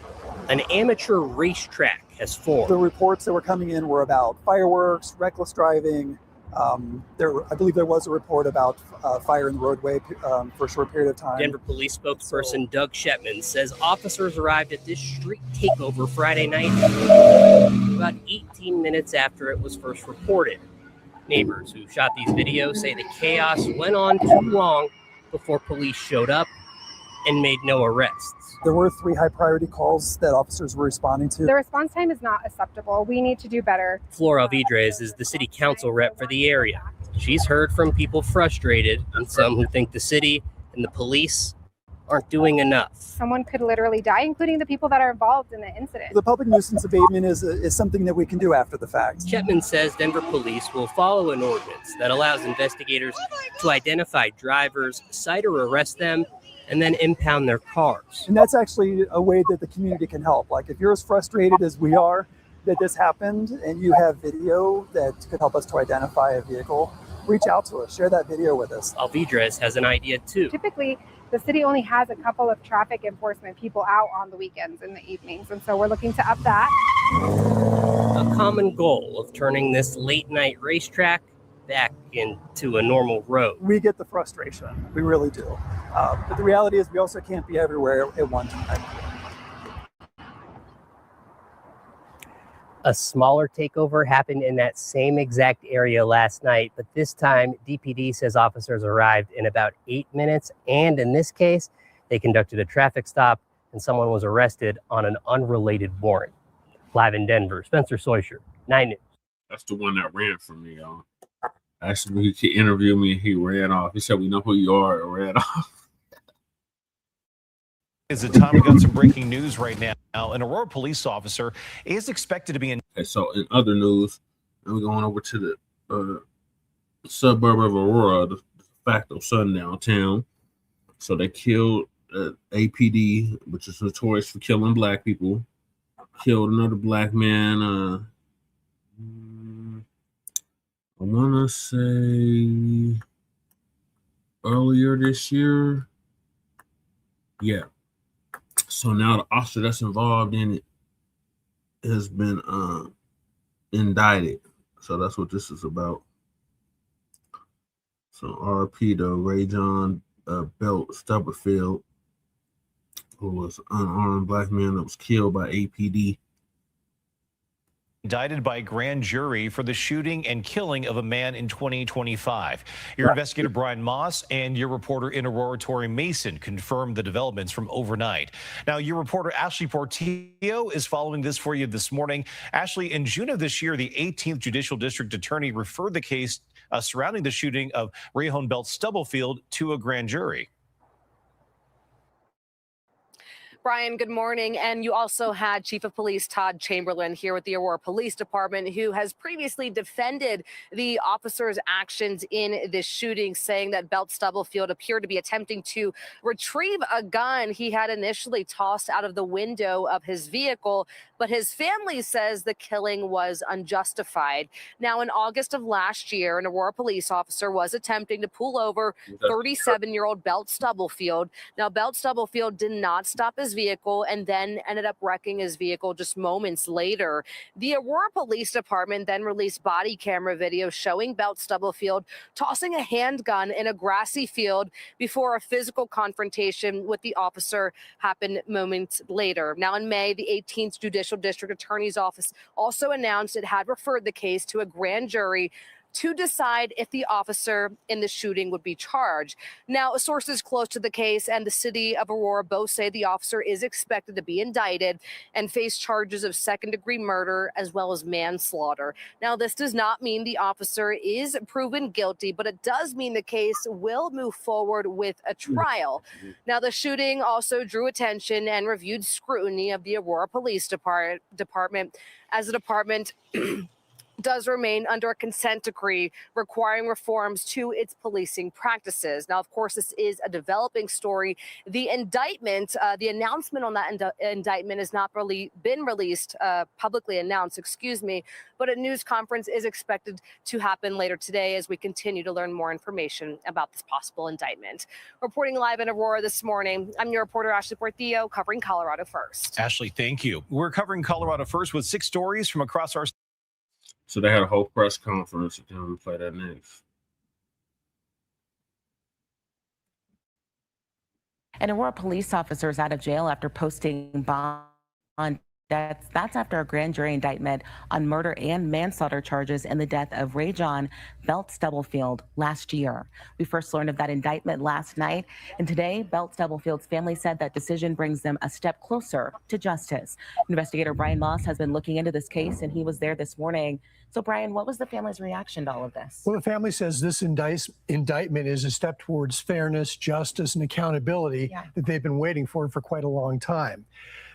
an amateur racetrack has formed. The reports that were coming in were about fireworks, reckless driving. I believe there was a report about fire in the roadway for a short period of time. Denver police spokesperson Doug Shetman says officers arrived at this street takeover Friday night about 18 minutes after it was first reported. Neighbors who shot these videos say the chaos went on too long before police showed up and made no arrests. There were 3 high priority calls that officers were responding to. The response time is not acceptable. We need to do better. Flora Vidres is the city council rep for the area. She's heard from people frustrated and some who think the city and the police aren't doing enough. Someone could literally die, including the people that are involved in the incident. The public nuisance abatement is something that we can do after the fact. Shetman says Denver police will follow an ordinance that allows investigators to identify drivers, cite or arrest them, and then impound their cars. And that's actually a way that the community can help. Like if you're as frustrated as we are that this happened and you have video that could help us to identify a vehicle, reach out to us, share that video with us. Alvidrez has an idea too. Typically, the city only has a couple of traffic enforcement people out on the weekends and the evenings, and so we're looking to up that. A common goal of turning this late night racetrack back into a normal road. We get the frustration, we really do. But the reality is we also can't be everywhere at one time. A smaller takeover happened in that same exact area last night, but this time DPD says officers arrived in about 8 minutes, and in this case, they conducted a traffic stop and someone was arrested on an unrelated warrant. Live in Denver, Spencer Soysher, 9 News. That's the one that ran from me, y'all. Actually, he interviewed me and he ran off. He said, "We know who you are," and ran off. Is the time we got some breaking news right now. An Aurora police officer is expected to be in. Okay, so in other news, we're going over to the suburb of Aurora, the facto Sundown town. So they killed APD, which is notorious for killing black people. Killed another black man. I want to say earlier this year. Yeah. So now the officer that's involved in it has been indicted. So that's what this is about. So RP to Ray John Belt Stubblefield, who was an unarmed black man that was killed by APD. Indicted by grand jury for the shooting and killing of a man in 2025. Your investigator Brian Moss and your reporter in Aurora Tori Mason confirmed the developments from overnight. Now, your reporter Ashley Portillo is following this for you this morning. Ashley, in June of this year, the 18th Judicial District Attorney referred the case surrounding the shooting of Rayhon Belt Stubblefield to a grand jury. Brian, good morning. And you also had Chief of Police Todd Chamberlain here with the Aurora Police Department, who has previously defended the officers' actions in this shooting, saying that Belt Stubblefield appeared to be attempting to retrieve a gun he had initially tossed out of the window of his vehicle, but his family says the killing was unjustified. Now, in August of last year, an Aurora police officer was attempting to pull over 37-year-old Belt Stubblefield. Now, Belt Stubblefield did not stop his vehicle and then ended up wrecking his vehicle just moments later. The Aurora Police Department then released body camera video showing Belt Stubblefield tossing a handgun in a grassy field before a physical confrontation with the officer happened moments later. Now, in May, the 18th Judicial District Attorney's Office also announced it had referred the case to a grand jury to decide if the officer in the shooting would be charged. Now, sources close to the case and the city of Aurora both say the officer is expected to be indicted and face charges of second-degree murder as well as manslaughter. Now, this does not mean the officer is proven guilty, but it does mean the case will move forward with a trial. Now, the shooting also drew attention and reviewed scrutiny of the Aurora Police Department as the department does remain under a consent decree requiring reforms to its policing practices. Now, of course, this is a developing story. The indictment, the announcement on that indictment has not really been released, publicly announced, but a news conference is expected to happen later today as we continue to learn more information about this possible indictment. Reporting live in Aurora this morning, I'm your reporter, Ashley Portillo, covering Colorado First. Ashley, thank you. We're covering Colorado First with 6 stories from across our state. So they had a whole press conference. And we'll play that next. An Aurora police officer is out of jail after posting bond. That's after a grand jury indictment on murder and manslaughter charges in the death of Ray John Belt Stubblefield last year. We first learned of that indictment last night, and today Belt Stubblefield's family said that decision brings them a step closer to justice. Investigator Brian Moss has been looking into this case, and he was there this morning. So, Brian, what was the family's reaction to all of this? Well, the family says this indictment is a step towards fairness, justice, and accountability that they've been waiting for quite a long time.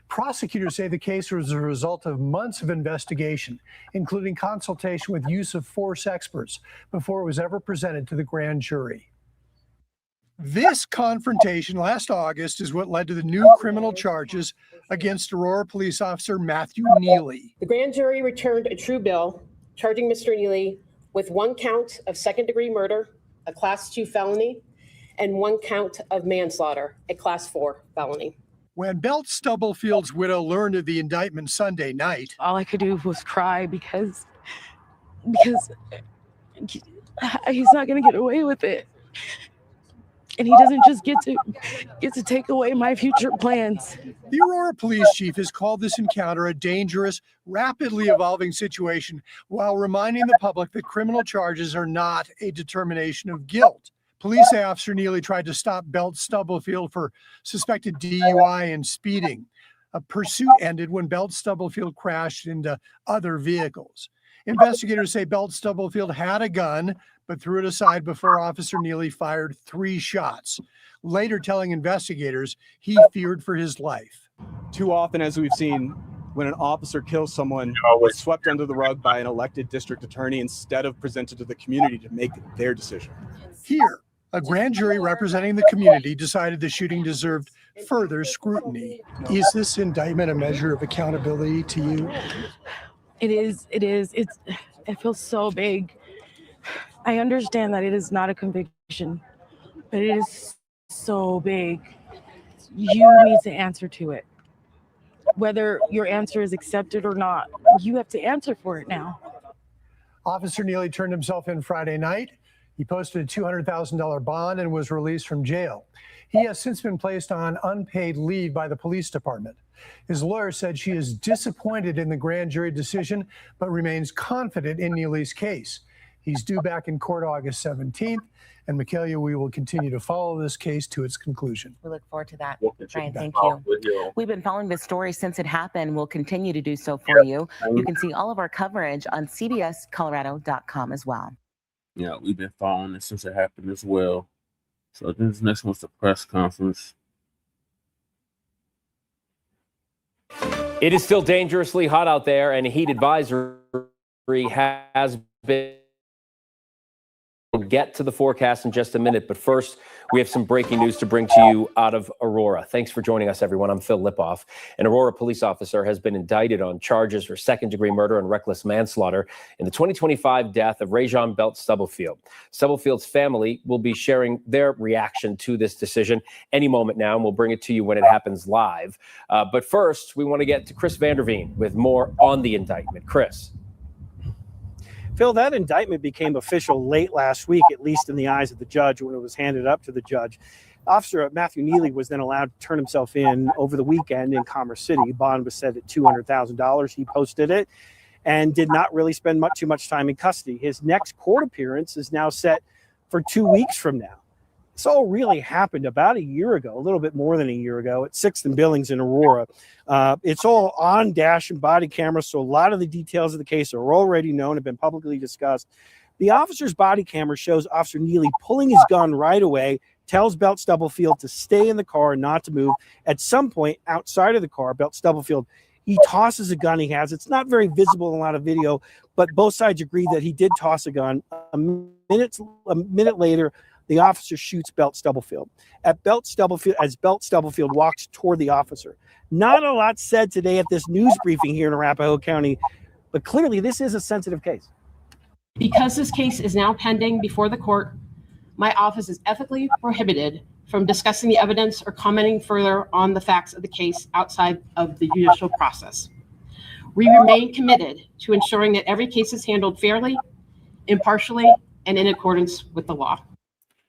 Prosecutors say the case was a result of months of investigation, including consultation with use of force experts, before it was ever presented to the grand jury. This confrontation last August is what led to the new criminal charges against Aurora police officer Matthew Neely. The grand jury returned a true bill charging Mr. Neely with 1 count of second-degree murder, a Class 2 felony, and 1 count of manslaughter, a Class 4 felony. When Belt Stubblefield's widow learned of the indictment Sunday night, all I could do was cry because he's not going to get away with it. And he doesn't just get to take away my future plans. The Aurora police chief has called this encounter a dangerous, rapidly evolving situation, while reminding the public that criminal charges are not a determination of guilt. Police say Officer Neely tried to stop Belt Stubblefield for suspected DUI and speeding. A pursuit ended when Belt Stubblefield crashed into other vehicles. Investigators say Belt Stubblefield had a gun, but threw it aside before Officer Neely fired 3 shots, later telling investigators he feared for his life. Too often, as we've seen, when an officer kills someone, it's swept under the rug by an elected district attorney instead of presented to the community to make their decision. Here, a grand jury representing the community decided the shooting deserved further scrutiny. Is this indictment a measure of accountability to you? It is. It feels so big. I understand that it is not a conviction, but it is so big. You need to answer to it. whether your answer is accepted or not. You have to answer for it now. Officer Neely turned himself in Friday night. He posted a $200,000 bond and was released from jail. He has since been placed on unpaid leave by the police department. His lawyer said she is disappointed in the grand jury decision, but remains confident in Neely's case. He's due back in court August 17th. And Michaela, we will continue to follow this case to its conclusion. We look forward to that. Brian, thank you. We've been following this story since it happened. We'll continue to do so for you. You can see all of our coverage on cbscolorado.com as well. Yeah, we've been following it since it happened as well. So this next one's the press conference. It is still dangerously hot out there, and a heat advisory has been. We'll get to the forecast in just a minute, but first, we have some breaking news to bring to you out of Aurora. Thanks for joining us, everyone. I'm Phil Lipoff. An Aurora police officer has been indicted on charges for second-degree murder and reckless manslaughter in the 2025 death of Rajon Belt Stubblefield. Stubblefield's family will be sharing their reaction to this decision any moment now, and we'll bring it to you when it happens live. But first, we want to get to Chris Vanderveen with more on the indictment. Chris. Phil, that indictment became official late last week, at least in the eyes of the judge, when it was handed up to the judge. Officer Matthew Neely was then allowed to turn himself in over the weekend in Commerce City. Bond was set at $200,000. He posted it and did not really spend too much time in custody. His next court appearance is now set for 2 weeks from now. This all really happened about a year ago, a little bit more than a year ago, at 6th and Billings in Aurora. It's all on dash and body cameras, so a lot of the details of the case are already known, have been publicly discussed. The officer's body camera shows Officer Neely pulling his gun right away, tells Belt Stubblefield to stay in the car and not to move. At some point outside of the car, Belt Stubblefield, he tosses a gun he has. It's not very visible in a lot of video, but both sides agree that he did toss a gun. A minute later, the officer shoots Belt Stubblefield. As Belt Stubblefield walks toward the officer. Not a lot said today at this news briefing here in Arapahoe County, but clearly this is a sensitive case. Because this case is now pending before the court, my office is ethically prohibited from discussing the evidence or commenting further on the facts of the case outside of the judicial process. We remain committed to ensuring that every case is handled fairly, impartially, and in accordance with the law.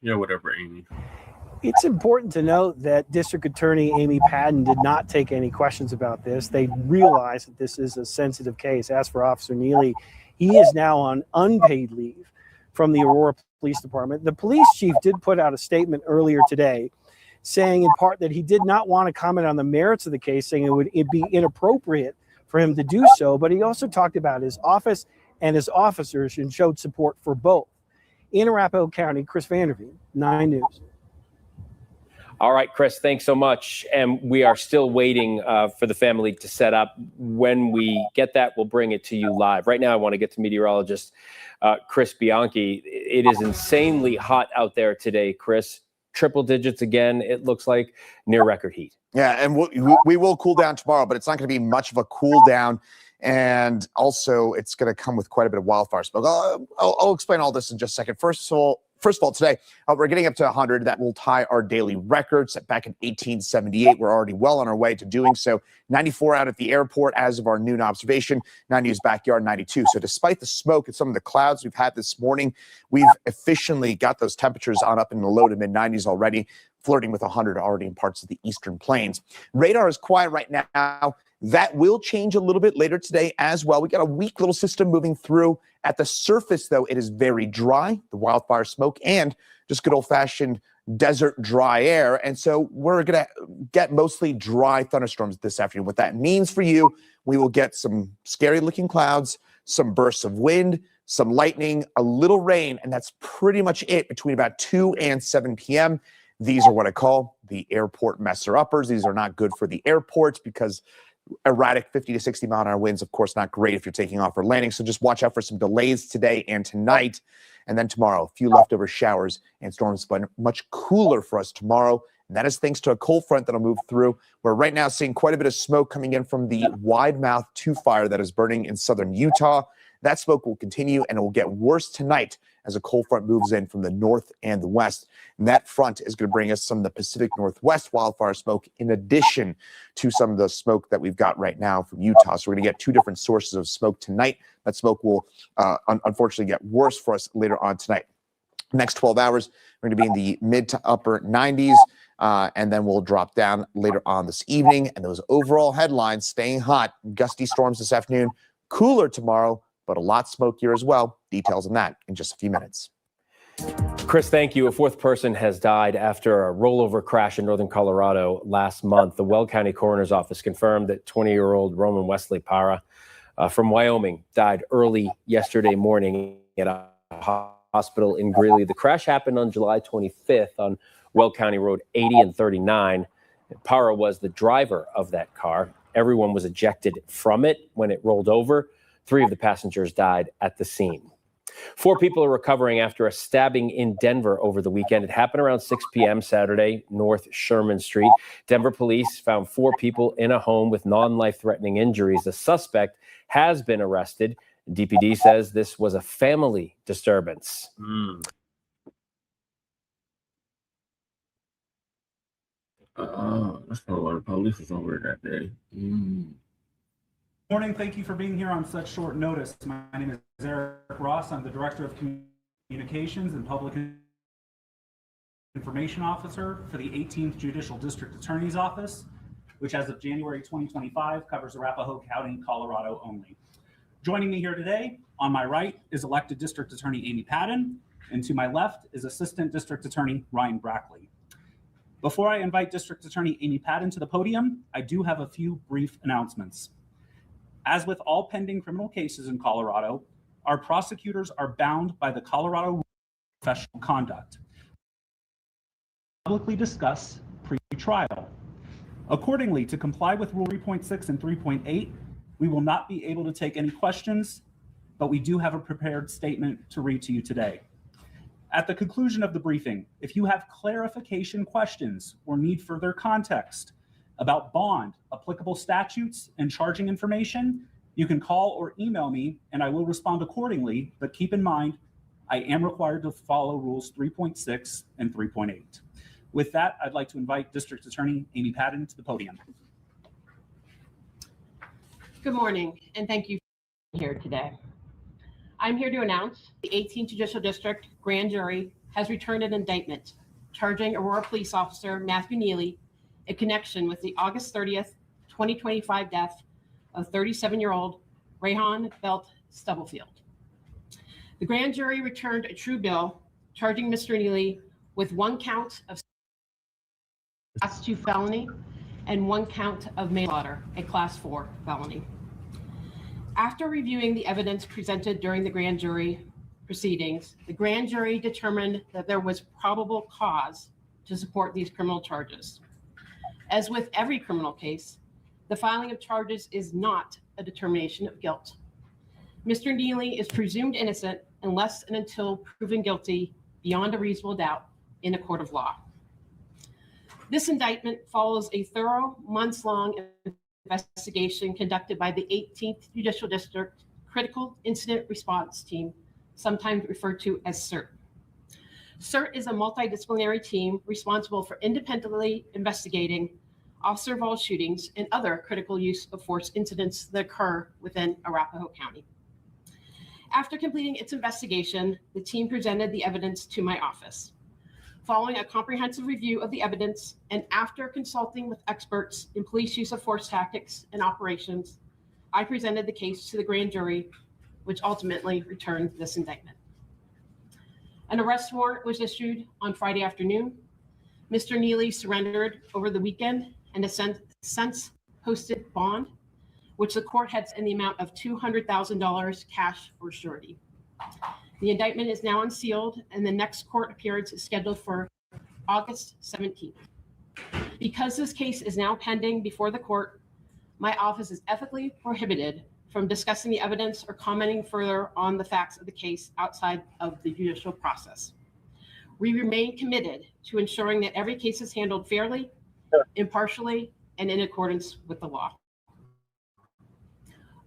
Yeah, whatever, Amy. It's important to note that District Attorney Amy Padden did not take any questions about this. They realize that this is a sensitive case. As for Officer Neely, he is now on unpaid leave from the Aurora Police Department. The police chief did put out a statement earlier today saying in part that he did not want to comment on the merits of the case, saying it'd be inappropriate for him to do so. But he also talked about his office and his officers and showed support for both. In Arapahoe County, Chris Vanderveen, 9 News. All right, Chris, thanks so much. And we are still waiting for the family to set up. When we get that, we'll bring it to you live. Right now, I want to get to meteorologist Chris Bianchi. It is insanely hot out there today, Chris. Triple digits again, it looks like, near record heat. Yeah, and we will cool down tomorrow, but it's not going to be much of a cool down. And also, it's going to come with quite a bit of wildfire smoke. I'll explain all this in just a second. First of all, today, we're getting up to 100. That will tie our daily record set back in 1878. We're already well on our way to doing so. 94 out at the airport as of our noon observation. 90's backyard, 92. So despite the smoke and some of the clouds we've had this morning, we've efficiently got those temperatures on up in the low to mid-90s already, flirting with 100 already in parts of the eastern plains. Radar is quiet right now. That will change a little bit later today as well. We got a weak little system moving through. At the surface, though, it is very dry, the wildfire smoke, and just good old-fashioned desert dry air. And so we're going to get mostly dry thunderstorms this afternoon. What that means for you, we will get some scary-looking clouds, some bursts of wind, some lightning, a little rain, and that's pretty much it between about 2 and 7 p.m. These are what I call the airport messer-uppers. These are not good for the airports because erratic 50 to 60 mile an hour winds, of course, not great if you're taking off or landing. So just watch out for some delays today and tonight. And then tomorrow, a few leftover showers and storms, but much cooler for us tomorrow. And that is thanks to a cold front that'll move through. We're right now seeing quite a bit of smoke coming in from the wide mouth 2 fire that is burning in southern Utah. That smoke will continue and it will get worse tonight as a cold front moves in from the north and the west. And that front is going to bring us some of the Pacific Northwest wildfire smoke in addition to some of the smoke that we've got right now from Utah. So we're going to get two different sources of smoke tonight. That smoke will unfortunately get worse for us later on tonight. Next 12 hours, we're going to be in the mid to upper 90s, and then we'll drop down later on this evening. And those overall headlines staying hot, gusty storms this afternoon, cooler tomorrow, but a lot smokier as well. Details on that in just a few minutes. Chris, thank you. A fourth person has died after a rollover crash in northern Colorado last month. The Weld County Coroner's Office confirmed that 20-year-old Roman Wesley Parra from Wyoming died early yesterday morning at a hospital in Greeley. The crash happened on July 25th on Weld County Road 80 and 39. Parra was the driver of that car. Everyone was ejected from it when it rolled over. 3 of the passengers died at the scene. 4 people are recovering after a stabbing in Denver over the weekend. It happened around 6 p.m. Saturday, North Sherman Street. Denver police found 4 people in a home with non-life-threatening injuries. The suspect has been arrested. DPD says this was a family disturbance. That's probably why the police was over that day. Morning. Thank you for being here on such short notice. My name is Eric Ross. I'm the Director of Communications and Public Information Officer for the 18th Judicial District Attorney's Office, which as of January 2025 covers Arapahoe County, Colorado only. Joining me here today, on my right, is elected District Attorney Amy Padden, and to my left is Assistant District Attorney Ryan Blacc. Before I invite District Attorney Amy Padden to the podium, I do have a few brief announcements. As with all pending criminal cases in Colorado, our prosecutors are bound by the Colorado Rules of Professional Conduct. Publicly discuss pre-trial. Accordingly, to comply with Rule 3.6 and 3.8, we will not be able to take any questions, but we do have a prepared statement to read to you today. At the conclusion of the briefing, if you have clarification questions or need further context about bond, applicable statutes, and charging information, you can call or email me and I will respond accordingly, but keep in mind, I am required to follow Rules 3.6 and 3.8. With that, I'd like to invite District Attorney Amy Padden to the podium. Good morning, and thank you for being here today. I'm here to announce the 18th Judicial District Grand Jury has returned an indictment charging Aurora Police Officer Matthew Neely in connection with the August 30th, 2025 death of 37-year-old Rayhan Belt Stubblefield. The grand jury returned a true bill charging Mr. Neely with 1 count of Class 2 felony and 1 count of manslaughter, a Class 4 felony. After reviewing the evidence presented during the grand jury proceedings, the grand jury determined that there was probable cause to support these criminal charges. As with every criminal case, the filing of charges is not a determination of guilt. Mr. Neely is presumed innocent unless and until proven guilty beyond a reasonable doubt in a court of law. This indictment follows a thorough, months-long investigation conducted by the 18th Judicial District Critical Incident Response Team, sometimes referred to as CIRT. CIRT is a multidisciplinary team responsible for independently investigating officer-involved shootings and other critical use of force incidents that occur within Arapahoe County. After completing its investigation, the team presented the evidence to my office. Following a comprehensive review of the evidence and after consulting with experts in police use of force tactics and operations, I presented the case to the grand jury, which ultimately returned this indictment. An arrest warrant was issued on Friday afternoon. Mr. Neely surrendered over the weekend and has since posted bond, which the court has in the amount of $200,000 cash or surety. The indictment is now unsealed and the next court appearance is scheduled for August 17th. Because this case is now pending before the court, my office is ethically prohibited from discussing the evidence or commenting further on the facts of the case outside of the judicial process. We remain committed to ensuring that every case is handled fairly, impartially, and in accordance with the law.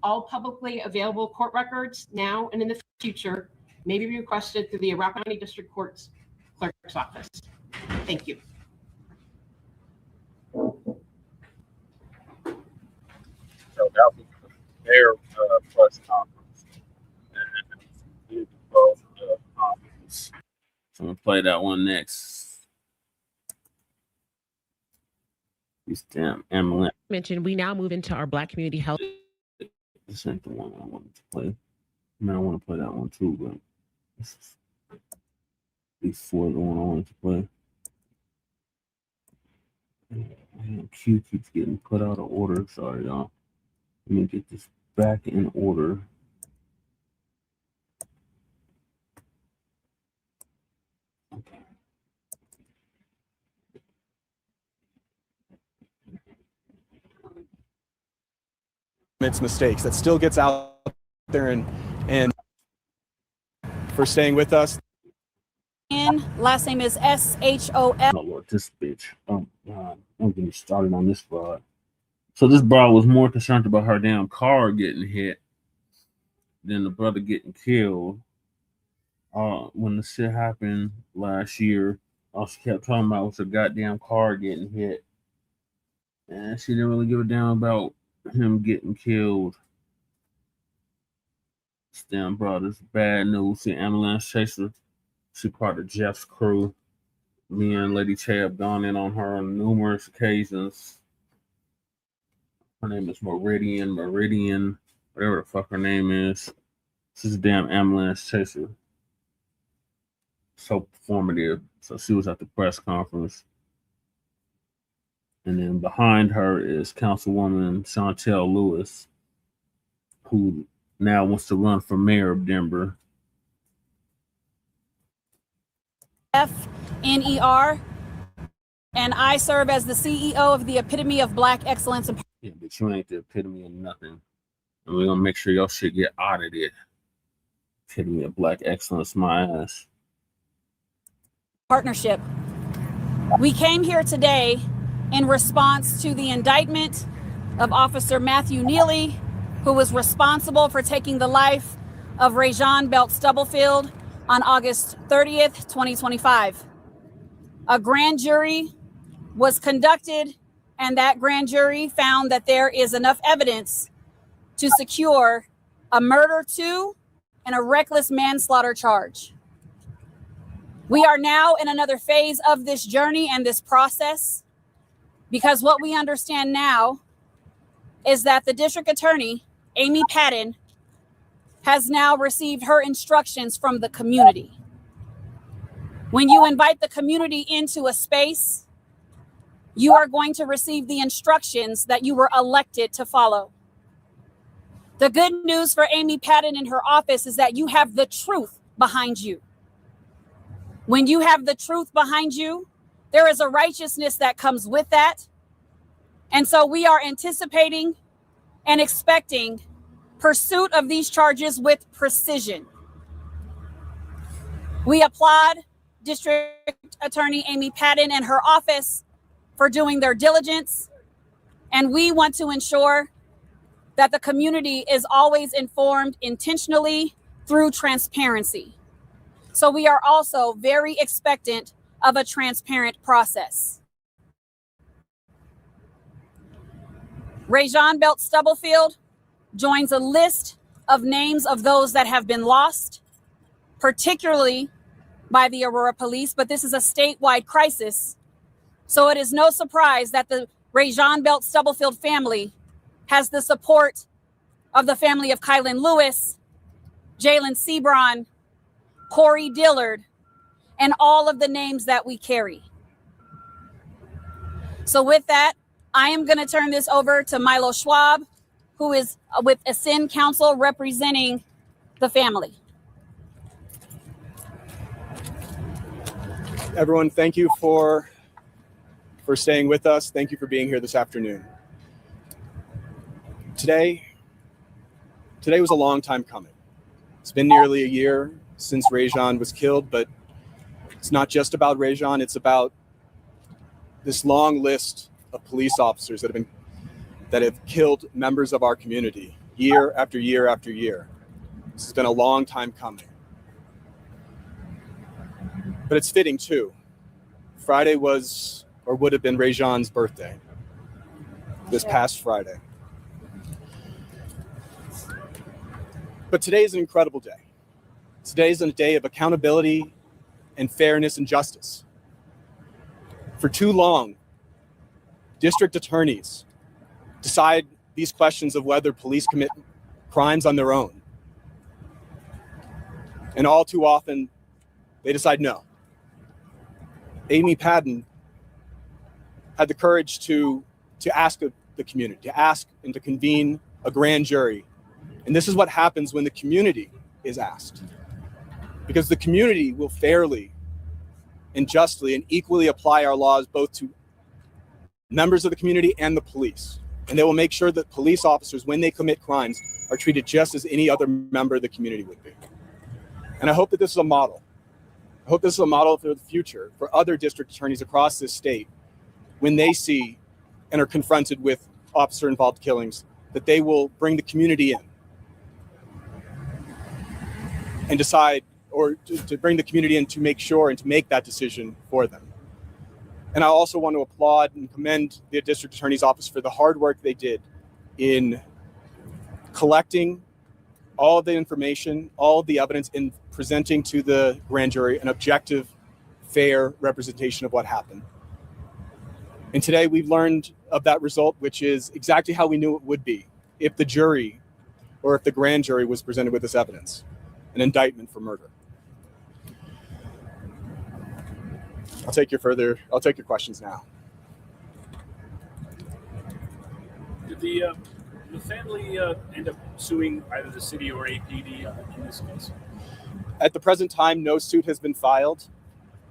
All publicly available court records now and in the future may be requested through the Rock County District Court's Clerk's Office. Thank you. So that was their press conference. And both conference. So I'm gonna play that one next. These damn ambulance. Mentioned, we now move into our Black community health. This ain't the one I wanted to play. I mean, I want to play that one too, but this is before the one I wanted to play. Man, Q keeps getting put out of order. Sorry, y'all. Let me get this back in order. Okay. Its mistakes. That still gets out there, and for staying with us. Last name is SHOF. Oh Lord, this bitch. Oh God, I'm getting started on this broad. So this broad was more concerned about her damn car getting hit than the brother getting killed. When the shit happened last year, all she kept talking about was her goddamn car getting hit, and she didn't really give a damn about him getting killed. This damn broad is bad news. The ambulance chaser. She part of Jeff's crew. Me and Lady Che have gone in on her on numerous occasions. Her name is Meridian, whatever the fuck her name is. She's a damn ambulance chaser. So performative. So she was at the press conference. And then behind her is Councilwoman Chantel Lewis, who now wants to run for mayor of Denver. FNER, and I serve as the CEO of the Epitome of Black Excellence. Yeah, but you ain't the epitome of nothing. And we're gonna make sure your shit get audited. Epitome of Black Excellence, my ass. Partnership. We came here today in response to the indictment of Officer Matthew Neely, who was responsible for taking the life of Rajon Belt Stubblefield on August 30th, 2025. A grand jury was conducted, and that grand jury found that there is enough evidence to secure a murder to and a reckless manslaughter charge. We are now in another phase of this journey and this process, because what we understand now is that the district attorney, Amy Patton, has now received her instructions from the community. When you invite the community into a space, you are going to receive the instructions that you were elected to follow. The good news for Amy Patton in her office is that you have the truth behind you. When you have the truth behind you, there is a righteousness that comes with that. And so we are anticipating and expecting pursuit of these charges with precision. We applaud District Attorney Amy Patton and her office for doing their diligence, and we want to ensure that the community is always informed intentionally through transparency. So we are also very expectant of a transparent process. Rajon Belt Stubblefield joins a list of names of those that have been lost, particularly by the Aurora Police, but this is a statewide crisis. So it is no surprise that the Rajon Belt Stubblefield family has the support of the family of Kylan Lewis, Jalen Sebron, Corey Dillard, and all of the names that we carry. So with that, I am going to turn this over to Milo Schwab, who is with Ascend Council representing the family. Everyone, thank you for staying with us. Thank you for being here this afternoon. Today was a long time coming. It's been nearly a year since Rajon was killed, but it's not just about Rajon. It's about this long list of police officers that have killed members of our community year after year after year. This has been a long time coming. But it's fitting too. Friday was, or would have been, Rajan's birthday. This past Friday. But today is an incredible day. Today is a day of accountability and fairness and justice. For too long, district attorneys decide these questions of whether police commit crimes on their own. And all too often, they decide no. Amy Padden had the courage to ask the community, to ask and to convene a grand jury. And this is what happens when the community is asked. Because the community will fairly and justly and equally apply our laws both to members of the community and the police. And they will make sure that police officers, when they commit crimes, are treated just as any other member of the community would be. And I hope that this is a model. I hope this is a model for the future for other district attorneys across this state when they see and are confronted with officer-involved killings, that they will bring the community in and decide, or to bring the community in to make sure and to make that decision for them. And I also want to applaud and commend the district attorney's office for the hard work they did in collecting all of the information, all of the evidence, in presenting to the grand jury an objective, fair representation of what happened. And today we've learned of that result, which is exactly how we knew it would be if the jury, or if the grand jury, was presented with this evidence, an indictment for murder. I'll take your questions now. Did the family end up suing either the city or APD in this case? At the present time, no suit has been filed.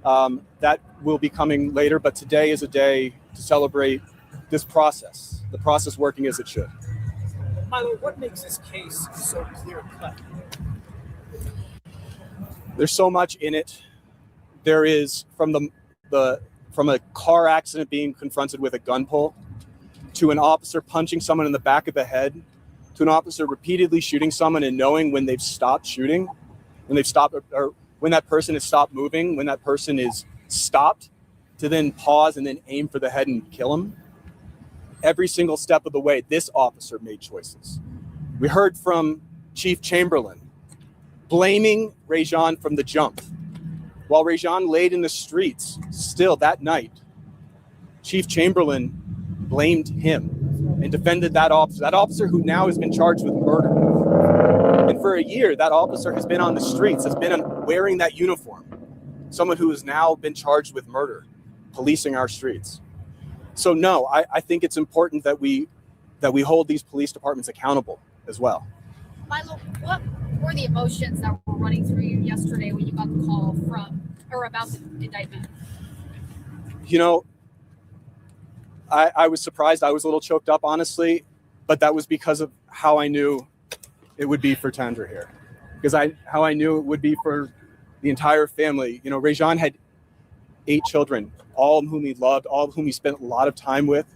That will be coming later, but today is a day to celebrate this process, the process working as it should. Milo, what makes this case so clear-cut? There's so much in it. There is from a car accident being confronted with a gun pull, to an officer punching someone in the back of the head, to an officer repeatedly shooting someone and knowing when they've stopped shooting, when they've stopped, or when that person has stopped moving, when that person is stopped, to then pause and then aim for the head and kill him. Every single step of the way, this officer made choices. We heard from Chief Chamberlain blaming Rajan from the jump. While Rajan laid in the streets still that night, Chief Chamberlain blamed him and defended that officer who now has been charged with murder. And for a year, that officer has been on the streets, has been wearing that uniform. Someone who has now been charged with murder, policing our streets. So no, I think it's important that we hold these police departments accountable as well. Milo, what were the emotions that were running through you yesterday when you got the call about the indictment? You know, I was surprised. I was a little choked up, honestly, but that was because of how I knew it would be for Tandra here. Because how I knew it would be for the entire family. You know, Rajan had 8 children, all of whom he loved, all of whom he spent a lot of time with.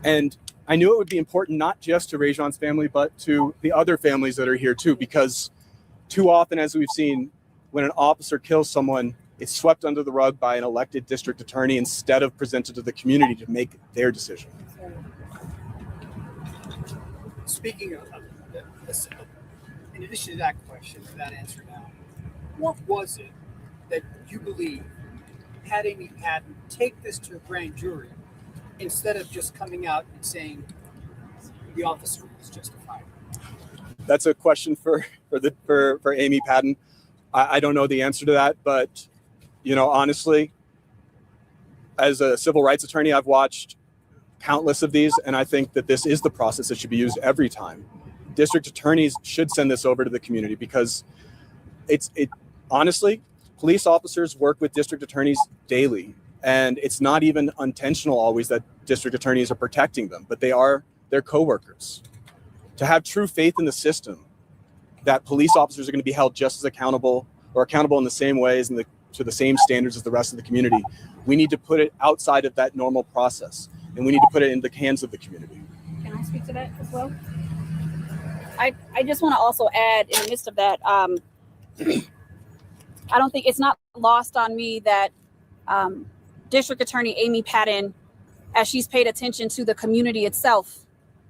And I knew it would be important not just to Rajan's family, but to the other families that are here too, because too often, as we've seen, when an officer kills someone, it's swept under the rug by an elected district attorney instead of presented to the community to make their decision. Speaking of this, in addition to that question, to that answer now, what was it that you believe had Amy Padden take this to a grand jury instead of just coming out and saying the officer was justified? That's a question for Amy Padden. I don't know the answer to that, but you know, honestly, as a civil rights attorney, I've watched countless of these, and I think that this is the process that should be used every time. District attorneys should send this over to the community because honestly, police officers work with district attorneys daily, and it's not even intentional always that district attorneys are protecting them, but they are their coworkers. To have true faith in the system that police officers are going to be held just as accountable, or accountable in the same ways and to the same standards as the rest of the community, we need to put it outside of that normal process, and we need to put it in the hands of the community. Can I speak to that as well? I just want to also add in the midst of that, I don't think it's not lost on me that District Attorney Amy Patton, as she's paid attention to the community itself,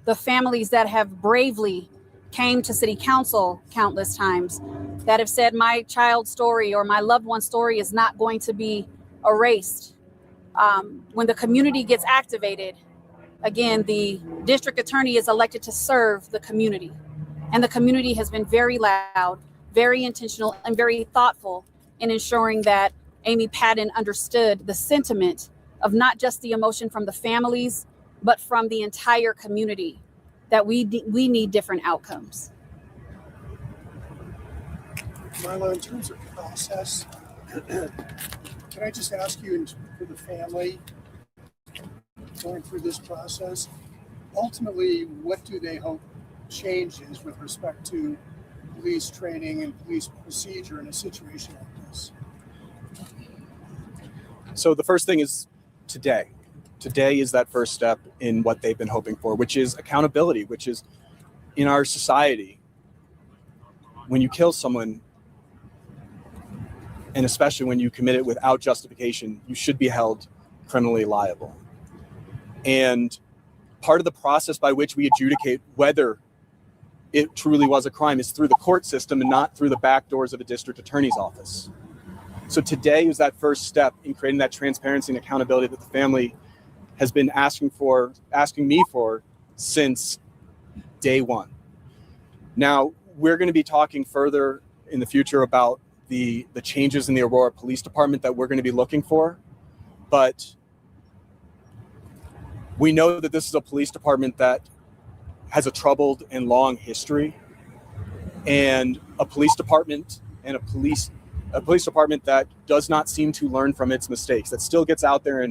the families that have bravely came to city council countless times, that have said my child's story or my loved one's story is not going to be erased. When the community gets activated, again, the district attorney is elected to serve the community. And the community has been very loud, very intentional, and very thoughtful in ensuring that Amy Patton understood the sentiment of not just the emotion from the families, but from the entire community, that we need different outcomes. Milo, in terms of process, can I just ask you, for the family going through this process, ultimately, what do they hope changes with respect to police training and police procedure in a situation like this? So the first thing is today. Today is that first step in what they've been hoping for, which is accountability, which is in our society, when you kill someone, and especially when you commit it without justification, you should be held criminally liable. And part of the process by which we adjudicate whether it truly was a crime is through the court system and not through the back doors of a district attorney's office. So today is that first step in creating that transparency and accountability that the family has been asking me for since day one. Now, we're going to be talking further in the future about the changes in the Aurora Police Department that we're going to be looking for, but we know that this is a police department that has a troubled and long history, and a police department that does not seem to learn from its mistakes, that still gets out there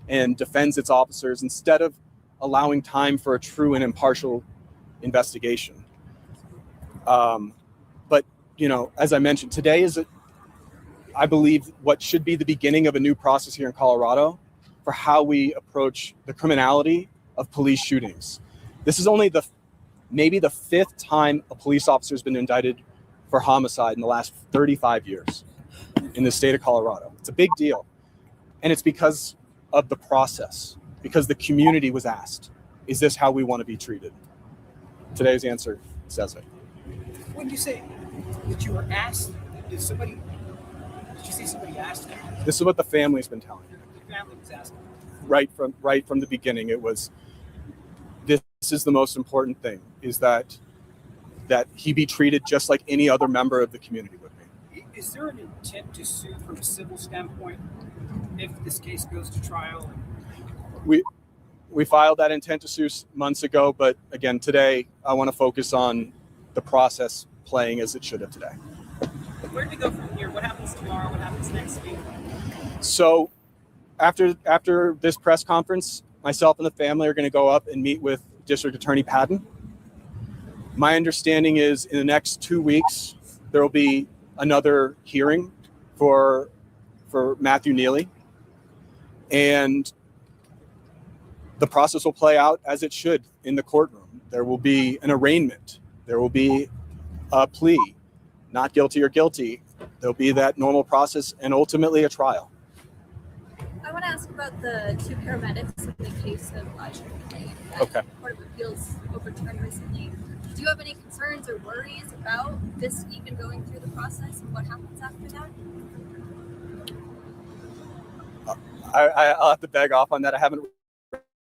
and defends its officers instead of allowing time for a true and impartial investigation. But, you know, as I mentioned, today is, I believe, what should be the beginning of a new process here in Colorado for how we approach the criminality of police shootings. This is only maybe the 5th time a police officer has been indicted for homicide in the last 35 years in the state of Colorado. It's a big deal. And it's because of the process, because the community was asked, is this how we want to be treated? Today's answer says it. When you say that you were asked, did you say somebody asked you? This is what the family's been telling me. The family was asking. Right from the beginning, it was, this is the most important thing, is that he be treated just like any other member of the community would be. Is there an intent to sue from a civil standpoint if this case goes to trial? We filed that intent to sue months ago, but again, today I want to focus on the process playing as it should have today. Where do we go from here? What happens tomorrow? What happens next week? So after this press conference, myself and the family are going to go up and meet with District Attorney Patton. My understanding is in the next 2 weeks, there will be another hearing for Matthew Neely. And the process will play out as it should in the courtroom. There will be an arraignment. There will be a plea, not guilty or guilty. There'll be that normal process and ultimately a trial. I want to ask about the 2 paramedics in the case of Elijah McClain. Okay. The Court of Appeals overturned recently. Do you have any concerns or worries about this even going through the process and what happens after that? I'll have to beg off on that. I haven't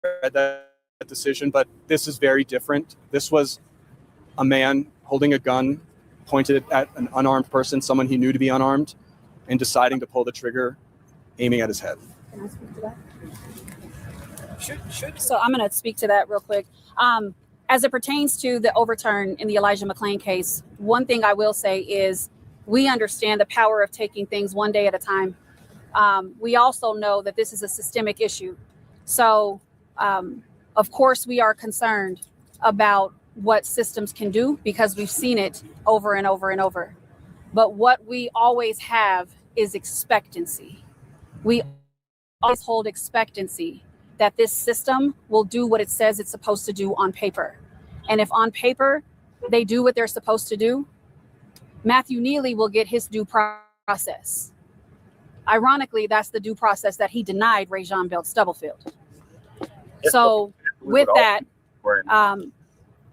read that decision, but this is very different. This was a man holding a gun pointed at an unarmed person, someone he knew to be unarmed, and deciding to pull the trigger, aiming at his head. Can I speak to that? So I'm going to speak to that real quick. As it pertains to the overturn in the Elijah McClain case, one thing I will say is we understand the power of taking things one day at a time. We also know that this is a systemic issue. So, of course, we are concerned about what systems can do because we've seen it over and over and over. But what we always have is expectancy. We always hold expectancy that this system will do what it says it's supposed to do on paper. And if on paper they do what they're supposed to do, Matthew Neely will get his due process. Ironically, that's the due process that he denied Rajon Belt Stubblefield. So with that,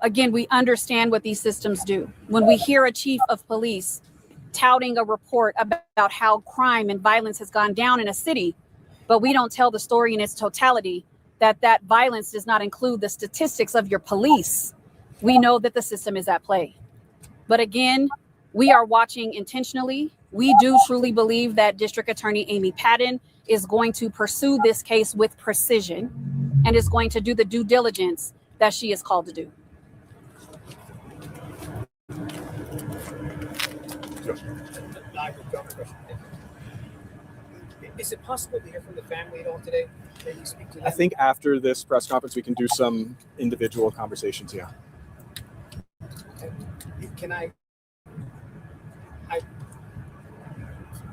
again, we understand what these systems do. When we hear a chief of police touting a report about how crime and violence has gone down in a city, but we don't tell the story in its totality, that violence does not include the statistics of your police, we know that the system is at play. But again, we are watching intentionally. We do truly believe that District Attorney Amy Patton is going to pursue this case with precision and is going to do the due diligence that she is called to do. Is it possible to hear from the family at all today? Can you speak to them? I think after this press conference, we can do some individual conversations. Yeah. Can I,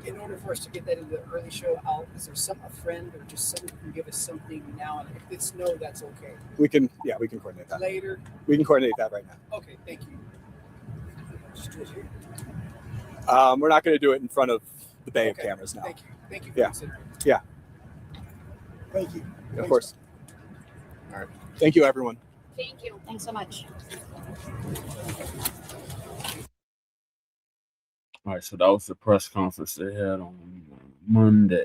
in order for us to get that in the early show, is there a friend or just someone who can give us something now? And if it's no, that's okay. We can coordinate that. Later? We can coordinate that right now. Okay, thank you. Just do it here. We're not going to do it in front of the bay of cameras now. Thank you. Thank you. Yeah. Yeah. Thank you. Of course. All right. Thank you, everyone. Thank you. Thanks so much. All right, so that was the press conference they had on Monday.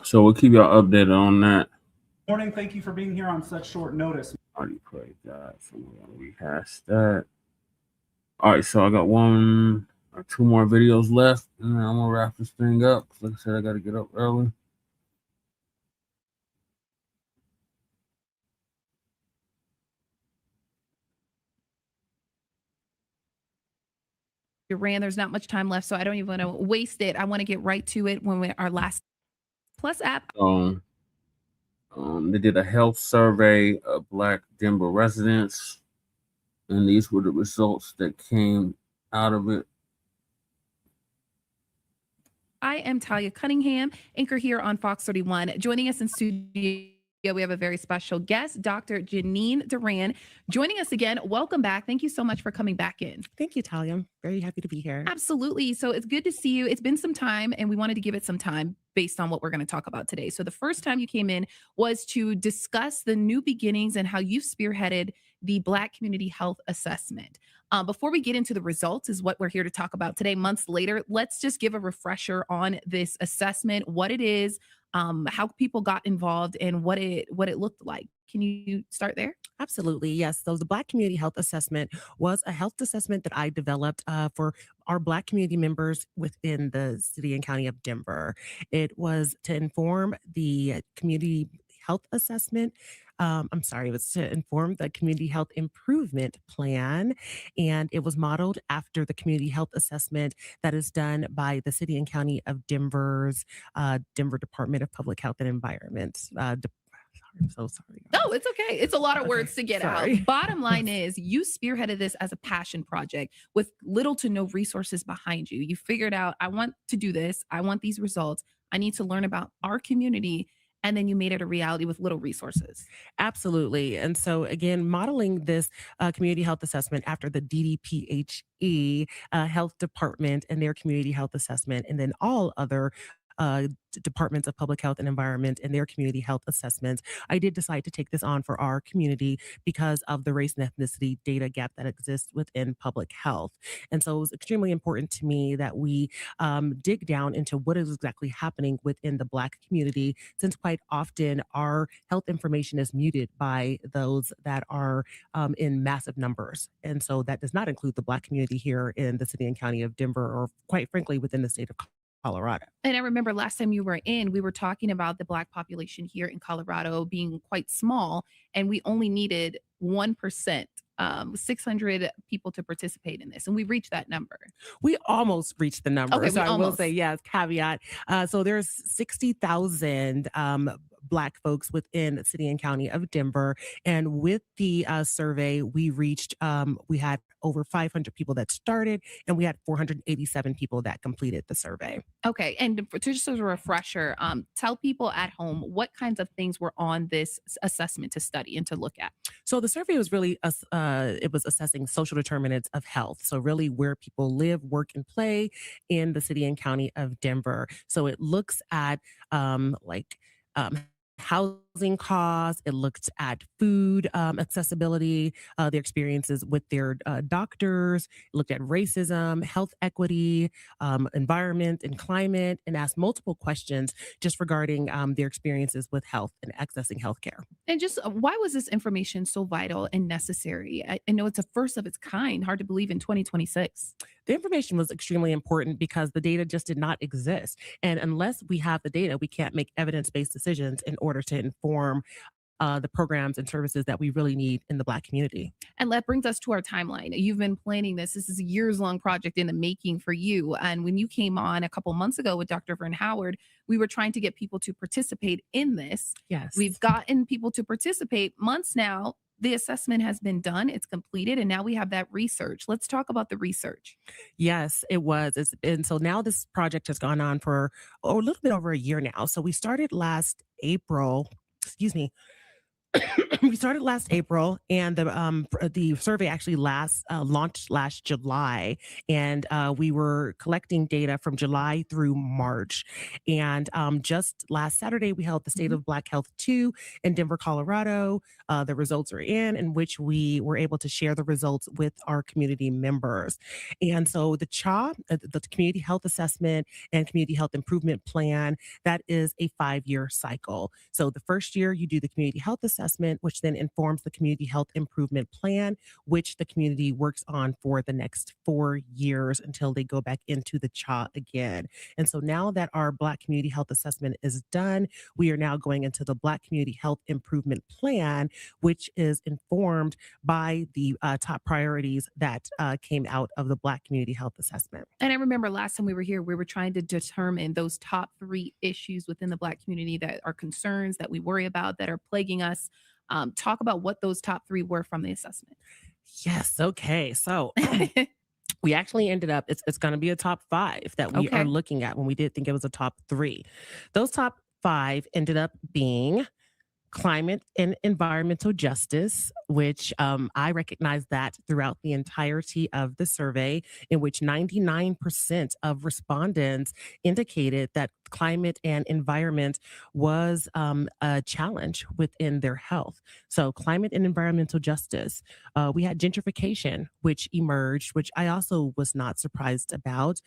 So we'll keep y'all updated on that. Morning. Thank you for being here on such short notice. Already played that, so we're gonna rehash that. All right, so I got one or two more videos left, and then I'm gonna wrap this thing up. Like I said, I gotta get up early. Iran, there's not much time left, so I don't even want to waste it. I want to get right to it when our last Plus app. They did a health survey of Black Denver residents, and these were the results that came out of it. I am Talia Cunningham, anchor here on Fox 31. Joining us in studio, we have a very special guest, Dr. Janine Duran, joining us again. Welcome back. Thank you so much for coming back in. Thank you, Talia. I'm very happy to be here. Absolutely. So it's good to see you. It's been some time, and we wanted to give it some time based on what we're going to talk about today. So the first time you came in was to discuss the new beginnings and how you've spearheaded the Black Community Health Assessment. Before we get into the results, is what we're here to talk about today, months later. Let's just give a refresher on this assessment, what it is, how people got involved, and what it looked like. Can you start there? Absolutely. Yes. So the Black Community Health Assessment was a health assessment that I developed for our Black community members within the city and county of Denver. It was to inform the community health assessment. It was to inform the community health improvement plan, and it was modeled after the community health assessment that is done by the city and county of Denver's Denver Department of Public Health and Environment. I'm so sorry. No, it's okay. It's a lot of words to get sorry. out. Bottom line is you spearheaded this as a passion project with little to no resources behind you. You figured out, I want to do this. I want these results. I need to learn about our community. And then you made it a reality with little resources. Absolutely. And so again, modeling this community health assessment after the DDPHE health department and their community health assessment, and then all other departments of public health and environment and their community health assessments, I did decide to take this on for our community because of the race and ethnicity data gap that exists within public health. And so it was extremely important to me that we dig down into what is exactly happening within the Black community, since quite often our health information is muted by those that are in massive numbers. And so that does not include the Black community here in the city and county of Denver, or quite frankly, within the state of Colorado. And I remember last time you were in, we were talking about the Black population here in Colorado being quite small, and we only needed 1%, 600 people to participate in this. And we reached that number. We almost reached the number. Okay, so I will say, yes, caveat. So there's 60,000 Black folks within the city and county of Denver. And with the survey, we had over 500 people that started, and we had 487 people that completed the survey. Okay, and just as a refresher, tell people at home what kinds of things were on this assessment to study and to look at. So the survey was really it was assessing social determinants of health. So really where people live, work, and play in the city and county of Denver. So it looks at housing costs. It looked at food accessibility, their experiences with their doctors. It looked at racism, health equity, environment and climate, and asked multiple questions just regarding their experiences with health and accessing healthcare. And just why was this information so vital and necessary? I know it's a first of its kind, hard to believe in 2026. The information was extremely important because the data just did not exist. And unless we have the data, we can't make evidence-based decisions in order to inform the programs and services that we really need in the Black community. And that brings us to our timeline. You've been planning this. This is a years-long project in the making for you. And when you came on a couple months ago with Dr. Vern Howard, we were trying to get people to participate in this. Yes. We've gotten people to participate months now. The assessment has been done, it's completed, and now we have that research. Let's talk about the research. Yes, it was. And so now this project has gone on for a little bit over a year now. So we started last April, we started last April, and the survey actually launched last July, and we were collecting data from July through March. And just last Saturday, we held the State of Black Health 2 in Denver, Colorado. The results are in which we were able to share the results with our community members. And so the CHA, the Community Health Assessment and Community Health Improvement Plan, that is a 5-year cycle. So the first year you do the Community Health Assessment, which then informs the Community Health Improvement Plan, which the community works on for the next 4 years until they go back into the CHA again. And so now that our Black Community Health Assessment is done, we are now going into the Black Community Health Improvement Plan, which is informed by the top priorities that came out of the Black Community Health Assessment. And I remember last time we were here, we were trying to determine those top 3 issues within the Black community that are concerns that we worry about, that are plaguing us. Talk about what those top 3 were from the assessment. Yes. Okay. So we actually ended up, it's going to be a top 5 that we are looking at when we did think it was a top 3. Those top 5 ended up being climate and environmental justice, which I recognize that throughout the entirety of the survey, in which 99% of respondents indicated that climate and environment was a challenge within their health. So climate and environmental justice. We had gentrification, which emerged, which I also was not surprised about,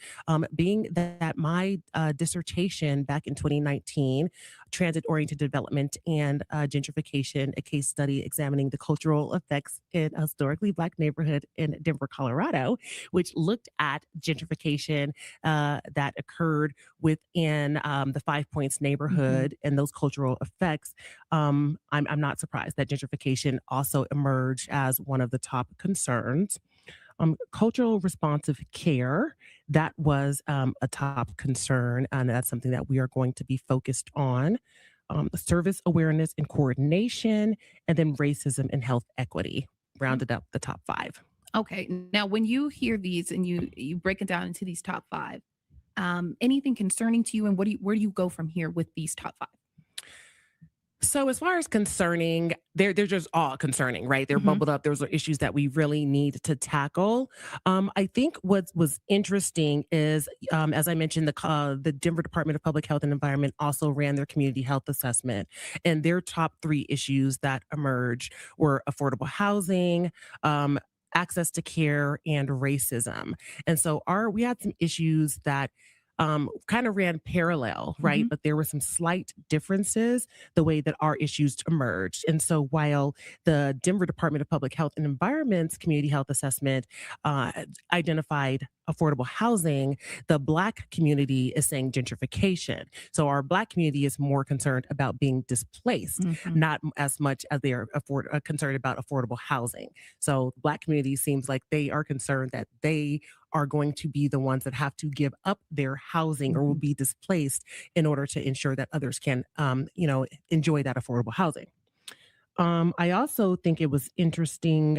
being that my dissertation back in 2019, transit-oriented development and gentrification, a case study examining the cultural effects in a historically Black neighborhood in Denver, Colorado, which looked at gentrification that occurred within the 5 Points neighborhood and those cultural effects. I'm not surprised that gentrification also emerged as one of the top concerns. Cultural responsive care, that was a top concern, and that's something that we are going to be focused on. Service awareness and coordination, and then racism and health equity rounded up the top 5. Okay. Now, when you hear these and you break it down into these top 5, anything concerning to you, and where do you go from here with these top 5? So as far as concerning, they're just all concerning, right? They're bubbled up. Those are issues that we really need to tackle. I think what was interesting is, as I mentioned, the Denver Department of Public Health and Environment also ran their community health assessment, and their top 3 issues that emerged were affordable housing, access to care, and racism. And so we had some issues that kind of ran parallel, right? But there were some slight differences the way that our issues emerged. And so while the Denver Department of Public Health and Environment's community health assessment identified affordable housing, the Black community is saying gentrification. So our Black community is more concerned about being displaced, not as much as they are concerned about affordable housing. So the Black community seems like they are concerned that they are going to be the ones that have to give up their housing or will be displaced in order to ensure that others can, enjoy that affordable housing. I also think it was interesting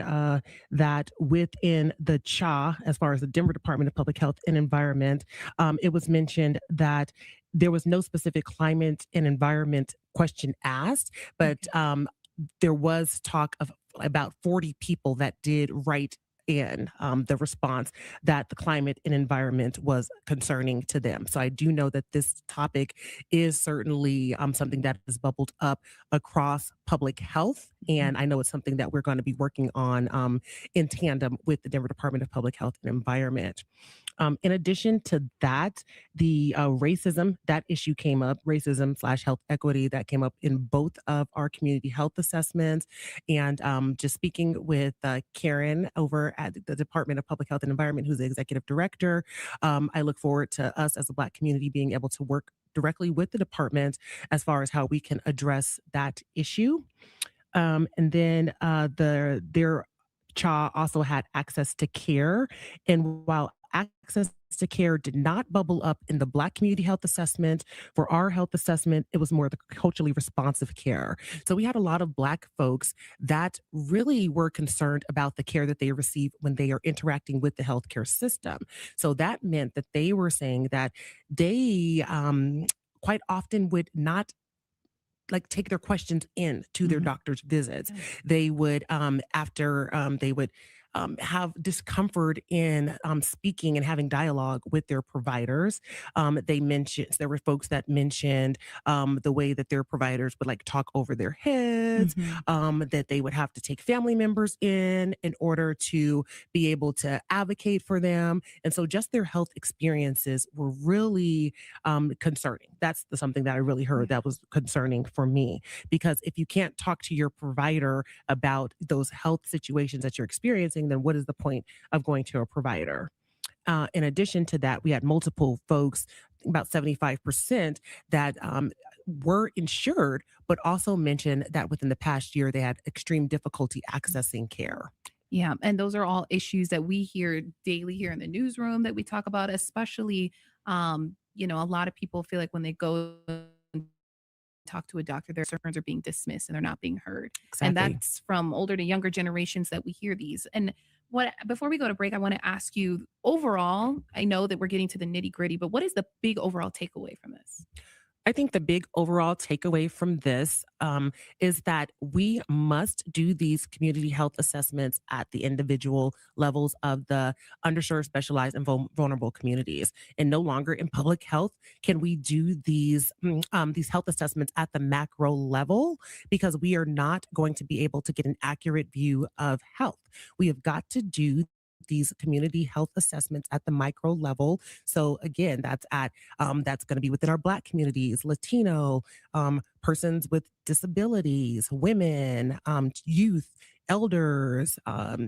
that within the CHA, as far as the Denver Department of Public Health and Environment, it was mentioned that there was no specific climate and environment question asked, but there was talk of about 40 people that did write in the response that the climate and environment was concerning to them. So I do know that this topic is certainly something that has bubbled up across public health. And I know it's something that we're going to be working on in tandem with the Denver Department of Public Health and Environment. In addition to that, the racism, that issue came up, racism/health equity, that came up in both of our community health assessments. And just speaking with Karen over at the Department of Public Health and Environment, who's the executive director, I look forward to us as a Black community being able to work directly with the department as far as how we can address that issue. And then their CHA also had access to care. And while access to care did not bubble up in the Black community health assessment, for our health assessment, it was more the culturally responsive care. So we had a lot of Black folks that really were concerned about the care that they receive when they are interacting with the healthcare system. So that meant that they were saying that they quite often would not take their questions in to their doctor's visits. They would, they would have discomfort in speaking and having dialogue with their providers. There were folks that mentioned the way that their providers would talk over their heads, that they would have to take family members in order to be able to advocate for them. And so just their health experiences were really concerning. That's something that I really heard that was concerning for me, because if you can't talk to your provider about those health situations that you're experiencing, then what is the point of going to a provider? In addition to that, we had multiple folks, about 75%, that were insured, but also mentioned that within the past year, they had extreme difficulty accessing care. Yeah, and those are all issues that we hear daily here in the newsroom that we talk about, especially, a lot of people feel like when they go talk to a doctor, their concerns are being dismissed and they're not being heard. Exactly. And that's from older to younger generations that we hear these. And before we go to break, I want to ask you overall, I know that we're getting to the nitty gritty, but what is the big overall takeaway from this? I think the big overall takeaway from this is that we must do these community health assessments at the individual levels of the underserved, specialized, and vulnerable communities. And no longer in public health can we do these health assessments at the macro level, because we are not going to be able to get an accurate view of health. We have got to do these community health assessments at the micro level. So again, that's going to be within our Black communities, Latino, persons with disabilities, women, youth, elders,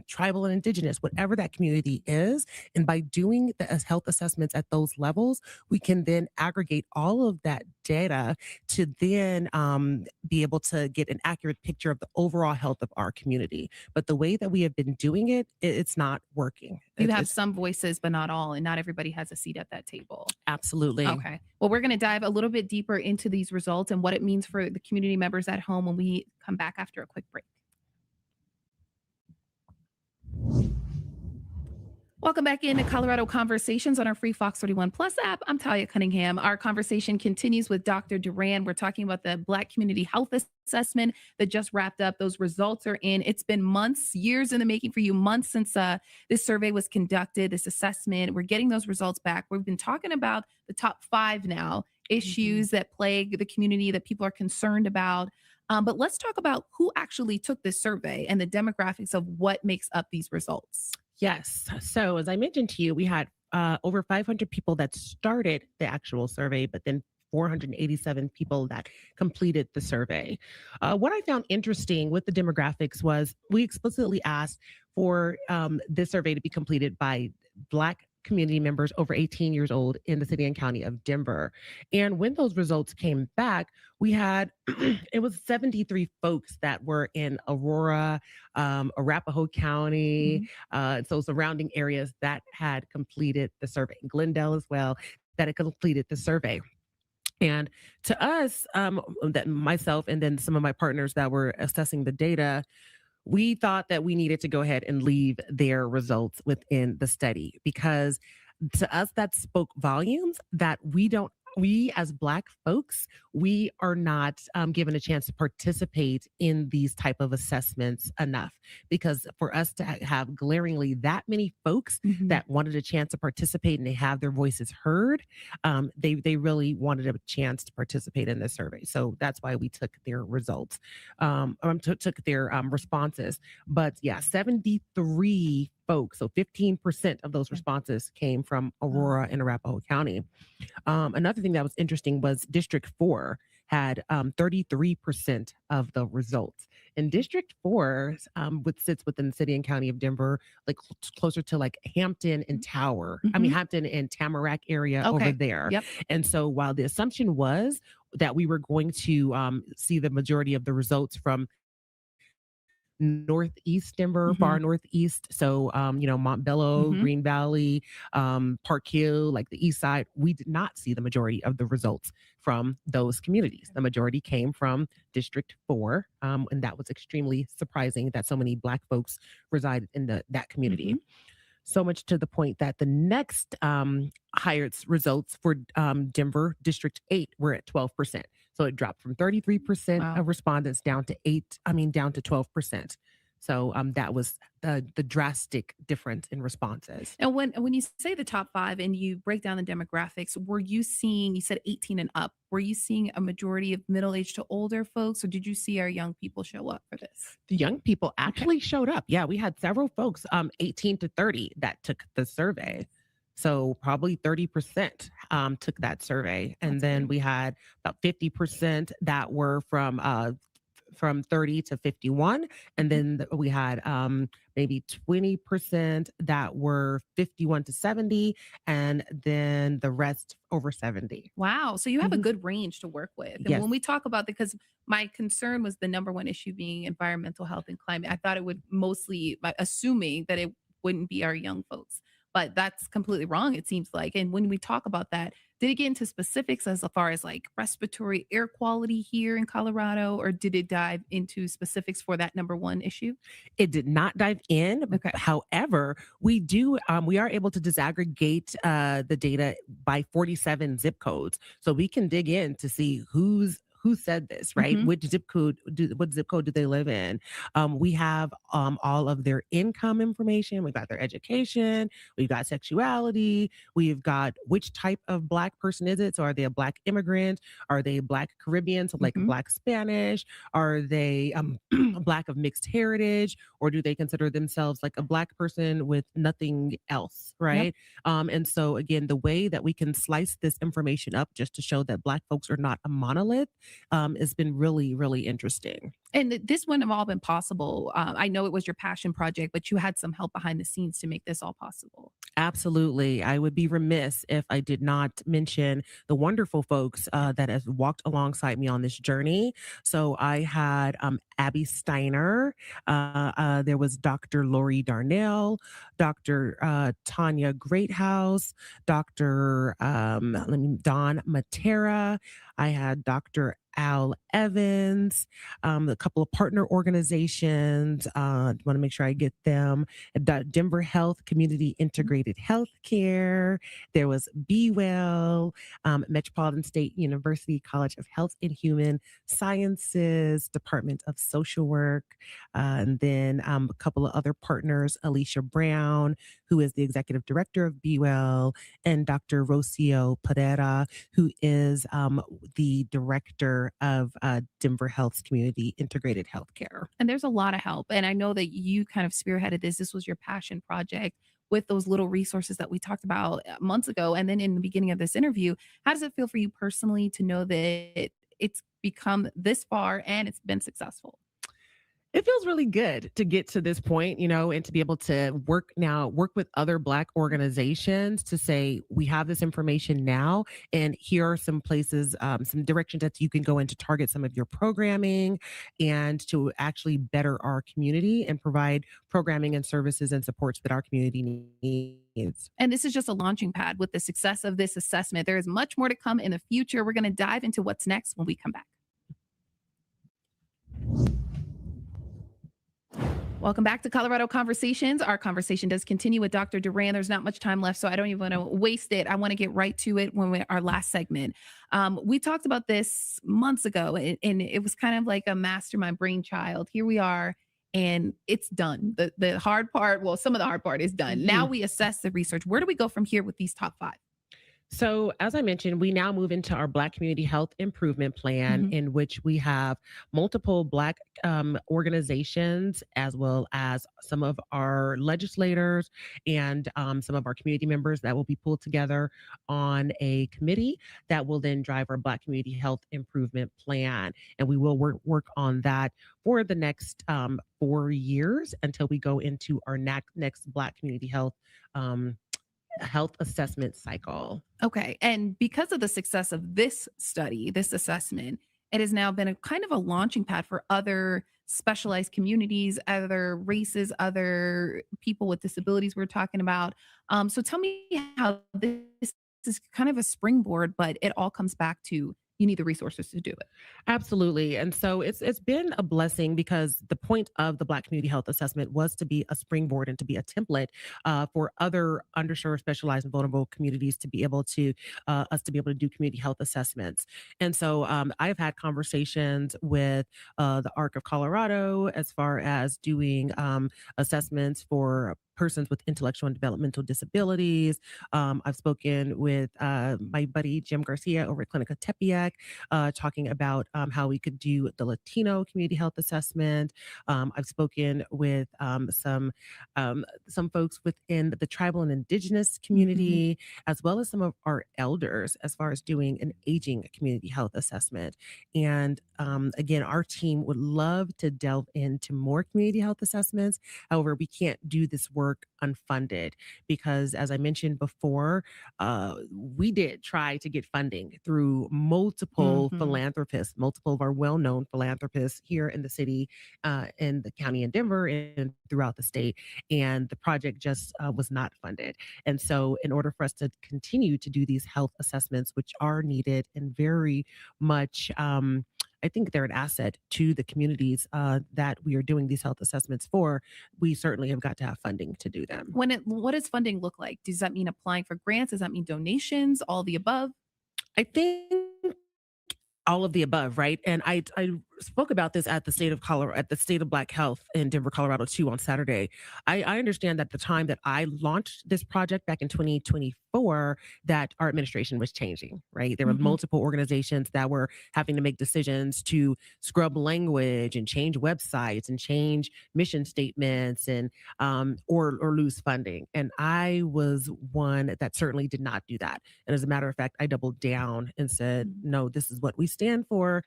tribal and indigenous, whatever that community is. And by doing the health assessments at those levels, we can then aggregate all of that data to then be able to get an accurate picture of the overall health of our community. But the way that we have been doing it, it's not working. You have some voices, but not all, and not everybody has a seat at that table. Absolutely. Okay. Well, we're going to dive a little bit deeper into these results and what it means for the community members at home when we come back after a quick break. Welcome back into Colorado Conversations on our free Fox 31 Plus app. I'm Talia Cunningham. Our conversation continues with Dr. Duran. We're talking about the Black Community Health Assessment that just wrapped up. Those results are in. It's been months, years in the making for you, months since this survey was conducted, this assessment. We're getting those results back. We've been talking about the top 5 now, issues that plague the community that people are concerned about. But let's talk about who actually took this survey and the demographics of what makes up these results. Yes. So as I mentioned to you, we had over 500 people that started the actual survey, but then 487 people that completed the survey. What I found interesting with the demographics was we explicitly asked for this survey to be completed by Black community members over 18 years old in the city and county of Denver. And when those results came back, we had it was 73 folks that were in Aurora, Arapahoe County, so surrounding areas that had completed the survey, Glendale as well, that had completed the survey. And to us, that myself and then some of my partners that were assessing the data, we thought that we needed to go ahead and leave their results within the study because to us that spoke volumes that we as Black folks, we are not given a chance to participate in these type of assessments enough, because for us to have glaringly that many folks that wanted a chance to participate and they have their voices heard, they really wanted a chance to participate in this survey. So that's why we took their results, took their responses. But yeah, 73 folks, so 15% of those responses came from Aurora and Arapahoe County. Another thing that was interesting was District 4 had 33% of the results. And District 4 which sits within the city and county of Denver, like closer to like Hampton and Tower. I mean, Hampton and Tamarack area over there. Yep. And so while the assumption was that we were going to see the majority of the results from Northeast Denver, far northeast. So, Montbello, Green Valley, Park Hill, like the east side, we did not see the majority of the results from those communities. The majority came from District 4. And that was extremely surprising that so many Black folks resided in that community. So much to the point that the next highest results for Denver, District 8, were at 12%. So it dropped from 33% of respondents down to 12%. So that was the drastic difference in responses. And when you say the top 5 and you break down the demographics, were you seeing, you said 18 and up, were you seeing a majority of middle-aged to older folks, or did you see our young people show up for this? The young people actually showed up. Yeah, we had several folks 18 to 30 that took the survey. So probably 30% took that survey. And then we had about 50% that were from 30 to 51. And then we had maybe 20% that were 51 to 70. And then the rest over 70. Wow. So you have a good range to work with. And Yes. when we talk about, because my concern was the number one issue being environmental health and climate, I thought it would mostly, assuming that it wouldn't be our young folks. But that's completely wrong, it seems like. And when we talk about that, did it get into specifics as far as like respiratory air quality here in Colorado, or did it dive into specifics for that number one issue? It did not dive in. Okay. However, we are able to disaggregate the data by 47 zip codes. So we can dig in to see who said this, right? What zip code do they live in? We have all of their income information. We've got their education. We've got sexuality. We've got which type of Black person is it? So are they a Black immigrant? Are they Black Caribbean? So like Black Spanish? Are they Black of mixed heritage? Or do they consider themselves like a Black person with nothing else, right? And so again, the way that we can slice this information up just to show that Black folks are not a monolith has been really, really interesting. And this wouldn't have all been possible. I know it was your passion project, but you had some help behind the scenes to make this all possible. Absolutely. I would be remiss if I did not mention the wonderful folks that have walked alongside me on this journey. So I had Abby Steiner. There was Dr. Lori Darnell, Dr. Tanya Greathouse, Dr. Don Matera. I had Dr. Al Evans, a couple of partner organizations. Want to make sure I get them. Denver Health Community Integrated Healthcare. There was Be Well, Metropolitan State University College of Health and Human Sciences, Department of Social Work, and then a couple of other partners, Alicia Brown, who is the executive director of Be Well, and Dr. Rocio Pereira, who is the director of Denver Health's Community Integrated Healthcare. And there's a lot of help. And I know that you kind of spearheaded this. This was your passion project with those little resources that we talked about months ago. And then in the beginning of this interview, how does it feel for you personally to know that it's become this far and it's been successful? It feels really good to get to this point, you know, and to be able to work with other Black organizations to say, we have this information now, and here are some places, some directions that you can go in to target some of your programming and to actually better our community and provide programming and services and supports that our community needs. And this is just a launching pad with the success of this assessment. There is much more to come in the future. We're going to dive into what's next when we come back. Welcome back to Colorado Conversations. Our conversation does continue with Dr. Duran. There's not much time left, so I don't even want to waste it. I want to get right to it our last segment. We talked about this months ago, and it was kind of like a mastermind brainchild. Here we are, and it's done. The hard part, well, some of the hard part is done. Now we assess the research. Where do we go from here with these top 5? So, as I mentioned, we now move into our Black Community Health Improvement Plan, in which we have multiple Black organizations, as well as some of our legislators and some of our community members that will be pulled together on a committee that will then drive our Black Community Health Improvement Plan. And we will work on that for the next 4 years until we go into our next Black Community Health assessment cycle. Okay. And because of the success of this study, this assessment, it has now been a kind of a launching pad for other specialized communities, other races, other people with disabilities we're talking about. So tell me how this is kind of a springboard, but it all comes back to you need the resources to do it. Absolutely. And so it's been a blessing because the point of the Black Community Health Assessment was to be a springboard and to be a template for other underserved, specialized, and vulnerable communities to be able to do community health assessments. And so I've had conversations with the ARC of Colorado as far as doing assessments for persons with intellectual and developmental disabilities. I've spoken with my buddy Jim Garcia over at Clinica Tepeyac, talking about how we could do the Latino community health assessment. I've spoken with some folks within the tribal and indigenous community, as well as some of our elders, as far as doing an aging community health assessment. And again, our team would love to delve into more community health assessments. However, we can't do this work unfunded because, as I mentioned before, we did try to get funding through multiple philanthropists, multiple of our well-known philanthropists here in the city, in the county in Denver, and throughout the state. And the project just was not funded. And so in order for us to continue to do these health assessments, which are needed and very much I think they're an asset to the communities that we are doing these health assessments for, we certainly have got to have funding to do them. What does funding look like? Does that mean applying for grants? Does that mean donations? All the above? I think all of the above, right? And I spoke about this at the State of Colorado, at the State of Black Health in Denver, Colorado, too, on Saturday. I understand that the time that I launched this project back in 2024, that our administration was changing, right? There were multiple organizations that were having to make decisions to scrub language and change websites and change mission statements and or lose funding. And I was one that certainly did not do that. And as a matter of fact, I doubled down and said, no, this is what we stand for.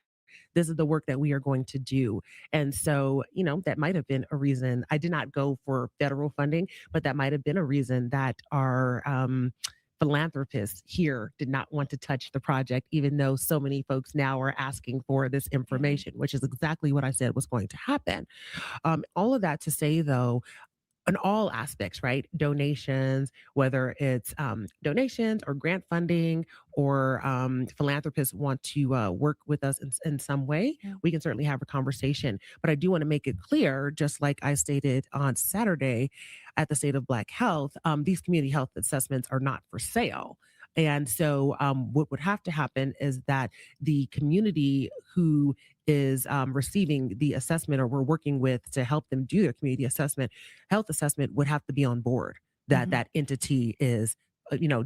This is the work that we are going to do. And so, you know, that might have been a reason I did not go for federal funding, but that might have been a reason that our philanthropists here did not want to touch the project, even though so many folks now are asking for this information, which is exactly what I said was going to happen. All of that to say, though, in all aspects, right? Donations, whether it's donations or grant funding or philanthropists want to work with us in some way, we can certainly have a conversation. But I do want to make it clear, just like I stated on Saturday at the State of Black Health, these community health assessments are not for sale. And so what would have to happen is that the community who is receiving the assessment or we're working with to help them do their community assessment, health assessment would have to be on board that that entity is,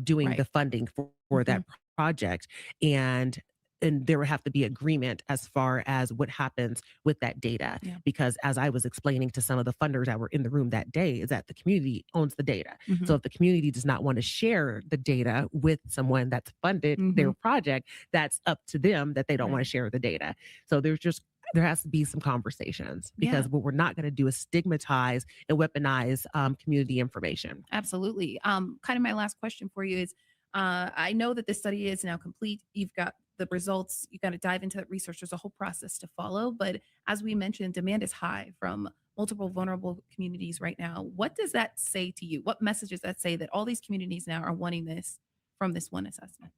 doing the funding for that project. And there would have to be agreement as far as what happens with that data. Because as I was explaining to some of the funders that were in the room that day, is that the community owns the data. So if the community does not want to share the data with someone that's funded their project, that's up to them that they don't want to share the data. So there's just there has to be some conversations, because what we're not going to do is stigmatize and weaponize community information. Absolutely. Kind of my last question for you is, I know that this study is now complete. You've got the results. You got to dive into that research. There's a whole process to follow. But as we mentioned, demand is high from multiple vulnerable communities right now. What does that say to you? What message does that say that all these communities now are wanting this from this one assessment?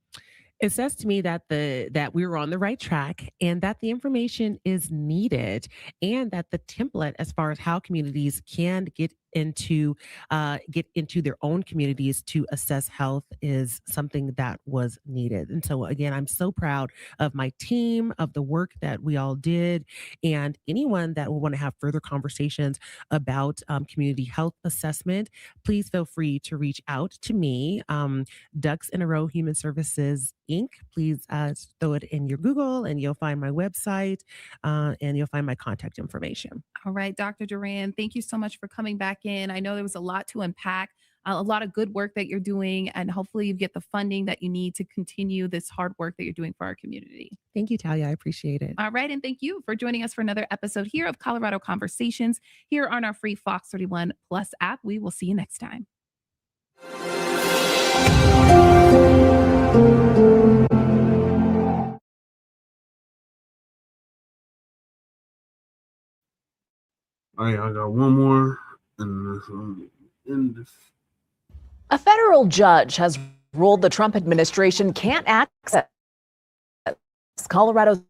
It says to me that we were on the right track, and that the information is needed, and that the template as far as how communities can get into their own communities to assess health is something that was needed. And so again, I'm so proud of my team, of the work that we all did, and anyone that will want to have further conversations about community health assessment, please feel free to reach out to me. Ducks in a Row Human Services Inc. Please throw it in your Google and you'll find my website and you'll find my contact information. All right, Dr. Duran, thank you so much for coming back in. I know there was a lot to unpack, a lot of good work that you're doing, and hopefully you get the funding that you need to continue this hard work that you're doing for our community. Thank you, Talia. I appreciate it. All right, and thank you for joining us for another episode here of Colorado Conversations here on our free Fox 31 Plus app. We will see you next time. All right, I got one more, and this one end this. A federal judge has ruled the Trump administration can't access Colorado's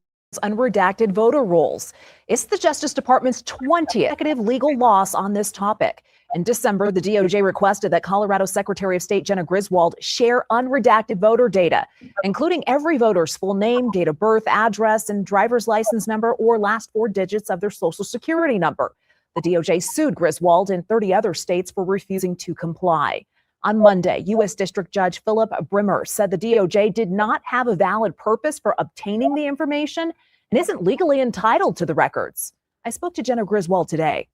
unredacted voter rolls. It's the Justice Department's 20th consecutive legal loss on this topic. In December, the DOJ requested that Colorado Secretary of State Jenna Griswold share unredacted voter data, including every voter's full name, date of birth, address, and driver's license number or last four digits of their social security number. The DOJ sued Griswold and 30 other states for refusing to comply. On Monday, U.S. District Judge Philip Brimmer said the DOJ did not have a valid purpose for obtaining the information and isn't legally entitled to the records. I spoke to Jenna Griswold today.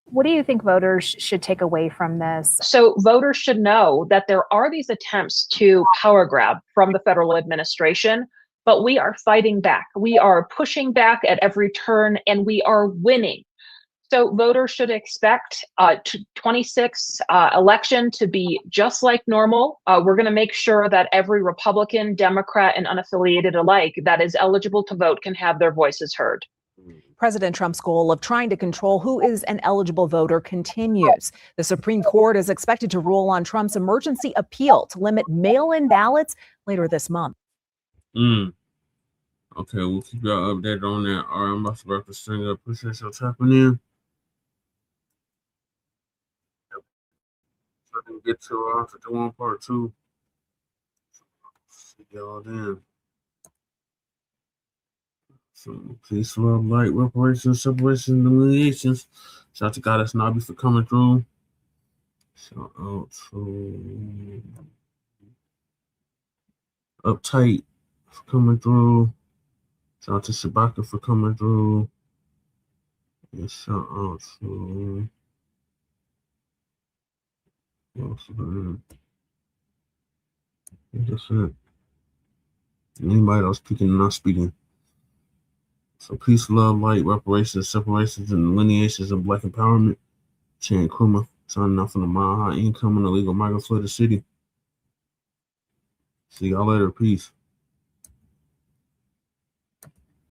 What do you think voters should take away from this? So voters should know that there are these attempts to power grab from the federal administration, but we are fighting back. We are pushing back at every turn, and we are winning. So voters should expect 26 election to be just like normal. We're going to make sure that every Republican, Democrat, and unaffiliated alike that is eligible to vote can have their voices heard. President Trump's goal of trying to control who is an eligible voter continues. The Supreme Court is expected to rule on Trump's emergency appeal to limit mail-in ballots later this month. Okay, we'll keep y'all updated on that. All right, I'm about to wrap this thing up. Appreciate y'all tapping in. So I didn't get to the one part two. See y'all then. So, peace, love, light, reparations, separations, and humiliations. Shout out to Goddess Nobby for coming through. Shout out to Uptight for coming through. Shout out to Shabaka for coming through. And shout out to that's it. Anybody else speaking and not speaking. So peace, love, light, reparations, separations, and delineations of Black empowerment. Chan Kruma, signing off from the Mile High Income and Illegal Migrant Flooded City. See y'all later. Peace.